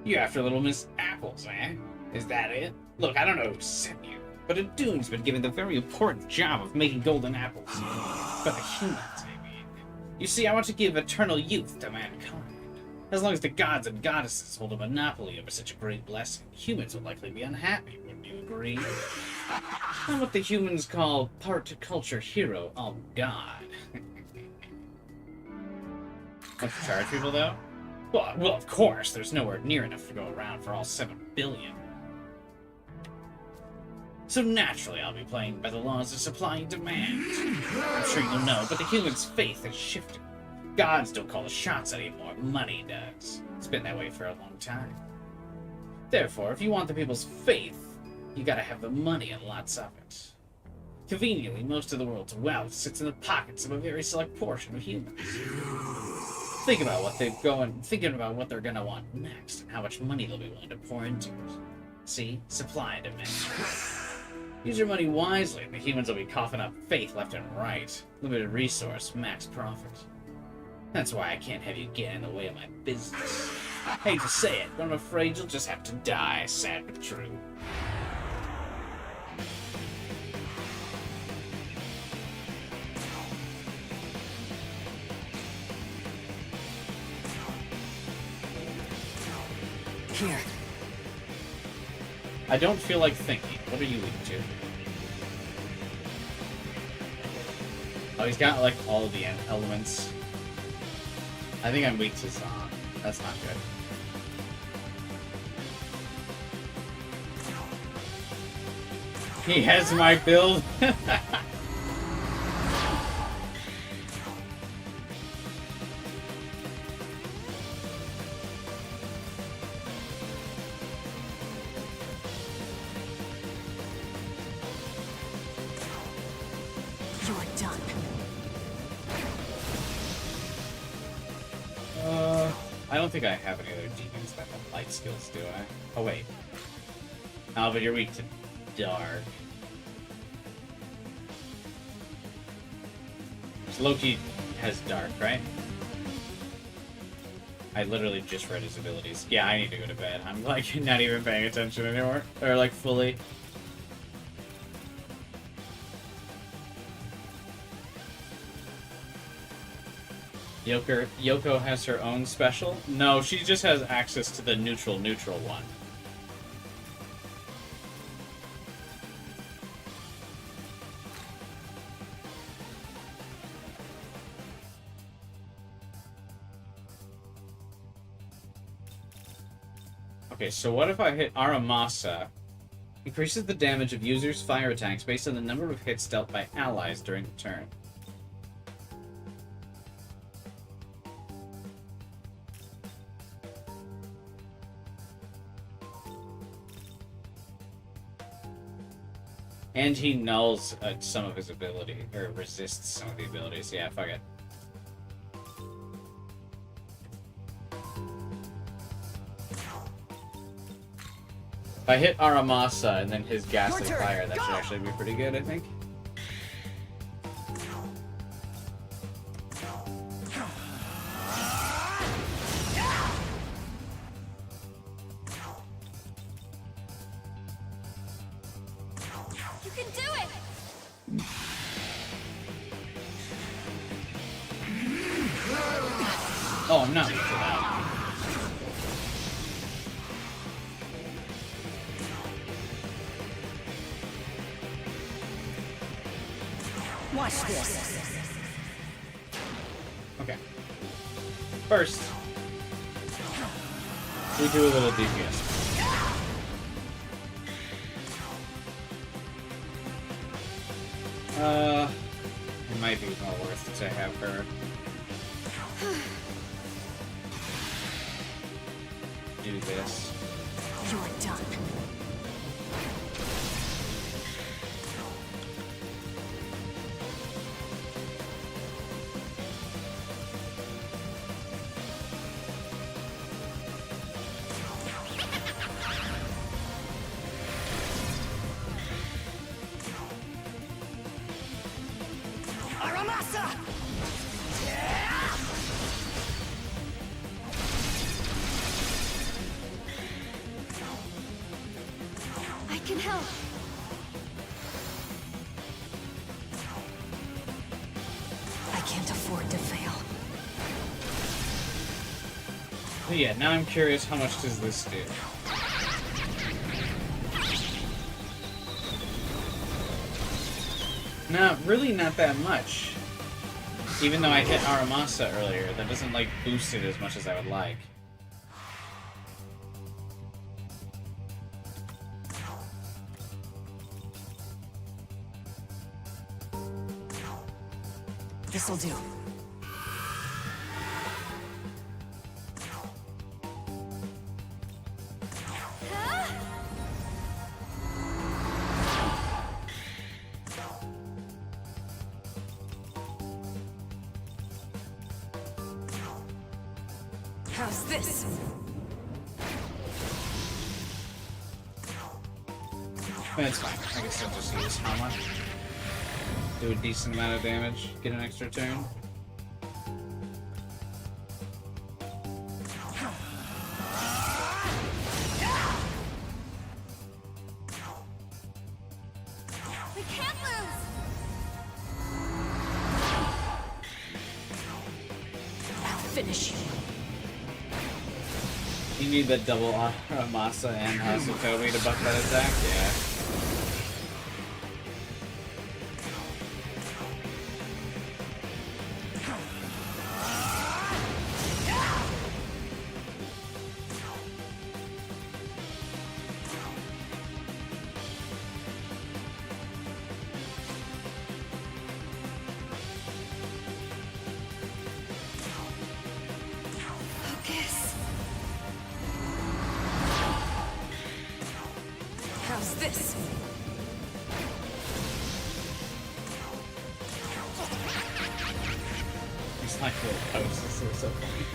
You after Little Miss Apples, eh? Is that it? Look, I don't know who sent you, but a Dune's been given the very important job of making golden apples. For the humans, I mean. You see, I want to give eternal youth to mankind. As long as the gods and goddesses hold a monopoly over such a great blessing, humans would likely be unhappy, wouldn't you agree? I'm what the humans call part culture hero, all god. Want to charge people, though? Well, of course, there's nowhere near enough to go around for all 7 billion. So naturally, I'll be playing by the laws of supply and demand. I'm sure you'll know, but the humans' faith has shifted. Gods don't call the shots anymore, money does. It's been that way for a long time. Therefore, if you want the people's faith, you gotta have the money and lots of it. Conveniently, most of the world's wealth sits in the pockets of a very select portion of humans. Thinking about what they're gonna want next, and how much money they'll be willing to pour into it. See? Supply and demand. Use your money wisely, and the humans will be coughing up faith left and right. Limited resource, max profit. That's why I can't have you get in the way of my business. Hate to say it, but I'm afraid you'll just have to die, sad but true. Here. I don't feel like thinking. What are you into? Oh, he's got like all the elements. I think I'm weak to Zon. That's not good. He has my build. You're done. I don't think I have any other demons that have light skills, do I? Oh, wait. Oh, but you're weak to dark. So Loki has dark, right? I literally just read his abilities. Yeah, I need to go to bed. I'm, like, not even paying attention anymore. Or, like, fully. Yoko has her own special? No, she just has access to the neutral one. Okay, so what if I hit Aramasa? Increases the damage of users' fire attacks based on the number of hits dealt by allies during the turn. And he nulls some of his ability, or resists some of the abilities. Yeah, fuck it. If I hit Aramasa and then his ghastly fire, that should actually be pretty good, I think. You can do it! Oh, I'm not weak to that. Watch this. Okay. First, we do a little DPS. It might be more worth it to have her do this. You're done. Aramasa! I can help. I can't afford to fail. But yeah, now I'm curious, how much does this do? No, really not that much. Even though I hit Aramasa earlier, that doesn't, like, boost it as much as I would like. This'll do. How's this? That's fine. I guess I'll just use Hama. Do a decent amount of damage, get an extra turn. We can't lose! I'll finish you. You need that double Aramasa and Hasutobi to buff that attack? Yeah. this? These like little posts are so funny.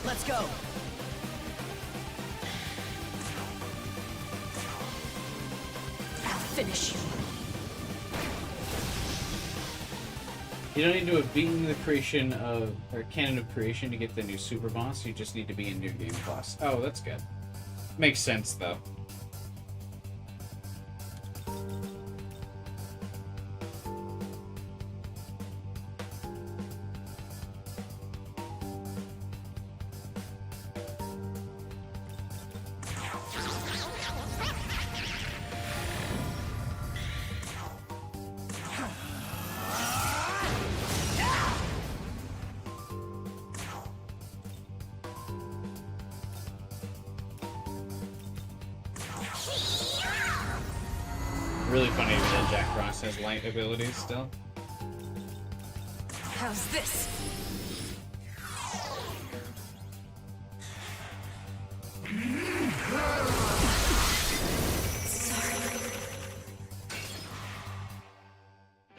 Let's go. I'll finish you. You don't need to have beaten the creation of, or canon of creation to get the new super boss. You just need to be in New Game Plus. Oh, that's good. Makes sense though. Really funny that Jack Frost has light abilities still. How's this?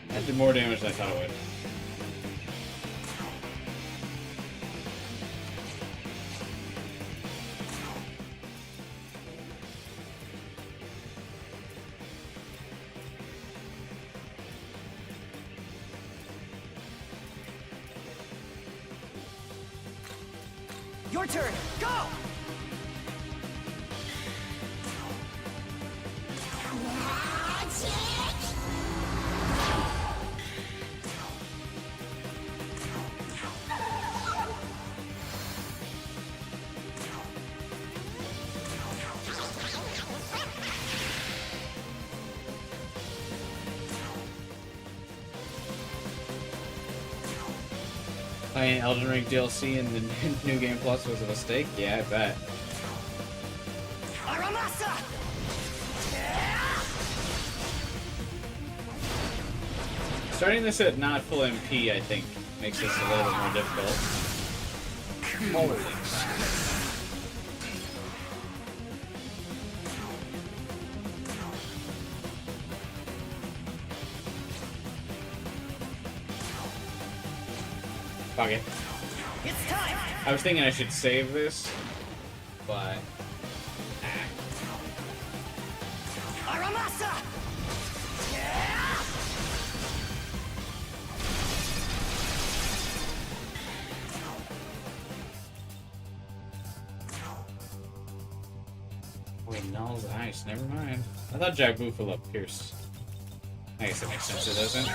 That did more damage than I thought it would. Your turn. Go. Playing Elden Ring DLC in the New Game Plus was a mistake? Yeah, I bet. Aramasa! Starting this at not full MP, I think, makes this a little bit more difficult. Holy crap. Fuck it. It's time! I was thinking I should save this, but... Aramasa! Wait, Null's ice, never mind. I thought Jack Buffalo Pierce. I guess it makes sense it doesn't.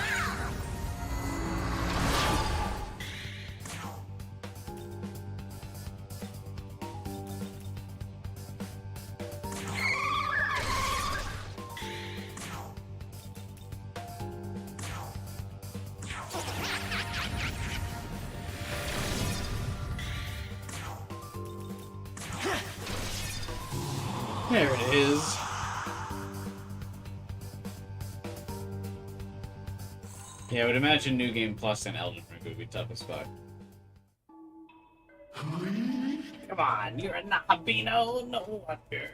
There it is. Yeah, I would imagine New Game Plus and Elden Ring would be tough as fuck. Come on, you're a Nabino? No wonder.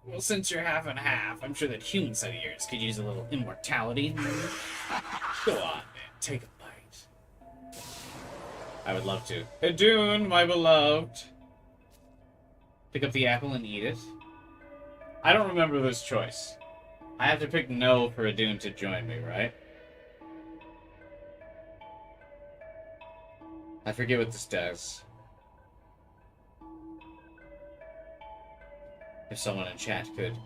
Well, since you're half and half, I'm sure that human side of yours could use a little immortality. Go on, man. Take a bite. I would love to. Adun, my beloved. Pick up the apple and eat it. I don't remember this choice. I have to pick no for Adun to join me, right? I forget what this does. If someone in chat could,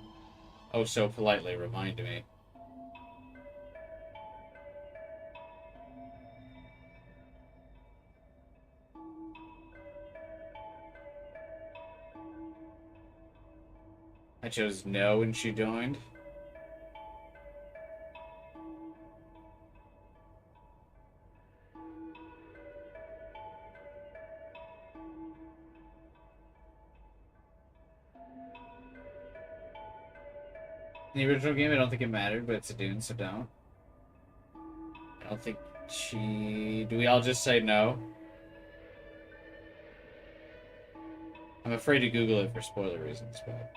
oh so politely, remind me. I chose no when she joined. In the original game, I don't think it mattered, but it's a Dune, so don't. I don't think she... Do we all just say no? I'm afraid to Google it for spoiler reasons, but...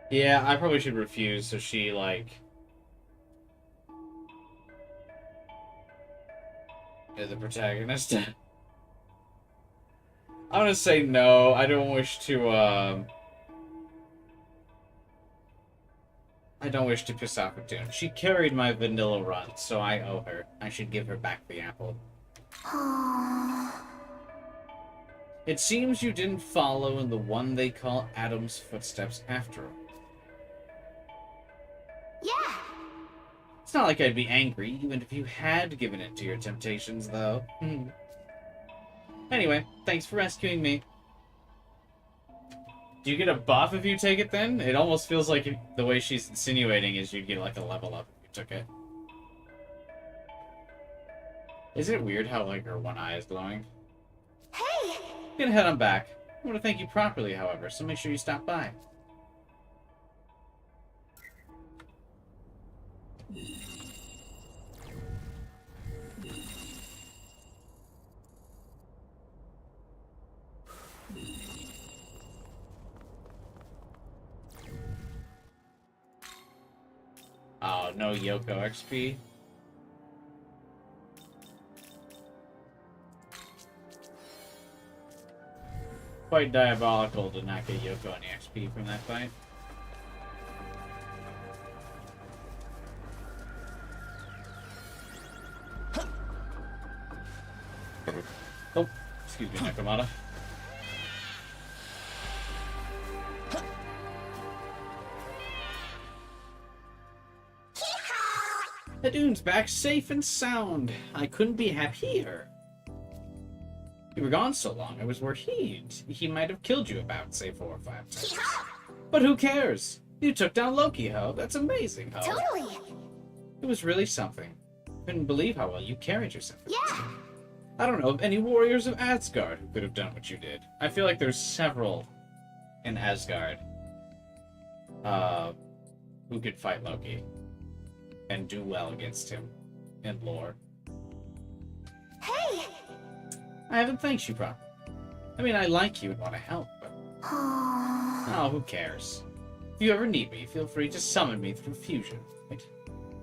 Yeah, I probably should refuse so she, like... is the protagonist. I'm gonna say no. I don't wish to, I don't wish to piss off her tune. She carried my vanilla run, so I owe her. I should give her back the apple. It seems you didn't follow in the one they call Adam's footsteps after all. Yeah. It's not like I'd be angry, even if you had given it to your temptations, though. Anyway, thanks for rescuing me. Do you get a buff if you take it, then? It almost feels like the way she's insinuating is you'd get, like, a level up if you took it. Isn't it weird how, like, her one eye is glowing? Hey! I'm gonna head on back. I want to thank you properly, however, so make sure you stop by. Oh, no Yoko XP. Quite diabolical to not get Yoko any XP from that fight. Oh, excuse me, Nakamata. Hadoon's back safe and sound. I couldn't be happier. You were gone so long, I was worried. He might have killed you about, say, 4 or 5 times. But who cares? You took down Loki, Ho. That's amazing, Ho. Totally. It was really something. Couldn't believe how well you carried yourself. Yeah. I don't know of any warriors of Asgard who could have done what you did. I feel like there's several in Asgard who could fight Loki and do well against him in lore. Hey! I haven't thanked you properly. I mean, I like you and want to help, but... Oh, who cares? If you ever need me, feel free to summon me through fusion. Right?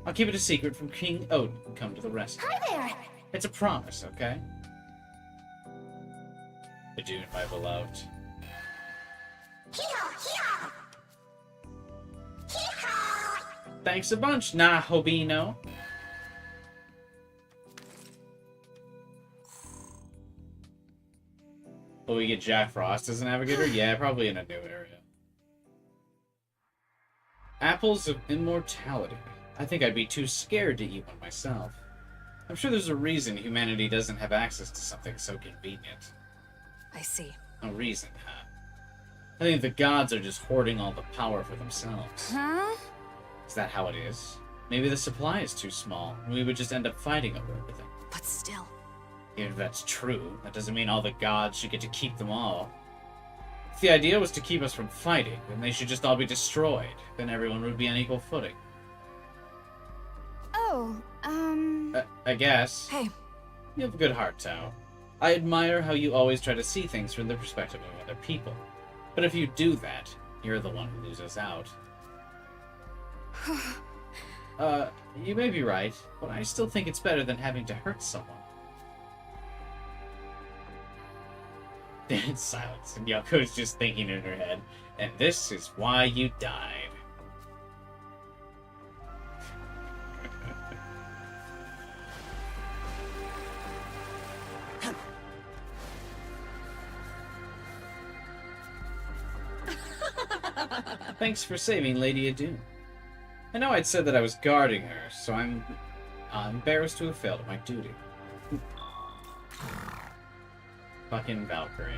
I'll keep it a secret from King Odin and come to the rescue. Hi there! It's a promise, okay? Hadoon, my beloved. Thanks a bunch, Nahobino. Will we get Jack Frost as a navigator? Yeah, probably in a new area. Apples of immortality. I think I'd be too scared to eat one myself. I'm sure there's a reason humanity doesn't have access to something so convenient. I see. No reason, huh? I think the gods are just hoarding all the power for themselves. Huh? Is that how it is? Maybe the supply is too small, and we would just end up fighting over everything. But still. Even if that's true, that doesn't mean all the gods should get to keep them all. If the idea was to keep us from fighting, then they should just all be destroyed. Then everyone would be on equal footing. Oh, I guess. Hey. You have a good heart, Tao. I admire how you always try to see things from the perspective of other people. But if you do that, you're the one who loses out. You may be right, but I still think it's better than having to hurt someone. It's silence, and Yoko's just thinking in her head, and this is why you died. Thanks for saving Lady Adune. I know I'd said that I was guarding her, so I'm embarrassed to have failed at my duty. Fucking Valkyrie.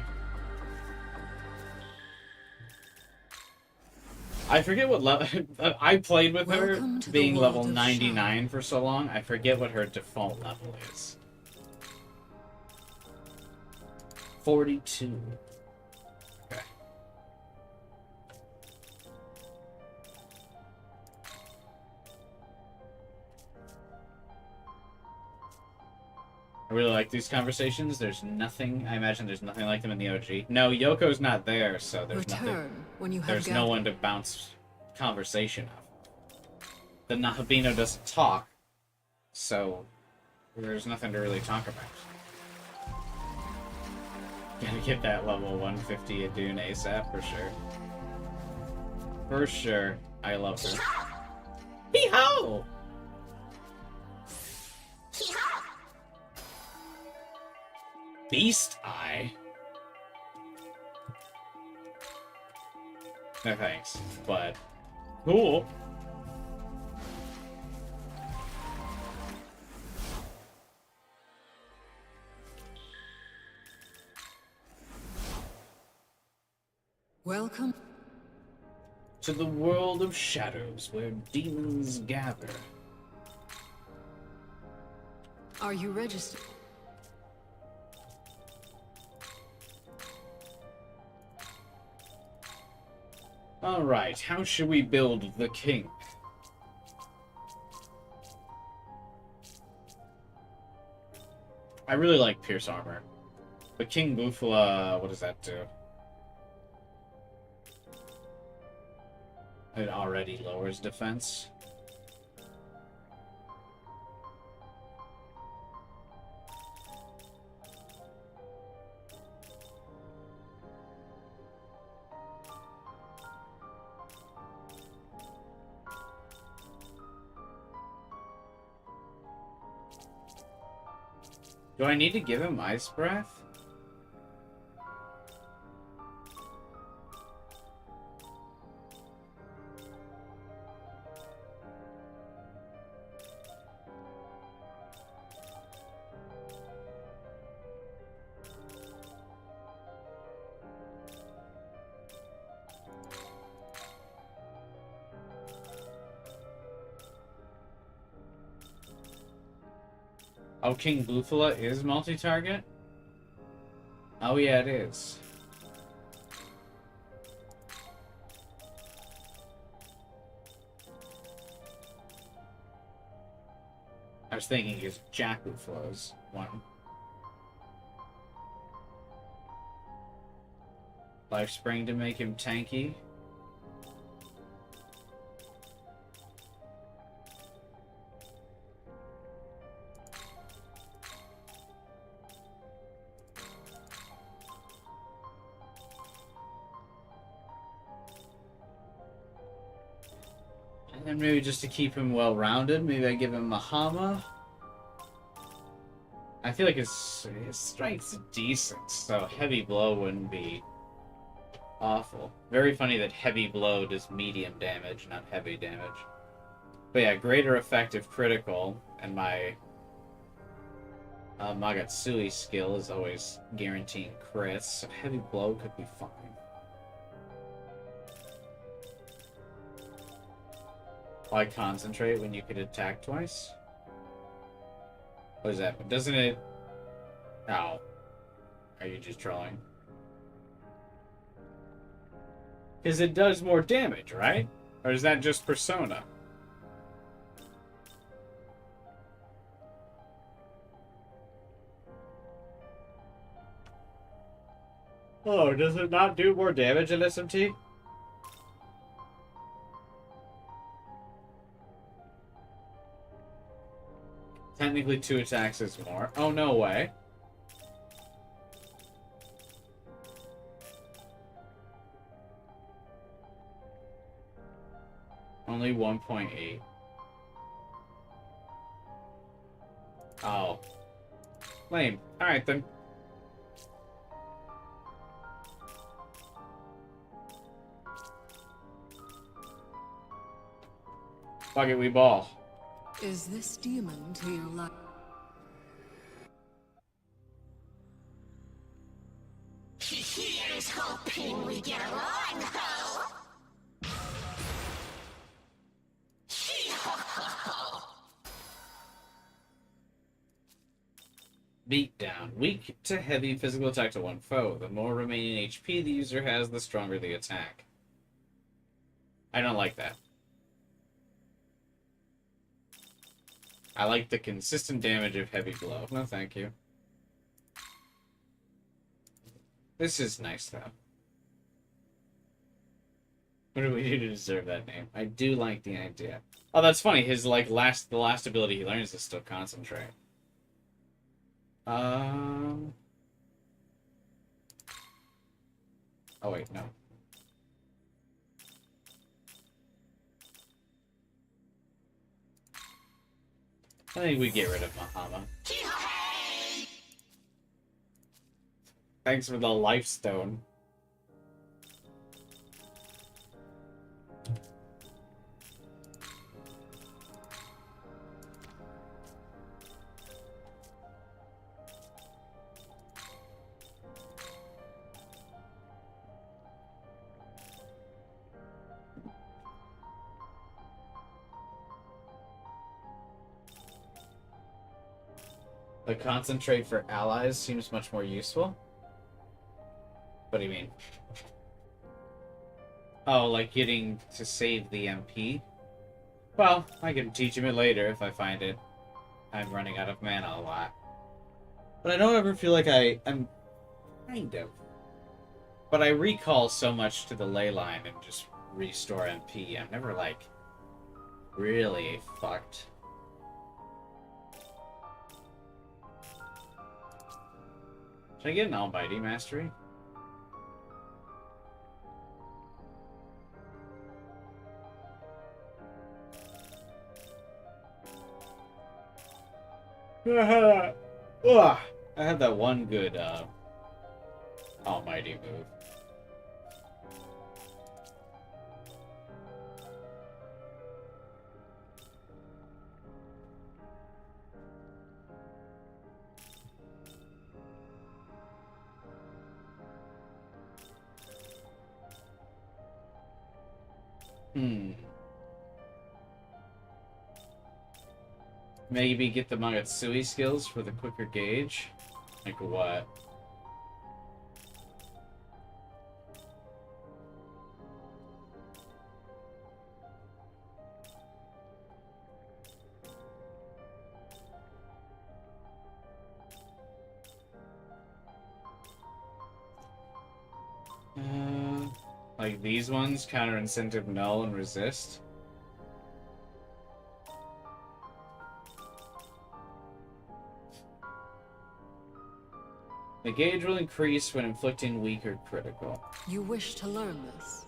I forget what level... I played with her being level 99 for so long, I forget what her default level is. 42. Okay. I really like these conversations. There's nothing... I imagine there's nothing like them in the OG. No, Yoko's not there, so there's nothing... When you have There's no one to bounce conversation off. The Nahabino doesn't talk, so there's nothing to really talk about. Gotta get that level 150 Adune ASAP for sure. For sure. I love her. Hee-ho! Beast Eye? No thanks, but cool. Welcome To the world of shadows where demons gather. Are you registered? Alright, how should we build the king? I really like Pierce Armor. But King Bufala, what does that do? It already lowers defense. Do I need to give him Ice Breath? Oh, King Bufala is multi-target? Oh yeah, it is. I was thinking it's Jack Bufala's one. Life Spring to make him tanky. And maybe just to keep him well-rounded, maybe I give him Mahama. I feel like his strength's decent, so Heavy Blow wouldn't be awful. Very funny that Heavy Blow does medium damage, not heavy damage. But yeah, greater effective critical, and my Magatsui skill is always guaranteeing crits, so Heavy Blow could be fine. Why concentrate when you could attack twice? What is that? Doesn't it... Oh. Are you just trolling? Because it does more damage, right? Or is that just Persona? Oh, does it not do more damage in SMT? Technically 2 attacks is more. Oh, no way. Only 1.8. Oh. Lame. Alright then. Fuck it, we ball. Is this demon to your life? Here's hoping we get along, ho! Beatdown. Weak to heavy physical attack to one foe. The more remaining HP the user has, the stronger the attack. I don't like that. I like the consistent damage of heavy blow. No, thank you. This is nice, though. What do we do to deserve that name? I do like the idea. Oh, that's funny. His, like, the last ability he learns is still concentrate. Oh, wait, no. I think we get rid of Mahama. Thanks for the life stone. The concentrate for allies seems much more useful. What do you mean? Oh, like getting to save the MP? Well, I can teach him it later if I find it. I'm running out of mana a lot. But I don't ever feel like I'm kind of. But I recall so much to the ley line and just restore MP. I'm never, like, really fucked. Should I get an Almighty Mastery? Ugh. I had that one good Almighty move. Maybe get the Mangatsui skills for the quicker gauge? Like what? Like these ones, counter incentive, null, and resist. The gauge will increase when inflicting weak or critical. You wish to learn this?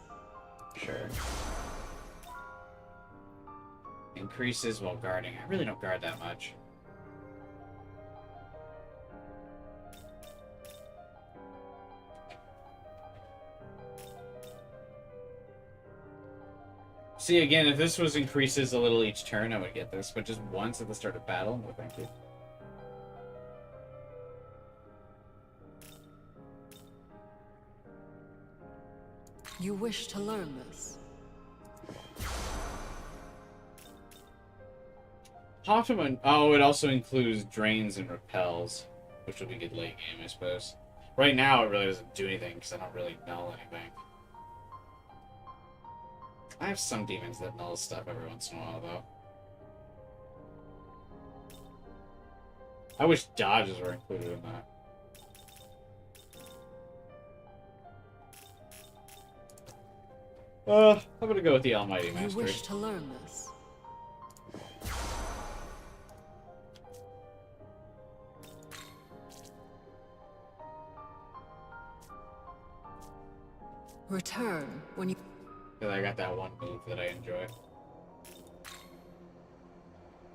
Sure. Increases while guarding. I really don't guard that much. See, again, if this was increases a little each turn, I would get this, but just once at the start of battle, no thank you. You wish to learn this? Optimum. Oh, it also includes drains and repels, which will be good late game, I suppose. Right now, it really doesn't do anything because I don't really null anything. I have some demons that null stuff every once in a while, though. I wish dodges were included in that. I'm gonna go with the Almighty Mastery. You wish to learn this? Return when you... Because I got that one move that I enjoy.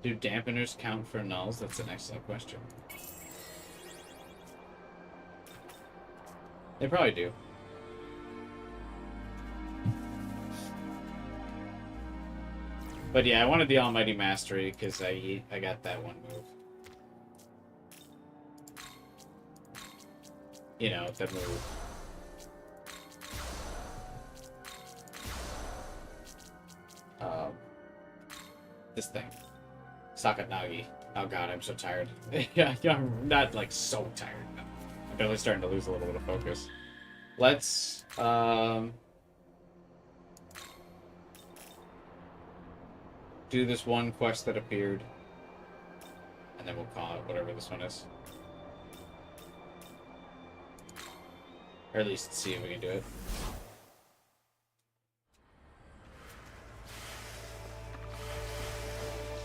Do dampeners count for nulls? That's an excellent question. They probably do. But yeah, I wanted the Almighty Mastery because I got that one move. You know, the move. This thing. Sakanagi. Oh god, I'm so tired. Yeah, I'm not like so tired. No. I'm barely starting to lose a little bit of focus. Let's do this one quest that appeared. And then we'll call it whatever this one is. Or at least see if we can do it.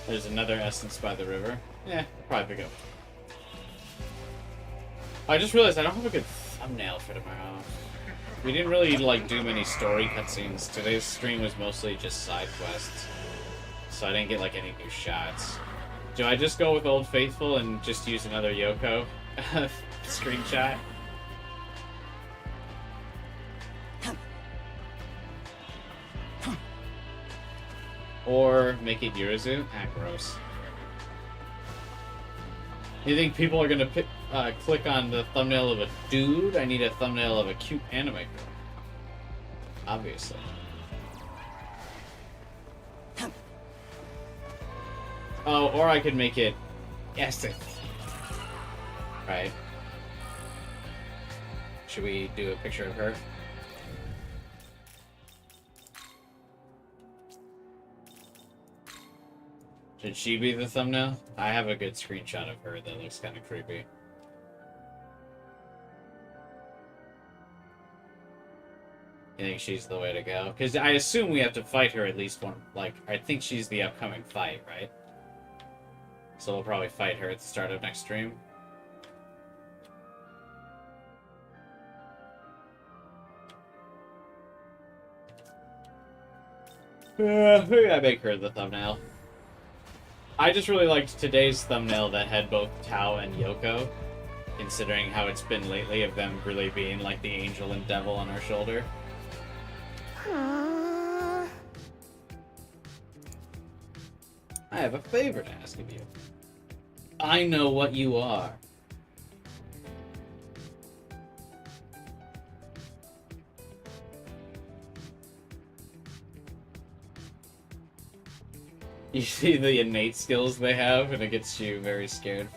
There's another essence by the river. Yeah, probably pick up. I just realized I don't have a good thumbnail for tomorrow. We didn't really like do many story cutscenes. Today's stream was mostly just side quests. So I didn't get like any new shots. Do I just go with Old Faithful and just use another Yoko screenshot? Or make it Yurizu? Ah, gross. You think people are gonna click on the thumbnail of a dude? I need a thumbnail of a cute anime girl. Obviously. Oh, or I could make it Essence. Right. Should we do a picture of her? Should she be the thumbnail? I have a good screenshot of her that looks kind of creepy. You think she's the way to go? Because I assume we have to fight her at least one. Like, I think she's the upcoming fight, right? So we'll probably fight her at the start of next stream. Maybe I make her the thumbnail. I just really liked today's thumbnail that had both Tao and Yoko, considering how it's been lately of them really being like the angel and devil on our shoulder. I have a favor to ask of you. I know what you are. You see the innate skills they have, and it gets you very scared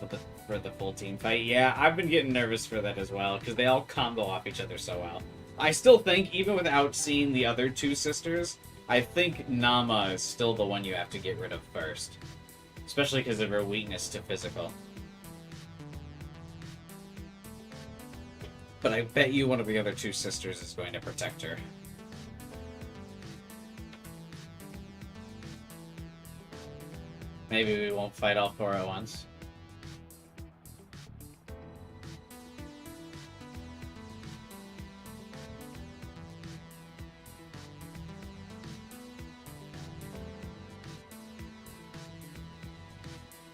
for the full team fight. Yeah, I've been getting nervous for that as well, because they all combo off each other so well. I still think, even without seeing the other two sisters, I think Nama is still the one you have to get rid of first. Especially because of her weakness to physical. But I bet you one of the other two sisters is going to protect her. Maybe we won't fight all four at once.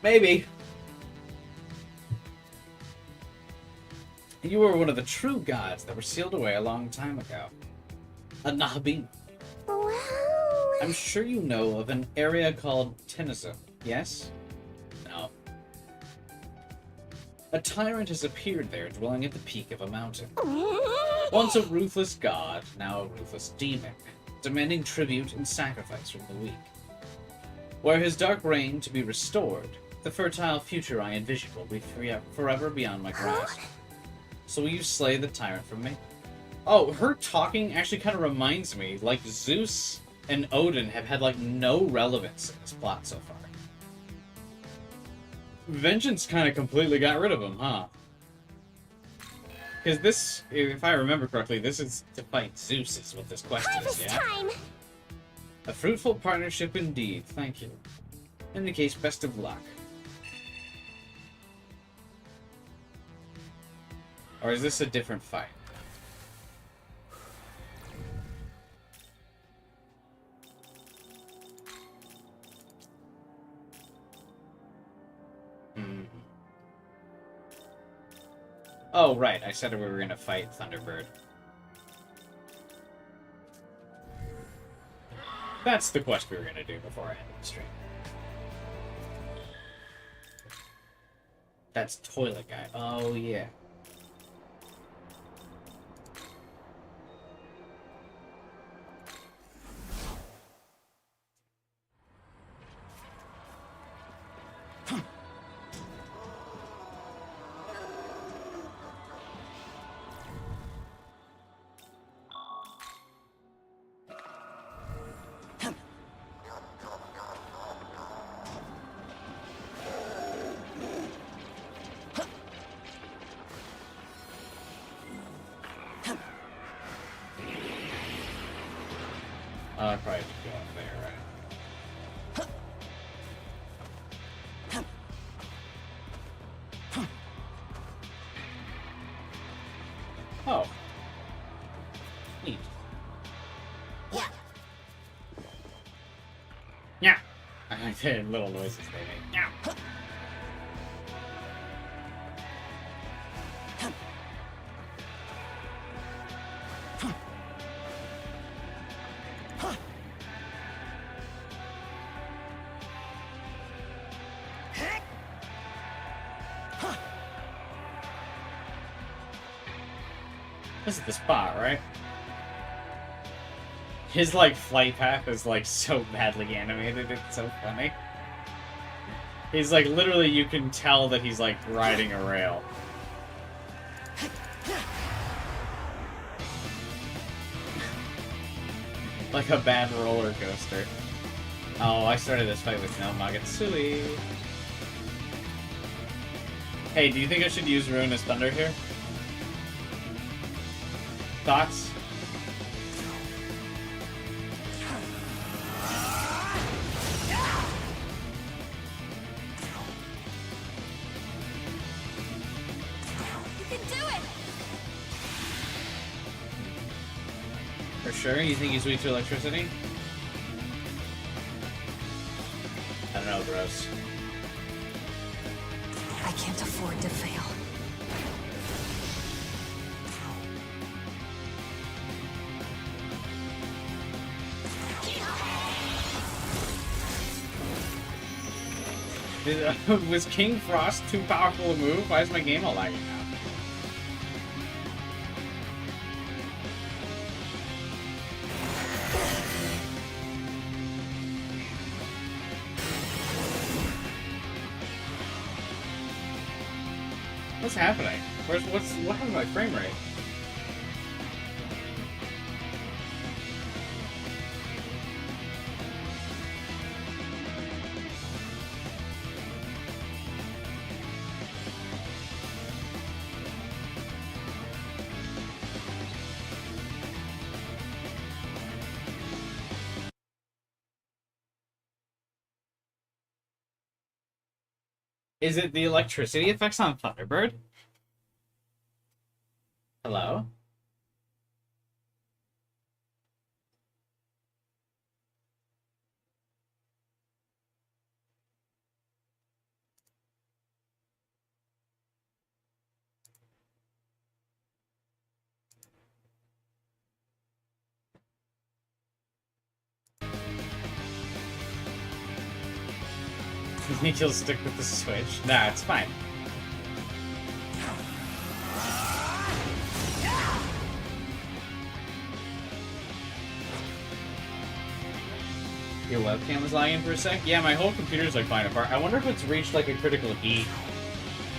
Maybe. You were one of the true gods that were sealed away a long time ago. A Nahabin. Wow. I'm sure you know of an area called Tenizu, yes? No. A tyrant has appeared there, dwelling at the peak of a mountain. Once a ruthless god, now a ruthless demon, demanding tribute and sacrifice from the weak. Were his dark reign to be restored, the fertile future I envision will be forever beyond my grasp. So will you slay the tyrant for me? Oh, her talking actually kind of reminds me, like, Zeus and Odin have had, like, no relevance in this plot so far. Vengeance kind of completely got rid of him, huh? Because this, if I remember correctly, this is to fight Zeus is what this quest is, yeah? Time. A fruitful partnership indeed, thank you. In any case, best of luck. Or is this a different fight? Oh, right. I said we were going to fight Thunderbird. That's the quest we were gonna do before I ended the stream. That's toilet guy. Oh yeah. I probably have to go up there, right? Oh. Neat. Yeah. I like the little noises they make. Yeah. This is the spot, right? His, like, flight path is, like, so badly animated, it's so funny. He's, like, literally, you can tell that he's, like, riding a rail. Like a bad roller coaster. Oh, I started this fight with no Magatsuki. Hey, do you think I should use Ruinous Thunder here? Thoughts? You can do it! For sure? You think he's weak to electricity? I don't know, bros. I can't afford to fail. Was King Frost too powerful a move? Why is my game all lagging now? What's happening? What happened to my frame rate? Is it the electricity effects on Thunderbird? Hello? You think he'll stick with the Switch? Nah, it's fine. Your webcam was lagging for a sec? Yeah, my whole computer's like falling apart. I wonder if it's reached like a critical heat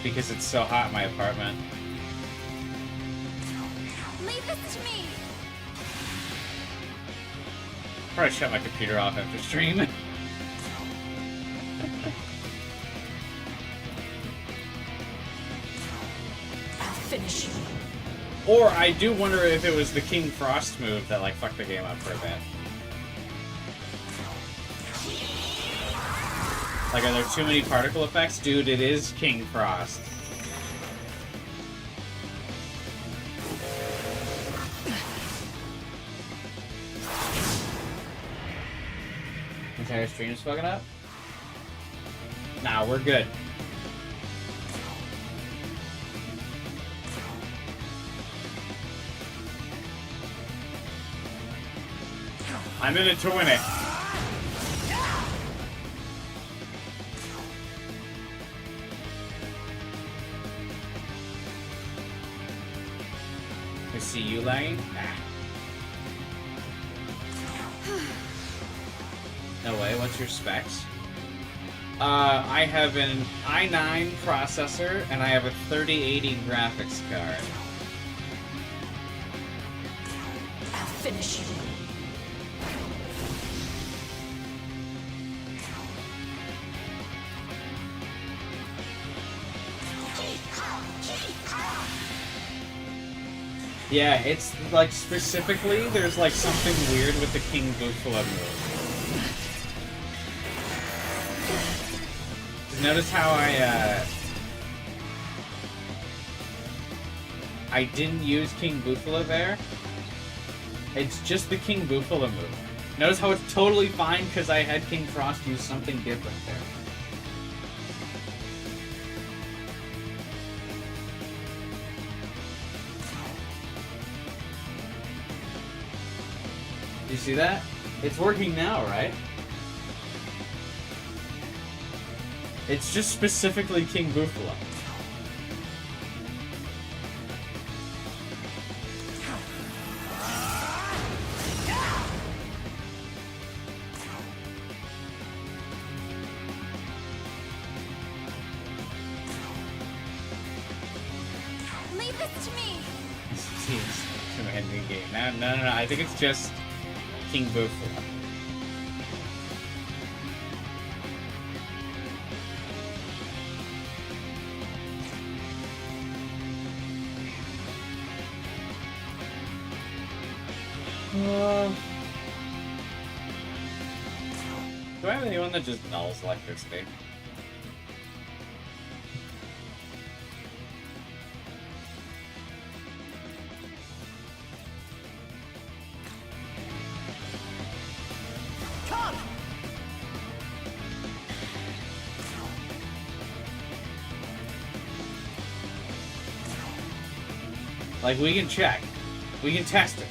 because it's so hot in my apartment. Leave this to me! Probably shut my computer off after stream. Finish you. Or I do wonder if it was the King Frost move that like fucked the game up for a bit. Like, are there too many particle effects? Dude, it is King Frost. Entire stream's fucking up? Nah, we're good. I'm in it to win it. see you lagging? Nah. No way, what's your specs? I have an i9 processor, and I have a 3080 graphics card. I'll finish you. Yeah, it's like specifically there's like something weird with the King Bufala move. Just notice how I didn't use King Bufala there? It's just the King Bufala move. Notice how it's totally fine because I had King Frost use something different there. You see that? It's working now, right? It's just specifically King Bufala. Leave this to me. Jeez, to end the game. No. I think it's just King Bufala. Do I have anyone that just nulls electricity? Like, we can check. We can test it.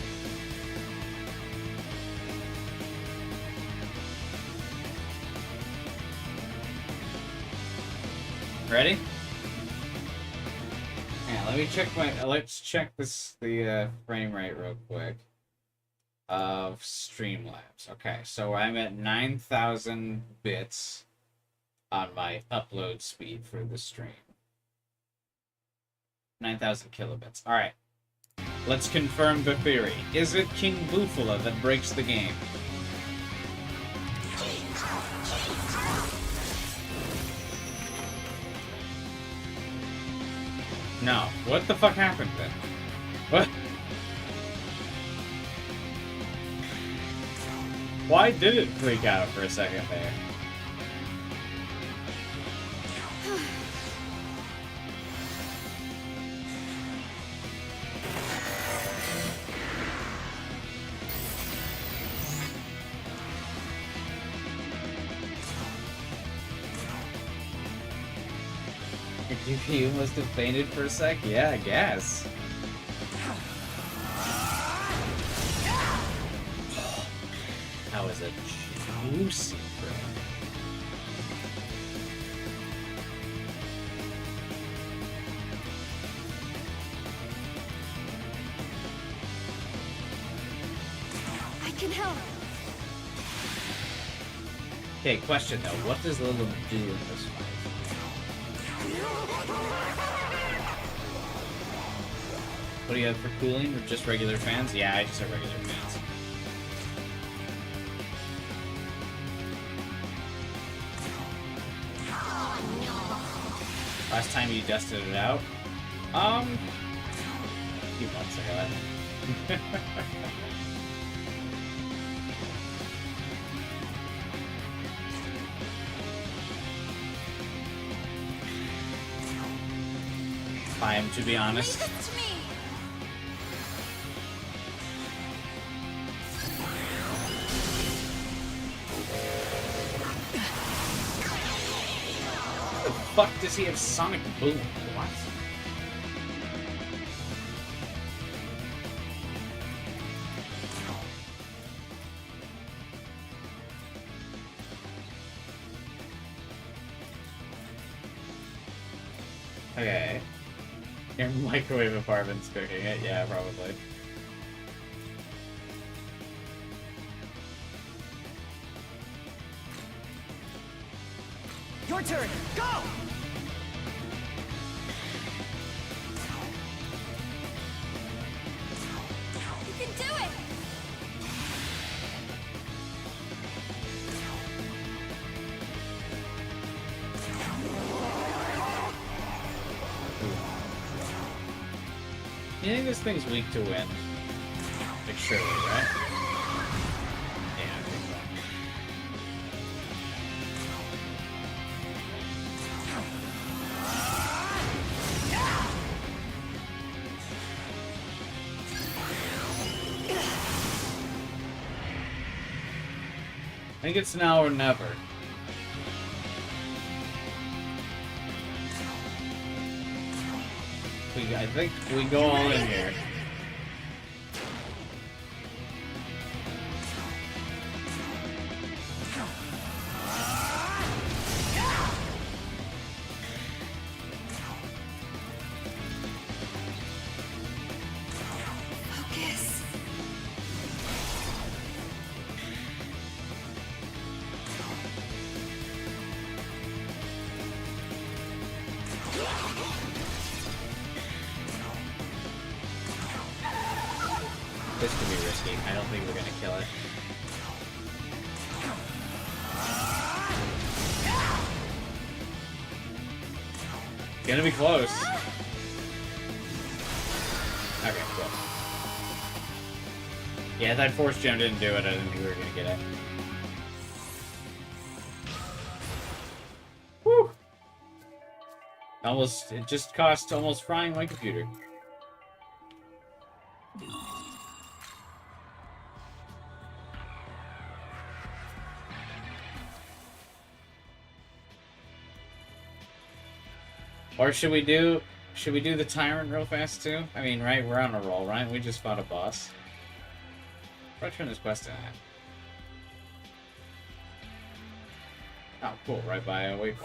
Ready? Yeah, let me check let's check the frame rate real quick of Streamlabs. Okay, so I'm at 9,000 bits on my upload speed for the stream. 9,000 kilobits. Alright. Let's confirm the theory. Is it King Bufala that breaks the game? No. What the fuck happened then? What? Why did it freak out for a second there? Your GPU must have fainted for a sec? Yeah, I guess. That was a juicy frame. I can help. Okay, question though. What does Lilum do in this fight? What do you have for cooling? Or just regular fans? Yeah, I just have regular fans. Last time you dusted it out? A few months ago, I think. Fine, to be honest. Leave it to me. How the fuck does he have Sonic Boom? What? Okay. Your microwave apartment's cooking it? Yeah, probably. Your turn. Go! You can do it! You think this thing's weak to wind? Like, surely, right? Yeah, I think so. I think it's now or never. I think we go all in here. Focus. This could be risky. I don't think we're gonna kill it. Gonna be close. Okay, cool. Yeah, if that force gem didn't do it, I didn't think we were gonna get it. Whew! Almost, it just cost almost frying my computer. Or should we do the tyrant real fast too? I mean, right, we're on a roll, right? We just fought a boss. Try to turn this quest in. Oh, cool, right by a waypoint.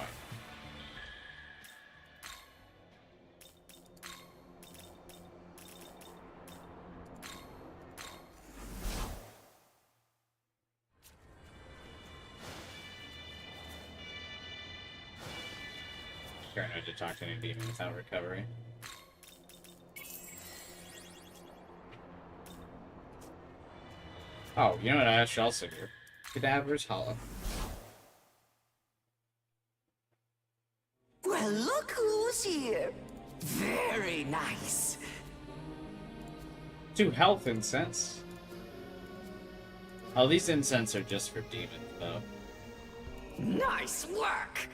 Trying not to talk to any demon without recovery. Oh, you know what I should also do? Cadaver's Hollow. Well, look who's here. Very nice. 2 health incense. Oh, these incense are just for demons, though. Nice work.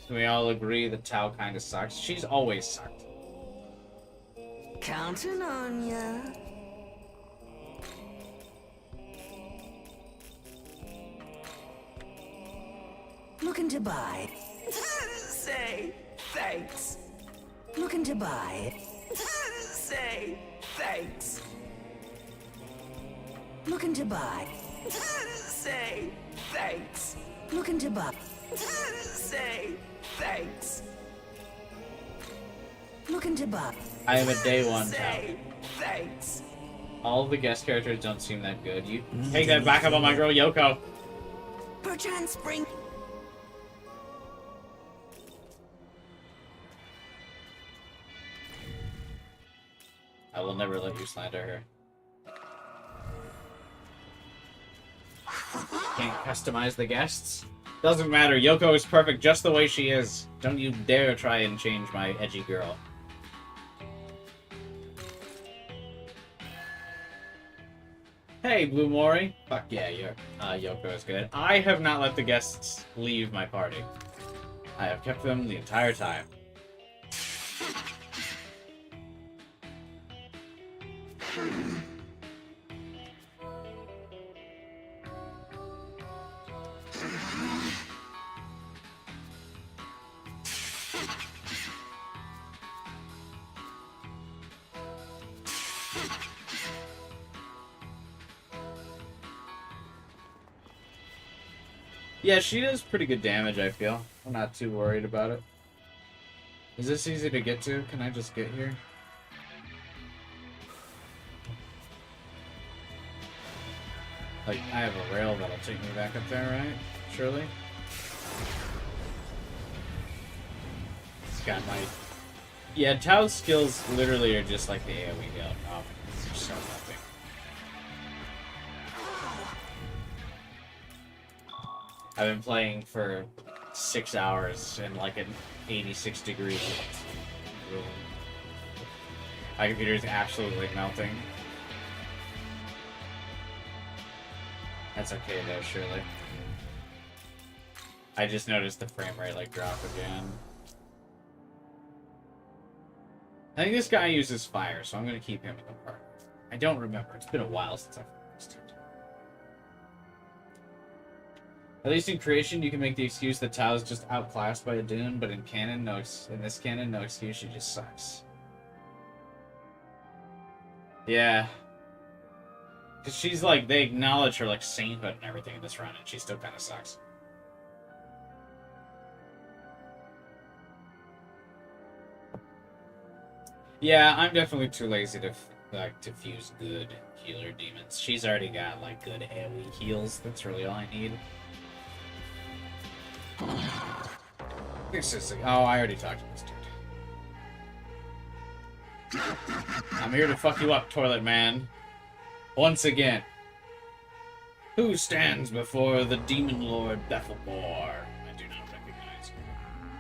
Can we all agree that Tao kind of sucks? She's always sucked. Counting on ya. Looking to buy. Say thanks. Looking to buy. Say thanks. Looking to buy. Say thanks. Looking to buy. Say thanks. Looking to buy. I am a day one Tao. Say thanks. All of the guest characters don't seem that good. You take that back up on my girl Yoko. Perchance bring. I will never let you slander her. Can't customize the guests? Doesn't matter, Yoko is perfect just the way she is. Don't you dare try and change my edgy girl. Hey, Blue Mori. Fuck yeah, Yoko is good. I have not let the guests leave my party. I have kept them the entire time. Yeah, she does pretty good damage, I feel. I'm not too worried about it. Is this easy to get to? Can I just get here? Like, I have a rail that'll take me back up there, right? Surely? It's got my... Yeah, Tao's skills literally are just like the AoE heal. Oh, they're so nothing. I've been playing for 6 hours in like an 86 degree room. My computer is absolutely melting. That's okay though, surely. I just noticed the frame rate like drop again. I think this guy uses fire, so I'm gonna keep him in the park. I don't remember. It's been a while since I've used it. At least in creation, you can make the excuse that Tao is just outclassed by a Dune, but in canon, in this canon, no excuse. She just sucks. Yeah. Because she's like, they acknowledge her like sainthood and everything in this run, and she still kind of sucks. Yeah, I'm definitely too lazy to to fuse good healer demons. She's already got like good AoE heals. That's really all I need. This is oh, I already talked to this dude. I'm here to fuck you up, toilet man. Once again. Who stands before the demon lord Bethelbor? I do not recognize.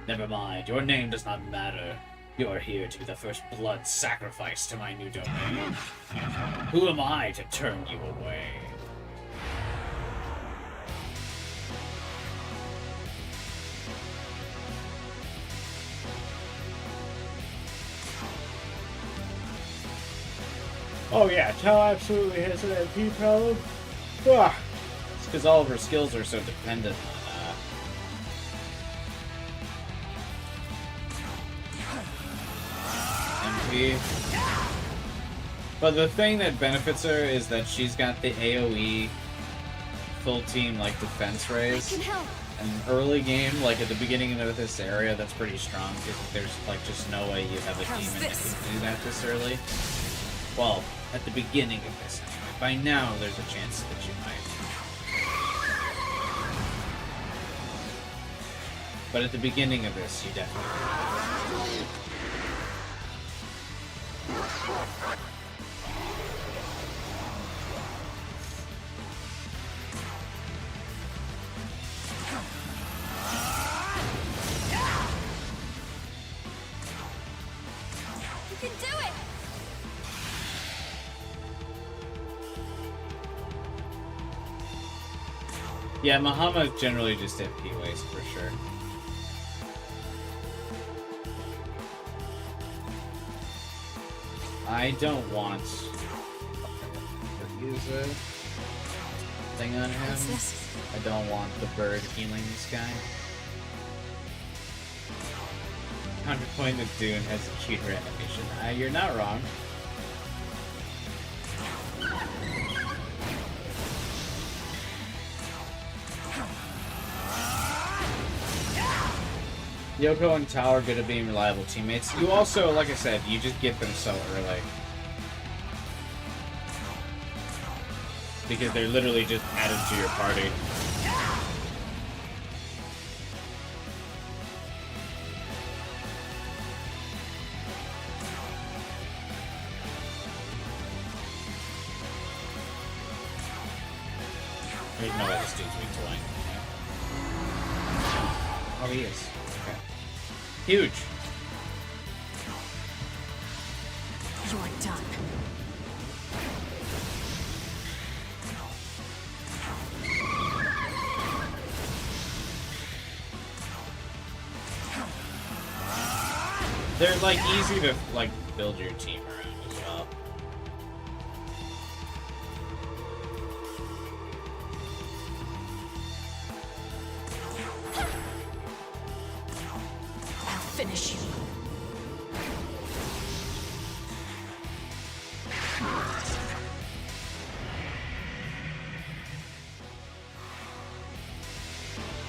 Never mind, your name does not matter. You are here to be the first blood sacrifice to my new domain. Who am I to turn you away? Oh yeah, Tao absolutely has an MP problem. Ah, it's because all of her skills are so dependent on MP. But the thing that benefits her is that she's got the AoE full team like defense raise. And early game, like at the beginning of this area, that's pretty strong because there's like just no way you have a demon that can do that this early. Well, at the beginning of this anyway. By now, there's a chance that you might. But at the beginning of this, you definitely. You can do it! Yeah, Mahama is generally just MP waste for sure. I don't want to use a thing on him. I don't want the bird healing this guy. Counterpoint that Dune has a cuter animation. You're not wrong. Yoko and Tao are good at being reliable teammates. You also, like I said, you just get them so early. Because they're literally just added to your party. There's no way this dude's weak to lightning. Oh, he is. Okay. Huge. You're done. They're like easy to like build your team around as well. I'll finish you.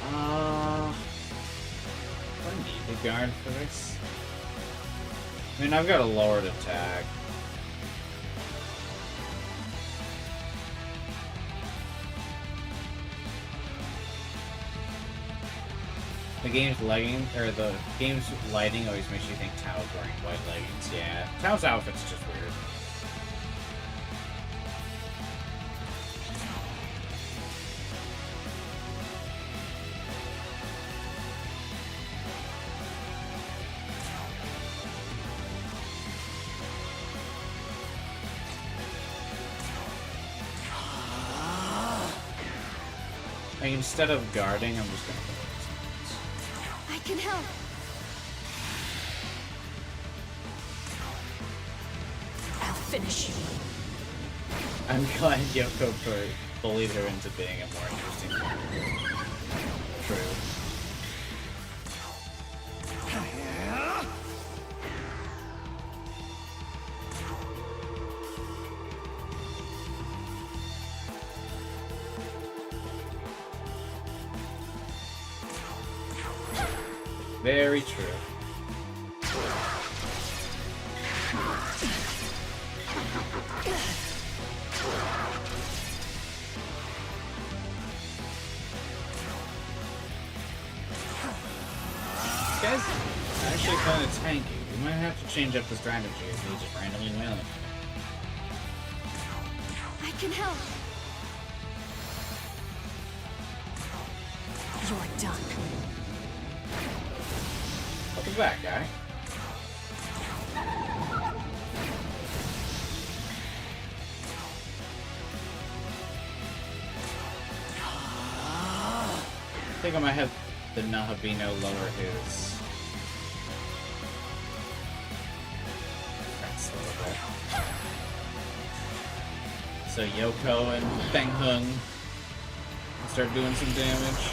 I need to guard for this. I mean, I've got a lowered attack. The game's lighting always makes you think Tao's wearing white leggings. Yeah, Tao's outfit's just weird. Like, instead of guarding, I'm just gonna put I can help. I'll finish you. I'm glad Yoko bullied her into being a more interesting character. True. Very true. This guy's actually kind of tanky. We might have to change up the strategy if we just randomly win. I can help. You're done. Welcome back, guy. I think I might have the Nahabino lower his defense a little bit. So Yoko and Feng Hung start doing some damage.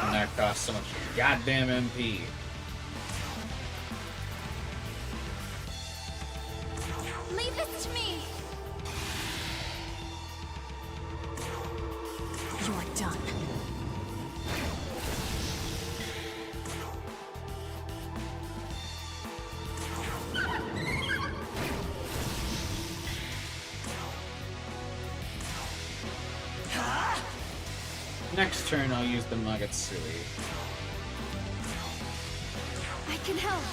And that costs so much goddamn MP. Leave this to me. You're done. Next turn, I'll use the Magatsuki. I can help.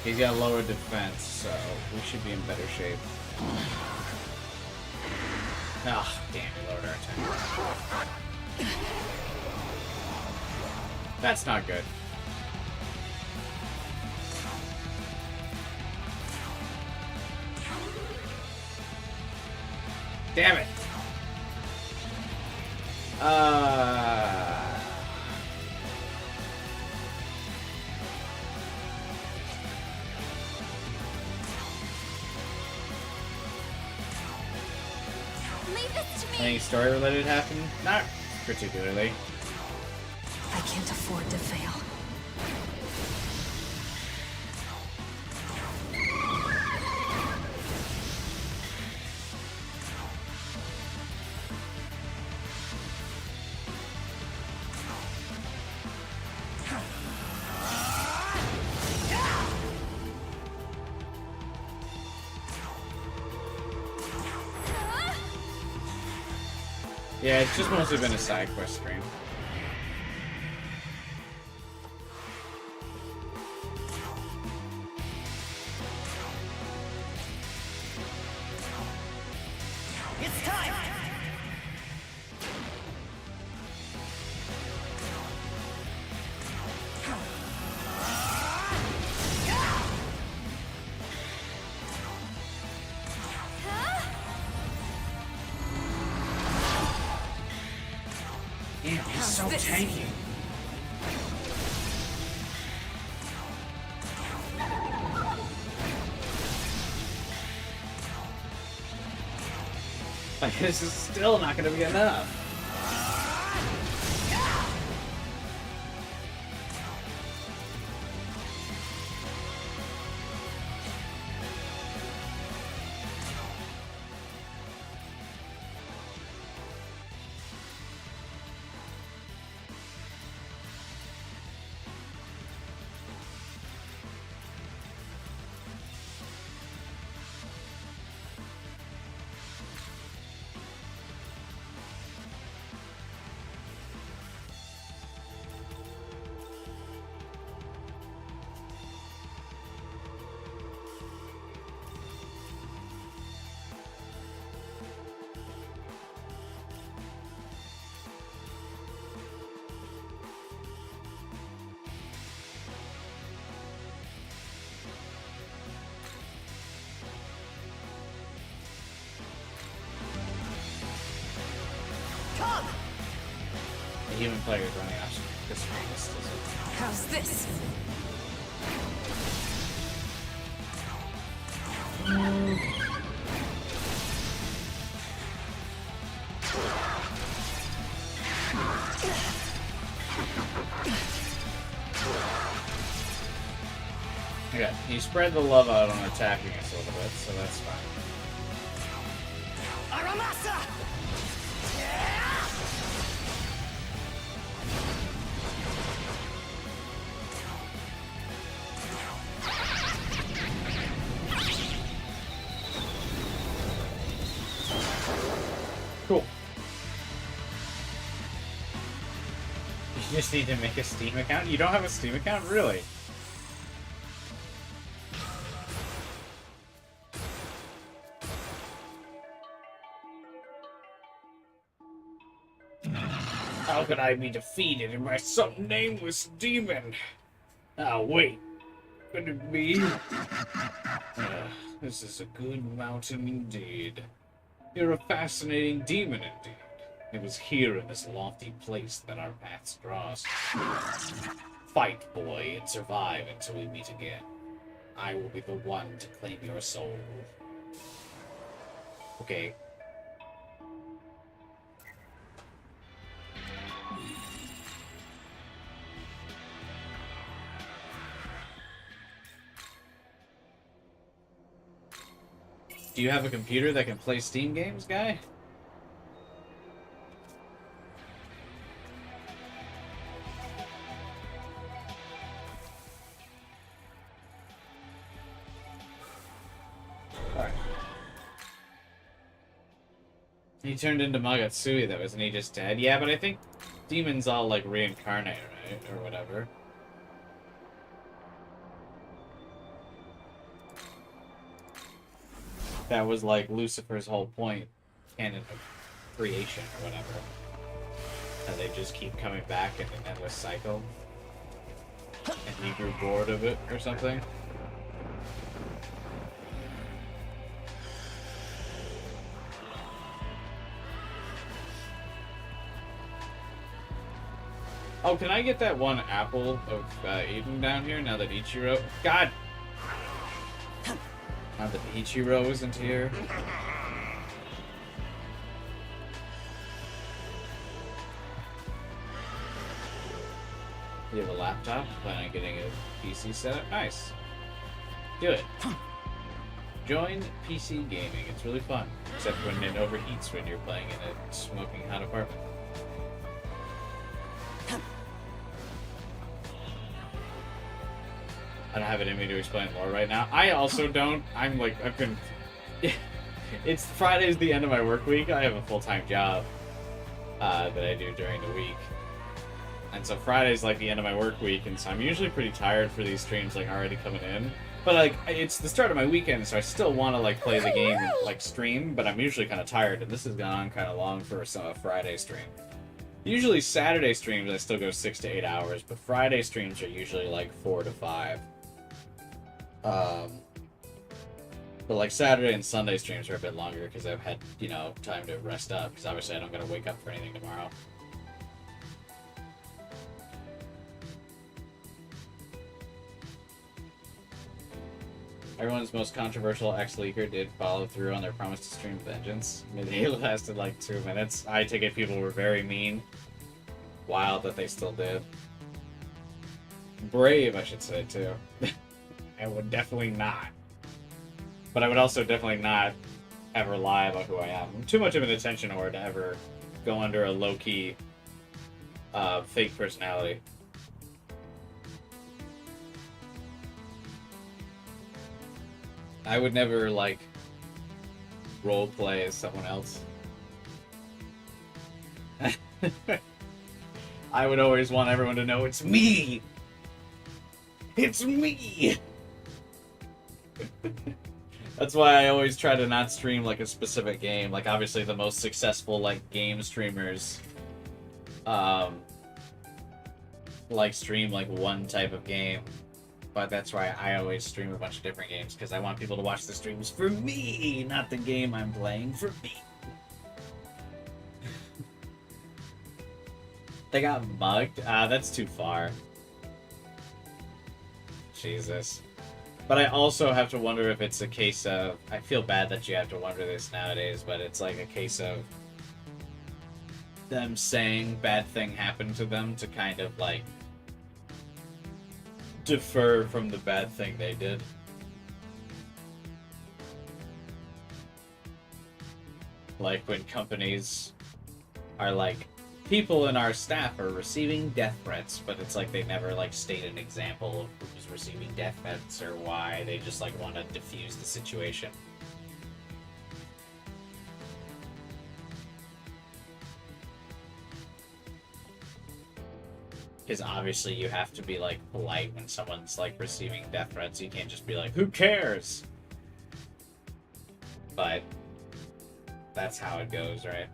He's got lower defense, so we should be in better shape. Ah, damn, he lowered our attack. That's not good. Damn it! Leave this to me. Anything story related happen? Not particularly. I can't afford to fail. Yeah, it's just mostly been a side quest stream. It's time! Damn, he's so tanky. Like, this is still not gonna be enough. human player is running off this list, is it? How's this? Okay, he spread the love out on attacking us a little bit, so that's fine. Aramasa! Cool. You just need to make a Steam account? You don't have a Steam account? Really? How could I be defeated by some nameless demon? Oh, wait. Could it be? This is a good mountain indeed. You're a fascinating demon indeed. It was here in this lofty place that our paths crossed. Fight, boy, and survive until we meet again. I will be the one to claim your soul. Okay. Do you have a computer that can play Steam games, guy? Alright. He turned into Magatsui, though, isn't he just dead? Yeah, but I think demons all, like, reincarnate, right? Or whatever. That was like Lucifer's whole point, canon of creation or whatever. And they just keep coming back in an endless cycle. And he grew bored of it or something. Oh, can I get that one apple of Eden down here now that Ichiro... God! Now that Ichiro isn't here. You have a laptop? Plan on getting a PC set up? Nice. Do it. Join PC gaming. It's really fun. Except when it overheats when you're playing in a smoking hot apartment. I don't have it in me to explain more right now. I also don't. I'm like, I've been... It's Friday's the end of my work week. I have a full-time job that I do during the week. And so Friday's like the end of my work week, and so I'm usually pretty tired for these streams like already coming in. But like, it's the start of my weekend, so I still want to like play the game and like stream, but I'm usually kind of tired, and this has gone on kind of long for a Friday stream. Usually Saturday streams I still go 6 to 8 hours, but Friday streams are usually like 4 to 5. But like Saturday and Sunday streams are a bit longer because I've had, you know, time to rest up, because obviously I don't gotta wake up for anything tomorrow. Everyone's most controversial ex-leaker did follow through on their promise to stream Vengeance. Maybe it lasted like 2 minutes. I take it people were very mean. Wild that they still did. Brave, I should say, too. I would definitely not. But I would also definitely not ever lie about who I am. I'm too much of an attention whore to ever go under a low-key fake personality. I would never, like, roleplay as someone else. I would always want everyone to know it's me! It's me! That's why I always try to not stream, like, a specific game. Like, obviously the most successful, like, game streamers, like, stream, like, one type of game. But that's why I always stream a bunch of different games, because I want people to watch the streams for me, not the game I'm playing, for me. They got mugged? That's too far. Jesus. But I also have to wonder if it's a case of... I feel bad that you have to wonder this nowadays, but it's like a case of them saying bad thing happened to them to kind of, like, defer from the bad thing they did. Like when companies are like, people in our staff are receiving death threats, but it's like they never like state an example of who's receiving death threats or why. They just like want to diffuse the situation. Because obviously you have to be like polite when someone's like receiving death threats. You can't just be like, who cares? But that's how it goes, right?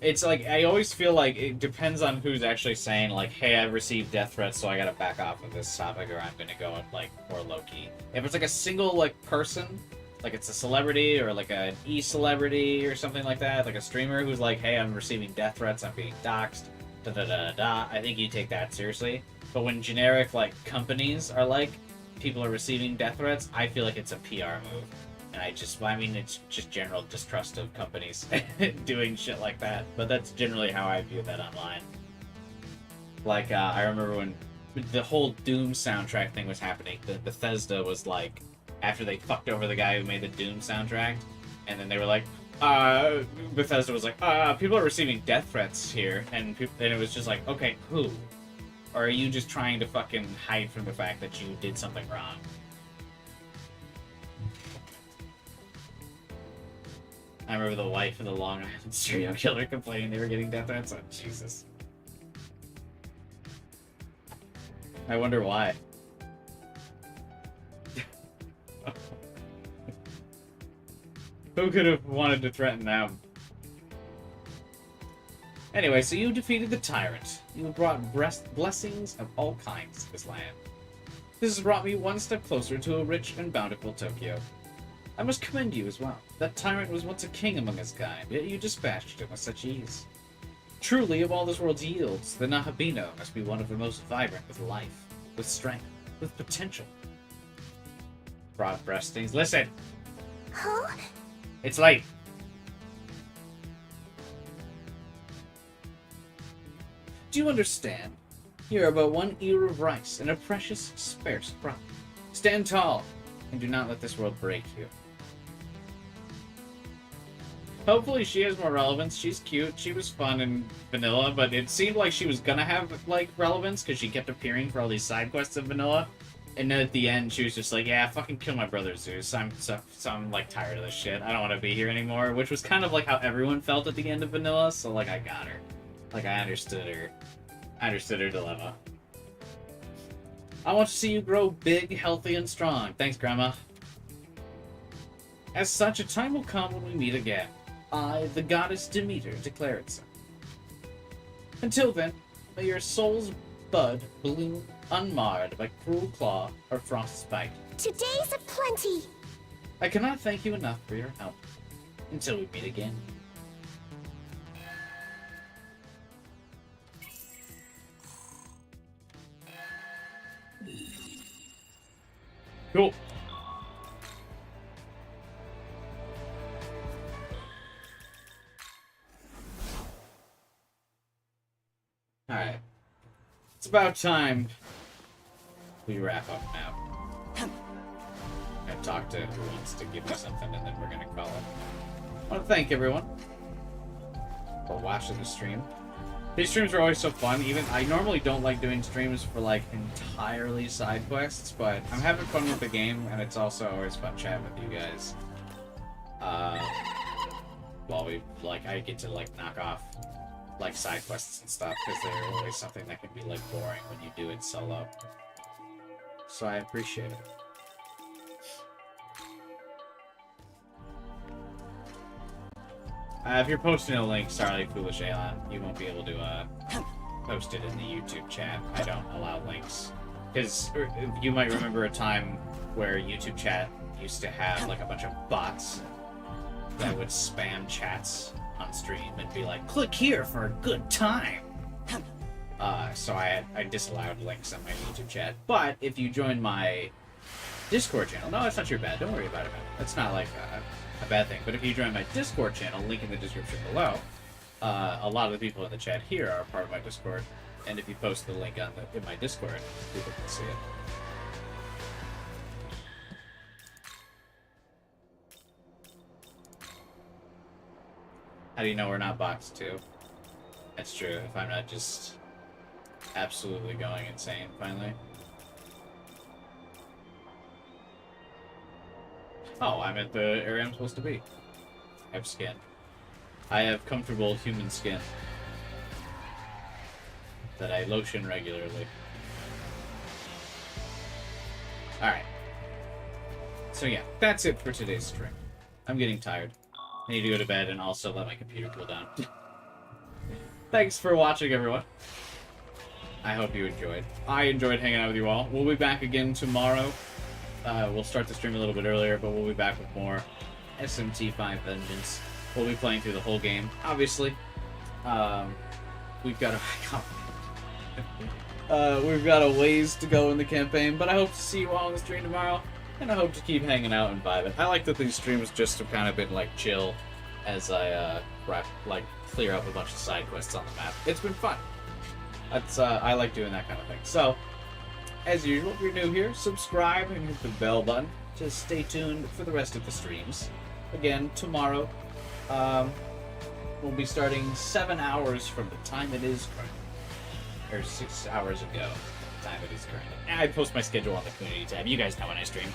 It's like, I always feel like it depends on who's actually saying, like, hey, I received death threats, so I gotta back off of this topic, or I'm gonna go, like, more low-key. If it's, like, a single, like, person, like, it's a celebrity, or, like, an e-celebrity, or something like that, like a streamer who's like, hey, I'm receiving death threats, I'm being doxxed, da-da-da-da-da, I think you take that seriously. But when generic, like, companies are like, people are receiving death threats, I feel like it's a PR move. And I mean, it's just general distrust of companies doing shit like that. But that's generally how I view that online. Like, I remember when the whole Doom soundtrack thing was happening, Bethesda was like, after they fucked over the guy who made the Doom soundtrack, and then they were like, Bethesda was like, people are receiving death threats here, and it was just like, okay, who? Or are you just trying to fucking hide from the fact that you did something wrong? I remember the wife of the Long Island serial killer complaining they were getting death threats. Oh, Jesus. I wonder why. Who could have wanted to threaten them? Anyway, so you defeated the tyrant. You brought blessings of all kinds to this land. This has brought me one step closer to a rich and bountiful Tokyo. I must commend you as well. That tyrant was once a king among his kind, yet you dispatched him with such ease. Truly, of all this world's yields, the Nahabino must be one of the most vibrant with life, with strength, with potential. Broad breastings. Listen! Huh? It's late. Do you understand? You are but one ear of rice and a precious, sparse crop. Stand tall, and do not let this world break you. Hopefully she has more relevance. She's cute. She was fun in vanilla, but it seemed like she was gonna have, like, relevance because she kept appearing for all these side quests in vanilla. And then at the end, she was just like, yeah, fucking kill my brother Zeus. I'm like, tired of this shit. I don't want to be here anymore. Which was kind of like how everyone felt at the end of vanilla, so, like, I got her. Like, I understood her. I understood her dilemma. I want to see you grow big, healthy, and strong. Thanks, Grandma. As such, a time will come when we meet again. I, the goddess Demeter, declare it so. Until then, may your soul's bud bloom unmarred by cruel claw or frostbite. Today's a plenty! I cannot thank you enough for your help. Until we meet again. Cool. Alright. It's about time we wrap up now. I talked to who wants to give me something and then we're gonna call it. I want to thank everyone for watching the stream. These streams are always so fun. Even I normally don't like doing streams for like entirely side quests, but I'm having fun with the game, and it's also always fun chatting with you guys. While we I get to like knock off like side quests and stuff because they're always something that can be like boring when you do it solo. So I appreciate it. If you're posting a link, sorry, Foolish Aeon, you won't be able to post it in the YouTube chat. I don't allow links. Because you might remember a time where YouTube chat used to have like a bunch of bots that would spam chats on stream and be like, click here for a good time. So I disallowed links on my YouTube chat. But if you join my Discord channel, no, it's not your bad. Don't worry about it, man. That's not like a bad thing. But if you join my Discord channel, link in the description below, a lot of the people in the chat here are part of my Discord. And if you post the link on in my Discord, people can see it. How do you know we're not box 2? That's true, if I'm not just absolutely going insane, finally. Oh, I'm at the area I'm supposed to be. I have skin. I have comfortable human skin that I lotion regularly. Alright. So yeah, that's it for today's stream. I'm getting tired. I need to go to bed and also let my computer cool down. Thanks for watching, everyone. I hope you enjoyed. I enjoyed hanging out with you all. We'll be back again tomorrow. We'll start the stream a little bit earlier, but we'll be back with more SMT 5 Vengeance. We'll be playing through the whole game, obviously. We've got a ways to go in the campaign, but I hope to see you all on the stream tomorrow, and I hope to keep hanging out and vibing. I like that these streams just have kind of been like chill as I clear up a bunch of side quests on the map. It's been fun. That's I like doing that kind of thing. So, as usual, if you're new here, subscribe and hit the bell button to stay tuned for the rest of the streams. Again, tomorrow, we'll be starting 7 hours from the time it is currently. Or 6 hours ago, the time it is currently. And I post my schedule on the community tab. You guys know when I stream.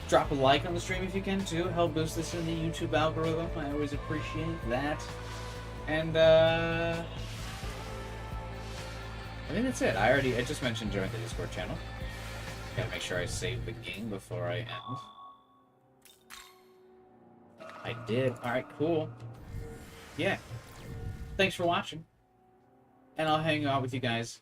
Drop a like on the stream if you can, too. Help boost this in the YouTube algorithm. I always appreciate that. And, I think that's it. I just mentioned join the Discord channel. Gotta make sure I save the game before I end. I did. Alright, cool. Yeah. Thanks for watching. And I'll hang out with you guys